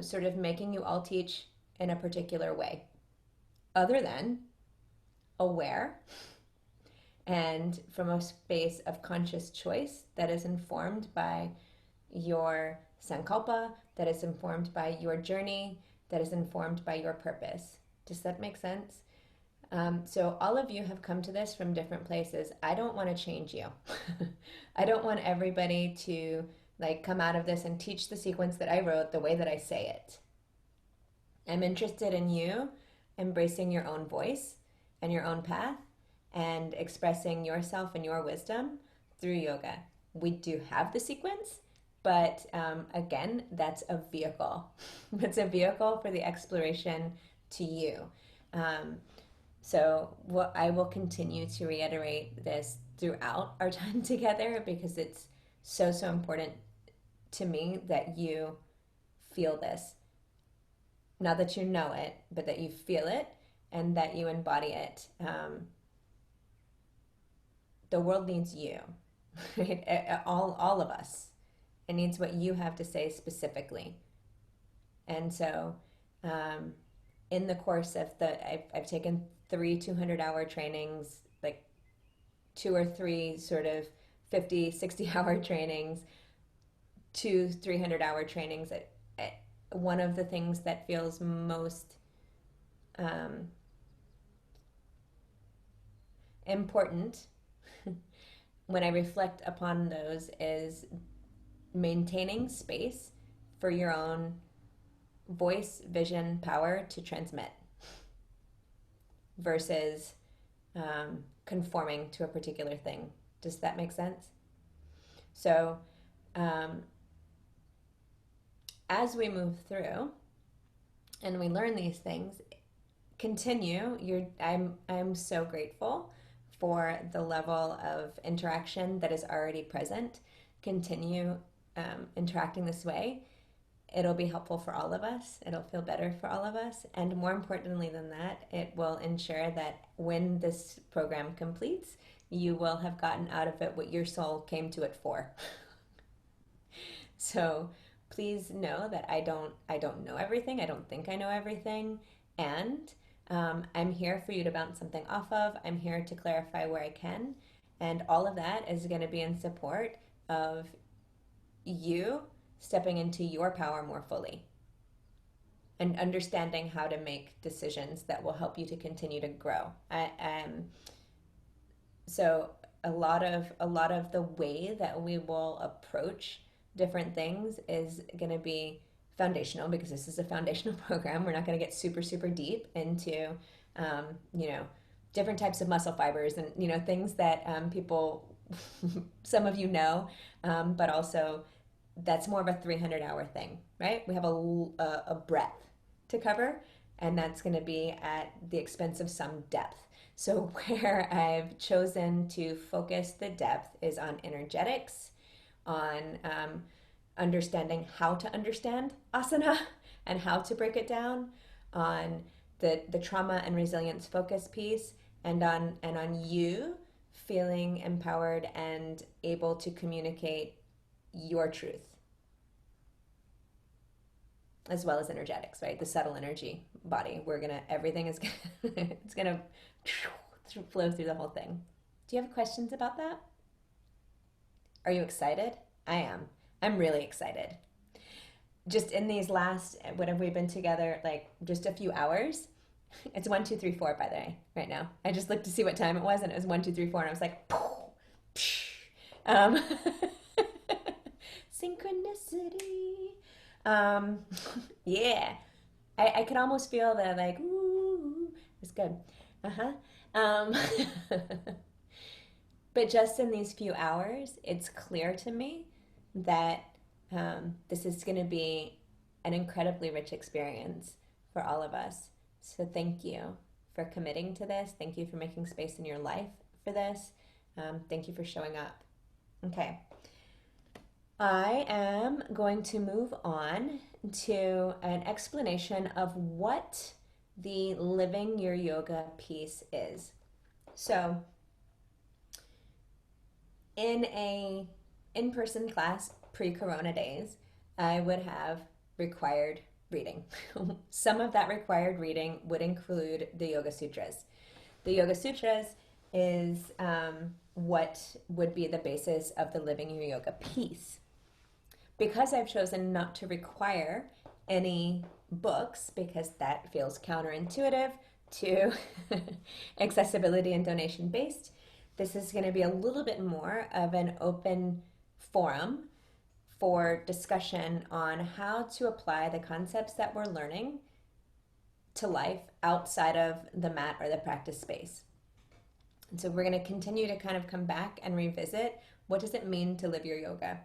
S1: sort of making you all teach in a particular way, other than aware and from a space of conscious choice that is informed by your sankalpa, that is informed by your journey, that is informed by your purpose. Does that make sense? So all of you have come to this from different places. I don't want to change you. I don't want everybody to like come out of this and teach the sequence that I wrote the way that I say it. I'm interested in you embracing your own voice and your own path and expressing yourself and your wisdom through yoga. We do have the sequence, but again, that's a vehicle. It's a vehicle for the exploration to you. So I will continue to reiterate this throughout our time together because it's so, so important to me that you feel this. Not that you know it, but that you feel it and that you embody it. The world needs you, right? All of us. It needs what you have to say specifically. And so in the course of I've taken 3 200-hour trainings, like 2 or 3 sort of 50, 60-hour trainings, 2 300-hour trainings. One of the things that feels most important when I reflect upon those is maintaining space for your own voice, vision, power to transmit versus conforming to a particular thing. Does that make sense? So as we move through and we learn these things, continue. I'm so grateful for the level of interaction that is already present. Continue interacting this way. It'll be helpful for all of us. It'll feel better for all of us. And more importantly than that, it will ensure that when this program completes, you will have gotten out of it what your soul came to it for. So please know that I don't know everything. I don't think I know everything. And I'm here for you to bounce something off of. I'm here to clarify where I can. And all of that is going to be in support of you stepping into your power more fully and understanding how to make decisions that will help you to continue to grow. So a lot of the way that we will approach different things is going to be foundational, because this is a foundational program. We're not going to get super deep into you know, different types of muscle fibers and, you know, things that people some of you know, but also that's more of a 300-hour thing, right? We have a breadth to cover, and that's going to be at the expense of some depth. So where I've chosen to focus the depth is on energetics, on understanding how to understand asana and how to break it down, on the trauma and resilience focus piece, and on you feeling empowered and able to communicate your truth, as well as energetics, right? The subtle energy body. Everything is it's gonna flow through the whole thing. Do you have questions about that? Are you excited? I am. I'm really excited. Just in these last, what have we been together, like just a few hours? It's 1, 2, 3, 4, by the way, right now. I just looked to see what time it was, and it was 1, 2, 3, 4, and I was like, um, synchronicity. Yeah, I could almost feel the like, ooh, it's good. But just in these few hours, it's clear to me that this is going to be an incredibly rich experience for all of us. So thank you for committing to this. Thank you for making space in your life for this. Thank you for showing up. Okay. I am going to move on to an explanation of what the living your yoga piece is. So in a in-person class pre-corona days, I would have required reading. Some of that required reading would include the Yoga Sutras. The Yoga Sutras is what would be the basis of the Living Your Yoga piece. Because I've chosen not to require any books, because that feels counterintuitive to accessibility and donation based, this is going to be a little bit more of an open forum for discussion on how to apply the concepts that we're learning to life outside of the mat or the practice space. And so we're going to continue to kind of come back and revisit, what does it mean to live your yoga?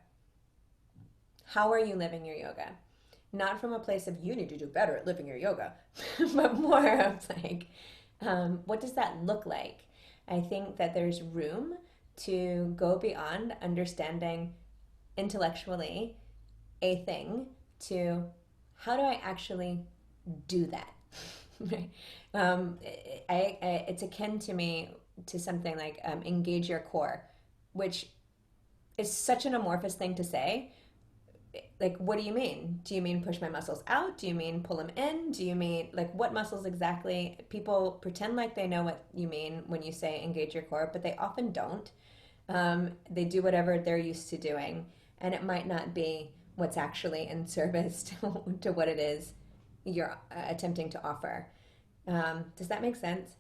S1: How are you living your yoga? Not from a place of you need to do better at living your yoga, but more of like, what does that look like? I think that there's room to go beyond understanding intellectually a thing to how do I actually do that? It's akin to me to something like engage your core, which is such an amorphous thing to say. Like, what do you mean? Do you mean push my muscles out? Do you mean pull them in? Do you mean, like, what muscles exactly? People pretend like they know what you mean when you say engage your core, but they often don't. They do whatever they're used to doing, and it might not be what's actually in service to what it is you're attempting to offer. Does that make sense?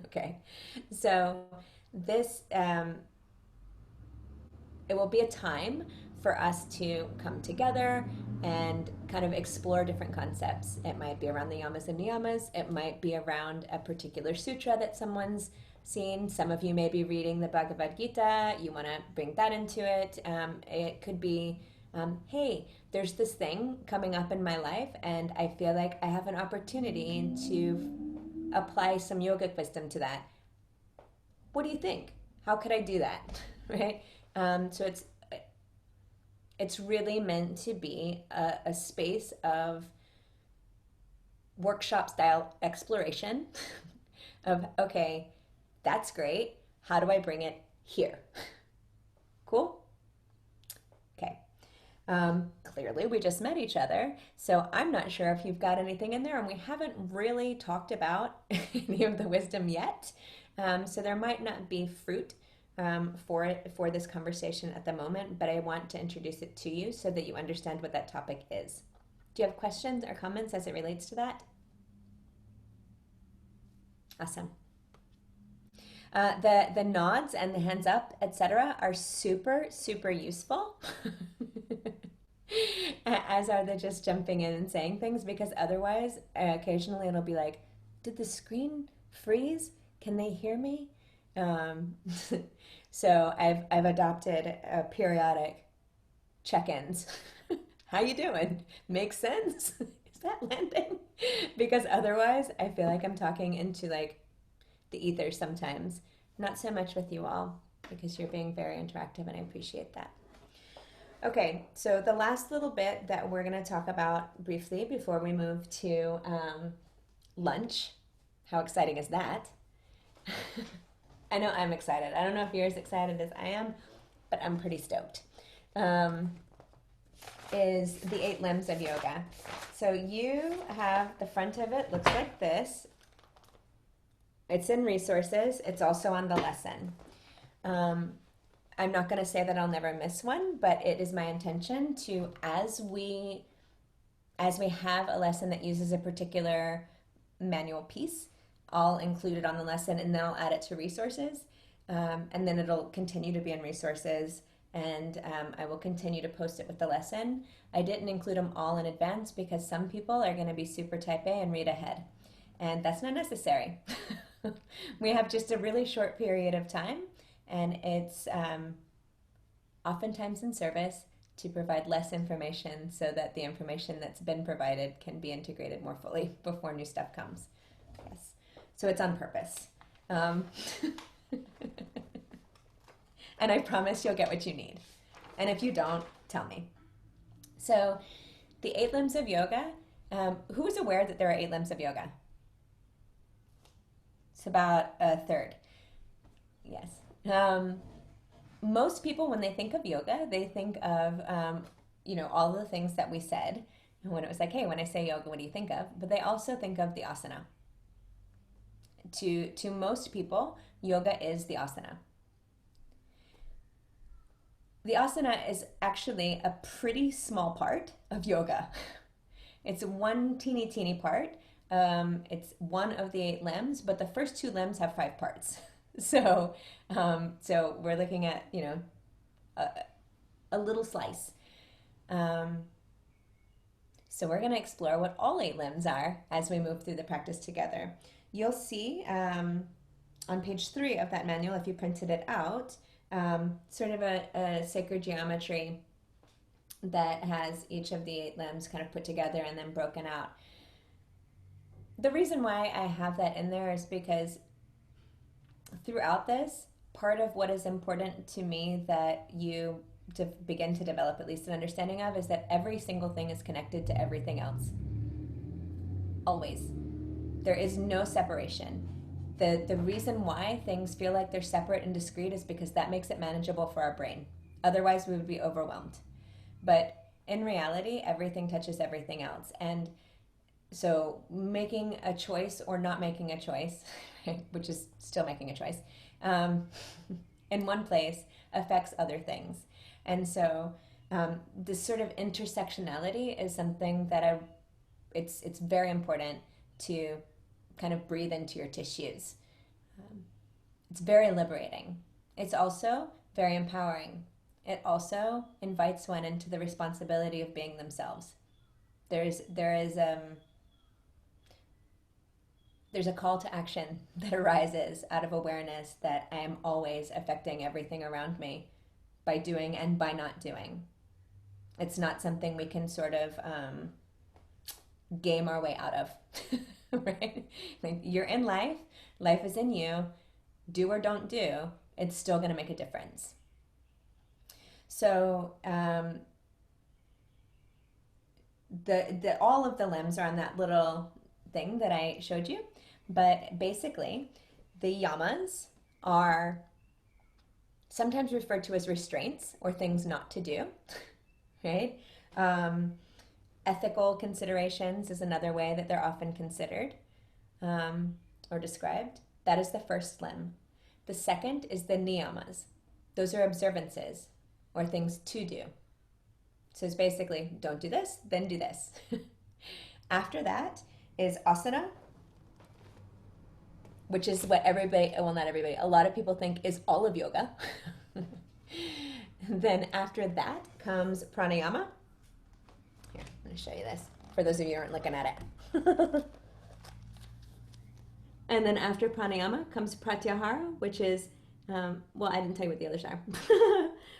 S1: Okay. So this, it will be a time for us to come together and kind of explore different concepts. It might be around the yamas and niyamas. It might be around a particular sutra that someone's seen. Some of you may be reading the Bhagavad Gita. You want to bring that into it. It could be, hey, there's this thing coming up in my life, and I feel like I have an opportunity to apply some yogic wisdom to that. What do you think? How could I do that? Right? So it's really meant to be a space of workshop style exploration of, okay, that's great. How do I bring it here? Cool? Okay. Clearly, we just met each other, so I'm not sure if you've got anything in there, and we haven't really talked about any of the wisdom yet. So there might not be fruit for this conversation at the moment, but I want to introduce it to you so that you understand what that topic is. Do you have questions or comments as it relates to that? Awesome. The nods and the hands up, etc., are super, super useful. As are the just jumping in and saying things, because otherwise, occasionally it'll be like, did the screen freeze? Can they hear me? So I've adopted periodic check-ins. How you doing? Makes sense? Is that landing? Because otherwise, I feel like I'm talking into like the ether sometimes. Not so much with you all, because you're being very interactive and I appreciate that. Okay, so the last little bit that we're going to talk about briefly before we move to lunch. How exciting is that? I know I'm excited. I don't know if you're as excited as I am, but I'm pretty stoked. Is the 8 limbs of yoga. So you have the front of it looks like this. It's in resources. It's also on the lesson. I'm not going to say that I'll never miss one, but it is my intention to, as we have a lesson that uses a particular manual piece, I'll include it on the lesson and then I'll add it to resources. And then it'll continue to be in resources, and I will continue to post it with the lesson. I didn't include them all in advance because some people are going to be super type A and read ahead, and that's not necessary. We have just a really short period of time, and it's oftentimes in service to provide less information so that the information that's been provided can be integrated more fully before new stuff comes. Yes, so it's on purpose. And I promise you'll get what you need. And if you don't, tell me. So the 8 limbs of yoga, who is aware that there are 8 limbs of yoga? It's about a third. Yes. Most people, when they think of yoga, they think of, all the things that we said. And when it was like, hey, when I say yoga, what do you think of? But they also think of the asana. To most people, yoga is the asana. The asana is actually a pretty small part of yoga. It's one teeny part. It's one of the 8 limbs, but the first 2 limbs have 5 parts. So we're looking at, a little slice. So we're going to explore what all 8 limbs are as we move through the practice together. You'll see on page 3 of that manual, if you printed it out, sort of a sacred geometry that has each of the 8 limbs kind of put together and then broken out. The reason why I have that in there is because throughout this, part of what is important to me that you to begin to develop at least an understanding of is that every single thing is connected to everything else. Always. There is no separation. The reason why things feel like they're separate and discrete is because that makes it manageable for our brain. Otherwise, we would be overwhelmed. But in reality, everything touches everything else. And so making a choice or not making a choice, which is still making a choice, in one place affects other things. And so this sort of intersectionality is something that it's very important to kind of breathe into your tissues. It's very liberating. It's also very empowering. It also invites one into the responsibility of being themselves. There's a call to action that arises out of awareness that I am always affecting everything around me by doing and by not doing. It's not something we can sort of game our way out of, right? Like, you're in life, life is in you, do or don't do, it's still going to make a difference. So all of the limbs are on that little thing that I showed you, but basically the yamas are sometimes referred to as restraints or things not to do. right? Ethical considerations is another way that they're often considered or described. That is the first limb. The second is the niyamas. Those are observances or things to do. So it's basically don't do this, then do this. After that is asana, which is what everybody, well, not everybody, a lot of people think is all of yoga. Then after that comes pranayama. Here, I'm going to show you this for those of you who aren't looking at it. And then after pranayama comes pratyahara, which is, well, I didn't tell you what the others are.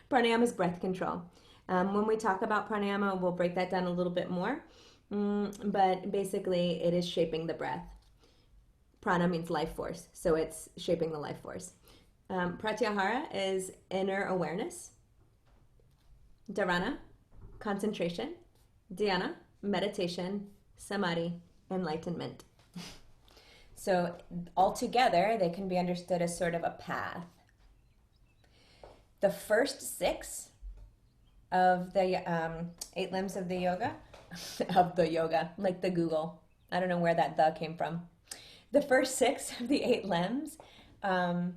S1: Pranayama is breath control. When we talk about pranayama, we'll break that down a little bit more. But basically, it is shaping the breath. Prana means life force, so it's shaping the life force. Pratyahara is inner awareness. Dharana, concentration. Dhyana, meditation. Samadhi, enlightenment. So altogether, they can be understood as sort of a path. The first 6 of the 8 limbs of the yoga, like the Google. I don't know where that "the" came from. The first 6 of the 8 limbs are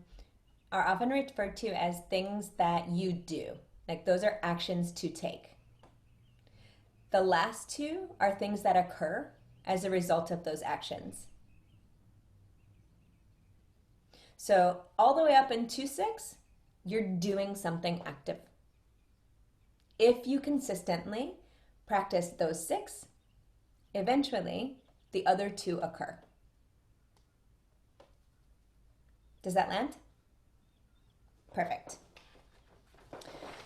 S1: often referred to as things that you do. Like those are actions to take. The last 2 are things that occur as a result of those actions. So all the way up into 6, you're doing something active. If you consistently practice those 6, eventually the other 2 occur. Does that land? Perfect.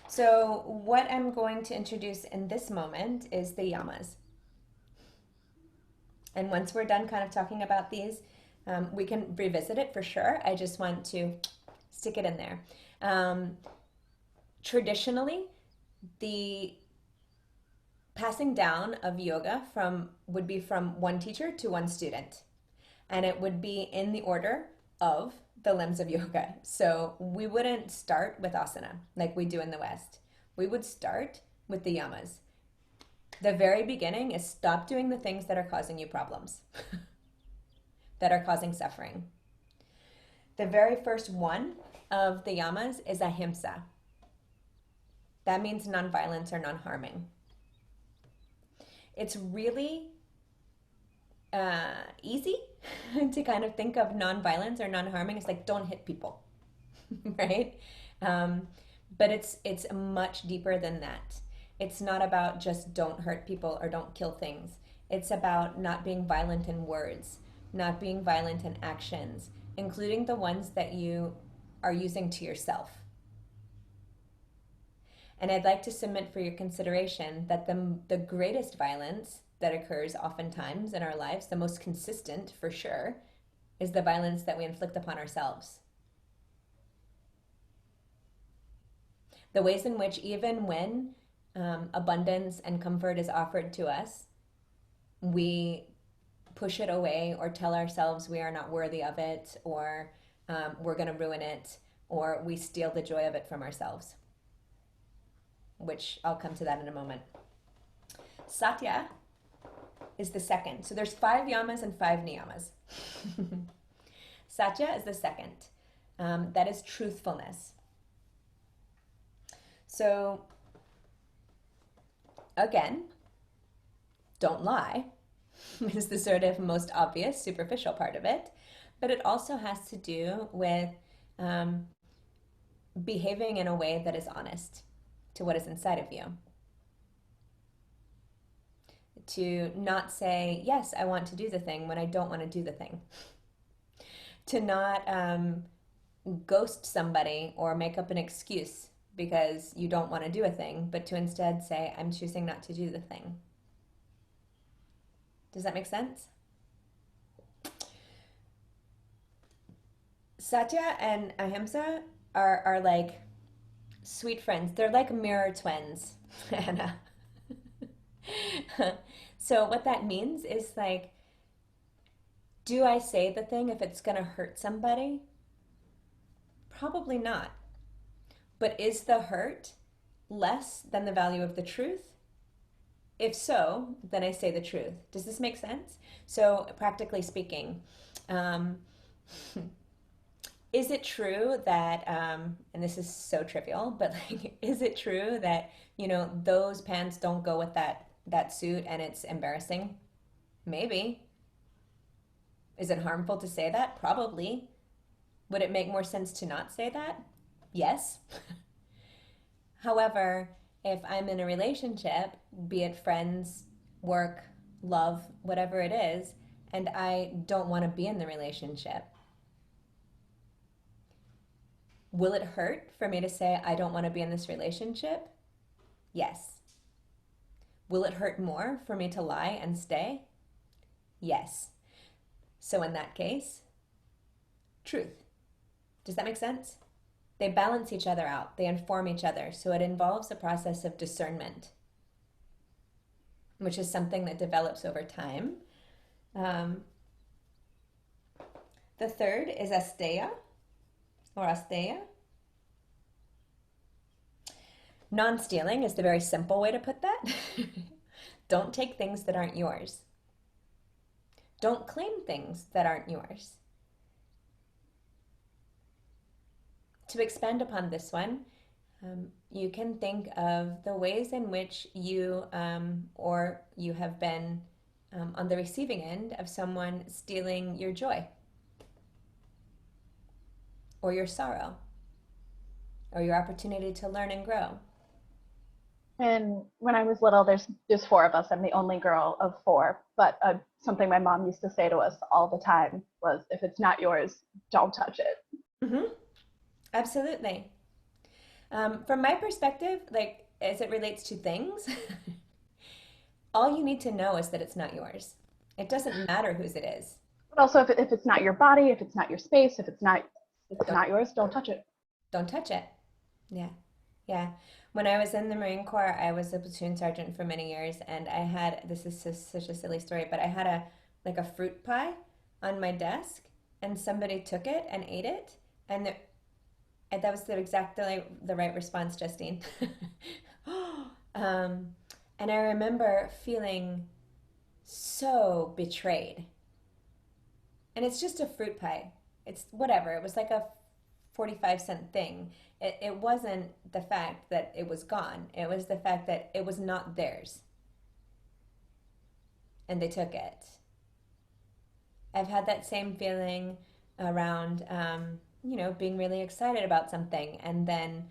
S1: So what I'm going to introduce in this moment is the yamas. And once we're done kind of talking about these, we can revisit it for sure. I just want to stick it in there. Traditionally, the passing down of yoga would be from one teacher to one student. And it would be in the order of the limbs of yoga. So we wouldn't start with asana like we do in the West. We would start with the yamas. The very beginning is stop doing the things that are causing you problems, that are causing suffering. The very first one of the yamas is ahimsa. That means nonviolence or non-harming. It's really easy to kind of think of nonviolence or non-harming. It's like, don't hit people, right? But it's much deeper than that. It's not about just don't hurt people or don't kill things. It's about not being violent in words, not being violent in actions, including the ones that you are using to yourself. And I'd like to submit for your consideration that the greatest violence that occurs oftentimes in our lives, the most consistent for sure, is the violence that we inflict upon ourselves. The ways in which even when abundance and comfort is offered to us, we push it away or tell ourselves we are not worthy of it, or we're going to ruin it, or we steal the joy of it from ourselves, which I'll come to that in a moment. Satya is the second. So there's 5 yamas and 5 niyamas. Satya is the second. That is truthfulness. So again, don't lie is the sort of most obvious, superficial part of it. But it also has to do with behaving in a way that is honest to what is inside of you. To not say, yes, I want to do the thing when I don't want to do the thing. To not ghost somebody or make up an excuse because you don't want to do a thing, but to instead say, I'm choosing not to do the thing. Does that make sense? Satya and ahimsa are like sweet friends. They're like mirror twins, Anna. So what that means is like, do I say the thing if it's going to hurt somebody? Probably not. But is the hurt less than the value of the truth? If so, then I say the truth. Does this make sense? So, practically speaking, is it true that, and this is so trivial, but like, is it true that, you know, those pants don't go with that suit and it's embarrassing? Maybe. Is it harmful to say that? Probably. Would it make more sense to not say that? Yes. However, if I'm in a relationship, be it friends, work, love, whatever it is, and I don't want to be in the relationship, will it hurt for me to say I don't want to be in this relationship? Yes. Will it hurt more for me to lie and stay? Yes. So in that case, truth. Does that make sense? They balance each other out. They inform each other. So it involves a process of discernment, which is something that develops over time. The third is asteya or asteya. Non-stealing is the very simple way to put that. Don't take things that aren't yours. Don't claim things that aren't yours. To expand upon this one, you can think of the ways in which you or you have been on the receiving end of someone stealing your joy or your sorrow or your opportunity to learn and grow.
S20: And when I was little, there's four of us. I'm the only girl of four. But something my mom used to say to us all the time was, if it's not yours, don't touch it.
S1: Mm-hmm. Absolutely. From my perspective, like as it relates to things, all you need to know is that it's not yours. It doesn't matter whose it is.
S20: But also, if it's not your body, if it's not your space, if it's not yours, don't touch it.
S1: Don't touch it. Yeah. Yeah. When I was in the Marine Corps, I was a platoon sergeant for many years, and I had, this is such a silly story, but I had a fruit pie on my desk, and somebody took it and ate it, and that was the right response, Justine. And I remember feeling so betrayed. And it's just a fruit pie. It's whatever. It was like a 45-cent thing. It wasn't the fact that it was gone. It was the fact that it was not theirs. And they took it. I've had that same feeling around, being really excited about something and then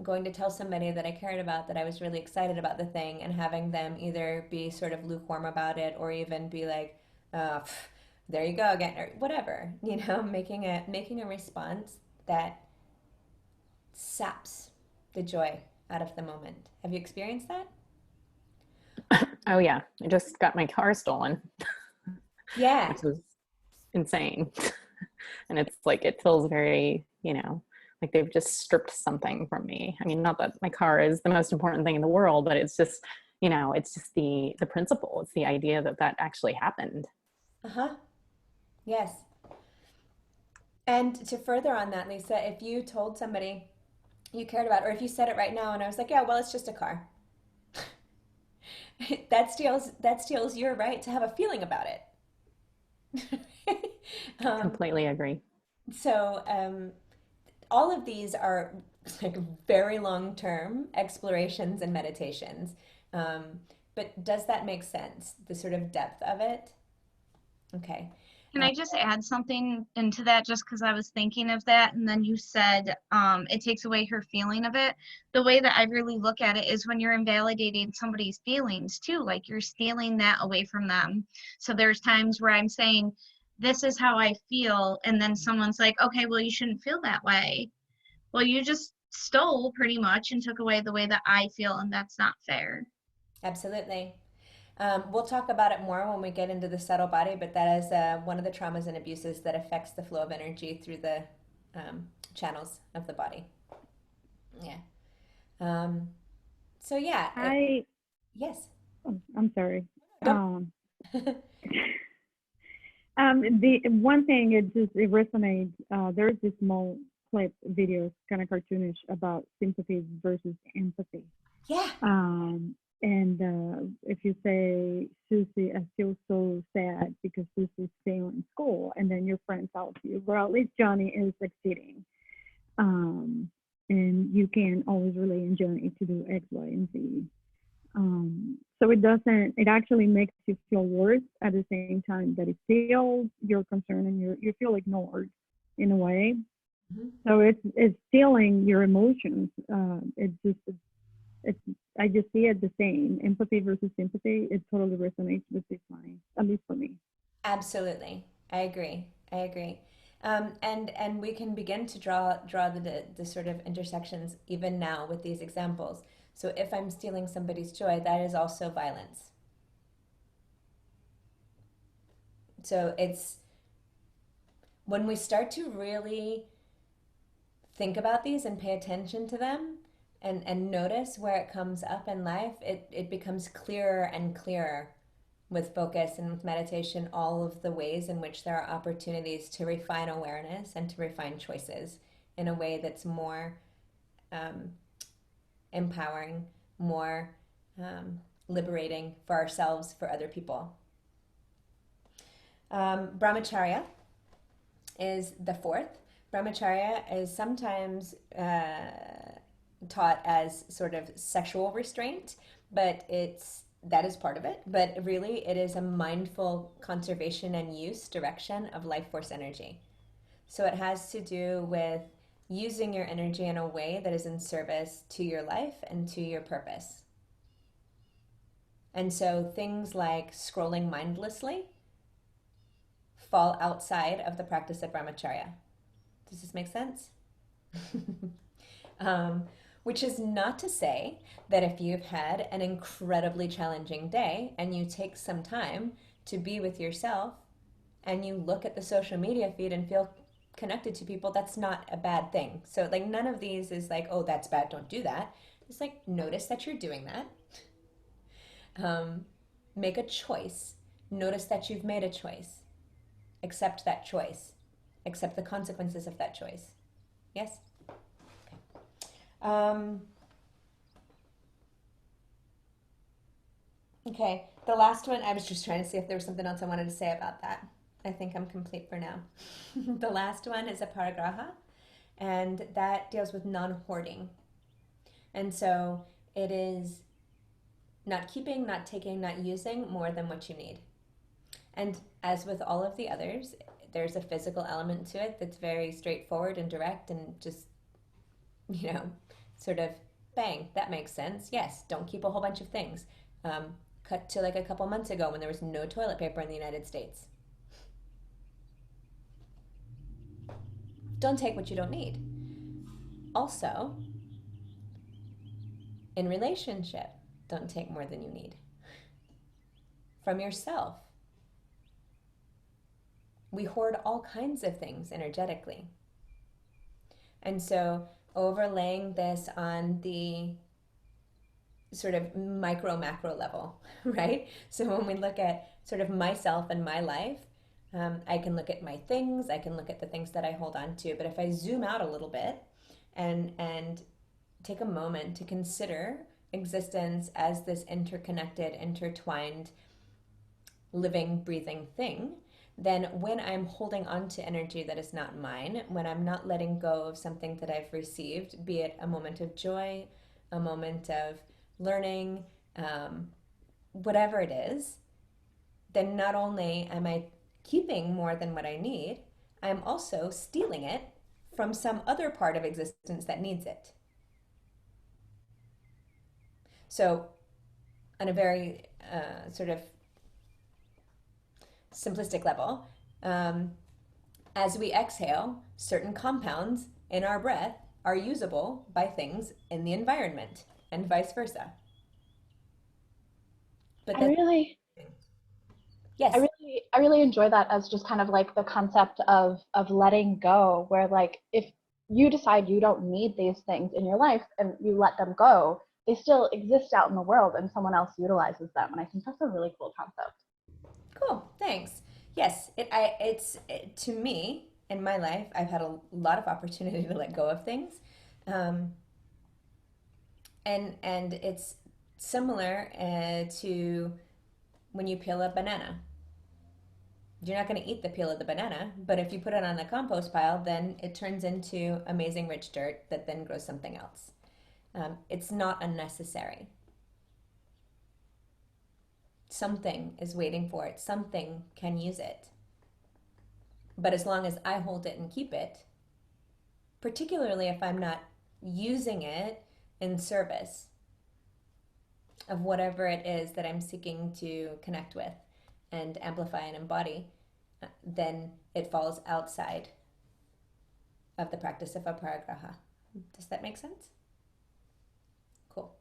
S1: going to tell somebody that I cared about that I was really excited about the thing and having them either be sort of lukewarm about it or even be like, there you go again, or whatever, making a response that saps the joy out of the moment. Have you experienced that?
S5: Oh yeah, I just got my car stolen.
S1: Yeah.
S5: Which was insane. And it's like, it feels very, like they've just stripped something from me. I mean, not that my car is the most important thing in the world, but it's just, it's just the principle. It's the idea that actually happened.
S1: Uh-huh. Yes. And to further on that, Lisa, if you told somebody you cared about, or if you said it right now and I was like, yeah, well, it's just a car. that steals your right to have a feeling about it.
S5: Completely agree.
S1: So all of these are like very long-term explorations and meditations. But does that make sense? The sort of depth of it? Okay.
S10: Can I just add something into that just because I was thinking of that and then you said it takes away her feeling of it. The way that I really look at it is when you're invalidating somebody's feelings too, like you're stealing that away from them. So there's times where I'm saying, this is how I feel, and then someone's like, okay, well, you shouldn't feel that way. Well, you just stole pretty much and took away the way that I feel, and that's not fair.
S1: Absolutely. We'll talk about it more when we get into the subtle body, but that is one of the traumas and abuses that affects the flow of energy through the channels of the body. Yeah. So yeah. Yes.
S14: Oh, I'm sorry. The one thing it resonates. There's this clip videos, kind of cartoonish, about sympathy versus empathy.
S1: Yeah.
S14: And if you say, Susie, I feel so sad because Susie's failing school, and then your friend tells you, well, at least Johnny is succeeding. And you can always rely on Johnny to do X, Y, and Z. So it actually makes you feel worse at the same time that it feels your concern and you feel ignored in a way. Mm-hmm. So it's stealing your emotions. I just see it the same. Empathy versus sympathy, it totally resonates with this line, at least for me.
S1: Absolutely. I agree. And we can begin to draw the sort of intersections even now with these examples. So if I'm stealing somebody's joy, that is also violence. So it's when we start to really think about these and pay attention to them and notice where it comes up in life, it becomes clearer and clearer with focus and with meditation, all of the ways in which there are opportunities to refine awareness and to refine choices in a way that's more empowering, more liberating for ourselves, for other people. Brahmacharya is the fourth. Brahmacharya is sometimes taught as sort of sexual restraint, but that is part of it. But really, it is a mindful conservation and use direction of life force energy. So it has to do with using your energy in a way that is in service to your life and to your purpose. And so things like scrolling mindlessly fall outside of the practice of Brahmacharya. Does this make sense? Which is not to say that if you've had an incredibly challenging day and you take some time to be with yourself and you look at the social media feed and feel connected to people, that's not a bad thing. So like none of these is like, oh, that's bad, don't do that. It's like, notice that you're doing that. Make a choice. Notice that you've made a choice. Accept that choice. Accept the consequences of that choice. Yes? Okay, the last one, I was just trying to see if there was something else I wanted to say about that. I think I'm complete for now. The last one is a parigraha, and that deals with non-hoarding. And so it is not keeping, not taking, not using more than what you need. And as with all of the others, there's a physical element to it that's very straightforward and direct and just, sort of bang, that makes sense. Yes, don't keep a whole bunch of things. Cut to like a couple months ago when there was no toilet paper in the United States. Don't take what you don't need. Also, in relationship, don't take more than you need. From yourself, we hoard all kinds of things energetically. And so overlaying this on the sort of micro macro level, right? So when we look at sort of myself and my life, I can look at my things, I can look at the things that I hold on to, but if I zoom out a little bit and take a moment to consider existence as this interconnected, intertwined, living, breathing thing, then when I'm holding on to energy that is not mine, when I'm not letting go of something that I've received, be it a moment of joy, a moment of learning, whatever it is, then not only am I keeping more than what I need, I'm also stealing it from some other part of existence that needs it. So on a very sort of simplistic level, as we exhale, certain compounds in our breath are usable by things in the environment and vice versa. But yes.
S20: I really enjoy that as just kind of like the concept of letting go, where like if you decide you don't need these things in your life and you let them go, they still exist out in the world and someone else utilizes them. And I think that's a really cool concept.
S1: Cool, thanks. Yes, to me, in my life, I've had a lot of opportunity to let go of things. And it's similar to when you peel a banana. You're not going to eat the peel of the banana, but if you put it on the compost pile, then it turns into amazing rich dirt that then grows something else. It's not unnecessary. Something is waiting for it. Something can use it. But as long as I hold it and keep it, particularly if I'm not using it in service of whatever it is that I'm seeking to connect with and amplify and embody, then it falls outside of the practice of aparigraha. Does that make sense? Cool.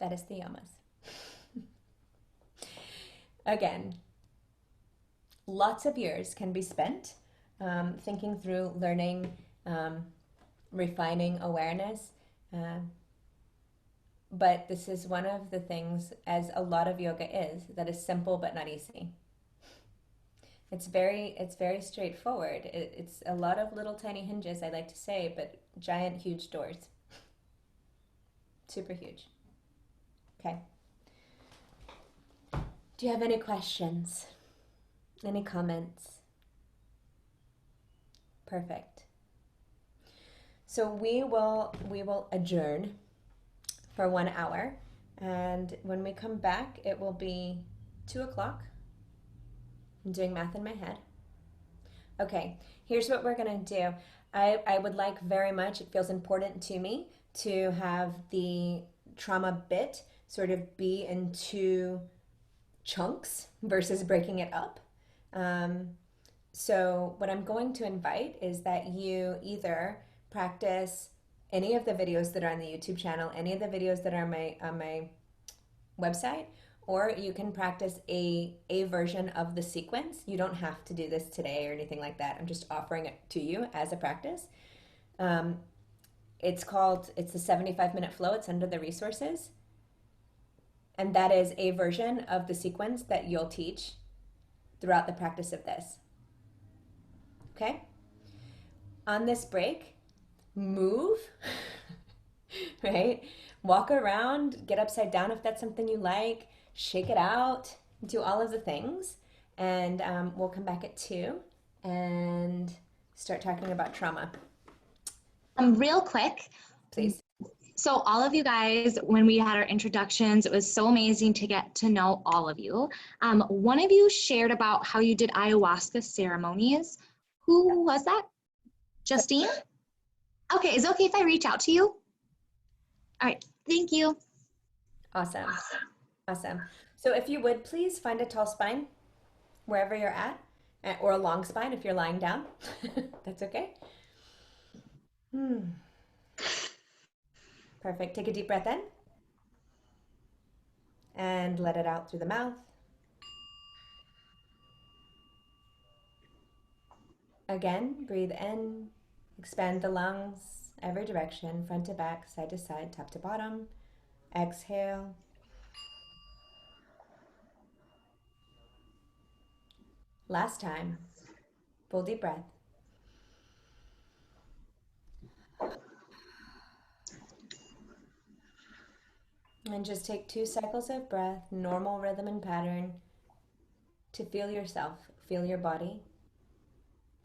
S1: That is the yamas. Again, lots of years can be spent thinking through, learning, refining awareness. But this is one of the things, as a lot of yoga is, that is simple but not easy. It's very straightforward. It's a lot of little tiny hinges, I like to say, but giant, huge doors. Super huge. Okay. Do you have any questions? Any comments? Perfect. So we will adjourn for 1 hour, and when we come back, it will be 2 o'clock. I'm doing math in my head. Okay, here's what we're gonna do. I would like very much, it feels important to me to have the trauma bit sort of be in 2 chunks versus breaking it up. So what I'm going to invite is that you either practice any of the videos that are on the YouTube channel, any of the videos that are on my website, or you can practice a version of the sequence. You don't have to do this today or anything like that. I'm just offering it to you as a practice. It's the 75-minute flow. It's under the resources. And that is a version of the sequence that you'll teach throughout the practice of this. Okay? On this break, move, right? Walk around, get upside down if that's something you like, shake it out, do all of the things. And we'll come back at 2 and start talking about trauma.
S3: Real quick.
S1: Please.
S3: So all of you guys, when we had our introductions, it was so amazing to get to know all of you. One of you shared about how you did ayahuasca ceremonies. Who was that? Justine? Okay, is it okay if I reach out to you? All right, thank you.
S1: Awesome. So if you would, please find a tall spine wherever you're at, or a long spine if you're lying down. That's okay. Perfect. Take a deep breath in and let it out through the mouth. Again, breathe in, expand the lungs, every direction, front to back, side to side, top to bottom. Exhale. Last time, full deep breath. And just take 2 cycles of breath, normal rhythm and pattern, to feel yourself, feel your body.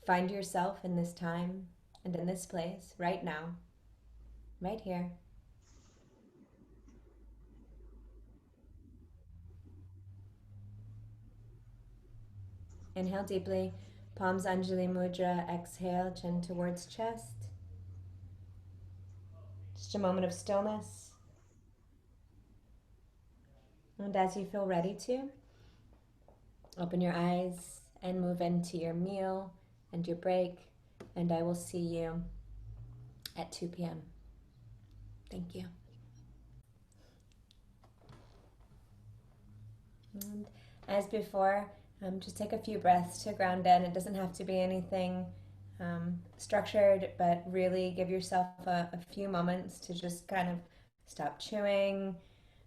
S1: Find yourself in this time and in this place, right now, right here. Inhale deeply, palms Anjali Mudra, exhale, chin towards chest. Just a moment of stillness. And as you feel ready to, open your eyes and move into your meal and your break, and I will see you at 2 p.m. Thank you. And as before, just take a few breaths to ground in. It doesn't have to be anything structured, but really give yourself a few moments to just kind of stop chewing,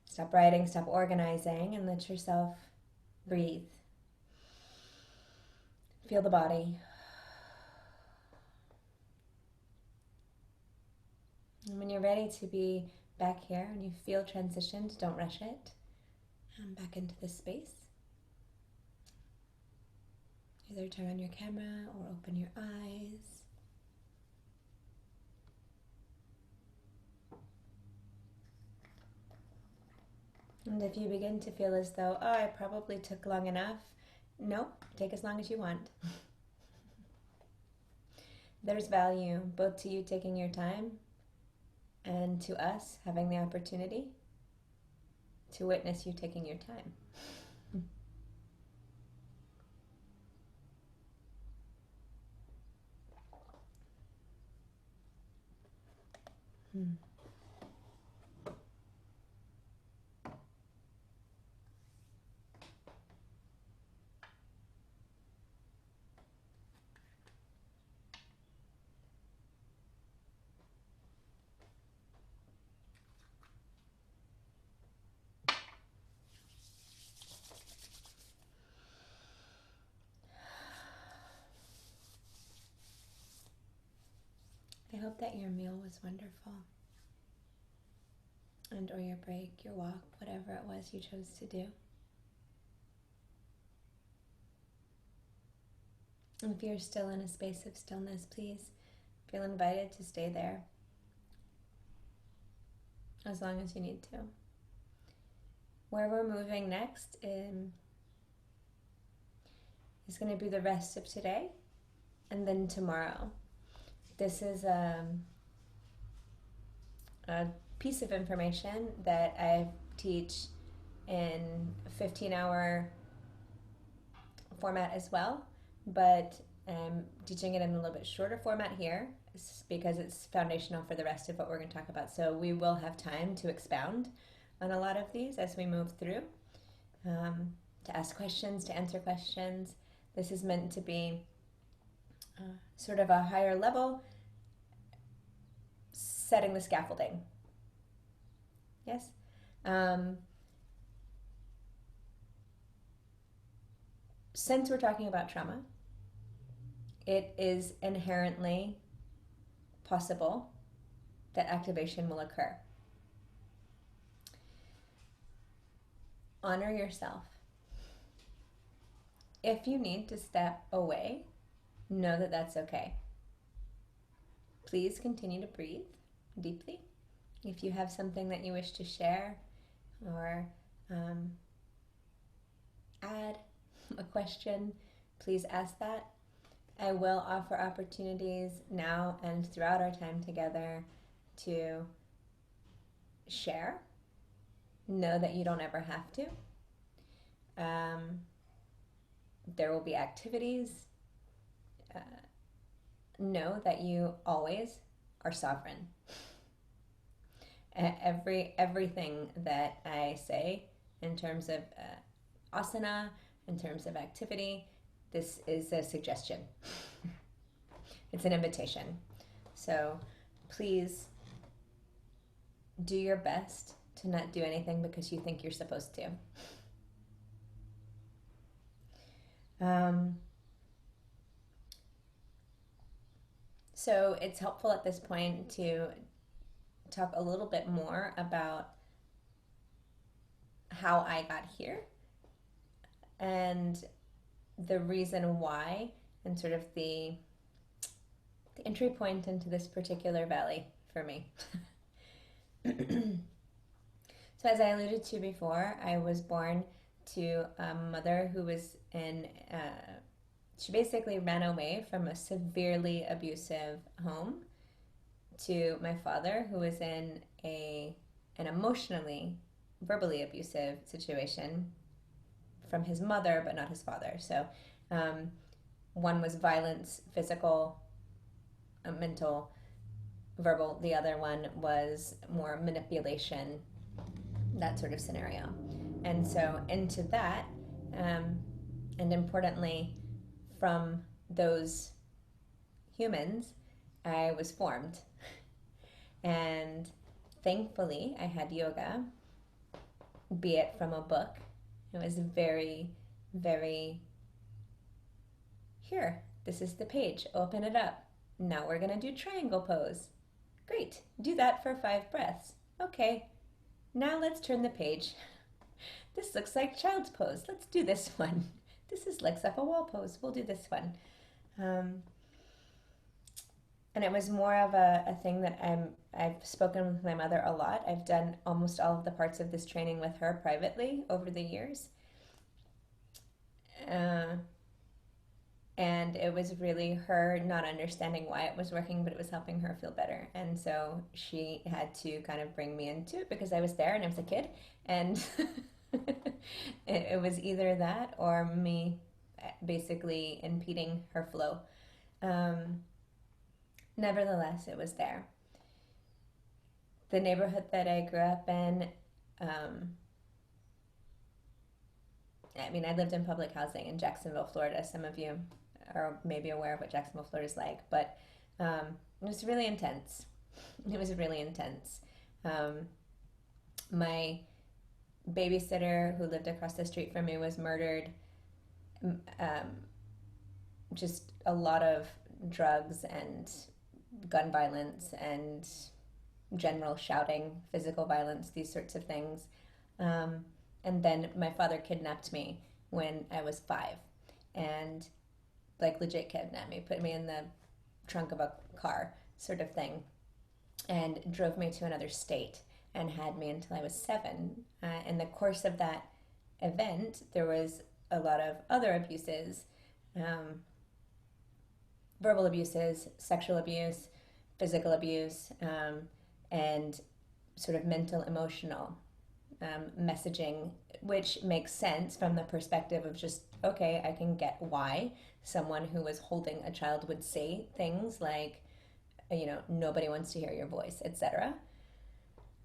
S1: stop writing, stop organizing, and let yourself breathe. Feel the body. ready to be back here and you feel transitioned, don't rush it. Back into this space. Either turn on your camera or open your eyes. And if you begin to feel as though, oh, I probably took long enough, nope, take as long as you want. There's value both to you taking your time and to us having the opportunity to witness you taking your time. I hope that your meal was wonderful, and or your break, your walk, whatever it was you chose to do. And if you're still in a space of stillness, please feel invited to stay there as long as you need to. Where we're moving next is going to be the rest of today and then tomorrow. This is a piece of information that I teach in a 15-hour format as well, but I'm teaching it in a little bit shorter format here because it's foundational for the rest of what we're going to talk about. So we will have time to expound on a lot of these as we move through, to ask questions, to answer questions. This is meant to be sort of a higher level, setting the scaffolding. Yes? Since we're talking about trauma, it is inherently possible that activation will occur. Honor yourself. If you need to step away, know that that's okay. Please continue to breathe deeply. If you have something that you wish to share or add a question, please ask that. I will offer opportunities now and throughout our time together to share. Know that you don't ever have to. There will be activities. Know that you always are sovereign. Everything that I say in terms of asana, in terms of activity, this is a suggestion. It's an invitation. So please do your best to not do anything because you think you're supposed to. So it's helpful at this point to talk a little bit more about how I got here and the reason why, and sort of the entry point into this particular valley for me. So as I alluded to before, I was born to a mother who was she basically ran away from a severely abusive home, to my father who was in an emotionally, verbally abusive situation from his mother, but not his father. So one was violence, physical, mental, verbal. The other one was more manipulation, that sort of scenario. And so into that, and importantly, from those humans, I was formed. And thankfully, I had yoga, be it from a book. It was very, very, here, this is the page, open it up. Now we're going to do triangle pose. Great, do that for 5 breaths. Okay, now let's turn the page. This looks like child's pose. Let's do this one. This is legs up a wall pose. We'll do this one. And it was more of a thing that I've spoken with my mother a lot. I've done almost all of the parts of this training with her privately over the years. And it was really her not understanding why it was working, but it was helping her feel better. And so she had to kind of bring me into it because I was there and I was a kid. And it was either that or me basically impeding her flow. Nevertheless, it was there. The neighborhood that I grew up in, I mean, I lived in public housing in Jacksonville, Florida. Some of you are maybe aware of what Jacksonville, Florida is like, but it was really intense. It was really intense. My babysitter who lived across the street from me was murdered. Just a lot of drugs and gun violence and general shouting, physical violence, these sorts of things. And then my father kidnapped me when I was 5 and like legit kidnapped me, put me in the trunk of a car sort of thing and drove me to another state and had me until I was 7. In the course of that event, there was a lot of other abuses, verbal abuses, sexual abuse, physical abuse, and sort of mental, emotional messaging, which makes sense from the perspective of just, okay, I can get why someone who was holding a child would say things like, you know, nobody wants to hear your voice, etc.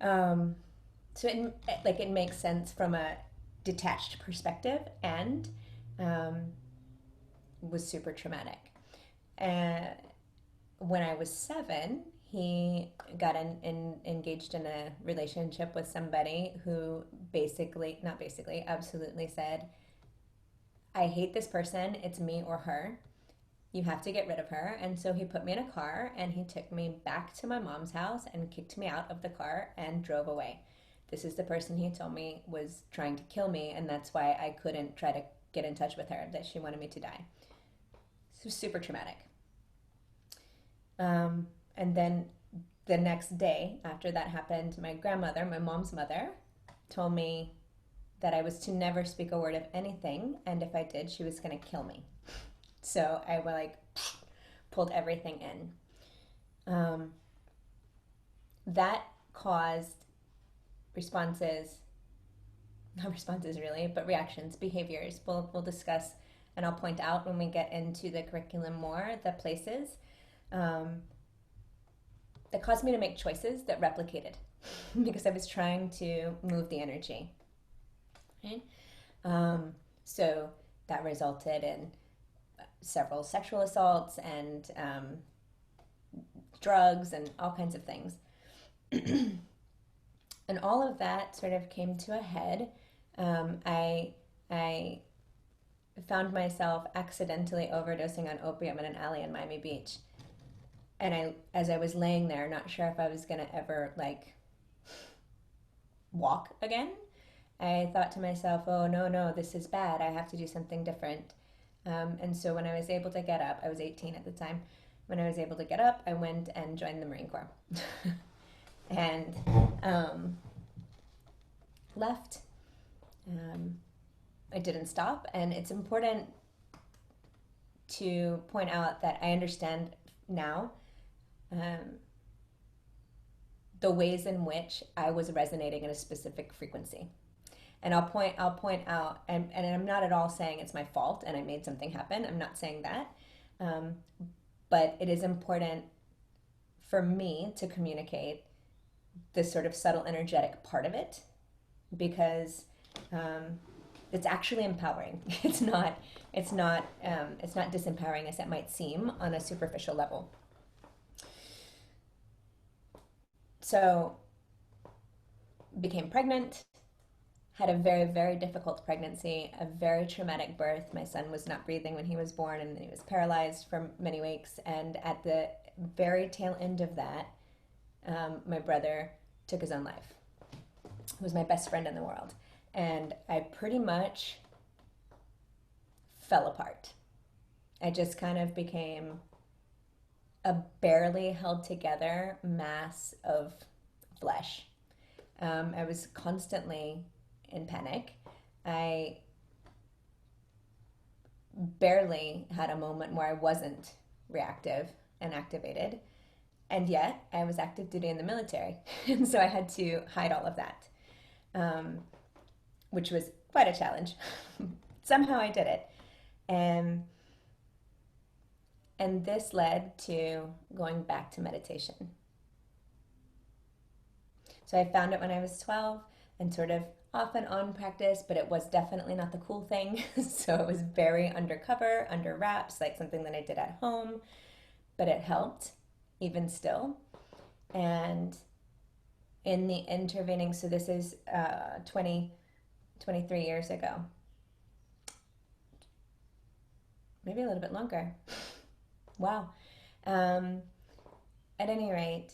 S1: So it makes sense from a detached perspective and was super traumatic. When I was 7, he got engaged in a relationship with somebody who absolutely said, I hate this person, it's me or her. You have to get rid of her. And so he put me in a car and he took me back to my mom's house and kicked me out of the car and drove away. This is the person he told me was trying to kill me, and that's why I couldn't try to get in touch with her, that she wanted me to die. So super traumatic. And then the next day after that happened, my grandmother, my mom's mother, told me that I was to never speak a word of anything, and if I did, she was going to kill me. So I pulled everything in. That caused not responses really, but reactions, behaviors. We'll discuss, and I'll point out when we get into the curriculum more, the places that caused me to make choices that replicated because I was trying to move the energy. Right? So that resulted in several sexual assaults and drugs and all kinds of things. And all of that sort of came to a head. I found myself accidentally overdosing on opium in an alley in Miami Beach. And as I was laying there, not sure if I was going to ever walk again, I thought to myself, oh, no, this is bad. I have to do something different. And so when I was able to get up, I was 18 at the time. When I was able to get up, I went and joined the Marine Corps. And left. I didn't stop. And it's important to point out that I understand now the ways in which I was resonating in a specific frequency. And I'll point out, and I'm not at all saying it's my fault and I made something happen. I'm not saying that. But it is important for me to communicate this sort of subtle energetic part of it because it's actually empowering. It's not disempowering as it might seem on a superficial level. So, became pregnant, had a very, very difficult pregnancy, a very traumatic birth. My son was not breathing when he was born and he was paralyzed for many weeks. And at the very tail end of that, my brother took his own life. He was my best friend in the world. And I pretty much fell apart. I just kind of became a barely held together mass of flesh. I was constantly in panic. I barely had a moment where I wasn't reactive and activated. And yet I was active duty in the military. And so I had to hide all of that, which was quite a challenge. Somehow I did it. And this led to going back to meditation. So I found it when I was 12 and sort of off and on practice, but it was definitely not the cool thing. So it was very undercover, under wraps, like something that I did at home, but it helped even still. And in the intervening, so this is 23 years ago, maybe a little bit longer. Wow. At any rate,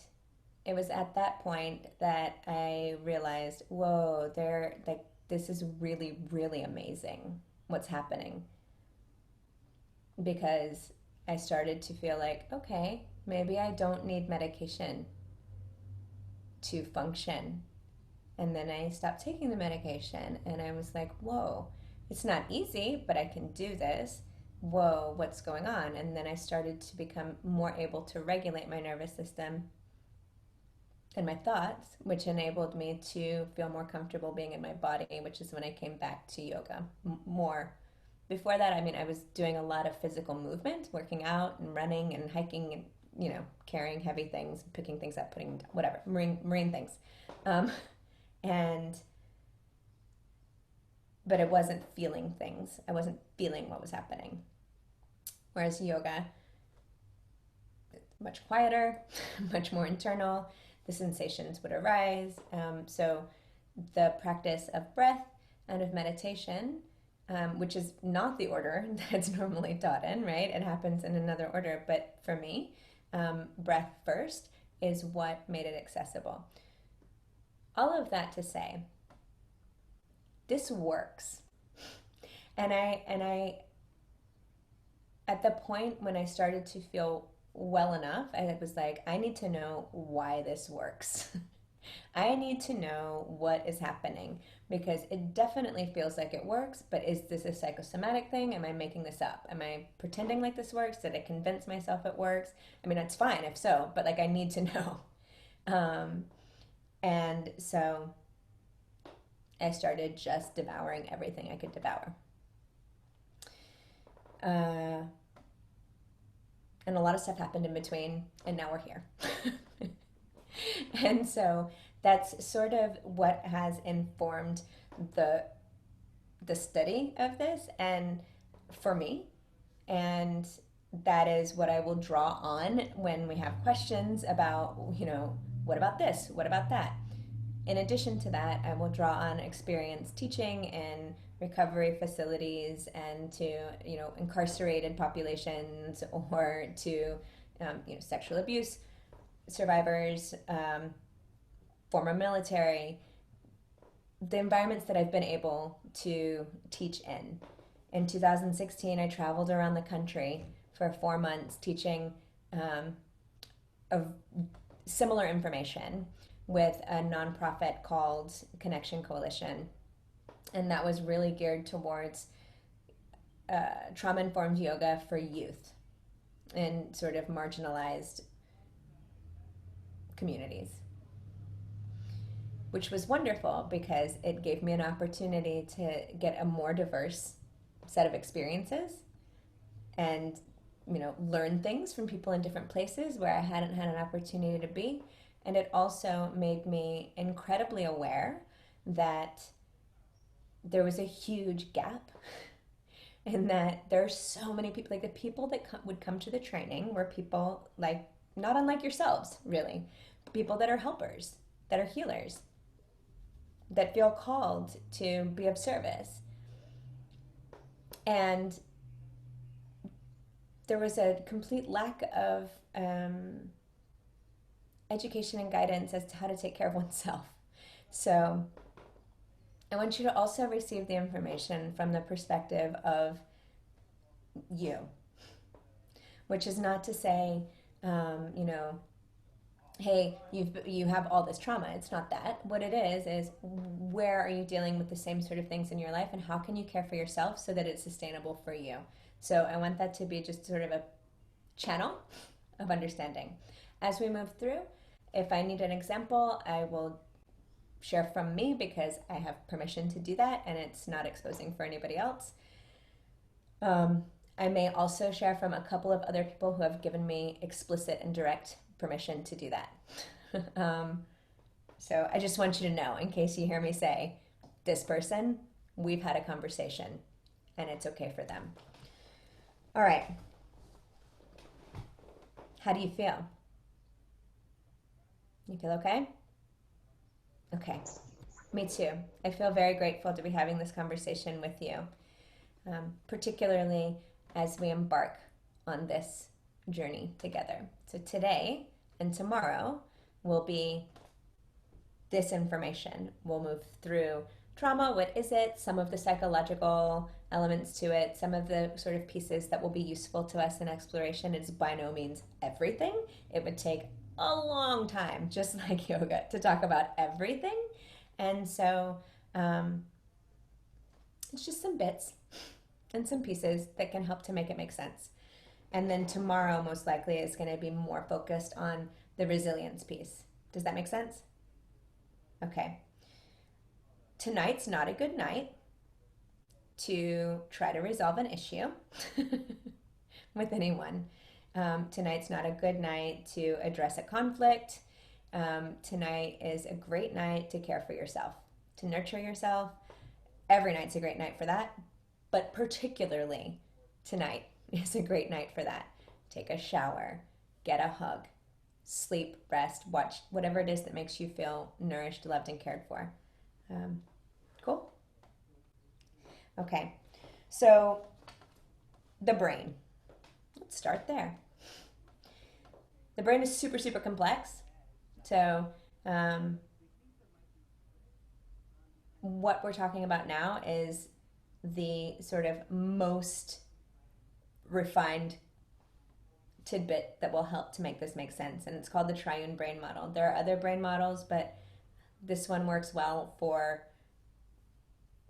S1: it was at that point that I realized, whoa, this is really, really amazing what's happening. Because I started to feel like, okay, maybe I don't need medication to function. And then I stopped taking the medication and I was like, whoa, it's not easy, but I can do this. Whoa, what's going on? And then I started to become more able to regulate my nervous system and my thoughts, which enabled me to feel more comfortable being in my body, which is when I came back to yoga more. Before that, I mean, I was doing a lot of physical movement, working out and running and hiking and, you know, carrying heavy things, picking things up, putting them down, whatever, marine things. But it wasn't feeling things. I wasn't feeling what was happening. Whereas yoga, much quieter, much more internal. The sensations would arise. So the practice of breath and of meditation, which is not the order that it's normally taught in, right? It happens in another order. But for me, breath first is what made it accessible. All of that to say, this works. And I at the point when I started to feel well enough, I was like, I need to know why this works. I need to know what is happening because it definitely feels like it works, but is this a psychosomatic thing? Am I making this up? Am I pretending like this works? Did I convince myself it works? I mean, it's fine if so, but like I need to know. And so I started just devouring everything I could devour. And a lot of stuff happened in between, and now we're here. And so that's sort of what has informed the study of this, and for me, and that is what I will draw on when we have questions about, you know, what about this? What about that? In addition to that, I will draw on experience teaching in recovery facilities and to, you know, incarcerated populations or to, you know, sexual abuse survivors, former military, the environments that I've been able to teach in. In 2016, I traveled around the country for 4 months teaching of similar information with a nonprofit called Connection Coalition. And that was really geared towards trauma-informed yoga for youth in sort of marginalized communities, which was wonderful because it gave me an opportunity to get a more diverse set of experiences and, you know, learn things from people in different places where I hadn't had an opportunity to be. And it also made me incredibly aware that there was a huge gap and that there are so many people, like the people that would come to the training were people like, not unlike yourselves, really, people that are helpers, that are healers, that feel called to be of service. And there was a complete lack of education and guidance as to how to take care of oneself. So I want you to also receive the information from the perspective of you, which is not to say, you know, hey, you have all this trauma. It's not that. What it is where are you dealing with the same sort of things in your life, and how can you care for yourself so that it's sustainable for you? So I want that to be just sort of a channel of understanding. As we move through, if I need an example, I will share from me because I have permission to do that and it's not exposing for anybody else. I may also share from a couple of other people who have given me explicit and direct permission to do that. So I just want you to know, in case you hear me say, this person, we've had a conversation and it's okay for them. All right. How do you feel? You feel okay? Okay. Me too. I feel very grateful to be having this conversation with you, particularly as we embark on this journey together. So today and tomorrow will be this information. We'll move through trauma, what is it, some of the psychological elements to it, some of the sort of pieces that will be useful to us in exploration. It's by no means everything. It would take a long time, just like yoga, to talk about everything. And so it's just some bits and some pieces that can help to make it make sense. And then tomorrow most likely is going to be more focused on the resilience piece. Does that make sense? Okay. Tonight's not a good night to try to resolve an issue with anyone. Tonight's not a good night to address a conflict. Tonight is a great night to care for yourself, to nurture yourself. Every night's a great night for that, but particularly tonight is a great night for that. Take a shower, get a hug, sleep, rest, watch, whatever it is that makes you feel nourished, loved, and cared for. Cool? Okay, so the brain. Let's start there. The brain is super, super complex. So what we're talking about now is the sort of most refined tidbit that will help to make this make sense. And it's called the triune brain model. There are other brain models, but this one works well for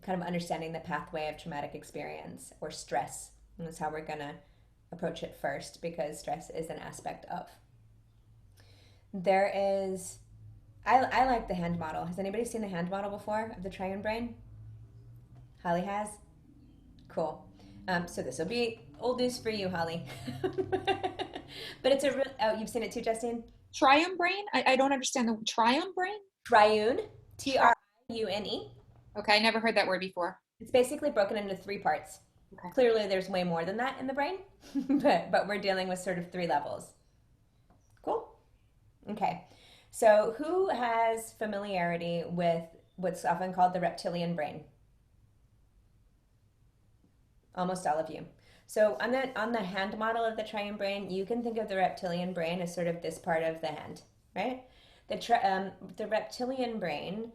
S1: kind of understanding the pathway of traumatic experience or stress. And that's how we're going to approach it first, because stress is an aspect of. There is, I like the hand model. Has anybody seen the hand model before of the triune brain? Holly has? Cool. So this will be old news for you, Holly. But it's a real, oh, you've seen it too, Justine?
S16: Triune brain? I don't understand the triune brain?
S1: Triune, Triune.
S16: Okay, I never heard that word before.
S1: It's basically broken into 3 parts.
S16: Okay.
S1: Clearly there's way more than that in the brain, but we're dealing with sort of 3 levels. Cool? Okay. So who has familiarity with what's often called the reptilian brain? Almost all of you. So on the hand model of the triune brain, you can think of the reptilian brain as sort of this part of the hand, right? The reptilian brain,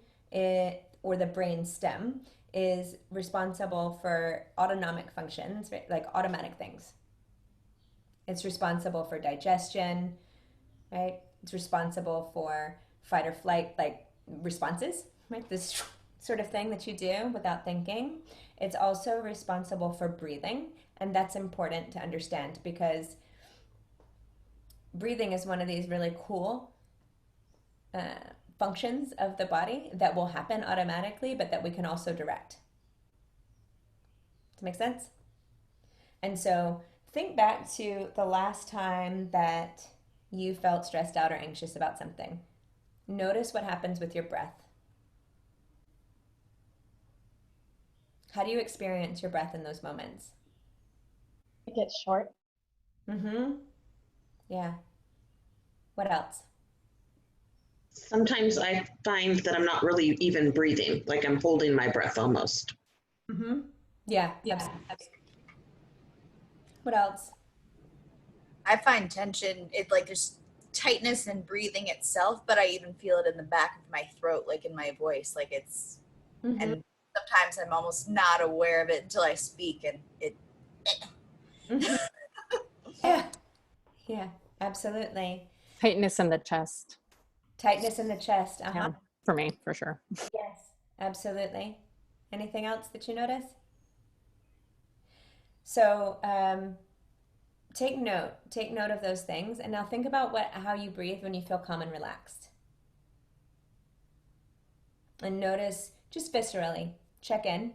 S1: or the brain stem, is responsible for autonomic functions, right? Like automatic things. It's responsible for digestion, right? It's responsible for fight or flight, like responses, right? This sort of thing that you do without thinking. It's also responsible for breathing, and that's important to understand because breathing is one of these really cool functions of the body that will happen automatically, but that we can also direct. Does that make sense? And so think back to the last time that you felt stressed out or anxious about something. Notice what happens with your breath. How do you experience your breath in those moments?
S20: It gets short.
S1: Mm-hmm. Yeah. What else?
S7: Sometimes I find that I'm not really even breathing, like I'm holding my breath almost.
S1: Mm-hmm. Yeah. What else?
S6: I find tension, it like there's
S19: tightness and breathing itself, but I even feel it in the back of my throat, like in my voice, like it's, and sometimes I'm almost not aware of it until I speak, and it.
S1: Yeah, yeah, absolutely.
S5: Tightness in the chest.
S1: Tightness in the chest.
S5: Yeah, for me, for sure.
S1: Yes, absolutely. Anything else that you notice? So take note of those things, and now think about how you breathe when you feel calm and relaxed. And notice just viscerally, check in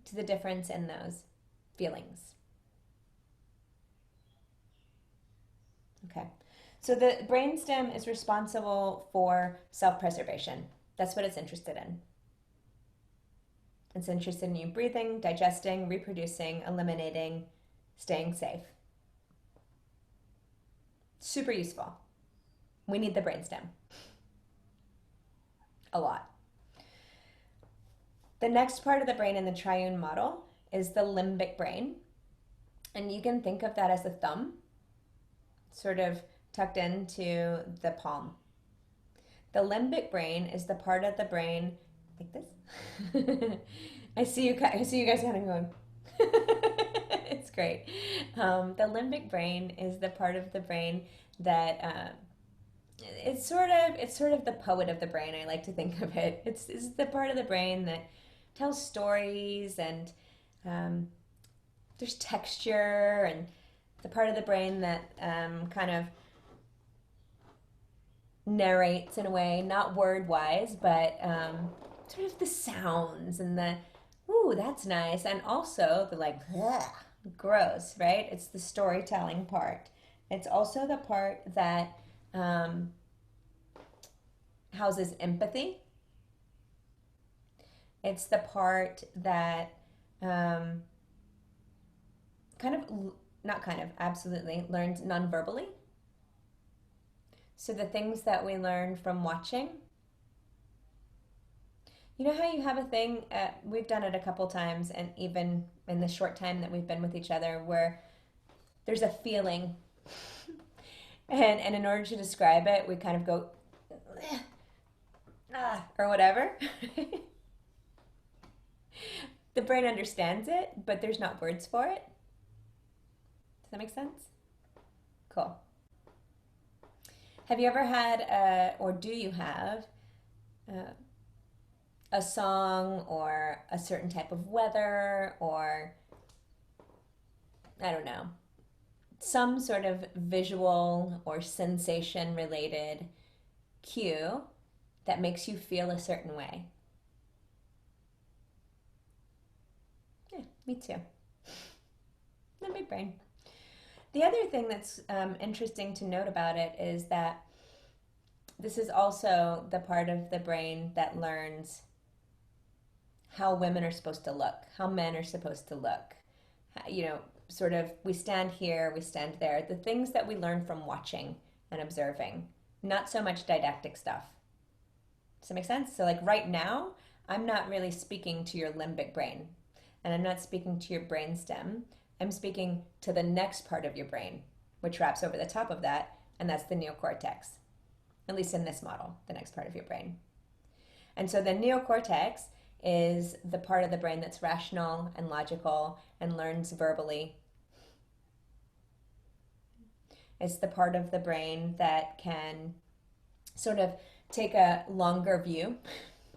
S1: to the difference in those feelings. Okay. So the brainstem is responsible for self-preservation. That's what it's interested in. It's interested in you breathing, digesting, reproducing, eliminating, staying safe. Super useful. We need the brainstem. A lot. The next part of the brain in the triune model is the limbic brain. And you can think of that as a thumb, sort of tucked into the palm. The limbic brain is the part of the brain like this. I see you guys kind of going. It's great. The limbic brain is the part of the brain that it's sort of the poet of the brain. I like to think of it. It's the part of the brain that tells stories, and there's texture, and the part of the brain that kind of narrates in a way, not word wise, but sort of the sounds and the ooh, that's nice, and also the like ugh, gross, right? It's the storytelling part. It's also the part that houses empathy. It's the part that absolutely learns non-verbally. So the things that we learn from watching. You know how you have a thing, we've done it a couple times, and even in the short time that we've been with each other, where there's a feeling. And in order to describe it, we kind of go, or whatever. The brain understands it, but there's not words for it. Does that make sense? Cool. Have you ever had, or do you have, a song or a certain type of weather, or, I don't know, some sort of visual or sensation related cue that makes you feel a certain way? Yeah, me too. Not my brain. The other thing that's interesting to note about it is that this is also the part of the brain that learns how women are supposed to look, how men are supposed to look. You know, sort of, we stand here, we stand there. The things that we learn from watching and observing, not so much didactic stuff. Does that make sense? So like right now, I'm not really speaking to your limbic brain, and I'm not speaking to your brainstem. I'm speaking to the next part of your brain, which wraps over the top of that, and that's the neocortex. At least in this model, the next part of your brain. And so the neocortex is the part of the brain that's rational and logical and learns verbally. It's the part of the brain that can sort of take a longer view,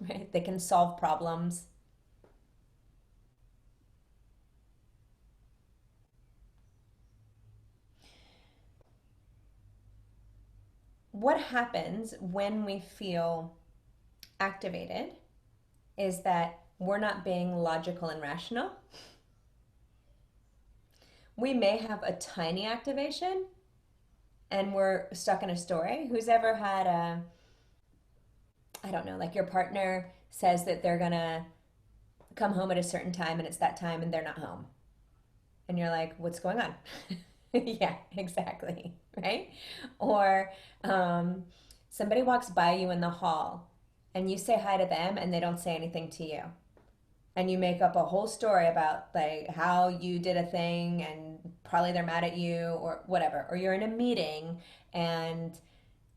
S1: right? They can solve problems. What happens when we feel activated is that we're not being logical and rational. We may have a tiny activation and we're stuck in a story. Who's ever had I don't know, like your partner says that they're gonna come home at a certain time and it's that time and they're not home. And you're like, what's going on? Yeah, exactly, right? Or somebody walks by you in the hall and you say hi to them and they don't say anything to you. And you make up a whole story about like how you did a thing and probably they're mad at you or whatever, or you're in a meeting and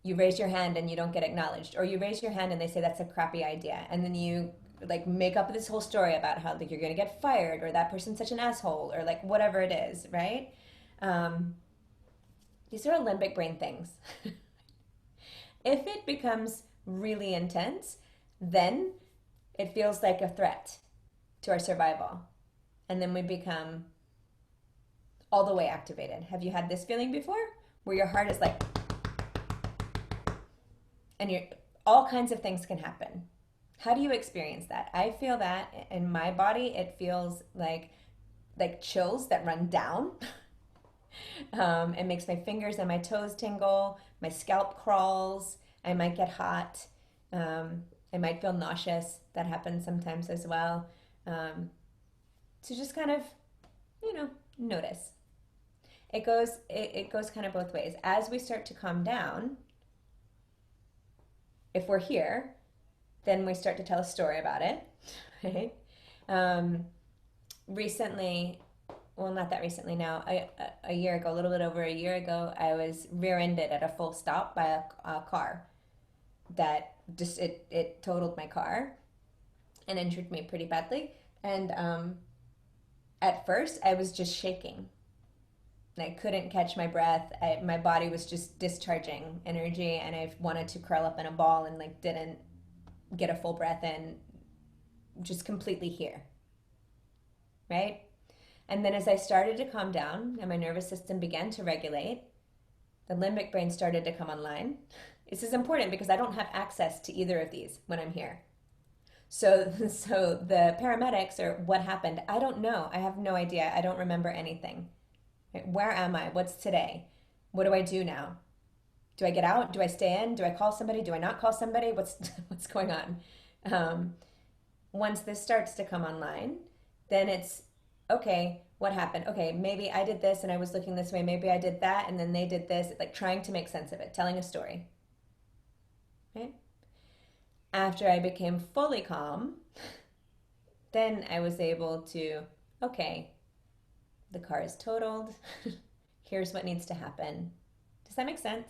S1: you raise your hand and you don't get acknowledged, or you raise your hand and they say that's a crappy idea, and then you like make up this whole story about how like you're gonna get fired or that person's such an asshole or like whatever it is, right? These are limbic brain things. If it becomes really intense, then it feels like a threat to our survival, and then we become all the way activated. Have you had this feeling before, where your heart is like, and you're, all kinds of things can happen? How do you experience that? I feel that in my body. It feels like chills that run down. It makes my fingers and my toes tingle. My scalp crawls. I might get hot. I might feel nauseous. That happens sometimes as well. So just kind of, notice. It goes kind of both ways. As we start to calm down, if we're here, then we start to tell a story about it, right? Recently, well, not that recently now, a year ago, a little bit over a year ago, I was rear-ended at a full stop by a car that just, it totaled my car and injured me pretty badly. And at first, I was just shaking. I couldn't catch my breath. My body was just discharging energy, and I wanted to curl up in a ball and like didn't get a full breath in, just completely here, right? And then as I started to calm down and my nervous system began to regulate, the limbic brain started to come online. This is important because I don't have access to either of these when I'm here. So the paramedics, or what happened, I don't know. I have no idea. I don't remember anything. Where am I? What's today? What do I do now? Do I get out? Do I stay in? Do I call somebody? Do I not call somebody? What's going on? Once this starts to come online, then it's, okay, what happened? Okay, maybe I did this and I was looking this way. Maybe I did that and then they did this. Like trying to make sense of it, telling a story. Right? After I became fully calm, then I was able to, okay, the car is totaled. Here's what needs to happen. Does that make sense?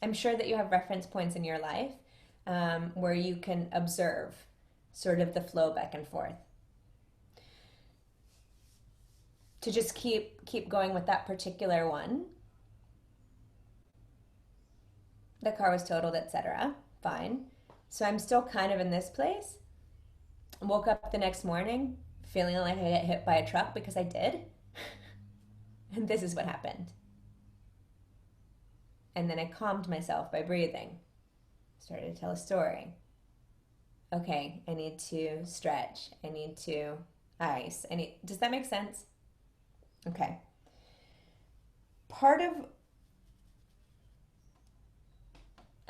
S1: I'm sure that you have reference points in your life where you can observe sort of the flow back and forth. To just keep going with that particular one. The car was totaled, etc. Fine. So I'm still kind of in this place. Woke up the next morning feeling like I got hit by a truck, because I did. And this is what happened. And then I calmed myself by breathing. Started to tell a story. Okay, I need to stretch. I need to ice. Does that make sense? Okay. I'm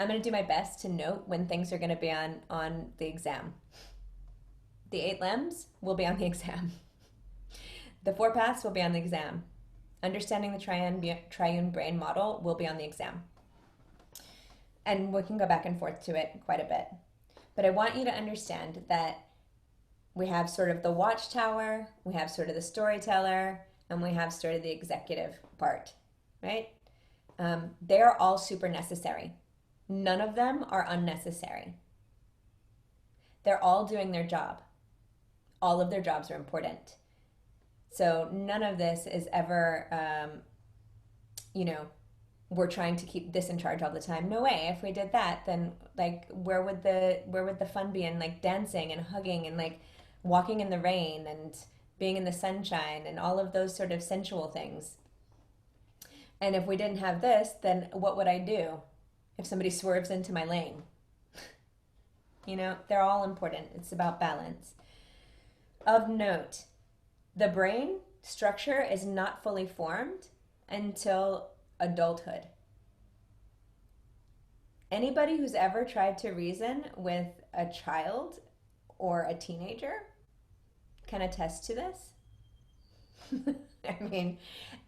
S1: going to do my best to note when things are going to be on the exam. The 8 limbs will be on the exam. The 4 paths will be on the exam. Understanding the triune brain model will be on the exam. And we can go back and forth to it quite a bit. But I want you to understand that we have sort of the watchtower, we have sort of the storyteller, and we have sort of the executive part, right? They're all super necessary. None of them are unnecessary. They're all doing their job. All of their jobs are important. So none of this is ever, we're trying to keep this in charge all the time. No way. If we did that, then like where would the fun be in like dancing and hugging and like walking in the rain and being in the sunshine and all of those sort of sensual things? And if we didn't have this, then what would I do if somebody swerves into my lane? They're all important. It's about balance. Of note, the brain structure is not fully formed until adulthood. Anybody who's ever tried to reason with a child or a teenager can attest to this. And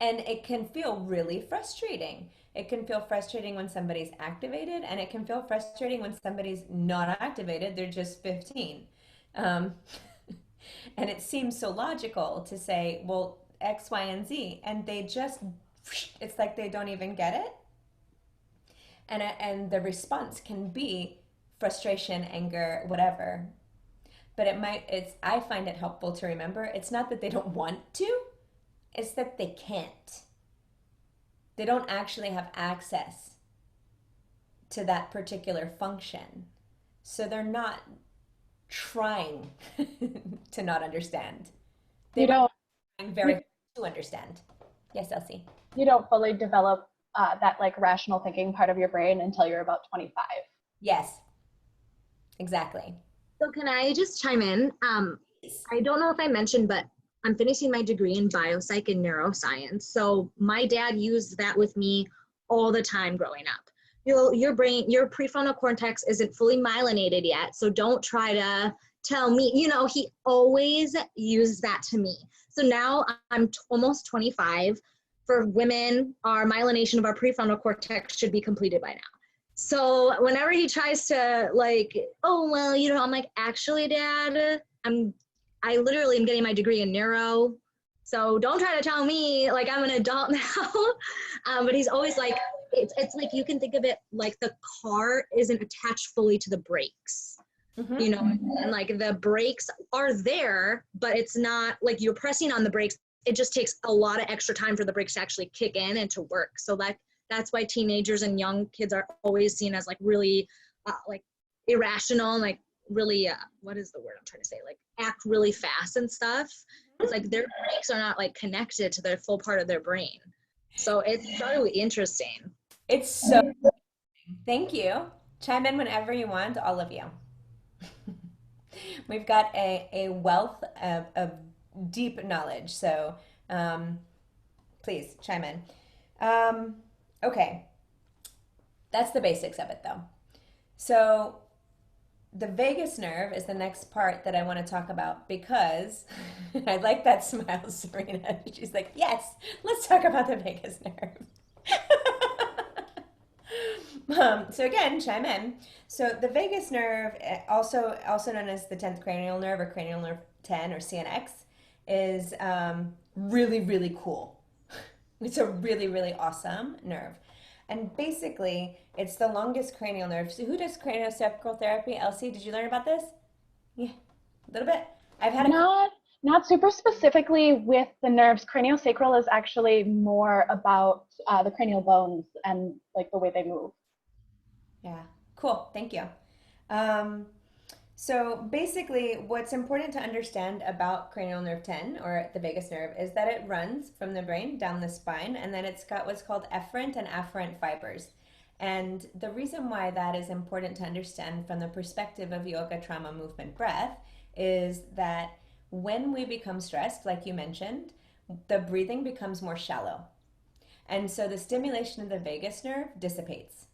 S1: it can feel really frustrating. It can feel frustrating when somebody's activated, and it can feel frustrating when somebody's not activated. They're just 15. And it seems so logical to say, well, X, Y, and Z, and they just, it's like they don't even get it. And the response can be frustration, anger, whatever. But I find it helpful to remember it's not that they don't want to, it's that they can't. They don't actually have access to that particular function. So they're not trying to not understand. They're trying very hard to understand. Yes, Elsie.
S20: You don't fully develop that like rational thinking part of your brain until you're about 25.
S1: Yes, exactly.
S3: So can I just chime in? I don't know if I mentioned, but I'm finishing my degree in biopsych and neuroscience. So my dad used that with me all the time growing up. Your brain, your prefrontal cortex isn't fully myelinated yet, so don't try to tell me, he always used that to me. So now I'm almost 25. For women, our myelination of our prefrontal cortex should be completed by now. So whenever he tries to oh, well, I'm like, actually, Dad, I literally am getting my degree in neuro. So don't try to tell me like I'm an adult now. But he's always like, it's like you can think of it like the car isn't attached fully to the brakes. And like the brakes are there, but it's not like you're pressing on the brakes. It just takes a lot of extra time for the brakes to actually kick in and to work. So that's why teenagers and young kids are always seen as like really like irrational and like really what is the word I'm trying to say, like act really fast and stuff. It's like their brakes are not like connected to their full part of their brain. So it's really interesting.
S1: It's so thank you. Chime in whenever you want, all of you. We've got a wealth of deep knowledge, so please chime in. Okay, that's the basics of it though. So the vagus nerve is the next part that I want to talk about because I like that smile, Serena. She's like, yes, let's talk about the vagus nerve. So again, chime in. So the vagus nerve, also known as the 10th cranial nerve or cranial nerve 10 or CNX, is really, really cool. It's a really, really awesome nerve. And basically, it's the longest cranial nerve. So who does craniosacral therapy? Elsie, did you learn about this? Yeah, a little bit. I've had
S20: not super specifically with the nerves. Craniosacral is actually more about the cranial bones and like the way they move.
S1: Yeah, cool. Thank you. So basically, what's important to understand about cranial nerve 10, or the vagus nerve, is that it runs from the brain down the spine, and then it's got what's called efferent and afferent fibers. And the reason why that is important to understand from the perspective of yoga, trauma, movement, breath, is that when we become stressed, like you mentioned, the breathing becomes more shallow. And so the stimulation of the vagus nerve dissipates.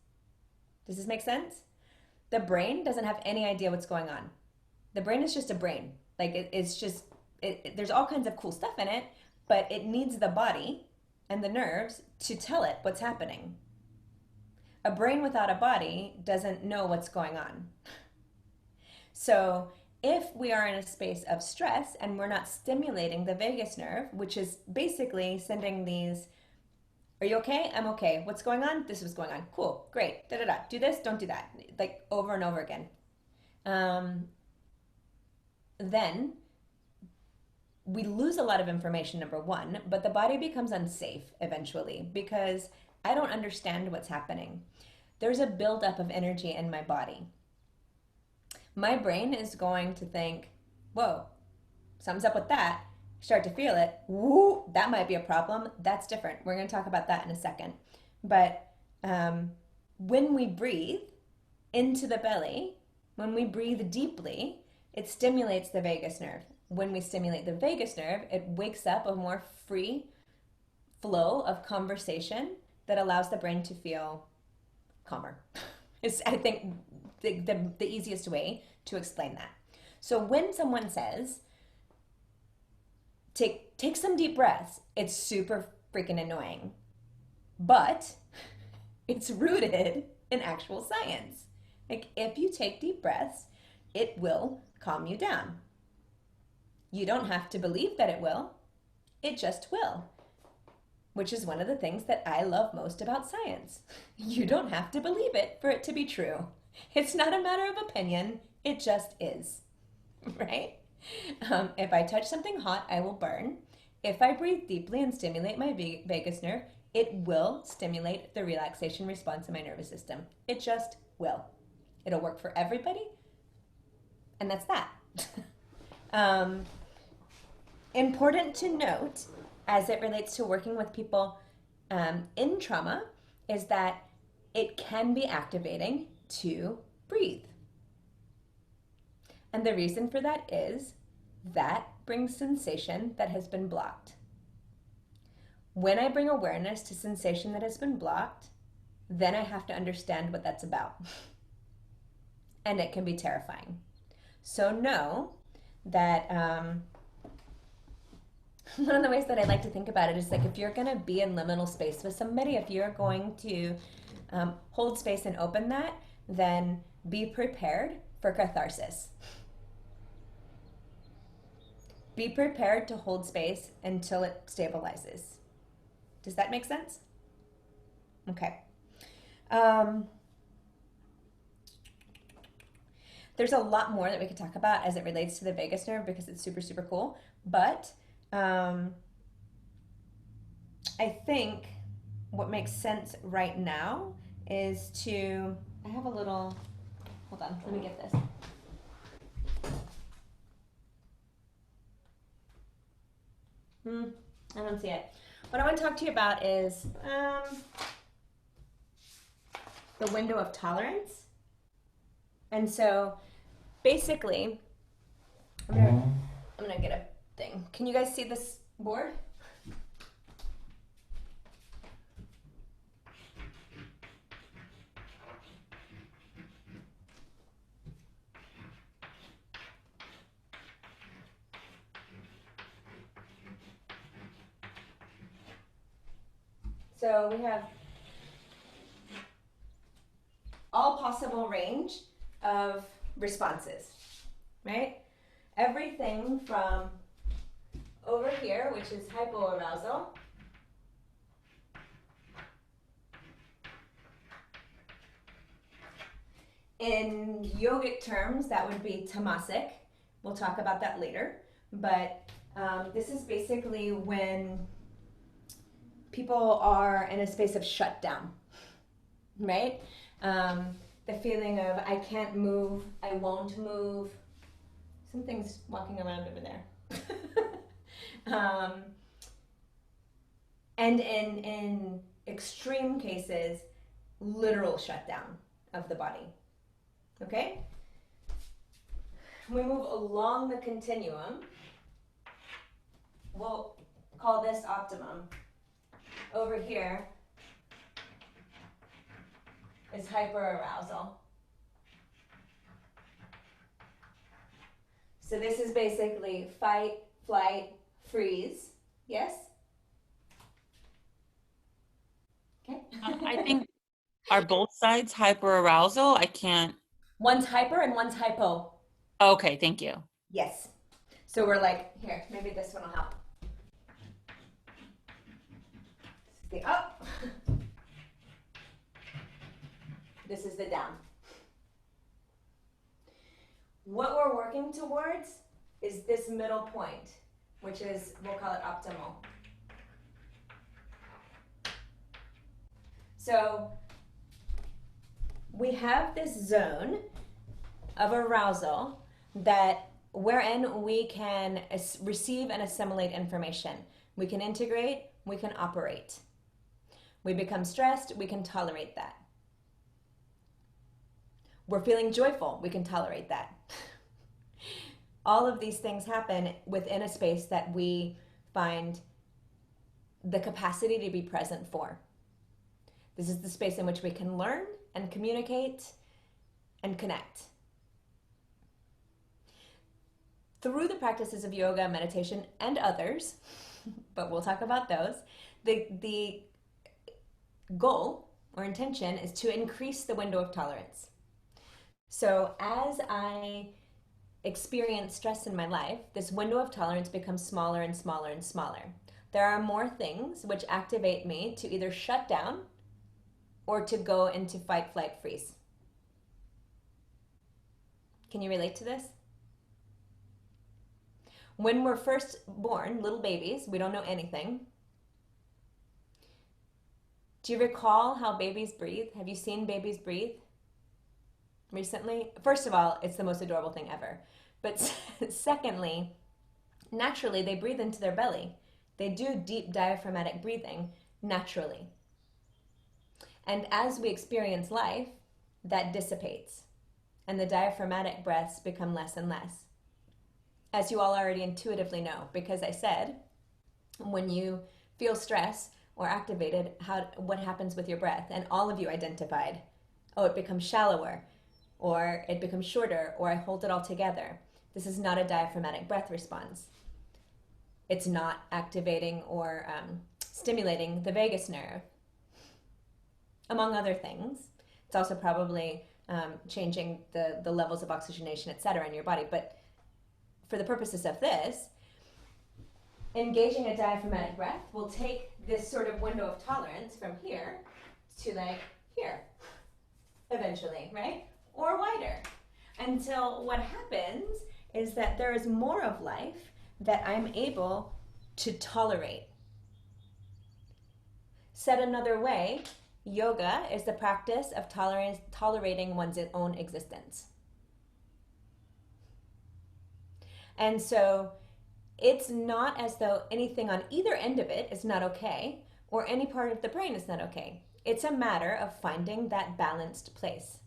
S1: Does this make sense? The brain doesn't have any idea what's going on. The brain is just a brain. Like it's just, there's all kinds of cool stuff in it, but it needs the body and the nerves to tell it what's happening. A brain without a body doesn't know what's going on. So if we are in a space of stress and we're not stimulating the vagus nerve, which is basically sending these, are you okay? I'm okay. What's going on? This is going on. Cool. Great. Da da da. Do this. Don't do that. Like over and over again. Then we lose a lot of information, number one, but the body becomes unsafe eventually because I don't understand what's happening. There's a buildup of energy in my body. My brain is going to think, whoa, something's up with that. Start to feel it. Woo, that might be a problem. That's different. We're going to talk about that in a second. But when we breathe into the belly, when we breathe deeply, it stimulates the vagus nerve. When we stimulate the vagus nerve, it wakes up a more free flow of conversation that allows the brain to feel calmer. It's, I think, the easiest way to explain that. So when someone says, take some deep breaths, it's super freaking annoying. But it's rooted in actual science. Like if you take deep breaths, it will calm you down. You don't have to believe that it will. It just will, which is one of the things that I love most about science. You don't have to believe it for it to be true. It's not a matter of opinion, it just is, right? If I touch something hot, I will burn. If I breathe deeply and stimulate my vagus nerve, it will stimulate the relaxation response in my nervous system. It just will. It'll work for everybody, and that's that. Important to note, as it relates to working with people in trauma, is that it can be activating to breathe. And the reason for that is that brings sensation that has been blocked. When I bring awareness to sensation that has been blocked, then I have to understand what that's about. And it can be terrifying. So know that one of the ways that I like to think about it is like if you're going to be in liminal space with somebody, if you're going to hold space and open that, then be prepared for catharsis. Be prepared to hold space until it stabilizes. Does that make sense? Okay. There's a lot more that we could talk about as it relates to the vagus nerve because it's super, super cool. But I think what makes sense right now is to, I have a little, hold on, let me get this. I don't see it. What I want to talk to you about is the window of tolerance. And so basically, I'm gonna get a thing. Can you guys see this board? So we have all possible range of responses, right? Everything from over here, which is hypoarousal, in yogic terms, that would be tamasic. We'll talk about that later. But this is basically when people are in a space of shutdown, right? The feeling of I can't move, I won't move. Something's walking around over there. And in extreme cases, literal shutdown of the body. Okay? We move along the continuum. We'll call this optimum. Over here is hyperarousal. So this is basically fight, flight, freeze. Yes? Okay.
S17: I think, are both sides hyperarousal? I can't.
S1: One's hyper and one's hypo.
S17: Okay, thank you.
S1: Yes. So we're like, here, maybe this one will help. This is the up. This is the down. What we're working towards is this middle point, which is, we'll call it optimal. So we have this zone of arousal that wherein we can receive and assimilate information. We can integrate, we can operate. We become stressed, we can tolerate that. We're feeling joyful, we can tolerate that. All of these things happen within a space that we find the capacity to be present for. This is the space in which we can learn and communicate and connect. Through the practices of yoga, meditation, and others, but we'll talk about those, the goal or intention is to increase the window of tolerance. So as I experience stress in my life, this window of tolerance becomes smaller and smaller and smaller. there are more things which activate me to either shut down or to go into fight, flight, freeze. Can you relate to this? When we're first born, little babies, we don't know anything. Do you recall how babies breathe? Have you seen babies breathe recently? First of all, it's the most adorable thing ever. But secondly, naturally, they breathe into their belly. They do deep diaphragmatic breathing naturally. And as we experience life, that dissipates. And the diaphragmatic breaths become less and less. As you all already intuitively know, because I said, when you feel stress or activated, what happens with your breath? And all of you identified, oh, it becomes shallower, or it becomes shorter, or I hold it all together. This is not a diaphragmatic breath response. It's not activating or stimulating the vagus nerve, among other things. It's also probably changing the levels of oxygenation, et cetera, in your body. But for the purposes of this, engaging a diaphragmatic breath will take this sort of window of tolerance from here to like here, eventually, right? Or wider, until what happens is that there is more of life that I'm able to tolerate. Said another way, yoga is the practice of tolerating one's own existence. And so it's not as though anything on either end of it is not okay, or any part of the brain is not okay. It's a matter of finding that balanced place.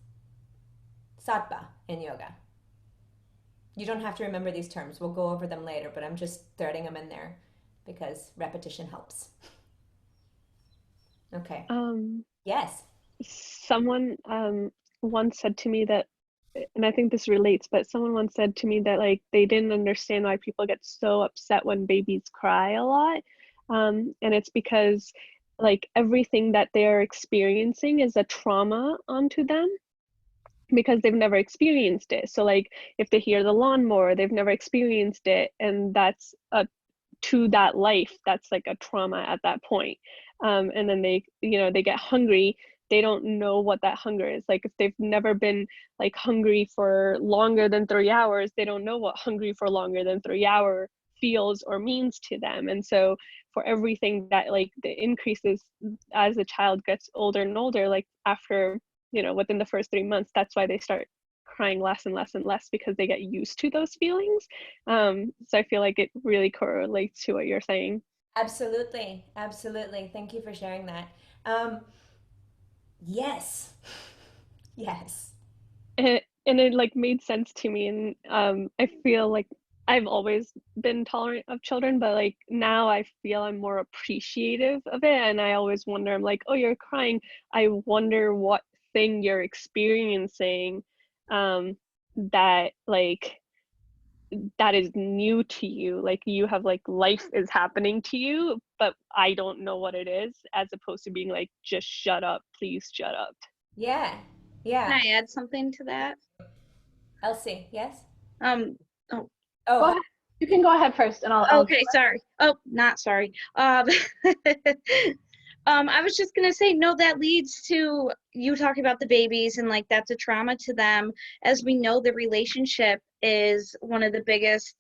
S1: Sattva in yoga. You don't have to remember these terms. We'll go over them later, but I'm just threading them in there because repetition helps. Okay. Yes.
S11: Someone once said to me that, and I think this relates, but someone once said to me that like they didn't understand why people get so upset when babies cry a lot. And it's because like everything that they're experiencing is a trauma onto them, because they've never experienced it. So like if they hear the lawnmower, they've never experienced it, and that's to that life, that's like a trauma at that point. And then they get hungry, they don't know what that hunger is. Like if they've never been like hungry for longer than 3 hours, they don't know what hungry for longer than 3 hours feels or means to them. And so for everything that like the increases as the child gets older and older, like after within the first 3 months, that's why they start crying less and less and less, because they get used to those feelings. So I feel like it really correlates to what you're saying.
S1: Absolutely. Absolutely. Thank you for sharing that. Yes. Yes.
S11: And it like made sense to me. And I feel like I've always been tolerant of children, but like now I feel I'm more appreciative of it. And I always wonder, I'm like, oh, you're crying. I wonder what thing you're experiencing that like that is new to you. Like you have like life is happening to you, but I don't know what it is, as opposed to being like, just shut up, please shut up.
S1: Yeah. Yeah.
S10: Can I add something to that?
S1: Elsie, yes?
S10: Oh.
S20: Go ahead. You can go ahead first, and I'll.
S10: Okay, sorry. Oh, not sorry. I was just gonna say, no, that leads to you talking about the babies and like that's a trauma to them. As we know, the relationship is one of the biggest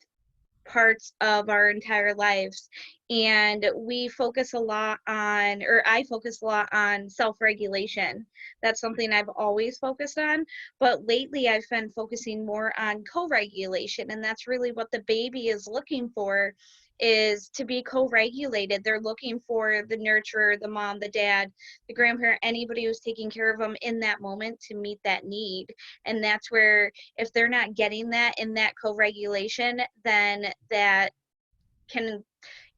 S10: parts of our entire lives, and we focus a lot on, or I focus a lot on self-regulation. That's something I've always focused on, but lately I've been focusing more on co-regulation, and that's really what the baby is looking for, is to be co-regulated. They're looking for the nurturer, the mom, the dad, the grandparent, anybody who's taking care of them in that moment to meet that need. And that's where, if they're not getting that in that co-regulation, then that can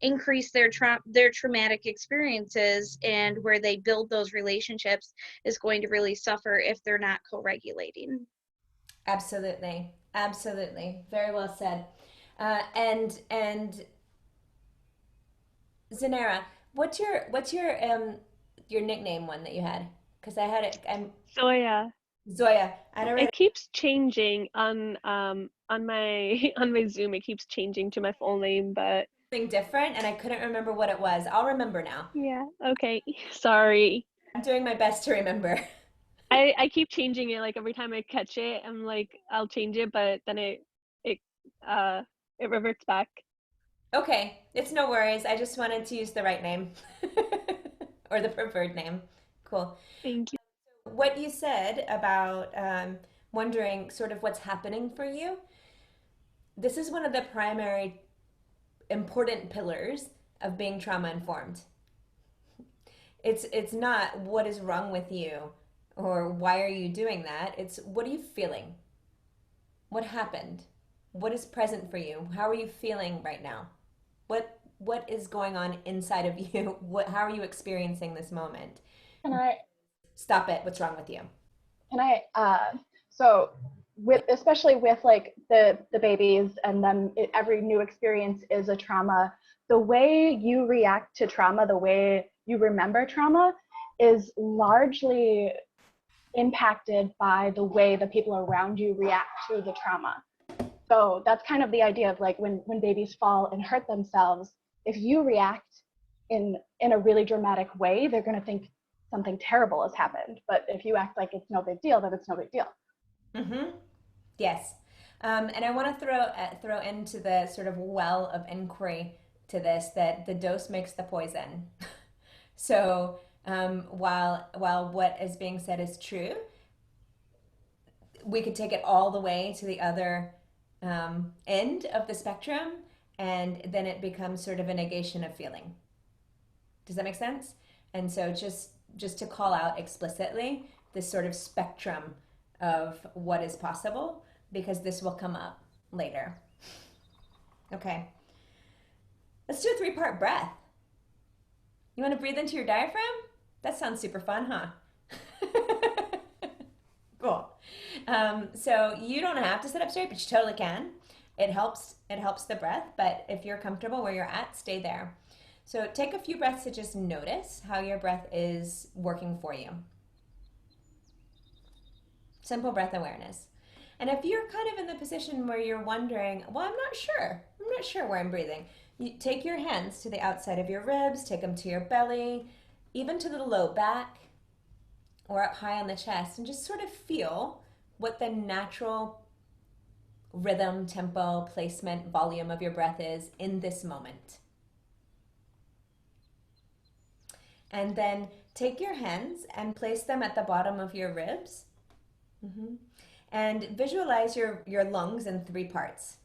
S10: increase their traumatic experiences, and where they build those relationships is going to really suffer if they're not co-regulating.
S1: Absolutely. Absolutely. Very well said. And Zanera, what's your nickname one that you had? Because I had it.
S11: Zoya.
S1: Zoya.
S11: It keeps changing on my on my Zoom. It keeps changing to my full name, but
S1: something different and I couldn't remember what it was. I'll remember now.
S11: Yeah, okay. Sorry.
S1: I'm doing my best to remember.
S11: I keep changing it. Like every time I catch it, I'm like, I'll change it, but then it uh it reverts back.
S1: Okay, it's no worries. I just wanted to use the right name or the preferred name. Cool.
S11: Thank you.
S1: What you said about wondering sort of what's happening for you, this is one of the primary important pillars of being trauma informed. It's not what is wrong with you or why are you doing that. It's what are you feeling? What happened? What is present for you? How are you feeling right now? What is going on inside of you? How are you experiencing this moment?
S20: Can I
S1: stop it? What's wrong with you?
S20: Can I so with especially with like the babies and then every new experience is a trauma. The way you react to trauma, the way you remember trauma is largely impacted by the way the people around you react to the trauma. So that's kind of the idea of like when babies fall and hurt themselves, if you react in a really dramatic way, they're going to think something terrible has happened. But if you act like it's no big deal, then it's no big deal.
S1: Mm-hmm. Yes. And I want to throw into the sort of well of inquiry to this that the dose makes the poison. So while what is being said is true, we could take it all the way to the other end of the spectrum, and then it becomes sort of a negation of feeling. Does that make sense? And so just to call out explicitly this sort of spectrum of what is possible, because this will come up later. Okay. Let's do a 3-part breath. You want to breathe into your diaphragm? That sounds super fun, huh? Cool. So you don't have to sit up straight, but you totally can. It helps the breath, but if you're comfortable where you're at, stay there. So take a few breaths to just notice how your breath is working for you. Simple breath awareness. And if you're kind of in the position where you're wondering, well, I'm not sure where I'm breathing, you take your hands to the outside of your ribs, take them to your belly, even to the low back or up high on the chest, and just sort of feel what the natural rhythm, tempo, placement, volume of your breath is in this moment. And then take your hands and place them at the bottom of your ribs. Mm-hmm. And visualize your lungs in 3 parts.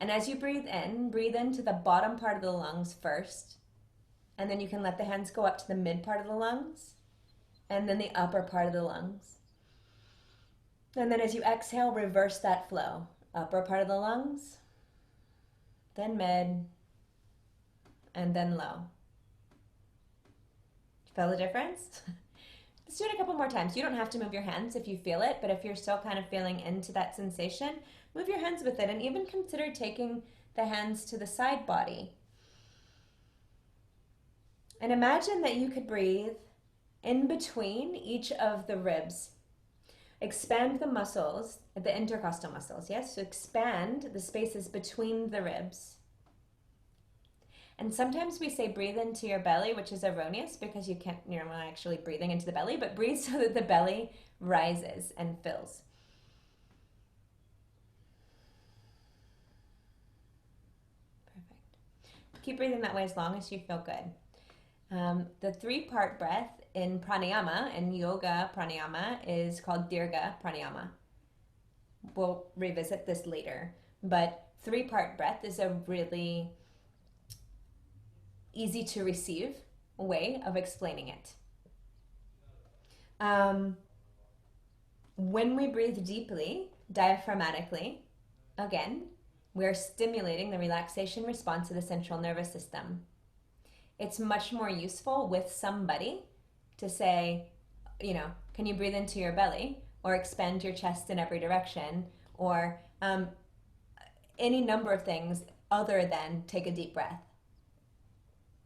S1: And as you breathe into the bottom part of the lungs first. And then you can let the hands go up to the mid part of the lungs. And then the upper part of the lungs. And then as you exhale, reverse that flow. Upper part of the lungs, then mid, and then low. Feel the difference? Let's do it a couple more times. You don't have to move your hands if you feel it, but if you're still kind of feeling into that sensation, move your hands with it and even consider taking the hands to the side body. And imagine that you could breathe in between each of the ribs. Expand the muscles, the intercostal muscles, yes? So expand the spaces between the ribs. And sometimes we say breathe into your belly, which is erroneous because you're not actually breathing into the belly, but breathe so that the belly rises and fills. Perfect. Keep breathing that way as long as you feel good. The 3-part breath in pranayama, in yoga pranayama, is called dirga pranayama. We'll revisit this later, but 3-part breath is a really easy to receive way of explaining it. When we breathe deeply, diaphragmatically, again, we're stimulating the relaxation response of the central nervous system. It's much more useful with somebody to say, can you breathe into your belly or expand your chest in every direction or any number of things other than take a deep breath.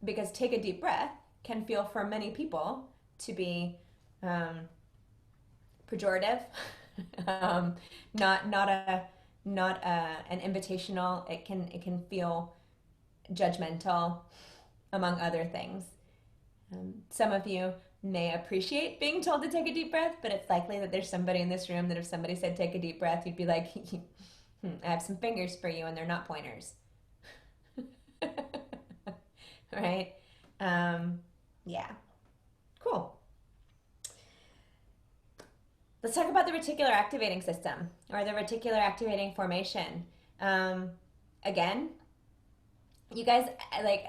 S1: Because take a deep breath can feel for many people to be pejorative, not an invitational. It can feel judgmental, among other things. Some of you may appreciate being told to take a deep breath, but it's likely that there's somebody in this room that if somebody said take a deep breath, you'd be like, I have some fingers for you and they're not pointers. Right? Yeah. Cool. Let's talk about the reticular activating system or the reticular activating formation. Again, you guys, like,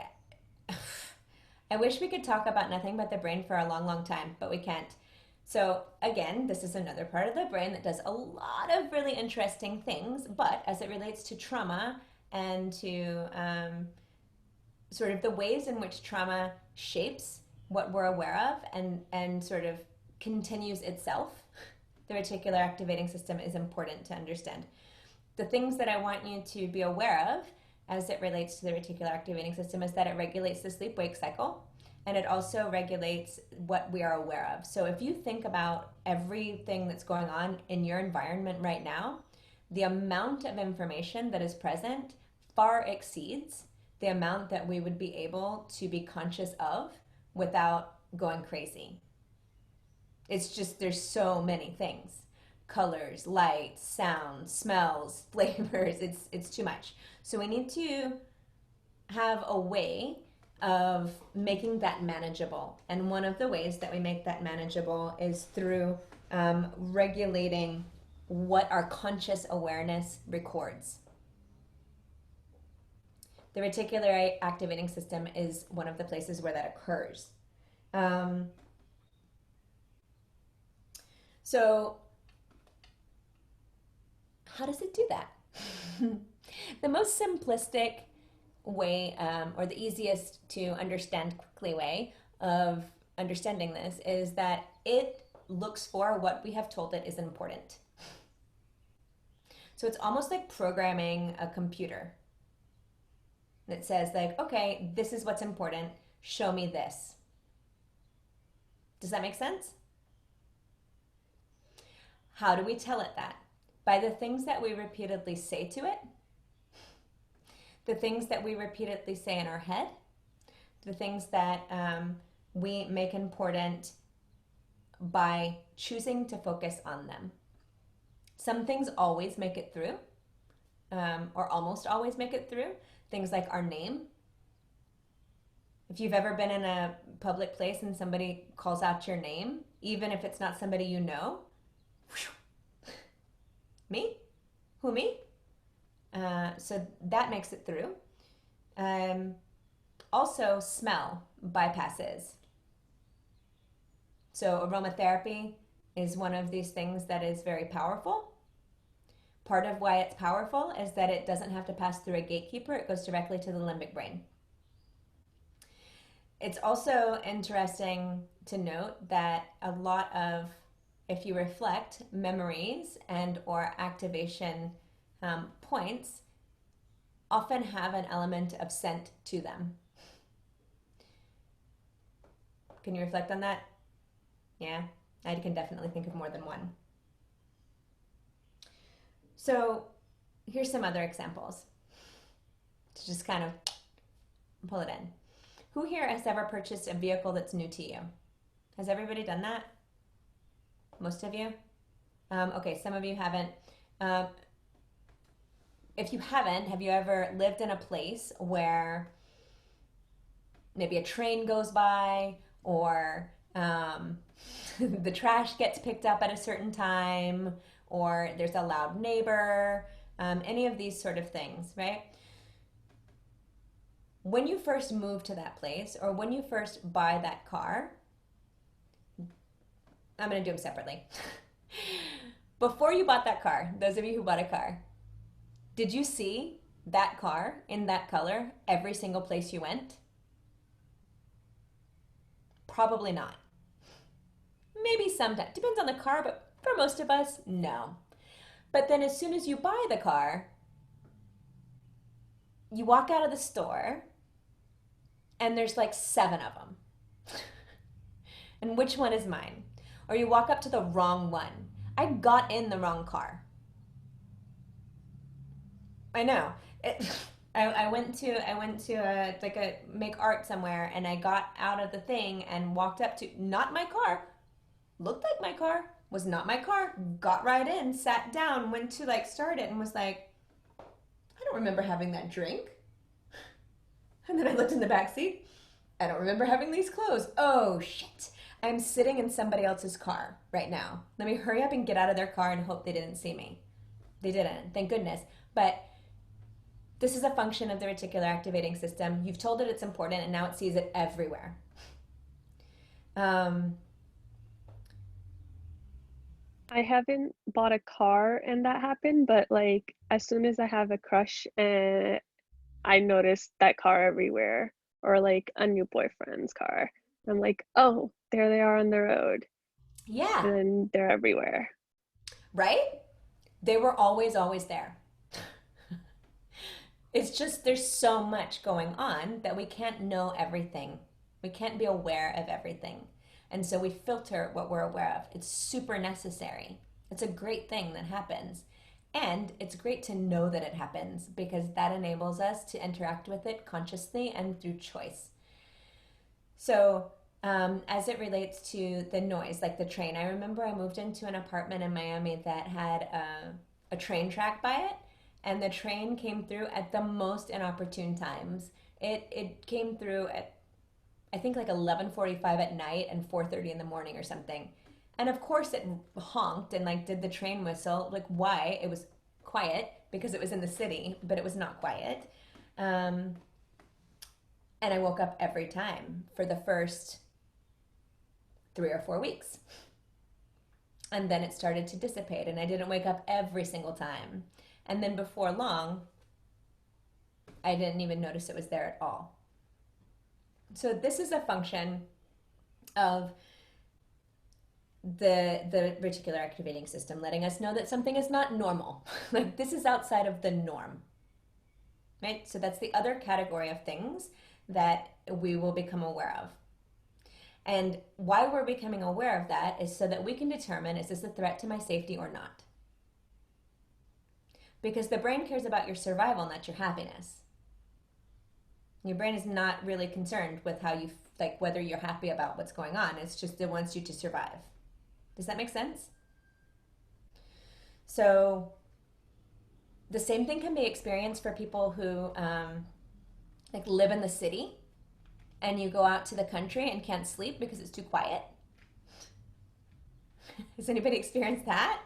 S1: I wish we could talk about nothing but the brain for a long, long time, but we can't. So again, this is another part of the brain that does a lot of really interesting things, but as it relates to trauma and to sort of the ways in which trauma shapes what we're aware of and sort of continues itself, the reticular activating system is important to understand. The things that I want you to be aware of as it relates to the reticular activating system is that it regulates the sleep-wake cycle, and it also regulates what we are aware of. So if you think about everything that's going on in your environment right now, the amount of information that is present far exceeds the amount that we would be able to be conscious of without going crazy. It's just, there's so many things. Colors, lights, sounds, smells, flavors, it's too much. So we need to have a way of making that manageable. And one of the ways that we make that manageable is through regulating what our conscious awareness records. The reticular activating system is one of the places where that occurs. So how does it do that? The most simplistic way, or the easiest to understand quickly way of understanding this is that it looks for what we have told it is important. So it's almost like programming a computer. It says like, okay, this is what's important, show me this. Does that make sense? How do we tell it that? By the things that we repeatedly say to it, the things that we repeatedly say in our head, the things that we make important by choosing to focus on them. Some things always make it through, or almost always make it through. Things like our name. If you've ever been in a public place and somebody calls out your name, even if it's not somebody you know, me? Who, me? So that makes it through. Also, smell bypasses. So aromatherapy is one of these things that is very powerful. Part of why it's powerful is that it doesn't have to pass through a gatekeeper. It goes directly to the limbic brain. It's also interesting to note that a lot of, if you reflect, memories and or activation points often have an element of scent to them. Can you reflect on that? Yeah, I can definitely think of more than one. So here's some other examples to just kind of pull it in. Who here has ever purchased a vehicle that's new to you? Has everybody done that? Most of you? Okay, some of you haven't. If you haven't, have you ever lived in a place where maybe a train goes by or the trash gets picked up at a certain time, or there's a loud neighbor, any of these sort of things, right? When you first move to that place or when you first buy that car, I'm going to do them separately. Before you bought that car, those of you who bought a car, did you see that car in that color every single place you went? Probably not. Maybe sometimes, depends on the car, but for most of us, no. But then as soon as you buy the car, you walk out of the store and there's like 7 of them. And which one is mine? Or you walk up to the wrong one. I got in the wrong car. I know. I went to a make art somewhere, and I got out of the thing and walked up to not my car, looked like my car, was not my car, got right in, sat down, went to like start it, and was like, I don't remember having that drink. And then I looked in the back seat. I don't remember having these clothes. Oh shit. I'm sitting in somebody else's car right now. Let me hurry up and get out of their car and hope they didn't see me. They didn't, thank goodness. But this is a function of the reticular activating system. You've told it it's important, and now it sees it everywhere.
S11: I haven't bought a car and that happened, but like as soon as I have a crush, I notice that car everywhere, or like a new boyfriend's car. I'm like, oh, there they are on the road.
S1: Yeah.
S11: And they're everywhere.
S1: Right? They were always there. It's just there's so much going on that we can't know everything. We can't be aware of everything. And so we filter what we're aware of. It's super necessary. It's a great thing that happens. And it's great to know that it happens, because that enables us to interact with it consciously and through choice. So as it relates to the noise, like the train, I remember I moved into an apartment in Miami that had a train track by it, and the train came through at the most inopportune times. It came through at, I think, like 11:45 at night and 4:30 in the morning or something. And of course it honked and like did the train whistle. Like, why? It was quiet because it was in the city, but it was not quiet. And I woke up every time for the first 3 or 4 weeks. And then it started to dissipate, and I didn't wake up every single time. And then before long, I didn't even notice it was there at all. So this is a function of the reticular activating system letting us know that something is not normal. Like, this is outside of the norm, right? So that's the other category of things that we will become aware of. And why we're becoming aware of that is so that we can determine, is this a threat to my safety or not? Because the brain cares about your survival, not your happiness. Your brain is not really concerned with how you, like, whether you're happy about what's going on. It's just it wants you to survive. Does that make sense? So the same thing can be experienced for people who like live in the city, and you go out to the country and can't sleep because it's too quiet. Has anybody experienced that?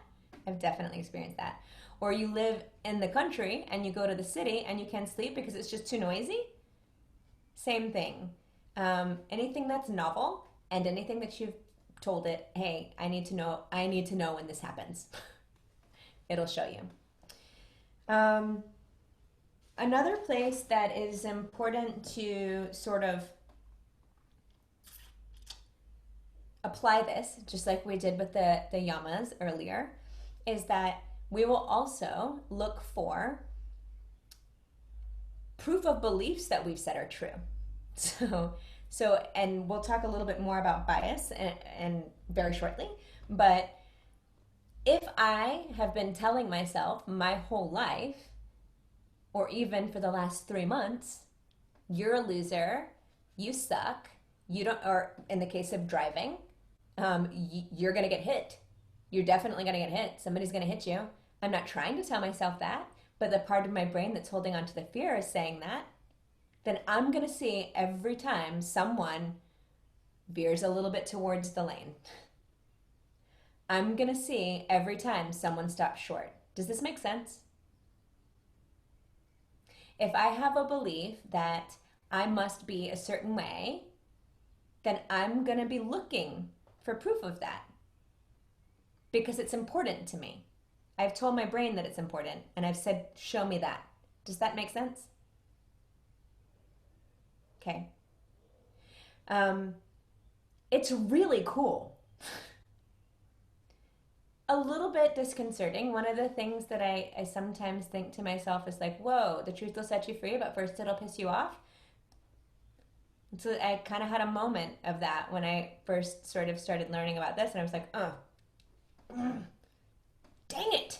S1: I've definitely experienced that. Or you live in the country and you go to the city and you can't sleep because it's just too noisy. Same thing. Anything that's novel and anything that you've told it, hey, I need to know when this happens. It'll show you. Another place that is important to sort of apply this, just like we did with the yamas earlier, is that we will also look for proof of beliefs that we've said are true. So, and we'll talk a little bit more about bias and very shortly, but if I have been telling myself my whole life, or even for the last 3 months, you're a loser, you suck, you don't, or in the case of driving, you're gonna get hit. You're definitely gonna get hit. Somebody's gonna hit you. I'm not trying to tell myself that, but the part of my brain that's holding on to the fear is saying that. Then I'm gonna see every time someone veers a little bit towards the lane. I'm gonna see every time someone stops short. Does this make sense? If I have a belief that I must be a certain way, then I'm gonna be looking for proof of that because it's important to me. I've told my brain that it's important, and I've said, show me that. Does that make sense? Okay. It's really cool. A little bit disconcerting. One of the things that I sometimes think to myself is like, whoa, the truth will set you free, but first it'll piss you off. So I kind of had a moment of that when I first sort of started learning about this, and I was like, dang it.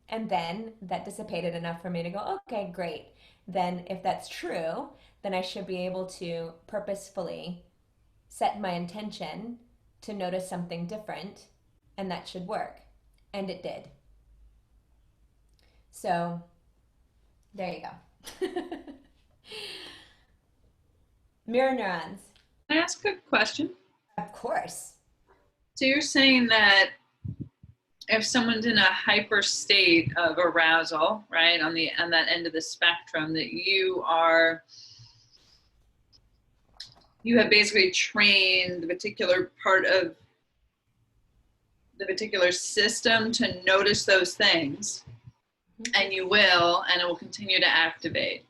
S1: And then that dissipated enough for me to go, okay, great. Then if that's true, then I should be able to purposefully set my intention to notice something different, and that should work. And it did. So there you go. Mirror neurons.
S9: Can I ask a question?
S1: Of course.
S9: So you're saying that if someone's in a hyper state of arousal, right, on that end of the spectrum, that you have basically trained the particular part of the particular system to notice those things, and you will, and it will continue to activate.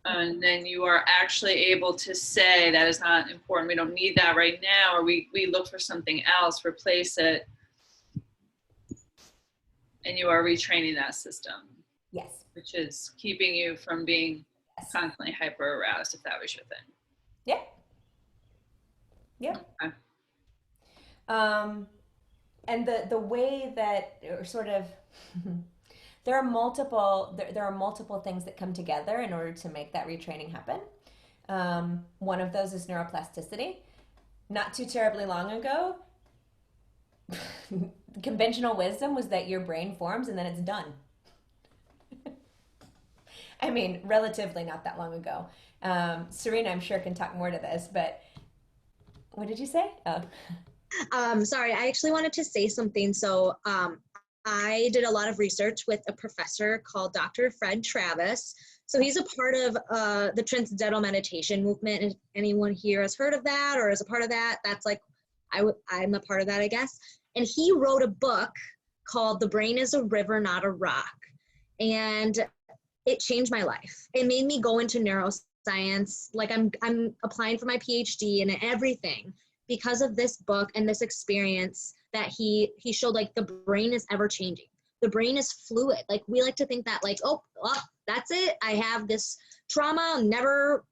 S9: And then you are actually able to say that is not important, we don't need that right now, or we look for something else, replace it, and you are retraining that system.
S1: Yes.
S9: Which is keeping you from being constantly hyper aroused, if that was your thing.
S1: Yeah. Yeah.
S9: Okay.
S1: And the way that, or sort of there are multiple things that come together in order to make that retraining happen. One of those is neuroplasticity. Not too terribly long ago, conventional wisdom was that your brain forms and then it's done. I mean, relatively not that long ago. Serena, I'm sure, can talk more to this, but what did you say? Oh.
S3: Sorry, I actually wanted to say something. So I did a lot of research with a professor called Dr. Fred Travis. So he's a part of the Transcendental Meditation movement. If anyone here has heard of that or is a part of that, that's like, I'm a part of that, I guess. And he wrote a book called The Brain is a River, Not a Rock. And it changed my life. It made me go into neuroscience. Like I'm applying for my PhD and everything because of this book and this experience that he showed. Like the brain is ever changing. The brain is fluid. Like we like to think that like, oh, that's it. I have this trauma.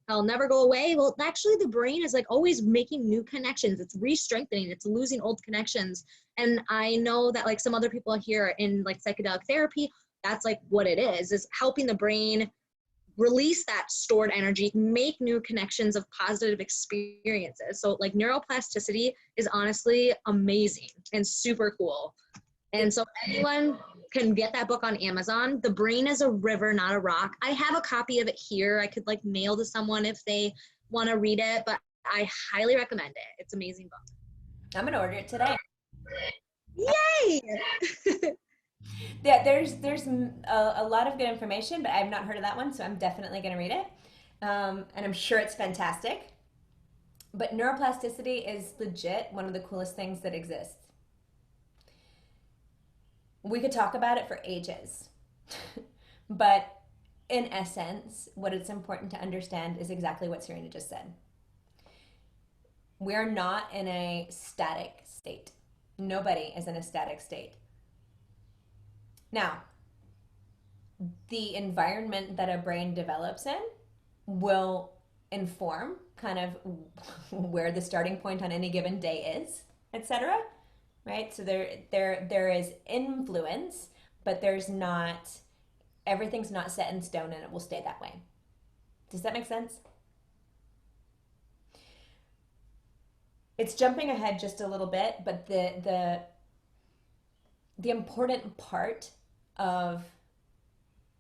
S3: I'll never go away. Well, actually the brain is like always making new connections. It's re-strengthening. It's losing old connections. And I know that like some other people here in like psychedelic therapy, that's like what it is helping the brain release that stored energy, make new connections of positive experiences. So like neuroplasticity is honestly amazing and super cool. And so anyone can get that book on Amazon. The Brain is a River, Not a Rock. I have a copy of it here. I could like mail to someone if they want to read it, but I highly recommend it. It's an amazing book.
S1: I'm going to order it today.
S3: Yay!
S1: Yeah, there's a lot of good information, but I've not heard of that one, so I'm definitely going to read it. And I'm sure it's fantastic. But neuroplasticity is legit one of the coolest things that exists. We could talk about it for ages. But in essence, what it's important to understand is exactly what Serena just said. We're not in a static state. Nobody is in a static state. Now, the environment that a brain develops in will inform kind of where the starting point on any given day is, etc. Right? So there is influence, but everything's not set in stone and it will stay that way. Does that make sense? It's jumping ahead just a little bit, but the important part of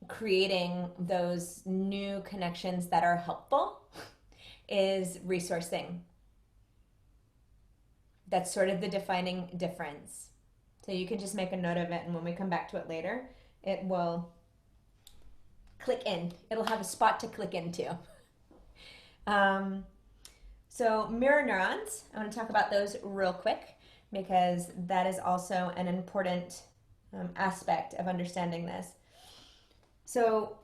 S1: creating those new connections that are helpful is resourcing. That's sort of the defining difference. So you can just make a note of it, and when we come back to it later, it will click in. It'll have a spot to click into. So mirror neurons, I want to talk about those real quick because that is also an important aspect of understanding this. So,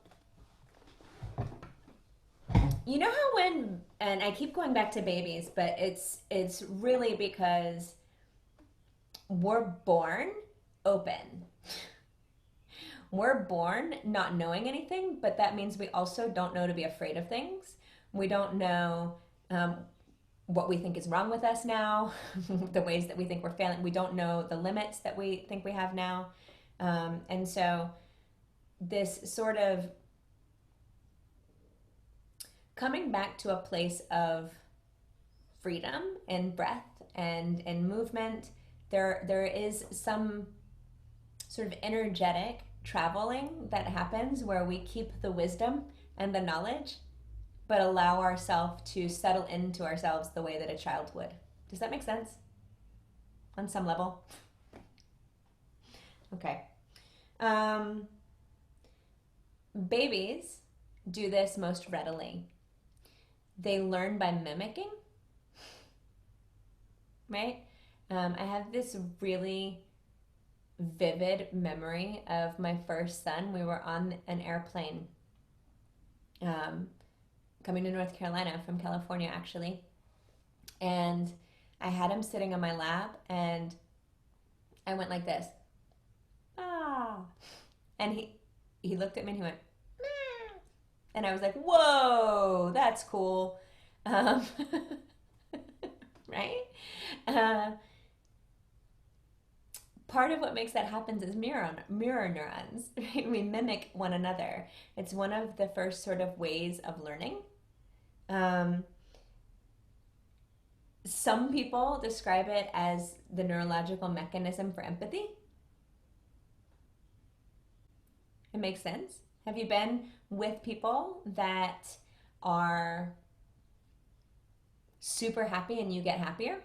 S1: you know how and I keep going back to babies, but it's really because we're born open. We're born not knowing anything, but that means we also don't know to be afraid of things. We don't know what we think is wrong with us now, the ways that we think we're failing. We don't know the limits that we think we have now. And so this sort of coming back to a place of freedom and breath and movement, there is some sort of energetic traveling that happens where we keep the wisdom and the knowledge, but allow ourselves to settle into ourselves the way that a child would. Does that make sense? On some level? Okay. Babies do this most readily. They learn by mimicking, right? I have this really vivid memory of my first son. We were on an airplane coming to North Carolina from California, actually. And I had him sitting on my lap, and I went like this. Ah. And he looked at me and he went, "Meow." And I was like, whoa, that's cool. Right? Part of what makes that happen is mirror neurons. Right? We mimic one another. It's one of the first sort of ways of learning. Some people describe it as the neurological mechanism for empathy. It makes sense. Have you been with people that are super happy and you get happier?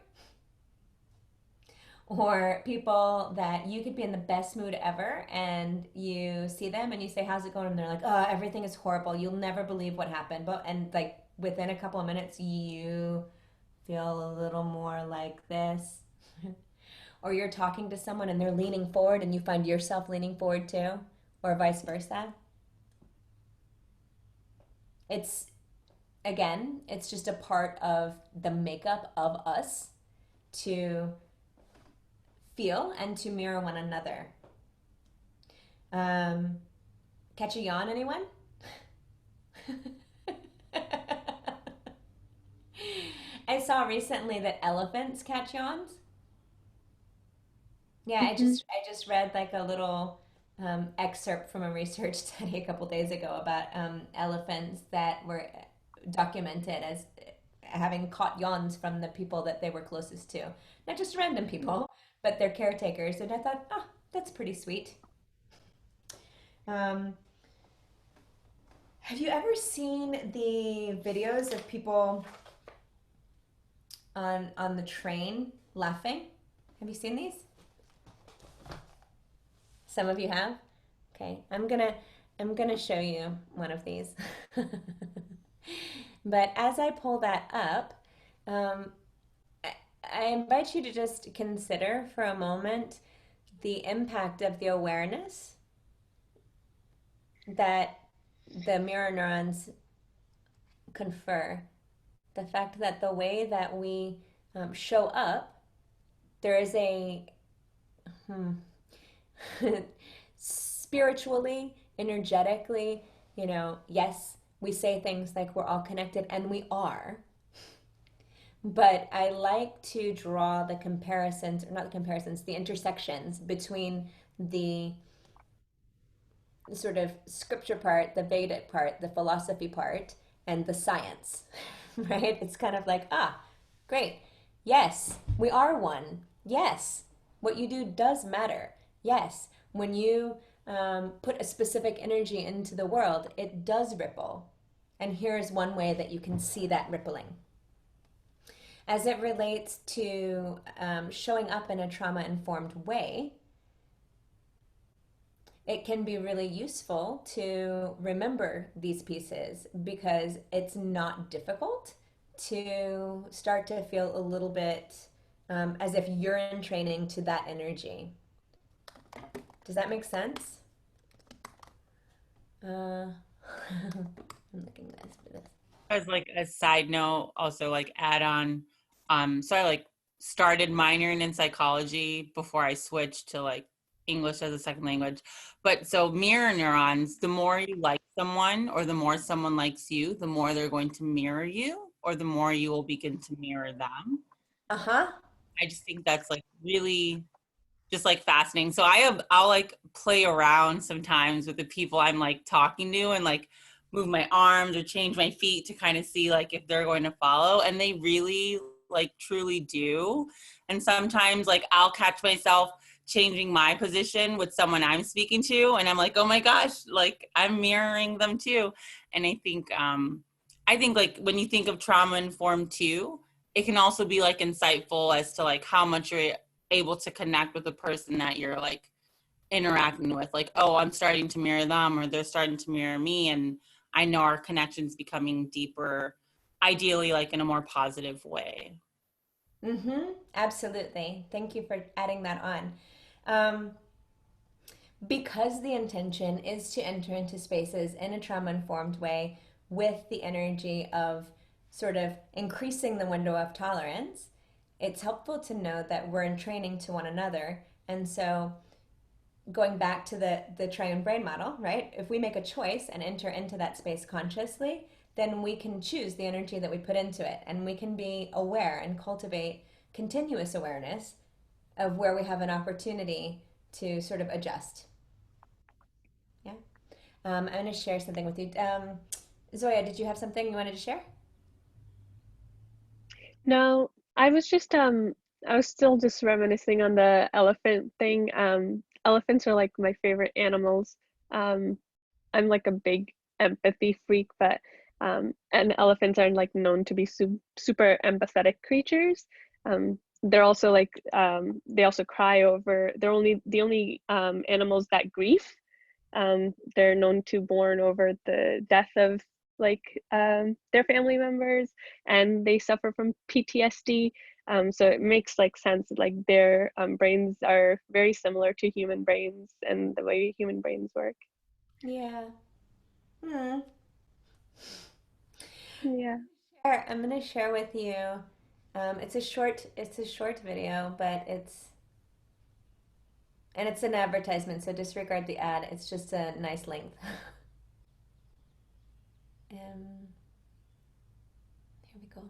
S1: Or people that you could be in the best mood ever and you see them and you say, how's it going? And they're like, oh, everything is horrible. You'll never believe what happened. And like within a couple of minutes, you feel a little more like this. Or you're talking to someone and they're leaning forward and you find yourself leaning forward too, or vice versa. It's, again, it's just a part of the makeup of us to feel and to mirror one another. Catch a yawn, anyone? I saw recently that elephants catch yawns. Yeah, I just read like a little excerpt from a research study a couple days ago about elephants that were documented as having caught yawns from the people that they were closest to. Not just random people, but their caretakers. And I thought, oh, that's pretty sweet. Have you ever seen the videos of people on the train laughing? Have you seen these? Some of you have? Okay, I'm gonna show you one of these. But as I pull that up, I invite you to just consider for a moment the impact of the awareness that the mirror neurons confer. The fact that the way that we show up, there is a spiritually, energetically, yes, we say things like we're all connected, and we are. But I like to draw the comparisons, or not the comparisons, the intersections between the sort of scripture part, the Vedic part, the philosophy part, and the science, right? It's kind of like, great. Yes, we are one. Yes, what you do does matter. Yes, when you put a specific energy into the world, it does ripple. And here's one way that you can see that rippling. As it relates to showing up in a trauma-informed way, it can be really useful to remember these pieces because it's not difficult to start to feel a little bit as if you're in training to that energy. Does that make sense? I'm looking for this.
S17: As like a side note, also like add on, so I like started minoring in psychology before I switched to like English as a second language. But so mirror neurons, the more you like someone or the more someone likes you, the more they're going to mirror you or the more you will begin to mirror them.
S1: Uh-huh.
S17: I just think that's like really just like fascinating. So I'll like play around sometimes with the people I'm like talking to and like move my arms or change my feet to kind of see like if they're going to follow. And they really like truly do. And sometimes like I'll catch myself changing my position with someone I'm speaking to, and I'm like, oh my gosh, like I'm mirroring them too. And I think like when you think of trauma informed too, it can also be like insightful as to like how much you're able to connect with the person that you're like interacting with. Like, oh, I'm starting to mirror them, or they're starting to mirror me, and I know our connection's becoming deeper, ideally like in a more positive way.
S1: Absolutely. Thank you for adding that on. Because the intention is to enter into spaces in a trauma-informed way with the energy of sort of increasing the window of tolerance, it's helpful to know that we're in training to one another. And so going back to the triune brain model, right? If we make a choice and enter into that space consciously, then we can choose the energy that we put into it, and we can be aware and cultivate continuous awareness of where we have an opportunity to sort of adjust. Yeah. I'm going to share something with you. Zoya, did you have something you wanted to share?
S11: No, I was just I was still just reminiscing on the elephant thing. Elephants are like my favorite animals. I'm like a big empathy freak, but and elephants are like known to be super empathetic creatures. They're also like they also cry over. They're the only animals that grieve. They're known to mourn over the death of like their family members, and they suffer from PTSD. So it makes like sense, like their brains are very similar to human brains and the way human brains work.
S1: Yeah.
S11: Yeah.
S1: I'm going to share with you. It's a short video, but it's an advertisement, so disregard the ad. It's just a nice length. Here we go.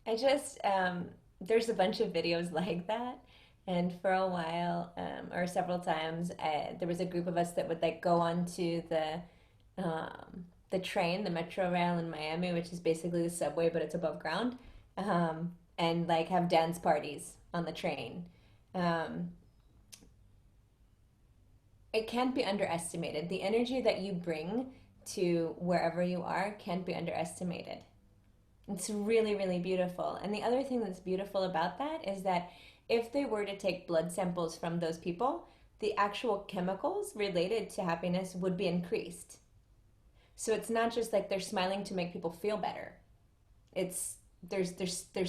S1: I just, there's a bunch of videos like that. And for a while, or several times, there was a group of us that would like go onto the train, the metro rail in Miami, which is basically the subway, but it's above ground, and like have dance parties on the train. It can't be underestimated. The energy that you bring to wherever you are can't be underestimated. It's really, really beautiful. And the other thing that's beautiful about that is that if they were to take blood samples from those people, the actual chemicals related to happiness would be increased. So it's not just like they're smiling to make people feel better. There's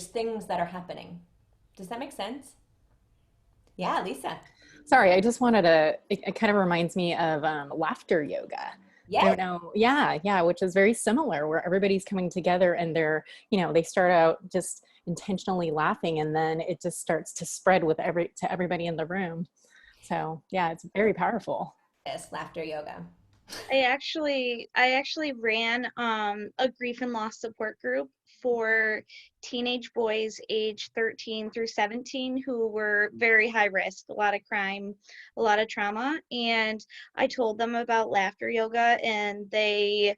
S1: things that are happening. Does that make sense? Yeah, Lisa.
S5: Sorry, I just wanted to, it kind of reminds me of laughter yoga. I don't know. Yeah, which is very similar, where everybody's coming together and they're, they start out just intentionally laughing, and then it just starts to spread to everybody in the room. So yeah, it's very powerful.
S1: Yes, laughter yoga.
S10: I actually ran a grief and loss support group for teenage boys age 13 through 17 who were very high risk, a lot of crime, a lot of trauma, and I told them about laughter yoga, and they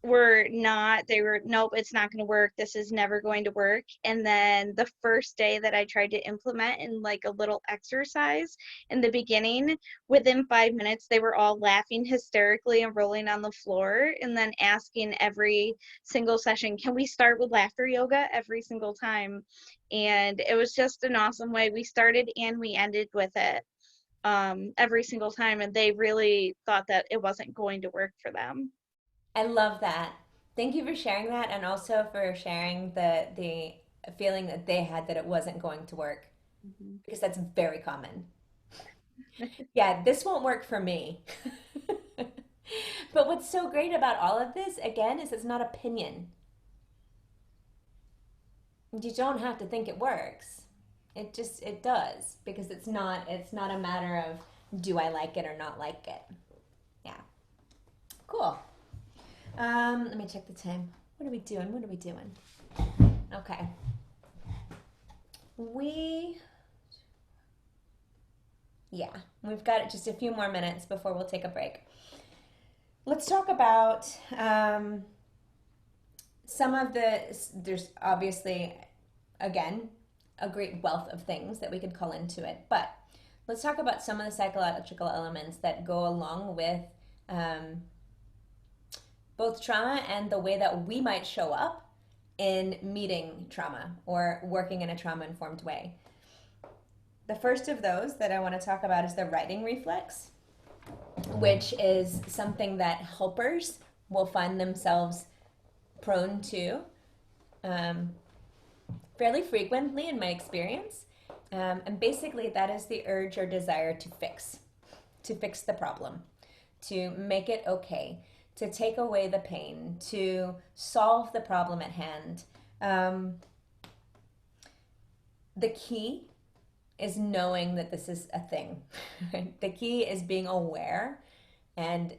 S10: were nope, it's not going to work, this is never going to work. And then the first day that I tried to implement in like a little exercise in the beginning, within 5 minutes they were all laughing hysterically and rolling on the floor, and then asking every single session, can we start with laughter yoga, every single time. And it was just an awesome way. We started and we ended with it every single time, and they really thought that it wasn't going to work for them.
S1: I love that. Thank you for sharing that, and also for sharing the feeling that they had that it wasn't going to work, because that's very common. Yeah, this won't work for me. But what's so great about all of this, again, is it's not opinion. You don't have to think it works. It does, because it's not a matter of do I like it or not like it. Yeah. Cool. Let me check the time. What are we doing? Okay. We've got just a few more minutes before we'll take a break. Let's talk about there's obviously, again, a great wealth of things that we could call into it, but let's talk about some of the psychological elements that go along with both trauma and the way that we might show up in meeting trauma or working in a trauma-informed way. The first of those that I want to talk about is the righting reflex, which is something that helpers will find themselves prone to fairly frequently in my experience. And basically that is the urge or desire to fix the problem, to make it okay, to take away the pain, to solve the problem at hand. The key is knowing that this is a thing. Right? The key is being aware and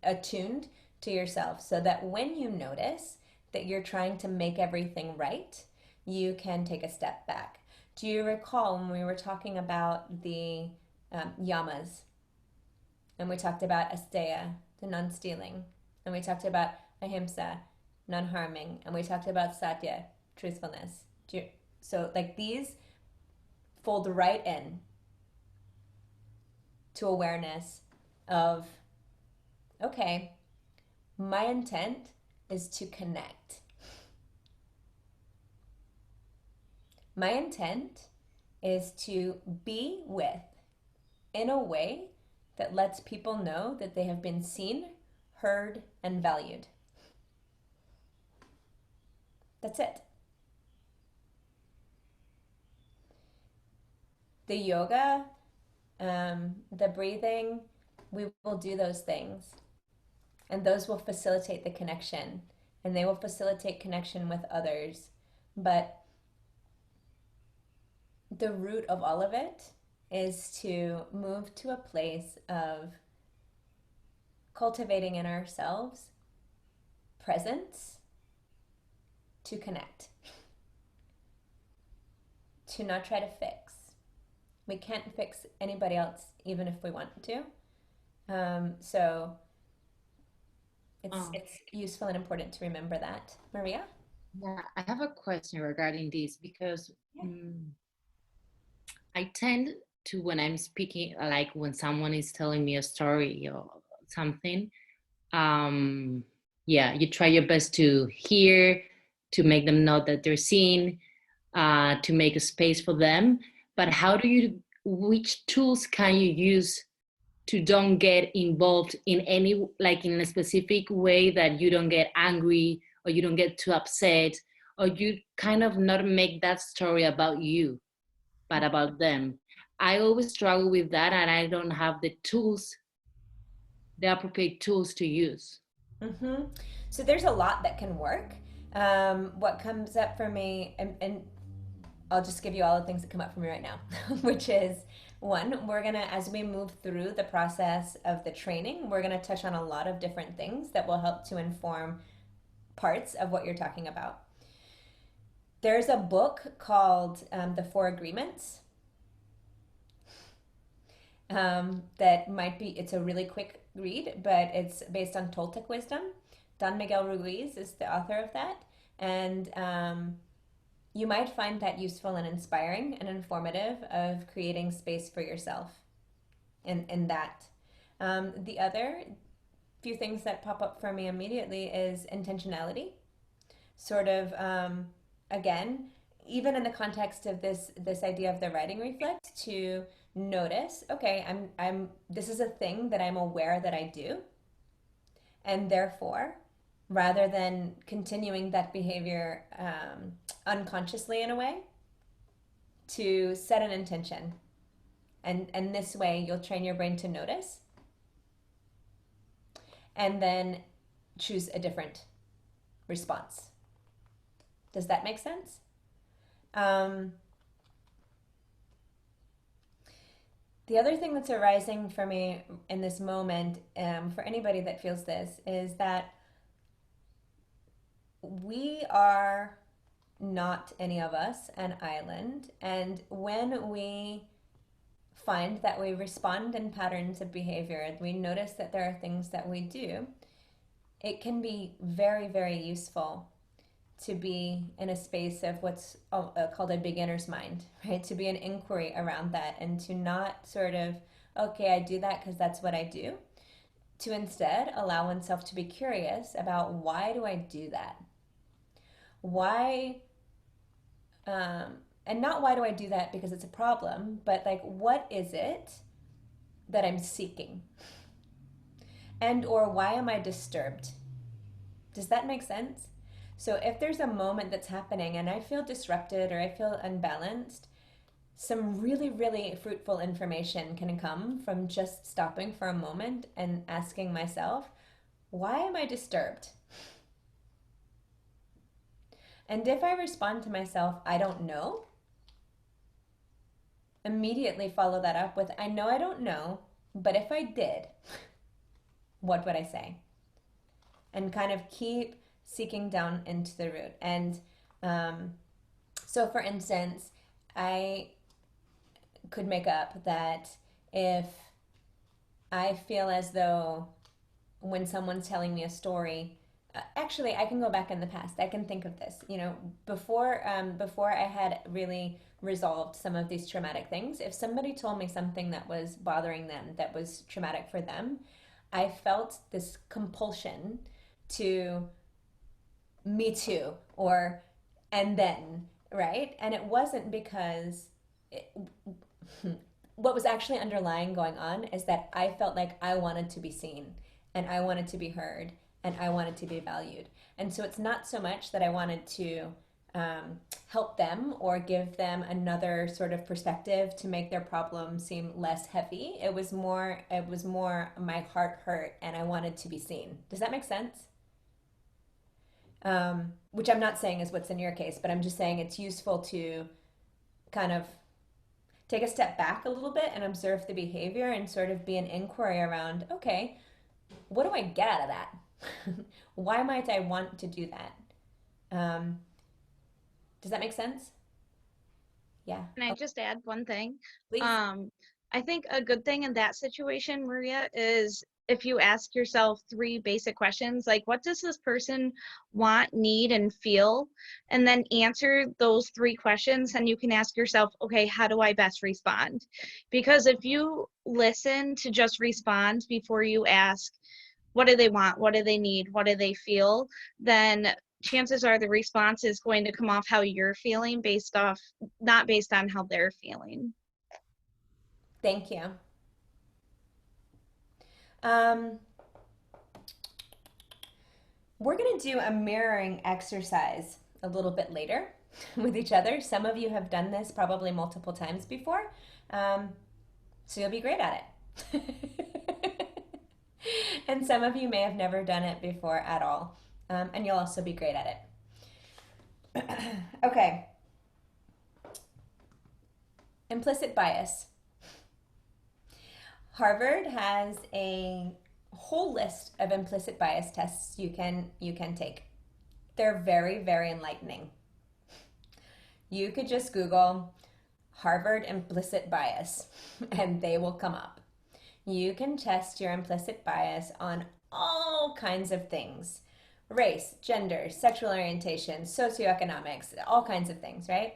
S1: attuned to yourself, so that when you notice that you're trying to make everything right, you can take a step back. Do you recall when we were talking about the yamas, and we talked about asteya, the non-stealing, and we talked about ahimsa, non-harming, and we talked about satya, truthfulness. So like these fold right in to awareness of, okay, my intent is to connect. My intent is to be with in a way that lets people know that they have been seen, heard, and valued. That's it. The yoga, the breathing, we will do those things. And those will facilitate the connection. And they will facilitate connection with others. But the root of all of it is to move to a place of cultivating in ourselves presence to connect, to not try to fix. We can't fix anybody else, even if we want to. So it's useful and important to remember that. Maria?
S15: Yeah, I have a question regarding this, because I tend to, when I'm speaking, like when someone is telling me a story or something, you try your best to hear, to make them know that they're seen, to make a space for them. But which tools can you use to don't get involved in any, like in a specific way, that you don't get angry or you don't get too upset, or you kind of not make that story about you, but about them? I always struggle with that, and I don't have the tools
S21: the appropriate tools to use.
S1: So there's a lot that can work. What comes up for me, and I'll just give you all the things that come up for me right now, which is one, we're gonna, as we move through the process of the training, we're gonna touch on a lot of different things that will help to inform parts of what you're talking about. There's a book called The Four Agreements that might be, it's a really quick read, but it's based on Toltec wisdom. Don Miguel Ruiz is the author of that. And you might find that useful and inspiring and informative of creating space for yourself in that. The other few things that pop up for me immediately is intentionality. Sort of, again, even in the context of this idea of the writing reflect, to notice, okay, this is a thing that I'm aware that I do, and therefore, rather than continuing that behavior unconsciously in a way, to set an intention. And this way you'll train your brain to notice and then choose a different response. Does that make sense? The other thing that's arising for me in this moment, for anybody that feels this, is that we are not, any of us, an island. And when we find that we respond in patterns of behavior, we notice that there are things that we do, it can be very, very useful to be in a space of what's called a beginner's mind, right? To be an inquiry around that and to not sort of, okay, I do that because that's what I do. To instead allow oneself to be curious about, why do I do that? Why, and not why do I do that because it's a problem, but like, what is it that I'm seeking? And or why am I disturbed? Does that make sense? So if there's a moment that's happening and I feel disrupted or I feel unbalanced, some really, really fruitful information can come from just stopping for a moment and asking myself, why am I disturbed? And if I respond to myself, I don't know, immediately follow that up with, I know I don't know, but if I did, what would I say? And kind of keep seeking down into the root. And so for instance, I could make up that if I feel as though when someone's telling me a story, actually I can go back in the past. I can think of this, before I had really resolved some of these traumatic things. If somebody told me something that was bothering them, that was traumatic for them, I felt this compulsion to me too, or and then, right? And it wasn't because what was actually underlying going on is that I felt like I wanted to be seen and I wanted to be heard and I wanted to be valued. And so it's not so much that I wanted to help them or give them another sort of perspective to make their problem seem less heavy. It was more my heart hurt and I wanted to be seen. Does that make sense? Which I'm not saying is what's in your case, but I'm just saying it's useful to kind of take a step back a little bit and observe the behavior and sort of be an inquiry around, okay, what do I get out of that? Why might I want to do that? Does that make sense? Yeah.
S10: Can I just add one thing?
S1: Please.
S10: I think a good thing in that situation, Maria, is if you ask yourself 3 basic questions, like what does this person want, need, and feel? And then answer those 3 questions, and you can ask yourself, okay, how do I best respond? Because if you listen to just respond before you ask, what do they want? What do they need? What do they feel? Then chances are the response is going to come off how you're feeling not based on how they're feeling.
S1: Thank you. We're going to do a mirroring exercise a little bit later with each other. Some of you have done this probably multiple times before, so you'll be great at it. And some of you may have never done it before at all. And you'll also be great at it. Okay. Implicit bias. Harvard has a whole list of implicit bias tests you can take. They're very, very enlightening. You could just Google Harvard implicit bias and they will come up. You can test your implicit bias on all kinds of things. Race, gender, sexual orientation, socioeconomics, all kinds of things, right?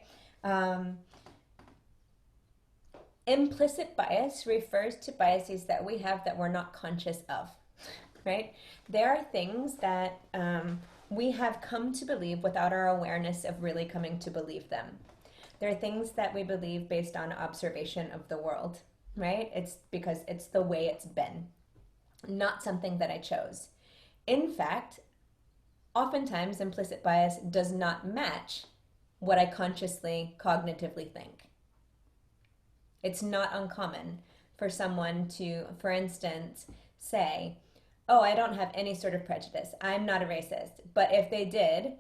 S1: Implicit bias refers to biases that we have that we're not conscious of, right? There are things that we have come to believe without our awareness of really coming to believe them. There are things that we believe based on observation of the world, right? It's because it's the way it's been, not something that I chose. In fact, oftentimes implicit bias does not match what I consciously, cognitively think. It's not uncommon for someone to, for instance, say, oh, I don't have any sort of prejudice. I'm not a racist. But if they did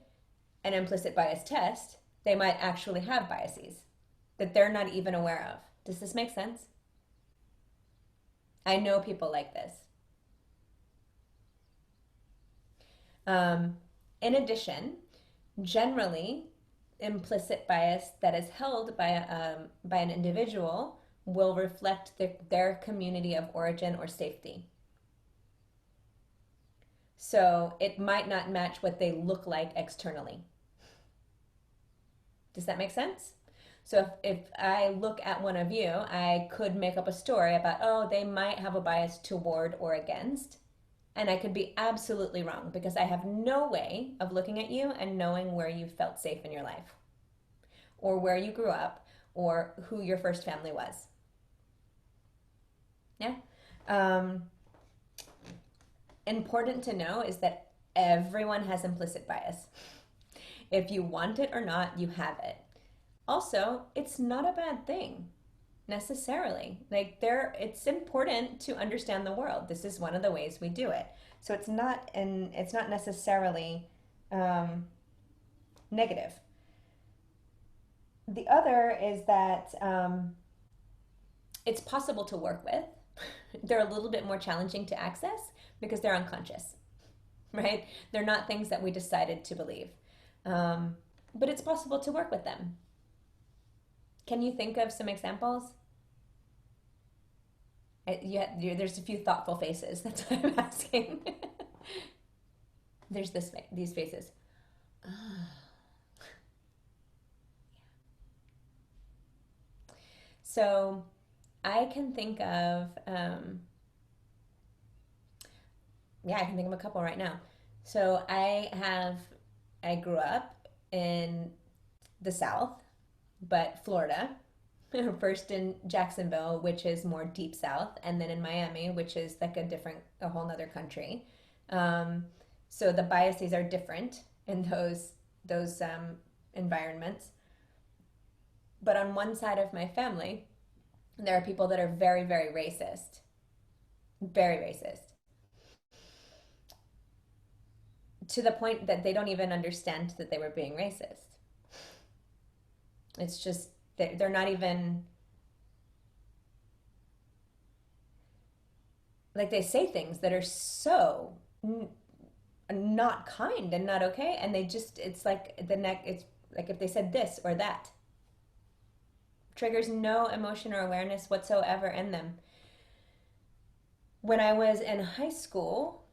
S1: an implicit bias test, they might actually have biases that they're not even aware of. Does this make sense? I know people like this. In addition, generally, implicit bias that is held by an individual will reflect their community of origin or safety. So it might not match what they look like externally. Does that make sense? So if I look at one of you, I could make up a story about, oh, they might have a bias toward or against. And I could be absolutely wrong because I have no way of looking at you and knowing where you felt safe in your life or where you grew up or who your first family was. Yeah? Important to know is that everyone has implicit bias. If you want it or not, you have it. Also, it's not a bad thing necessarily. It's important to understand the world. This is one of the ways we do it. So it's not necessarily negative. The other is that it's possible to work with. They're a little bit more challenging to access because they're unconscious, right? They're not things that we decided to believe. But it's possible to work with them. Can you think of some examples? There's a few thoughtful faces. That's what I'm asking. There's these faces. So I can think of, I can think of a couple right now. So I grew up in the South, but Florida. First in Jacksonville, which is more deep South, and then in Miami, which is like a whole nother country. So the biases are different in those environments. But on one side of my family, there are people that are very, very racist. Very racist. To the point that they don't even understand that they were being racist. It's just, they're not even, like they say things that are so not kind and not okay, and it's like it's like if they said this or that. Triggers no emotion or awareness whatsoever in them. When I was in high school,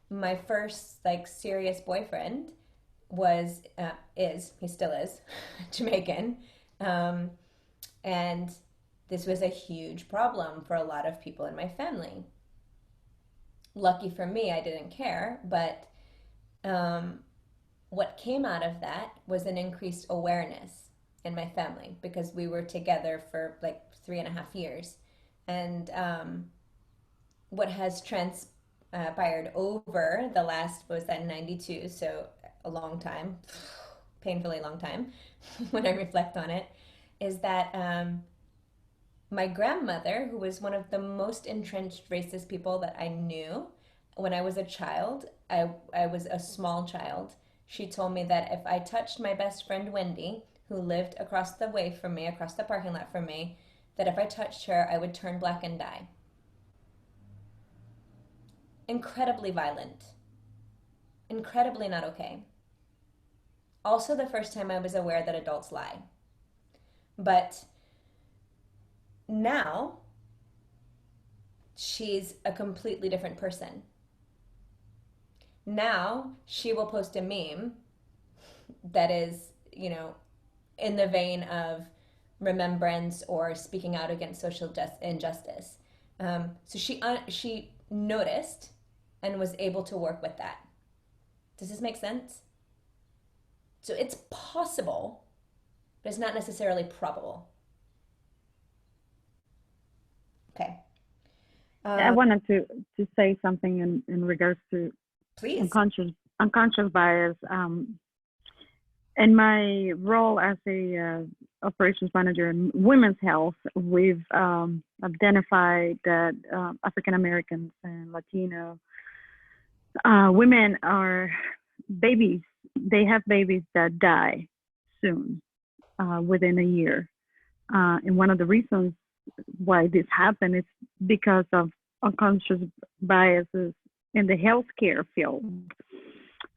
S1: my first serious boyfriend he still is, Jamaican. And this was a huge problem for a lot of people in my family. Lucky for me, I didn't care, but what came out of that was an increased awareness in my family because we were together for 3.5 years. And what has transpired over the last, was that 92, so a long time, painfully long time when I reflect on it, is that my grandmother, who was one of the most entrenched racist people that I knew, when I was a child, I was a small child. She told me that if I touched my best friend Wendy, who lived across the way from me, across the parking lot from me, that if I touched her, I would turn black and die. Incredibly violent. Incredibly not okay. Also, the first time I was aware that adults lie. But now, she's a completely different person. Now, she will post a meme that is, in the vein of remembrance or speaking out against social injustice. So she noticed and was able to work with that. Does this make sense? So it's possible, but it's not necessarily probable. Okay.
S14: I wanted to say something in regards to
S1: Please.
S14: unconscious bias. In my role as a operations manager in women's health, we've identified that African Americans and Latino women are babies. They have babies that die soon, within a year. And one of the reasons why this happened is because of unconscious biases in the healthcare field.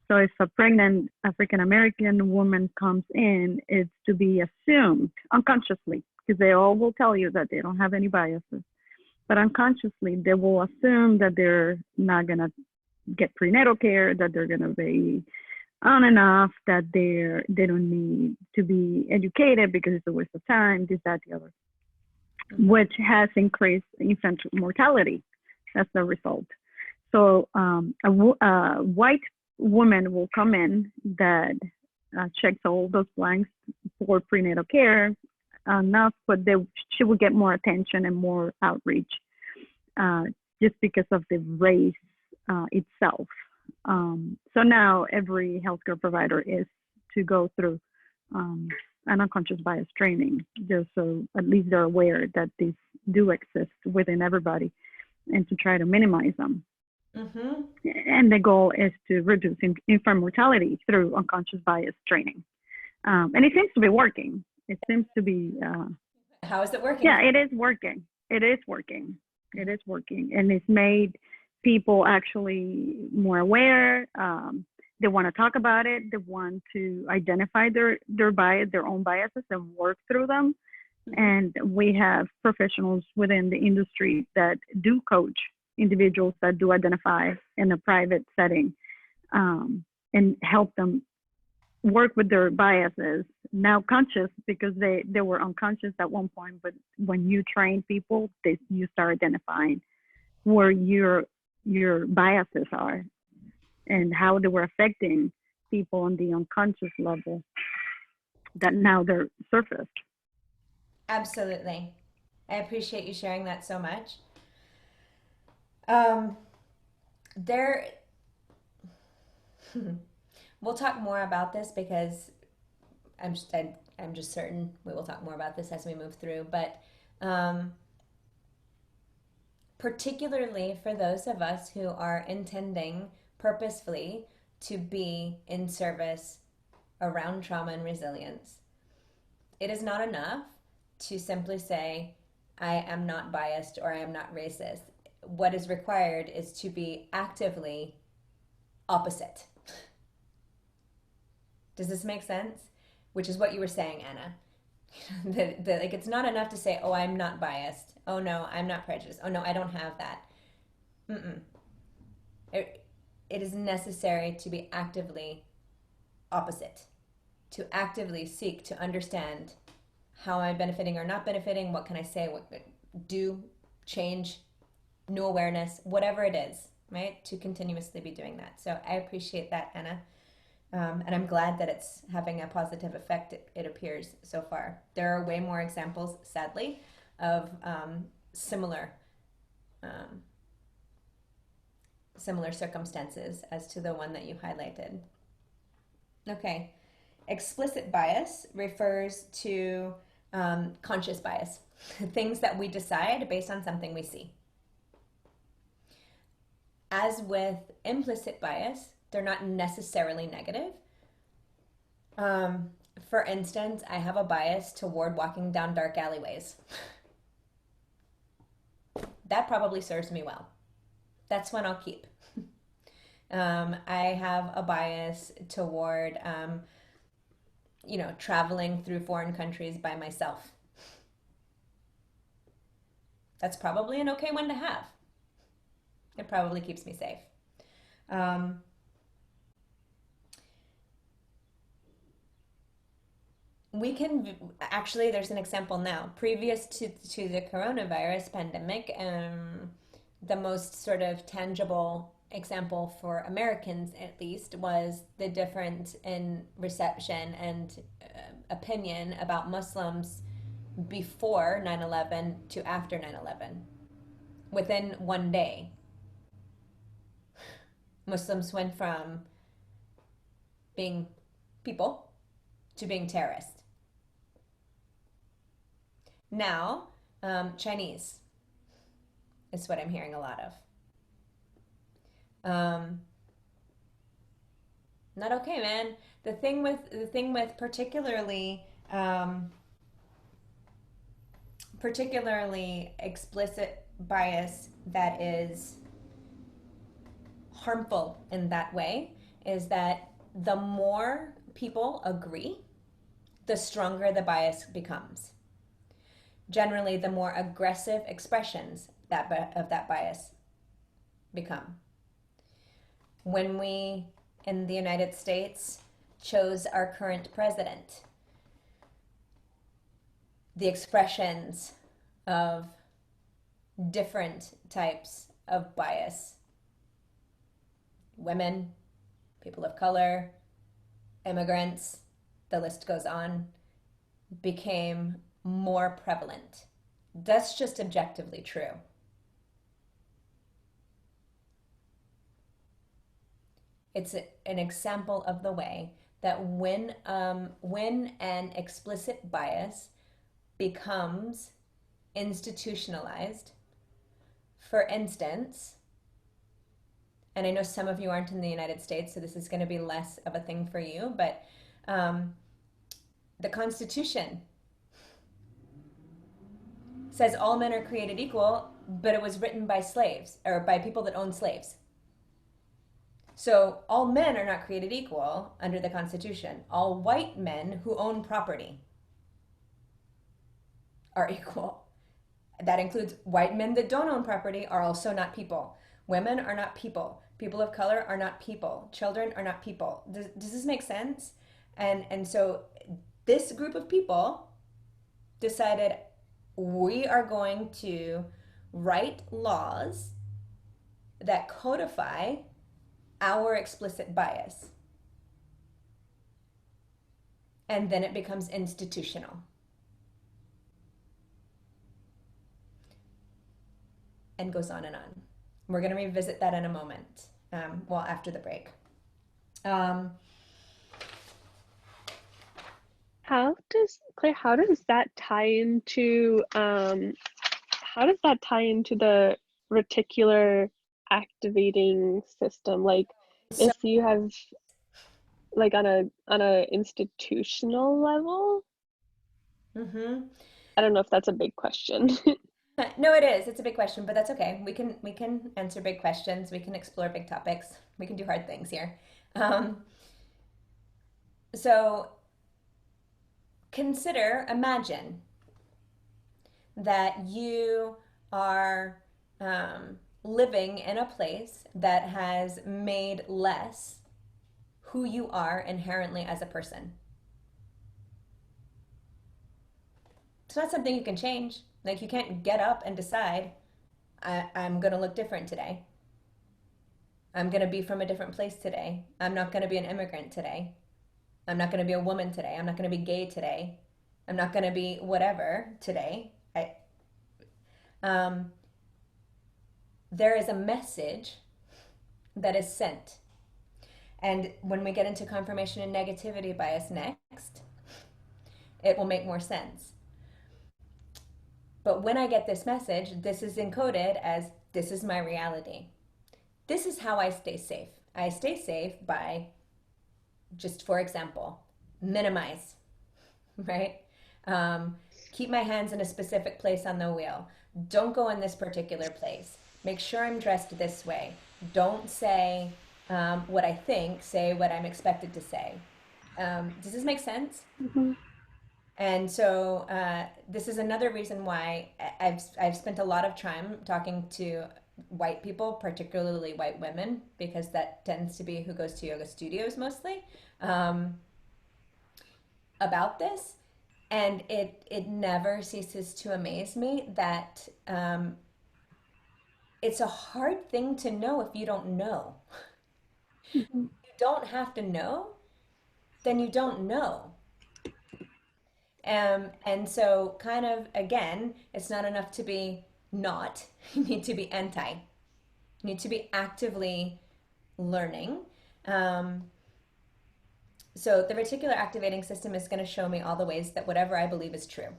S14: So if a pregnant African American woman comes in, it's to be assumed unconsciously, because they all will tell you that they don't have any biases. But unconsciously, they will assume that they're not going to get prenatal care, that they're going to be on and off, that they don't need to be educated because it's a waste of time, this, that, the other, which has increased infant mortality as the result. So a white woman will come in that checks all those blanks for prenatal care enough, but she will get more attention and more outreach just because of the race itself. So now every healthcare provider is to go through an unconscious bias training, just so at least they're aware that these do exist within everybody and to try to minimize them. Mm-hmm. And the goal is to reduce infant mortality through unconscious bias training. And it seems to be working. It seems to be.
S1: How is it working?
S14: Yeah, it is working. It is working. It is working. And it's made people actually more aware. They want to talk about it. They want to identify their bias, their own biases, and work through them. Mm-hmm. And we have professionals within the industry that do coach individuals that do identify in a private setting, and help them work with their biases, now conscious because they were unconscious at one point, but when you train people, you start identifying where your biases are and how they were affecting people on the unconscious level that now they're surfaced.
S1: Absolutely. I appreciate you sharing that so much. We'll talk more about this because I'm just certain we will talk more about this as we move through. But particularly for those of us who are intending purposefully to be in service around trauma and resilience, it is not enough to simply say, I am not biased or I am not racist. What is required is to be actively opposite. Does this make sense? Which is what you were saying, Anna. Like it's not enough to say, oh, I'm not biased. Oh no, I'm not prejudiced. Oh no, I don't have that. It is necessary to be actively opposite, to actively seek to understand how I'm benefiting or not benefiting, what can I say, what do, change, new awareness, whatever it is, right? To continuously be doing that. So I appreciate that, Anna. And I'm glad that it's having a positive effect, it appears so far. There are way more examples, sadly, of similar circumstances as to the one that you highlighted. Okay. Explicit bias refers to conscious bias, things that we decide based on something we see. As with implicit bias, they're not necessarily negative. For instance, I have a bias toward walking down dark alleyways. That probably serves me well. That's one I'll keep. I have a bias toward, traveling through foreign countries by myself. That's probably an okay one to have. It probably keeps me safe. We can actually, there's an example now. Previous to the coronavirus pandemic, the most sort of tangible example for Americans, at least, was the difference in reception and opinion about Muslims before 9/11 to after 9/11. Within one day, Muslims went from being people to being terrorists. Now, Chinese is what I'm hearing a lot of. Not okay, man. The thing with particularly explicit bias that is harmful in that way is that the more people agree, the stronger the bias becomes. Generally, the more aggressive expressions of that bias become. When we, in the United States, chose our current president, the expressions of different types of bias, women, people of color, immigrants, the list goes on, became more prevalent. That's just objectively true. It's an example of the way that when an explicit bias becomes institutionalized, for instance, and I know some of you aren't in the United States, so this is going to be less of a thing for you, but the Constitution says all men are created equal, but it was written by slaves, or by people that owned slaves. So all men are not created equal under the Constitution. All white men who own property are equal. That includes white men that don't own property are also not people. Women are not people. People of color are not people. Children are not people. Does this make sense? And so this group of people decided, we are going to write laws that codify our explicit bias. And then it becomes institutional. And goes on and on. We're going to revisit that in a moment, after the break.
S11: How does that tie into the reticular activating system? Like, if you have, like, on a institutional level? I don't know if that's a big question.
S1: No, it is. It's a big question, but that's okay. We can answer big questions. We can explore big topics. We can do hard things here. So imagine that you are living in a place that has made less who you are inherently as a person. It's not something you can change. Like, you can't get up and decide, I'm going to look different today. I'm going to be from a different place today. I'm not going to be an immigrant today. I'm not going to be a woman today. I'm not going to be gay today. I'm not going to be whatever today. There is a message that is sent. And when we get into confirmation and negativity bias next, it will make more sense. But when I get this message, this is encoded as, this is my reality. this is how I stay safe. I stay safe by, just for example, minimize, right? Keep my hands in a specific place on the wheel. Don't go in this particular place. Make sure I'm dressed this way. Don't say what I think, say what I'm expected to say. Does this make sense?
S11: Mm-hmm.
S1: And so this is another reason why I've spent a lot of time talking to white people, particularly white women, because that tends to be who goes to yoga studios mostly, about this. And it never ceases to amaze me that it's a hard thing to know if you don't know.
S11: Mm-hmm.
S1: You don't have to know, then you don't know. And so kind of, again, it's not enough to be not, you need to be anti. You need to be actively learning. So the reticular activating system is going to show me all the ways that whatever I believe is true.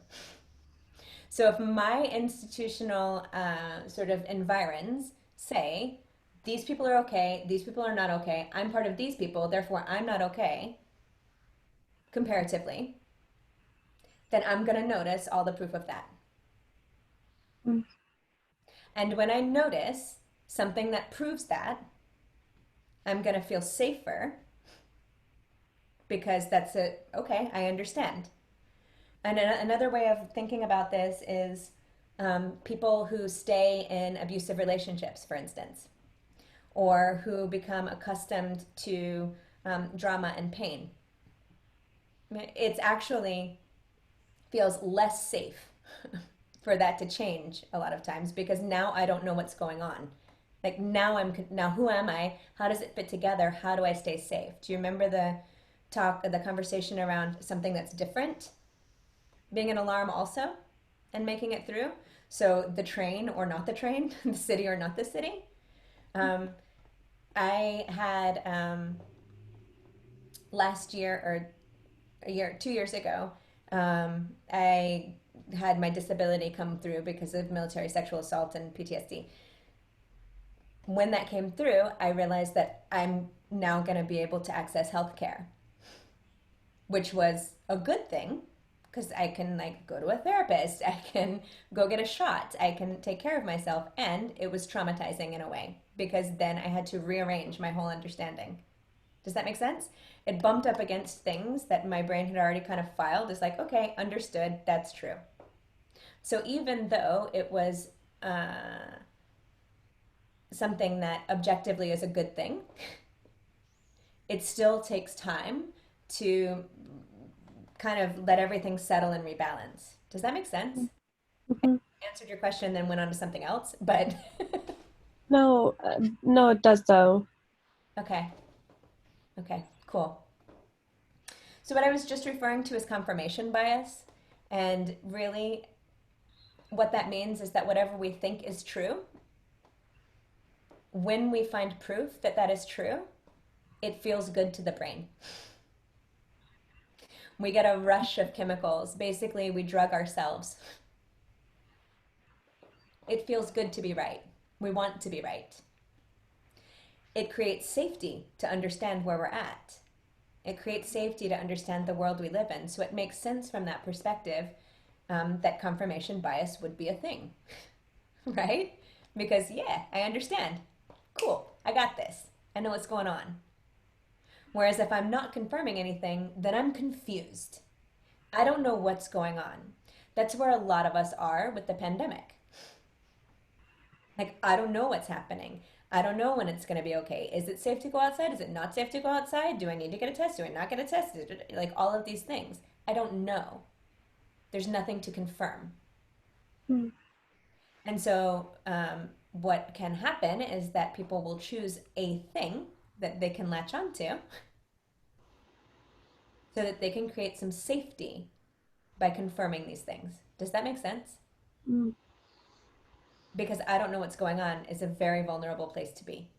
S1: So if my institutional sort of environs say, these people are okay, these people are not okay, I'm part of these people, therefore I'm not okay, comparatively, then I'm going to notice all the proof of that.
S11: Mm.
S1: And when I notice something that proves that, I'm going to feel safer because that's it. Okay, I understand. And another way of thinking about this is people who stay in abusive relationships, for instance, or who become accustomed to drama and pain. It's actually feels less safe for that to change a lot of times because now I don't know what's going on. Like now who am I? How does it fit together? How do I stay safe? Do you remember the conversation around something that's different? Being an alarm also and making it through. So the train or not the train, the city or not the city. I had last year or 2 years ago, I had my disability come through because of military sexual assault and PTSD. When that came through, I realized that I'm now going to be able to access healthcare, which was a good thing because I can like go to a therapist, I can go get a shot, I can take care of myself, and it was traumatizing in a way because then I had to rearrange my whole understanding. Does that make sense? It bumped up against things that my brain had already kind of filed as like, okay, understood, that's true. So even though it was something that objectively is a good thing, it still takes time to kind of let everything settle and rebalance. Does that make sense?
S11: Mm-hmm.
S1: I answered your question, then went on to something else, but
S11: No, no, it does though.
S1: okay. Okay, cool. So what I was just referring to is confirmation bias, and really what that means is that whatever we think is true, when we find proof that that is true, it feels good to the brain. We get a rush of chemicals. Basically, we drug ourselves. It feels good to be right. We want to be right. It creates safety to understand where we're at. It creates safety to understand the world we live in. So it makes sense from that perspective that confirmation bias would be a thing, right? Because, yeah, I understand. Cool, I got this. I know what's going on. Whereas if I'm not confirming anything, then I'm confused. I don't know what's going on. That's where a lot of us are with the pandemic. Like, I don't know what's happening. I don't know when it's going to be okay. Is it safe to go outside? Is it not safe to go outside? Do I need to get a test? Do I not get a test? Like all of these things. I don't know. There's nothing to confirm.
S11: Mm.
S1: And so what can happen is that people will choose a thing that they can latch onto so that they can create some safety by confirming these things. Does that make sense?
S11: Mm.
S1: Because I don't know what's going on is a very vulnerable place to be.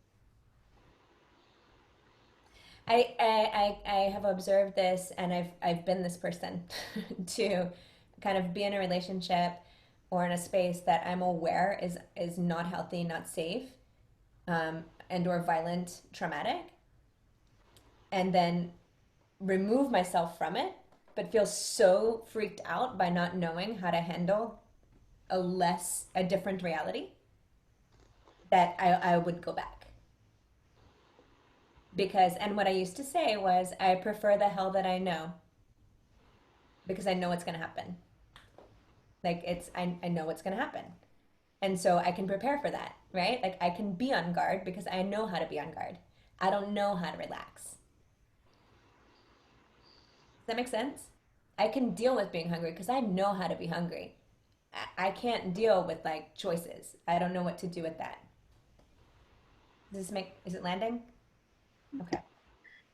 S1: I have observed this, and I've been this person to kind of be in a relationship or in a space that I'm aware is not healthy, not safe. and or violent traumatic, and then remove myself from it, but feel so freaked out by not knowing how to handle a different reality, that I would go back. Because, and what I used to say was, I prefer the hell that I know, because I know what's going to happen. Like, I know what's going to happen. And so I can prepare for that, right? Like, I can be on guard because I know how to be on guard. I don't know how to relax. Does that make sense? I can deal with being hungry because I know how to be hungry. I can't deal with like choices. I don't know what to do with that. Is it landing? Okay.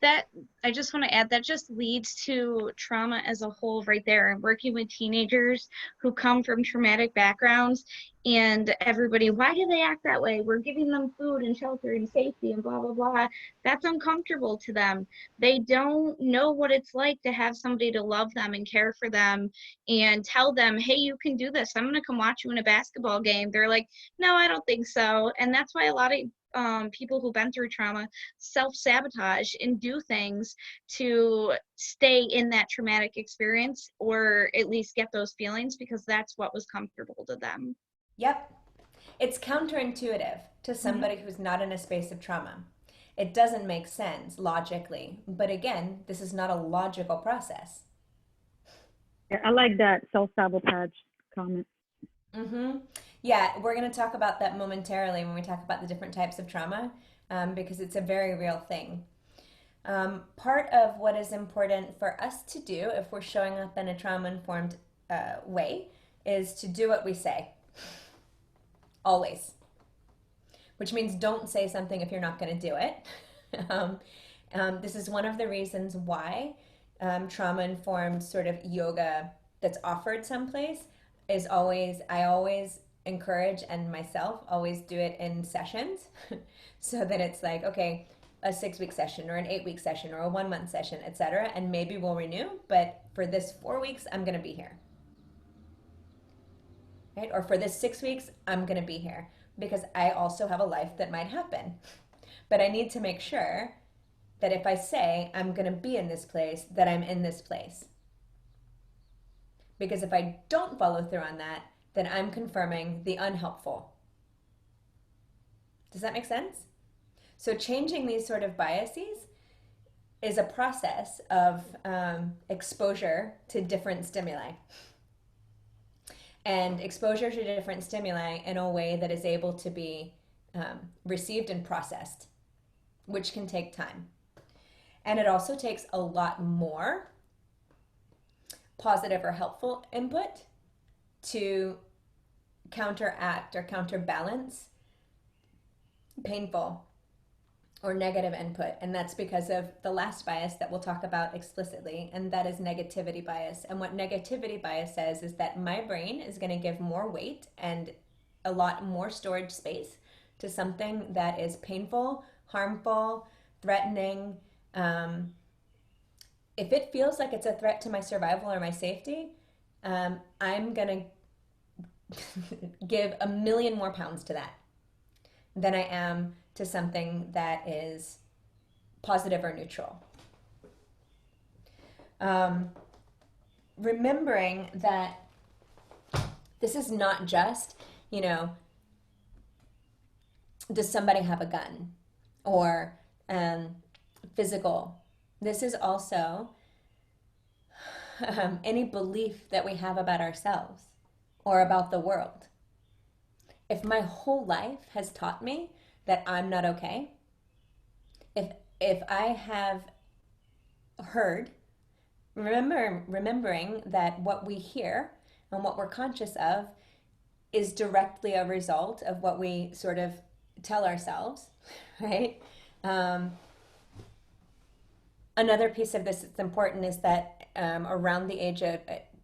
S10: That, I just want to add, that just leads to trauma as a whole right there. And working with teenagers who come from traumatic backgrounds, and everybody, why do they act that way? We're giving them food and shelter and safety and blah, blah, blah. That's uncomfortable to them. They don't know what it's like to have somebody to love them and care for them and tell them, hey, you can do this. I'm going to come watch you in a basketball game. They're like, no, I don't think so. And that's why a lot of people who've been through trauma self-sabotage and do things to stay in that traumatic experience, or at least get those feelings, because that's what was comfortable to them.
S1: Yep. It's counterintuitive to somebody who's not in a space of trauma. It doesn't make sense logically, but again, this is not a logical process.
S14: Yeah, I like that self-sabotage comment.
S1: Yeah, we're going to talk about that momentarily when we talk about the different types of trauma, because it's a very real thing. Part of what is important for us to do if we're showing up in a trauma-informed way is to do what we say. Always. Which means don't say something if you're not going to do it. This is one of the reasons why trauma-informed sort of yoga that's offered someplace is I always encourage, and myself always do it in sessions so that it's like, okay, a 6-week session or an 8-week session or a 1-month session, etc. And maybe we'll renew, but for this 4 weeks, I'm going to be here. Right? Or for this 6 weeks, I'm going to be here because I also have a life that might happen. But I need to make sure that if I say I'm going to be in this place, that I'm in this place. Because if I don't follow through on that, then I'm confirming the unhelpful. Does that make sense? So changing these sort of biases is a process of exposure to different stimuli. And exposure to different stimuli in a way that is able to be received and processed, which can take time. And it also takes a lot more positive or helpful input to counteract or counterbalance painful or negative input. And that's because of the last bias that we'll talk about explicitly, and that is negativity bias. And what negativity bias says is that my brain is going to give more weight and a lot more storage space to something that is painful, harmful, threatening. If it feels like it's a threat to my survival or my safety, I'm going to give 1,000,000 more pounds to that than I am to something that is positive or neutral. Remembering that this is not just, does somebody have a gun or physical. This is also any belief that we have about ourselves or about the world. If my whole life has taught me that I'm not okay, if I have heard, remembering that what we hear and what we're conscious of is directly a result of what we sort of tell ourselves, right? Another piece of this that's important is that around the age of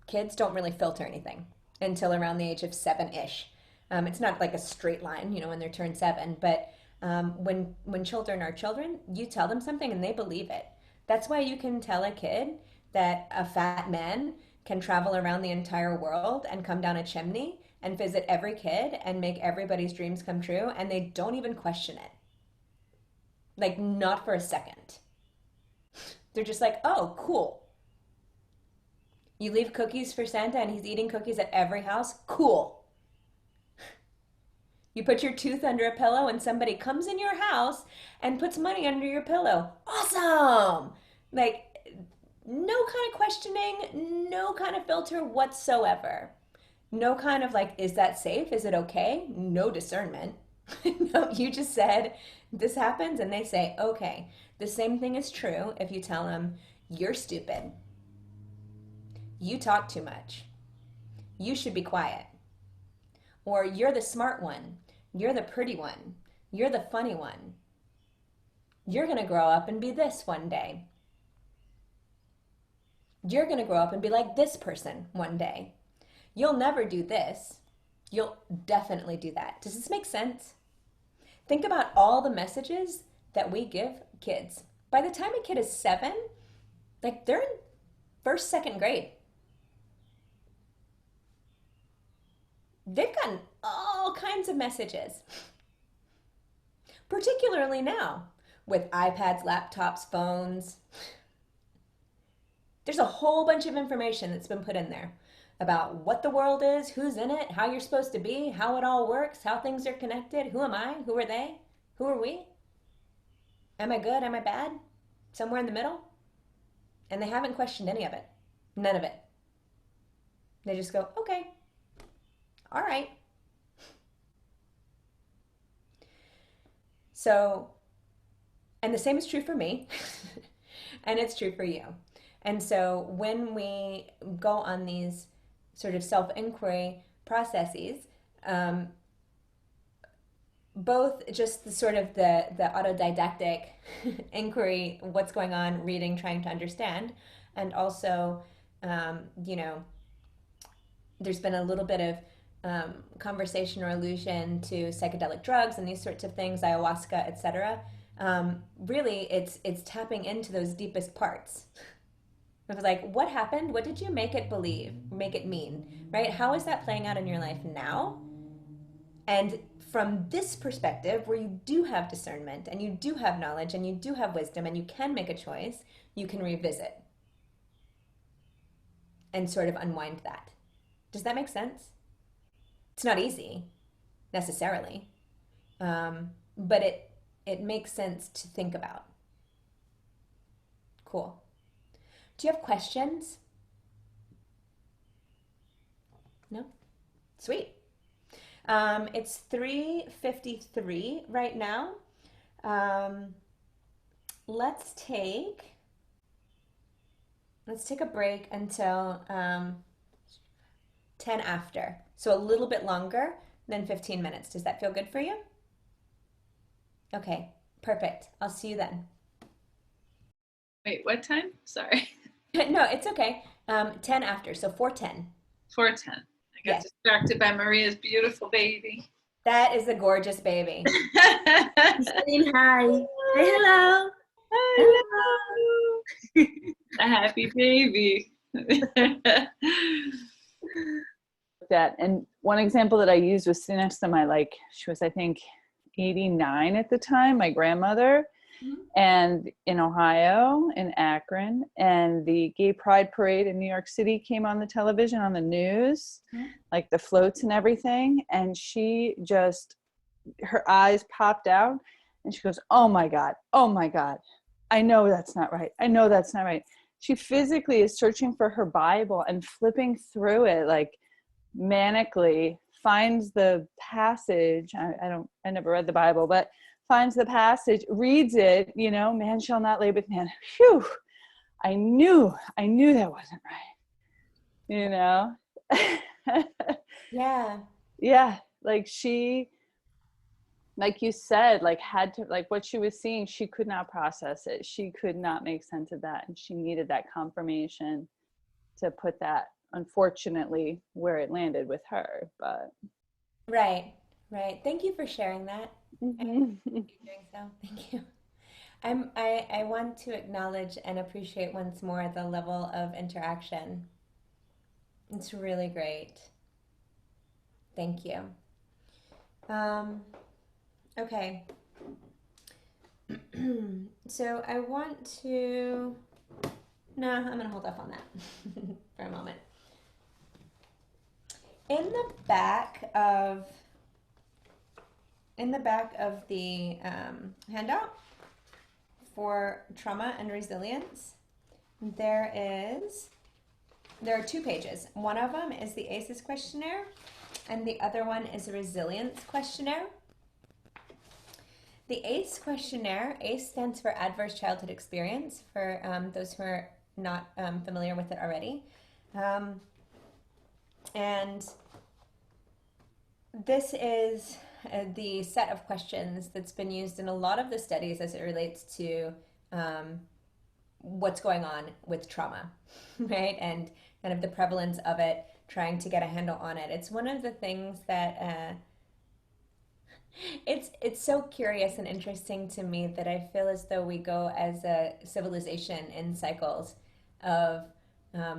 S1: kids don't really filter anything until around the age of 7-ish. It's not like a straight line, when they're turned 7, but when children are children, you tell them something and they believe it. That's why you can tell a kid that a fat man can travel around the entire world and come down a chimney and visit every kid and make everybody's dreams come true, and they don't even question it. Like, not for a second. They're just like, oh, cool. You leave cookies for Santa and he's eating cookies at every house? Cool. You put your tooth under a pillow and somebody comes in your house and puts money under your pillow. Awesome. Like, no kind of questioning, no kind of filter whatsoever. No kind of like, is that safe? Is it okay? No discernment. No, you just said this happens and they say, okay. The same thing is true if you tell them, you're stupid. You talk too much. You should be quiet. Or you're the smart one. You're the pretty one. You're the funny one. You're going to grow up and be this one day. You're going to grow up and be like this person one day. You'll never do this. You'll definitely do that. Does this make sense? Think about all the messages that we give kids. By the time a kid is 7, like they're in first, second grade. They've gotten all kinds of messages. Particularly now with iPads, laptops, phones. There's a whole bunch of information that's been put in there about what the world is, who's in it, how you're supposed to be, how it all works, how things are connected. Who am I? Who are they? Who are we? Am I good? Am I bad? Somewhere in the middle? And they haven't questioned any of it. None of it. They just go, okay, all right. So, and the same is true for me, and it's true for you. And so when we go on these sort of self-inquiry processes, both just the sort of the autodidactic inquiry, what's going on, reading, trying to understand, and also, you know, there's been a little bit of conversation or allusion to psychedelic drugs and these sorts of things, ayahuasca, etc. Really, it's tapping into those deepest parts. It was like, what happened? What did you make it believe, make it mean, right? How is that playing out in your life now? And from this perspective, where you do have discernment and you do have knowledge and you do have wisdom and you can make a choice, you can revisit and sort of unwind that. Does that make sense? It's not easy, necessarily, but it makes sense to think about. Cool. Do you have questions? No? Sweet. It's 3:53 right now. Let's take a break until 10 after. So a little bit longer than 15 minutes. Does that feel good for you? Okay, perfect. I'll see you then.
S9: Wait, what time? Sorry.
S1: No, it's okay. 10 after, so 4:10.
S9: 4:10. I got distracted by Maria's beautiful baby.
S1: That is a gorgeous baby.
S8: Saying hi. Say hello.
S9: Hello. A happy baby.
S22: That, and one example that I used was sitting next to my, like, she was, I think, 89 at the time, my grandmother, and in Ohio, in Akron, and the Gay Pride Parade in New York City came on the television, on the news, like the floats and everything, and she just, her eyes popped out, and she goes, oh my God, I know that's not right. I know that's not right. She physically is searching for her Bible and flipping through it, like, manically, finds the passage. I never read the Bible, but finds the passage, reads it, you know, man shall not lay with man. Phew, I knew that wasn't right, you know?
S1: Yeah.
S22: Yeah, like she, like you said, like had to, like what she was seeing, she could not process it. She could not make sense of that. And she needed that confirmation to put that, unfortunately, where it landed with her, but.
S1: Right. Thank you for sharing that. Thank you for doing so. Thank you. I want to acknowledge and appreciate once more the level of interaction. It's really great. Thank you. Okay. So I want to, no, I'm going to hold off on that for a moment. In the back of the handout for trauma and resilience, there are 2 pages. One of them is the ACEs questionnaire, and the other one is a resilience questionnaire. The ACE questionnaire, ACE stands for Adverse Childhood Experience, for those who are not familiar with it already. And this is the set of questions that's been used in a lot of the studies as it relates to what's going on with trauma, right? And kind of the prevalence of it, trying to get a handle on it. It's one of the things that it's so curious and interesting to me that I feel as though we go as a civilization in cycles of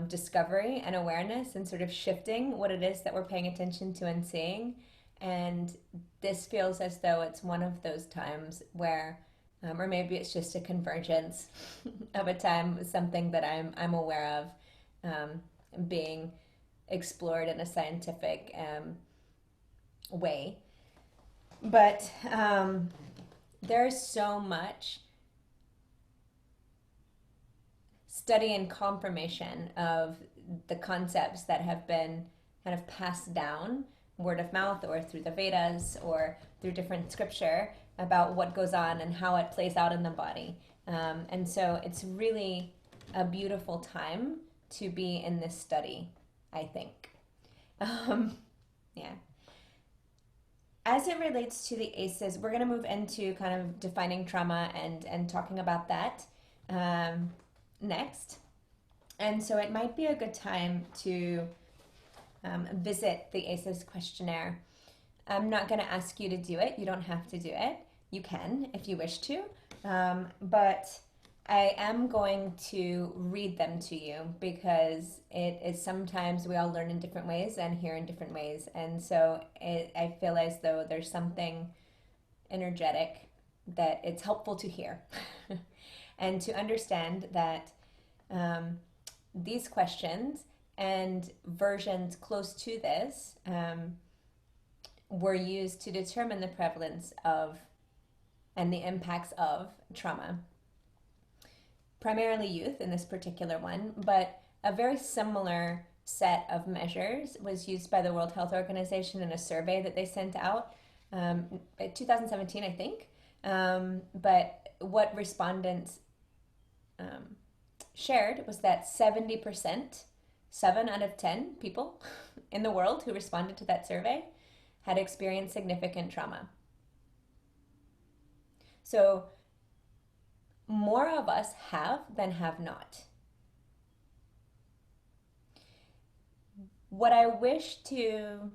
S1: discovery and awareness and sort of shifting what it is that we're paying attention to and seeing. And this feels as though it's one of those times where, or maybe it's just a convergence of a time, something that I'm aware of being explored in a scientific way. But there's so much study and confirmation of the concepts that have been kind of passed down word of mouth or through the Vedas or through different scripture about what goes on and how it plays out in the body. And so it's really a beautiful time to be in this study, I think. Yeah. As it relates to the ACEs, we're going to move into kind of defining trauma and talking about that next. And so it might be a good time to visit the ACEs questionnaire. I'm not going to ask you to do it. You don't have to do it. You can if you wish to. But I am going to read them to you because it is sometimes we all learn in different ways and hear in different ways. And so I feel as though there's something energetic that it's helpful to hear and to understand that these questions and versions close to this were used to determine the prevalence of and the impacts of trauma. Primarily youth in this particular one, but a very similar set of measures was used by the World Health Organization in a survey that they sent out in 2017, I think. But what respondents shared was that 70%, 7 out of 10 people in the world who responded to that survey had experienced significant trauma. So more of us have than have not. What I wish to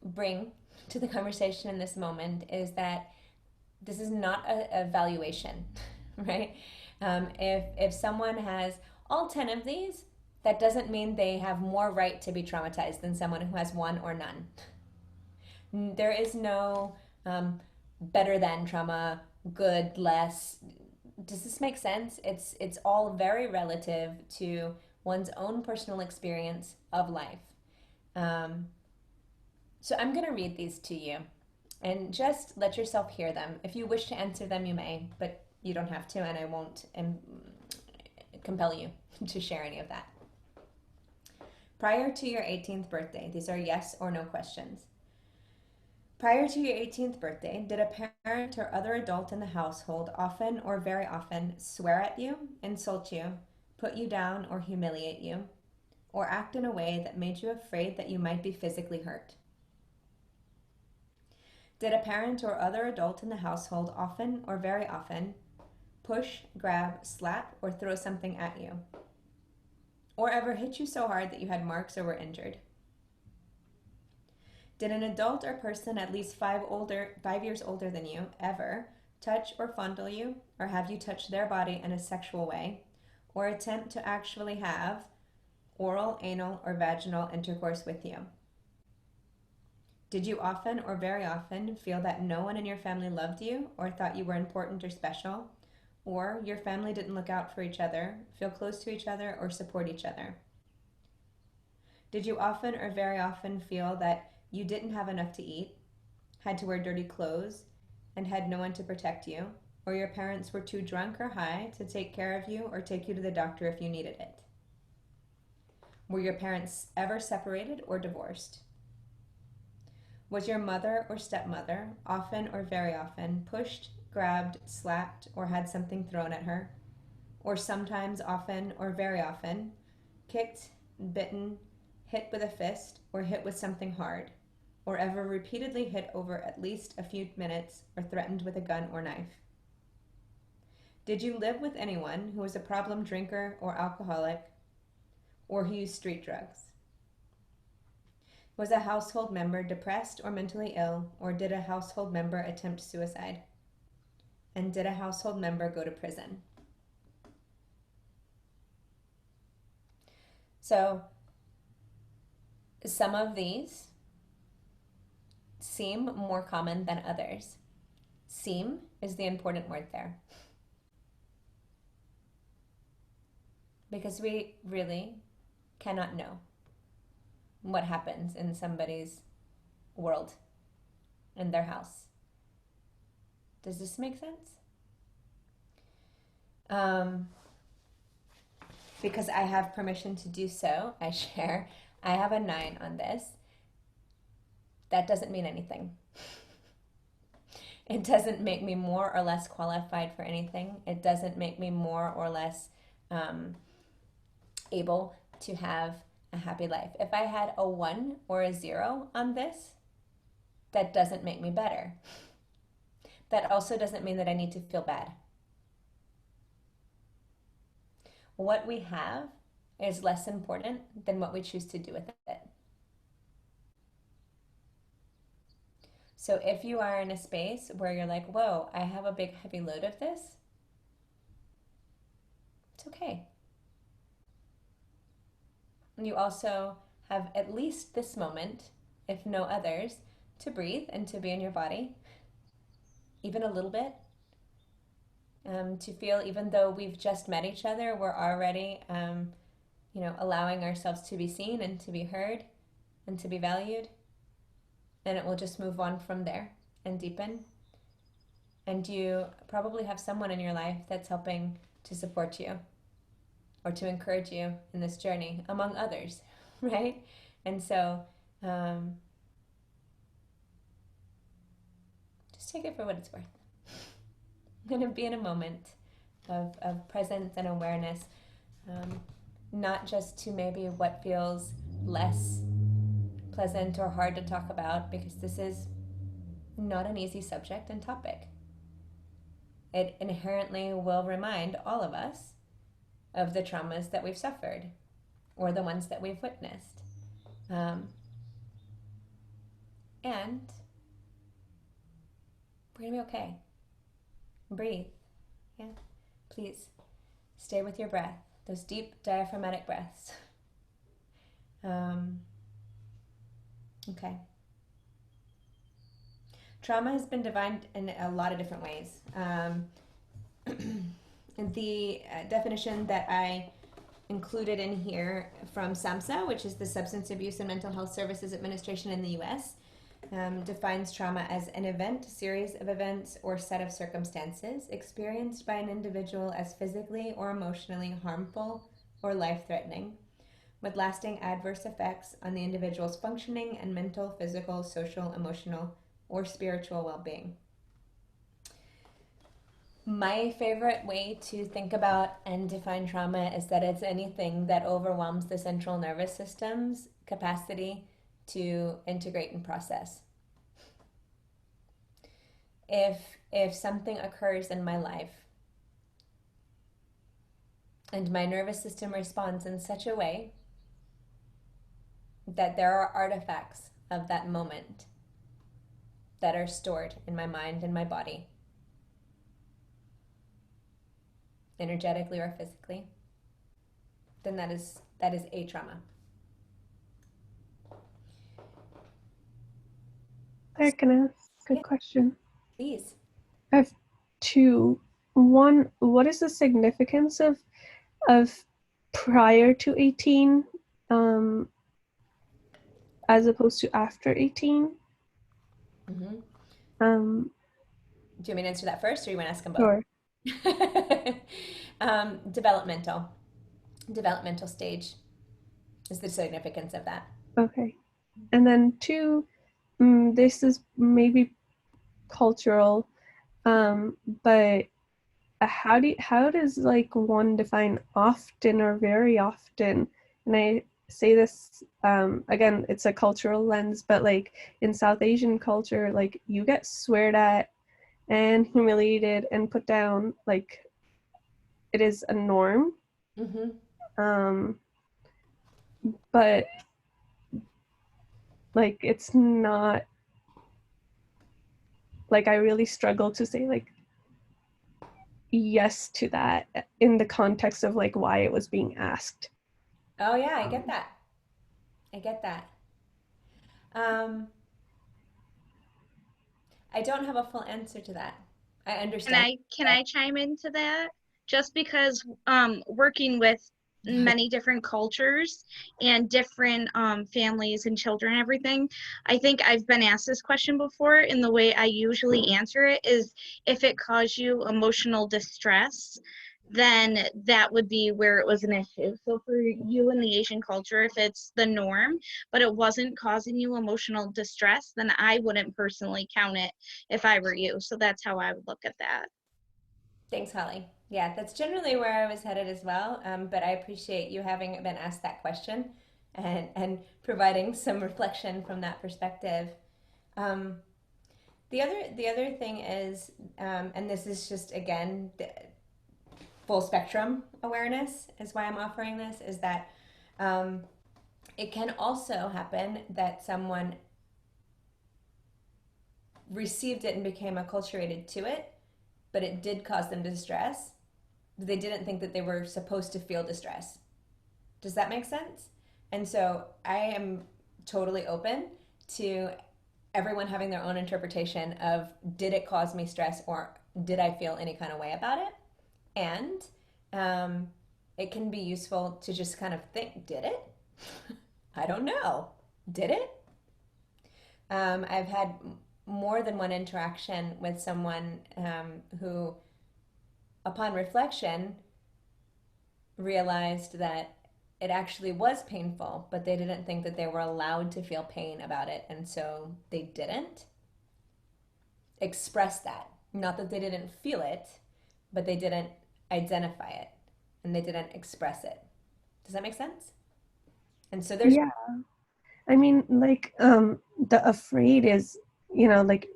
S1: bring to the conversation in this moment is that this is not a valuation, right? If someone has all 10 of these, that doesn't mean they have more right to be traumatized than someone who has 1 or none. There is no better than trauma, good, less. Does this make sense? It's all very relative to one's own personal experience of life. So I'm going to read these to you and just let yourself hear them. If you wish to answer them, you may, but you don't have to, and I won't compel you to share any of that. Prior to your 18th birthday, these are yes or no questions. Prior to your 18th birthday, did a parent or other adult in the household often or very often swear at you, insult you, put you down or humiliate you, or act in a way that made you afraid that you might be physically hurt? Did a parent or other adult in the household often or very often push, grab, slap, or throw something at you? Or ever hit you so hard that you had marks or were injured? Did an adult or person at least 5 years older than you ever touch or fondle you, or have you touch their body in a sexual way, or attempt to actually have oral, anal, or vaginal intercourse with you? Did you often or very often feel that no one in your family loved you or thought you were important or special, or your family didn't look out for each other, feel close to each other, or support each other? Did you often or very often feel that you didn't have enough to eat, had to wear dirty clothes, and had no one to protect you, or your parents were too drunk or high to take care of you or take you to the doctor if you needed it? Were your parents ever separated or divorced? Was your mother or stepmother, often or very often, pushed, grabbed, slapped, or had something thrown at her? Or sometimes, often, or very often, kicked, bitten, hit with a fist, or hit with something hard? Or ever repeatedly hit over at least a few minutes, or threatened with a gun or knife? Did you live with anyone who was a problem drinker or alcoholic, or who used street drugs? Was a household member depressed or mentally ill, or did a household member attempt suicide? And did a household member go to prison? So, some of these seem more common than others. Seem is the important word there. Because we really cannot know what happens in somebody's world, in their house. Does this make sense? Because I have permission to do so, I share. I have a 9 on this. That doesn't mean anything. It doesn't make me more or less qualified for anything. It doesn't make me more or less able to have a happy life. If I had a 1 or a 0 on this, that doesn't make me better. That also doesn't mean that I need to feel bad. What we have is less important than what we choose to do with it. So if you are in a space where you're like, whoa, I have a big heavy load of this, it's okay. You also have at least this moment, if no others, to breathe and to be in your body, even a little bit. To feel, even though we've just met each other, we're already, allowing ourselves to be seen and to be heard and to be valued. And it will just move on from there and deepen. And you probably have someone in your life that's helping to support you or to encourage you in this journey, among others, right? And so just take it for what it's worth. I'm going to be in a moment of presence and awareness, not just to maybe what feels less pleasant or hard to talk about, because this is not an easy subject and topic. It inherently will remind all of us of the traumas that we've suffered or the ones that we've witnessed. And we're going to be okay. Breathe. Yeah. Please stay with your breath, those deep diaphragmatic breaths. Okay. Trauma has been defined in a lot of different ways. The definition that I included in here from SAMHSA, which is the Substance Abuse and Mental Health Services Administration in the U.S., defines trauma as an event, series of events, or set of circumstances experienced by an individual as physically or emotionally harmful or life-threatening, with lasting adverse effects on the individual's functioning and mental, physical, social, emotional, or spiritual well-being. My favorite way to think about and define trauma is that it's anything that overwhelms the central nervous system's capacity to integrate and process. If something occurs in my life and my nervous system responds in such a way that there are artifacts of that moment that are stored in my mind and my body, energetically or physically, then that is a trauma.
S11: I can ask a question?
S1: Please.
S11: I have two. One, what is the significance of prior to 18 as opposed to after 18?
S1: Mm-hmm.
S11: Um,
S1: Do you want me to answer that first, or you want to ask them both?
S11: Sure.
S1: Developmental stage is the significance of that.
S11: Okay. And then two, this is maybe cultural, but how does like one define often or very often? And I say this again, it's a cultural lens, but like in South Asian culture, like you get sweared at and humiliated and put down, like it is a norm. But like it's not, like I really struggle to say like yes to that in the context of like why it was being asked.
S1: Oh yeah, I get that. I get that. I don't have a full answer to that. I understand.
S10: Can I chime into that? Just because working with many different cultures and different families and children and everything, I think I've been asked this question before, and the way I usually answer it is if it caused you emotional distress, then that would be where it was an issue. So for you in the Asian culture, if it's the norm, but it wasn't causing you emotional distress, then I wouldn't personally count it if I were you. So that's how I would look at that.
S1: Thanks, Holly. Yeah, that's generally where I was headed as well. But I appreciate you having been asked that question and providing some reflection from that perspective. The other thing is, and this is just again full spectrum awareness is why I'm offering this, is that it can also happen that someone received it and became acculturated to it, but it did cause them distress. They didn't think that they were supposed to feel distress. Does that make sense? And so I am totally open to everyone having their own interpretation of, did it cause me stress, or did I feel any kind of way about it? And it can be useful to just kind of think, did it? I don't know. Did it? I've had more than one interaction with someone who, upon reflection, realized that it actually was painful, but they didn't think that they were allowed to feel pain about it, and so they didn't express that. Not that they didn't feel it, but they didn't identify it, and they didn't express it. Does that make sense? And so there's...
S11: Yeah. I mean, like, the afraid is, you know, like,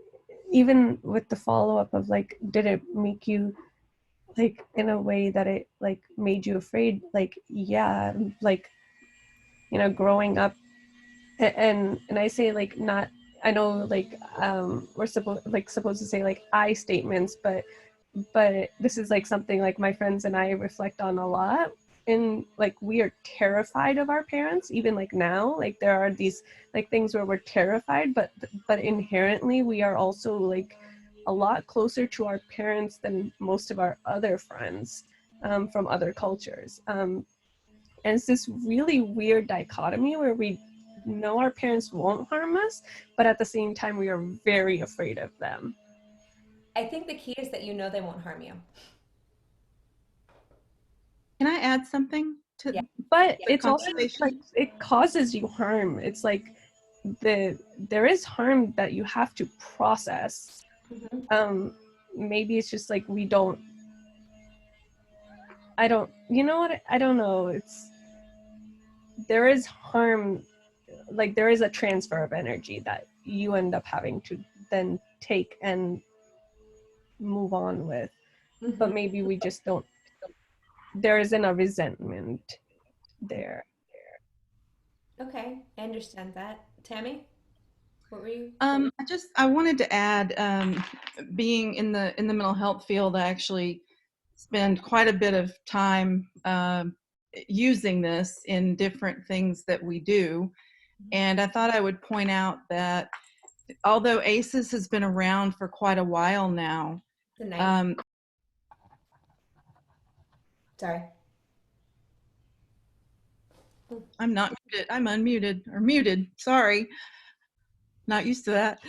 S11: even with the follow-up of, like, did it make you, like, in a way that it, like, made you afraid? Like, yeah, like, you know, growing up, and I say, like, not, I know, like, we're supposed to say, like, I statements, but this is, like, something, like, my friends and I reflect on a lot. And like we are terrified of our parents, even like now, like there are these like things where we're terrified, but inherently we are also like a lot closer to our parents than most of our other friends from other cultures. And it's this really weird dichotomy where we know our parents won't harm us, but at the same time we are very afraid of them.
S1: I think the key is that you know they won't harm you.
S13: Can I add something to?
S1: Yeah.
S11: But it's also like it causes you harm. It's like there is harm that you have to process. Maybe it's just like we don't. I don't. You know what? I don't know. There is harm. Like there is a transfer of energy that you end up having to then take and move on with. But maybe we just don't. There isn't a resentment there.
S1: Okay, I understand that. Tammy, what were you?
S13: I wanted to add, being in the mental health field, I actually spend quite a bit of time using this in different things that we do. And I thought I would point out that although ACEs has been around for quite a while now,
S1: The night. Sorry.
S13: I'm not muted. I'm unmuted or muted. Sorry. Not used to that.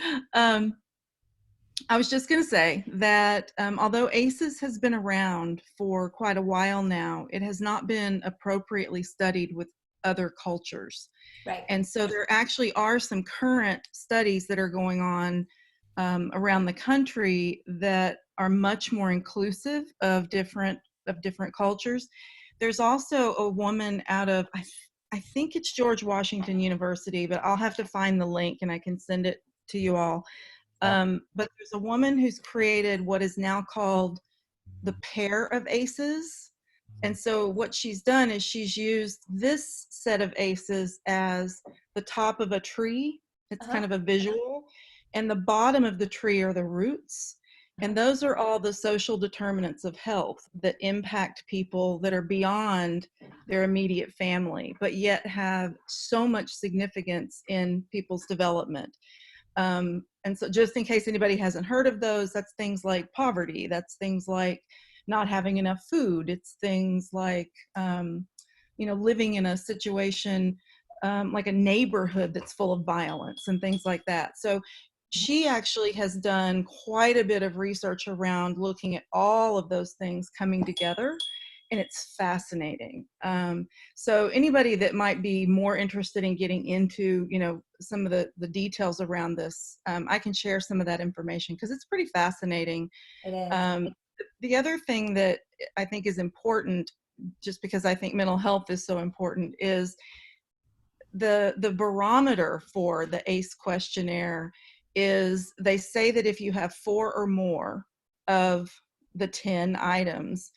S13: I was just going to say that although ACEs has been around for quite a while now, it has not been appropriately studied with other cultures.
S1: Right.
S13: And so there actually are some current studies that are going on around the country that are much more inclusive of different cultures. There's also a woman out of, I think it's George Washington University, but I'll have to find the link and I can send it to you all. But there's a woman who's created what is now called the pair of ACEs. And so what she's done is she's used this set of ACEs as the top of a tree. It's kind of a visual. And the bottom of the tree are the roots. And those are all the social determinants of health that impact people that are beyond their immediate family, but yet have so much significance in people's development. And so just in case anybody hasn't heard of those, that's things like poverty. That's things like not having enough food. It's things like, living in a situation like a neighborhood that's full of violence and things like that. So she actually has done quite a bit of research around looking at all of those things coming together. And it's fascinating. So anybody that might be more interested in getting into, some of the details around this, I can share some of that information because it's pretty fascinating.
S1: It is.
S13: The other thing that I think is important, just because I think mental health is so important, is the barometer for the ACE questionnaire is they say that if you have 4 or more of the 10 items,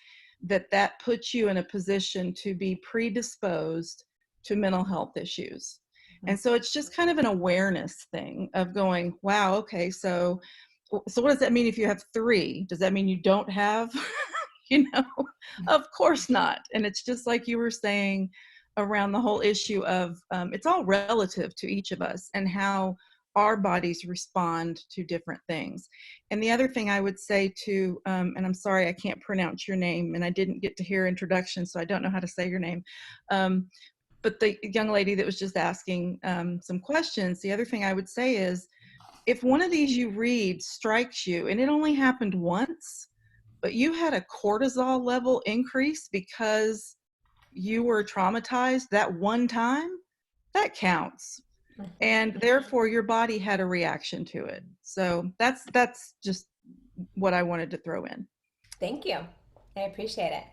S13: that puts you in a position to be predisposed to mental health issues. And so it's just kind of an awareness thing of going, wow, okay, so what does that mean if you have 3? Does that mean you don't have, Of course not. And it's just like you were saying around the whole issue of it's all relative to each of us and how our bodies respond to different things. And the other thing I would say to, and I'm sorry, I can't pronounce your name and I didn't get to hear introduction, so I don't know how to say your name. But the young lady that was just asking some questions, the other thing I would say is, if one of these you read strikes you, and it only happened once, but you had a cortisol level increase because you were traumatized that one time, that counts. And therefore your body had a reaction to it. So that's just what I wanted to throw in.
S1: Thank you. I appreciate it.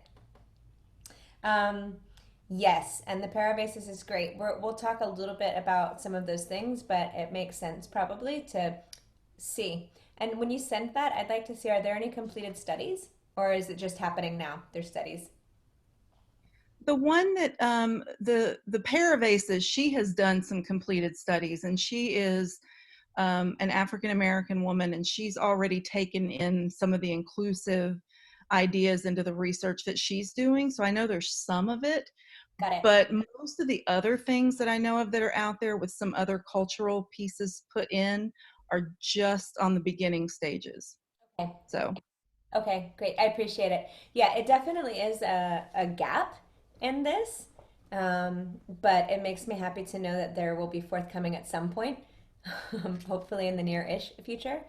S1: Yes, and the parabasis is great. We'll talk a little bit about some of those things, but it makes sense probably to see. And when you send that, I'd like to see, are there any completed studies or is it just happening now? There's studies.
S13: The one that the parabasis, she has done some completed studies, and she is an African American woman, and she's already taken in some of the inclusive ideas into the research that she's doing. So I know there's some of it.
S1: Got it.
S13: But most of the other things that I know of that are out there with some other cultural pieces put in are just on the beginning stages.
S1: Okay.
S13: So.
S1: Okay, great. I appreciate it. Yeah, it definitely is a gap in this, but it makes me happy to know that there will be forthcoming at some point, hopefully in the near-ish future,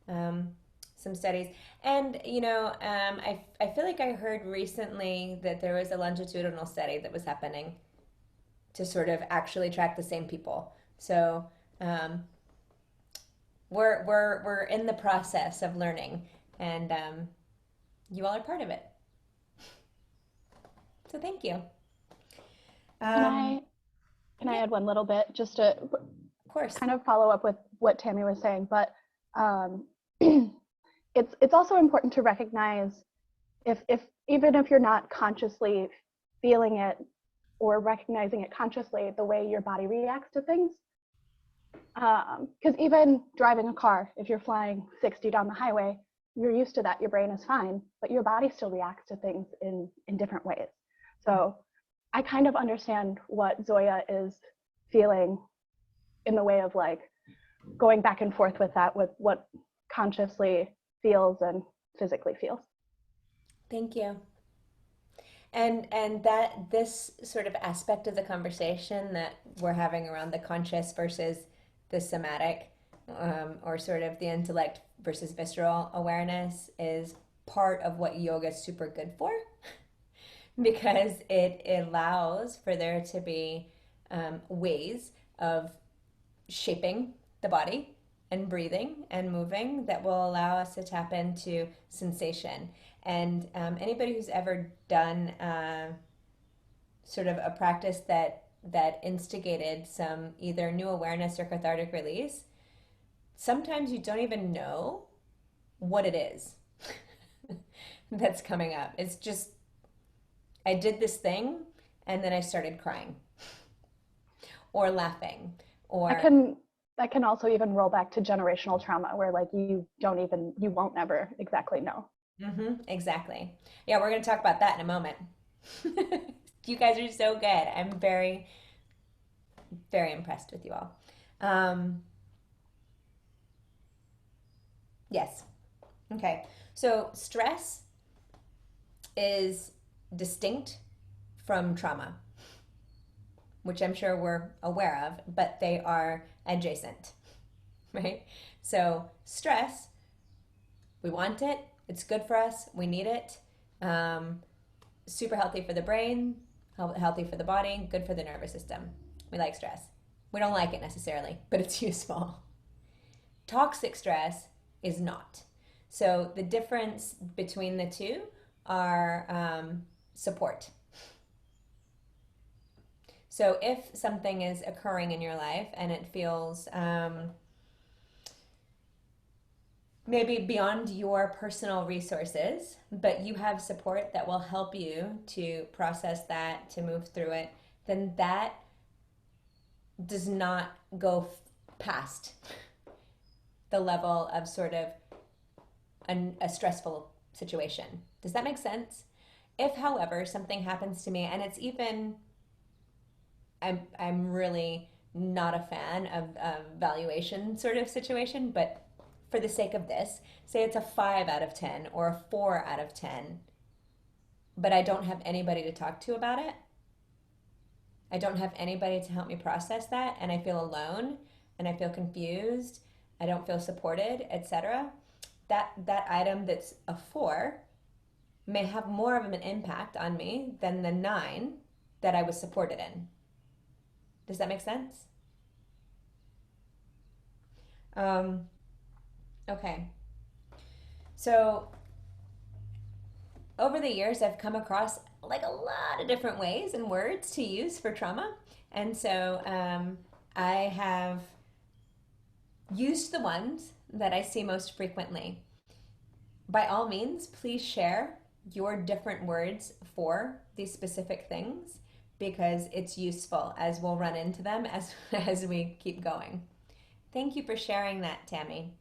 S1: some studies. And, I feel like I heard recently that there was a longitudinal study that was happening to sort of actually track the same people. So we're in the process of learning, and you all are part of it. So thank you.
S20: Can I add one little bit just to kind of follow up with what Tammy was saying? But it's also important to recognize if even if you're not consciously feeling it or recognizing it consciously, the way your body reacts to things. Because even driving a car, if you're flying 60 down the highway, you're used to that, your brain is fine, but your body still reacts to things in different ways. So I kind of understand what Zoya is feeling in the way of like,
S4: going back and forth with that, with what consciously feels and physically feels.
S1: Thank you. And that this sort of aspect of the conversation that we're having around the conscious versus the somatic, or sort of the intellect versus visceral awareness, is part of what yoga is super good for, because it allows for there to be ways of shaping the body and breathing and moving that will allow us to tap into sensation. And anybody who's ever done sort of a practice that instigated some either new awareness or cathartic release, sometimes you don't even know what it is that's coming up. It's just, I did this thing and then I started crying or laughing, or
S4: that can also even roll back to generational trauma, where like you won't never exactly know.
S1: Exactly. Yeah, we're going to talk about that in a moment. You guys are so good. I'm very, very impressed with you all. Yes. Okay. So stress is distinct from trauma, which I'm sure we're aware of, but they are adjacent, right? So stress, we want it. It's good for us. We need it. Super healthy for the brain, healthy for the body, good for the nervous system. We like stress. We don't like it necessarily, but it's useful. Toxic stress is not. So the difference between the two are support. So if something is occurring in your life and it feels maybe beyond your personal resources, but you have support that will help you to process that, to move through it, then that does not go past the level of sort of a stressful situation. Does that make sense? If, however, something happens to me and it's even, I'm really not a fan of valuation sort of situation, but for the sake of this, say it's a 5 out of 10 or a 4 out of 10, but I don't have anybody to talk to about it. I don't have anybody to help me process that, and I feel alone, and I feel confused, I don't feel supported, etc. That item that's a 4 may have more of an impact on me than the 9 that I was supported in. Does that make sense? Okay. So over the years, I've come across like a lot of different ways and words to use for trauma. And so I have used the ones that I see most frequently. By all means, please share your different words for these specific things, because it's useful as we'll run into them as we keep going. Thank you for sharing that, Tammy.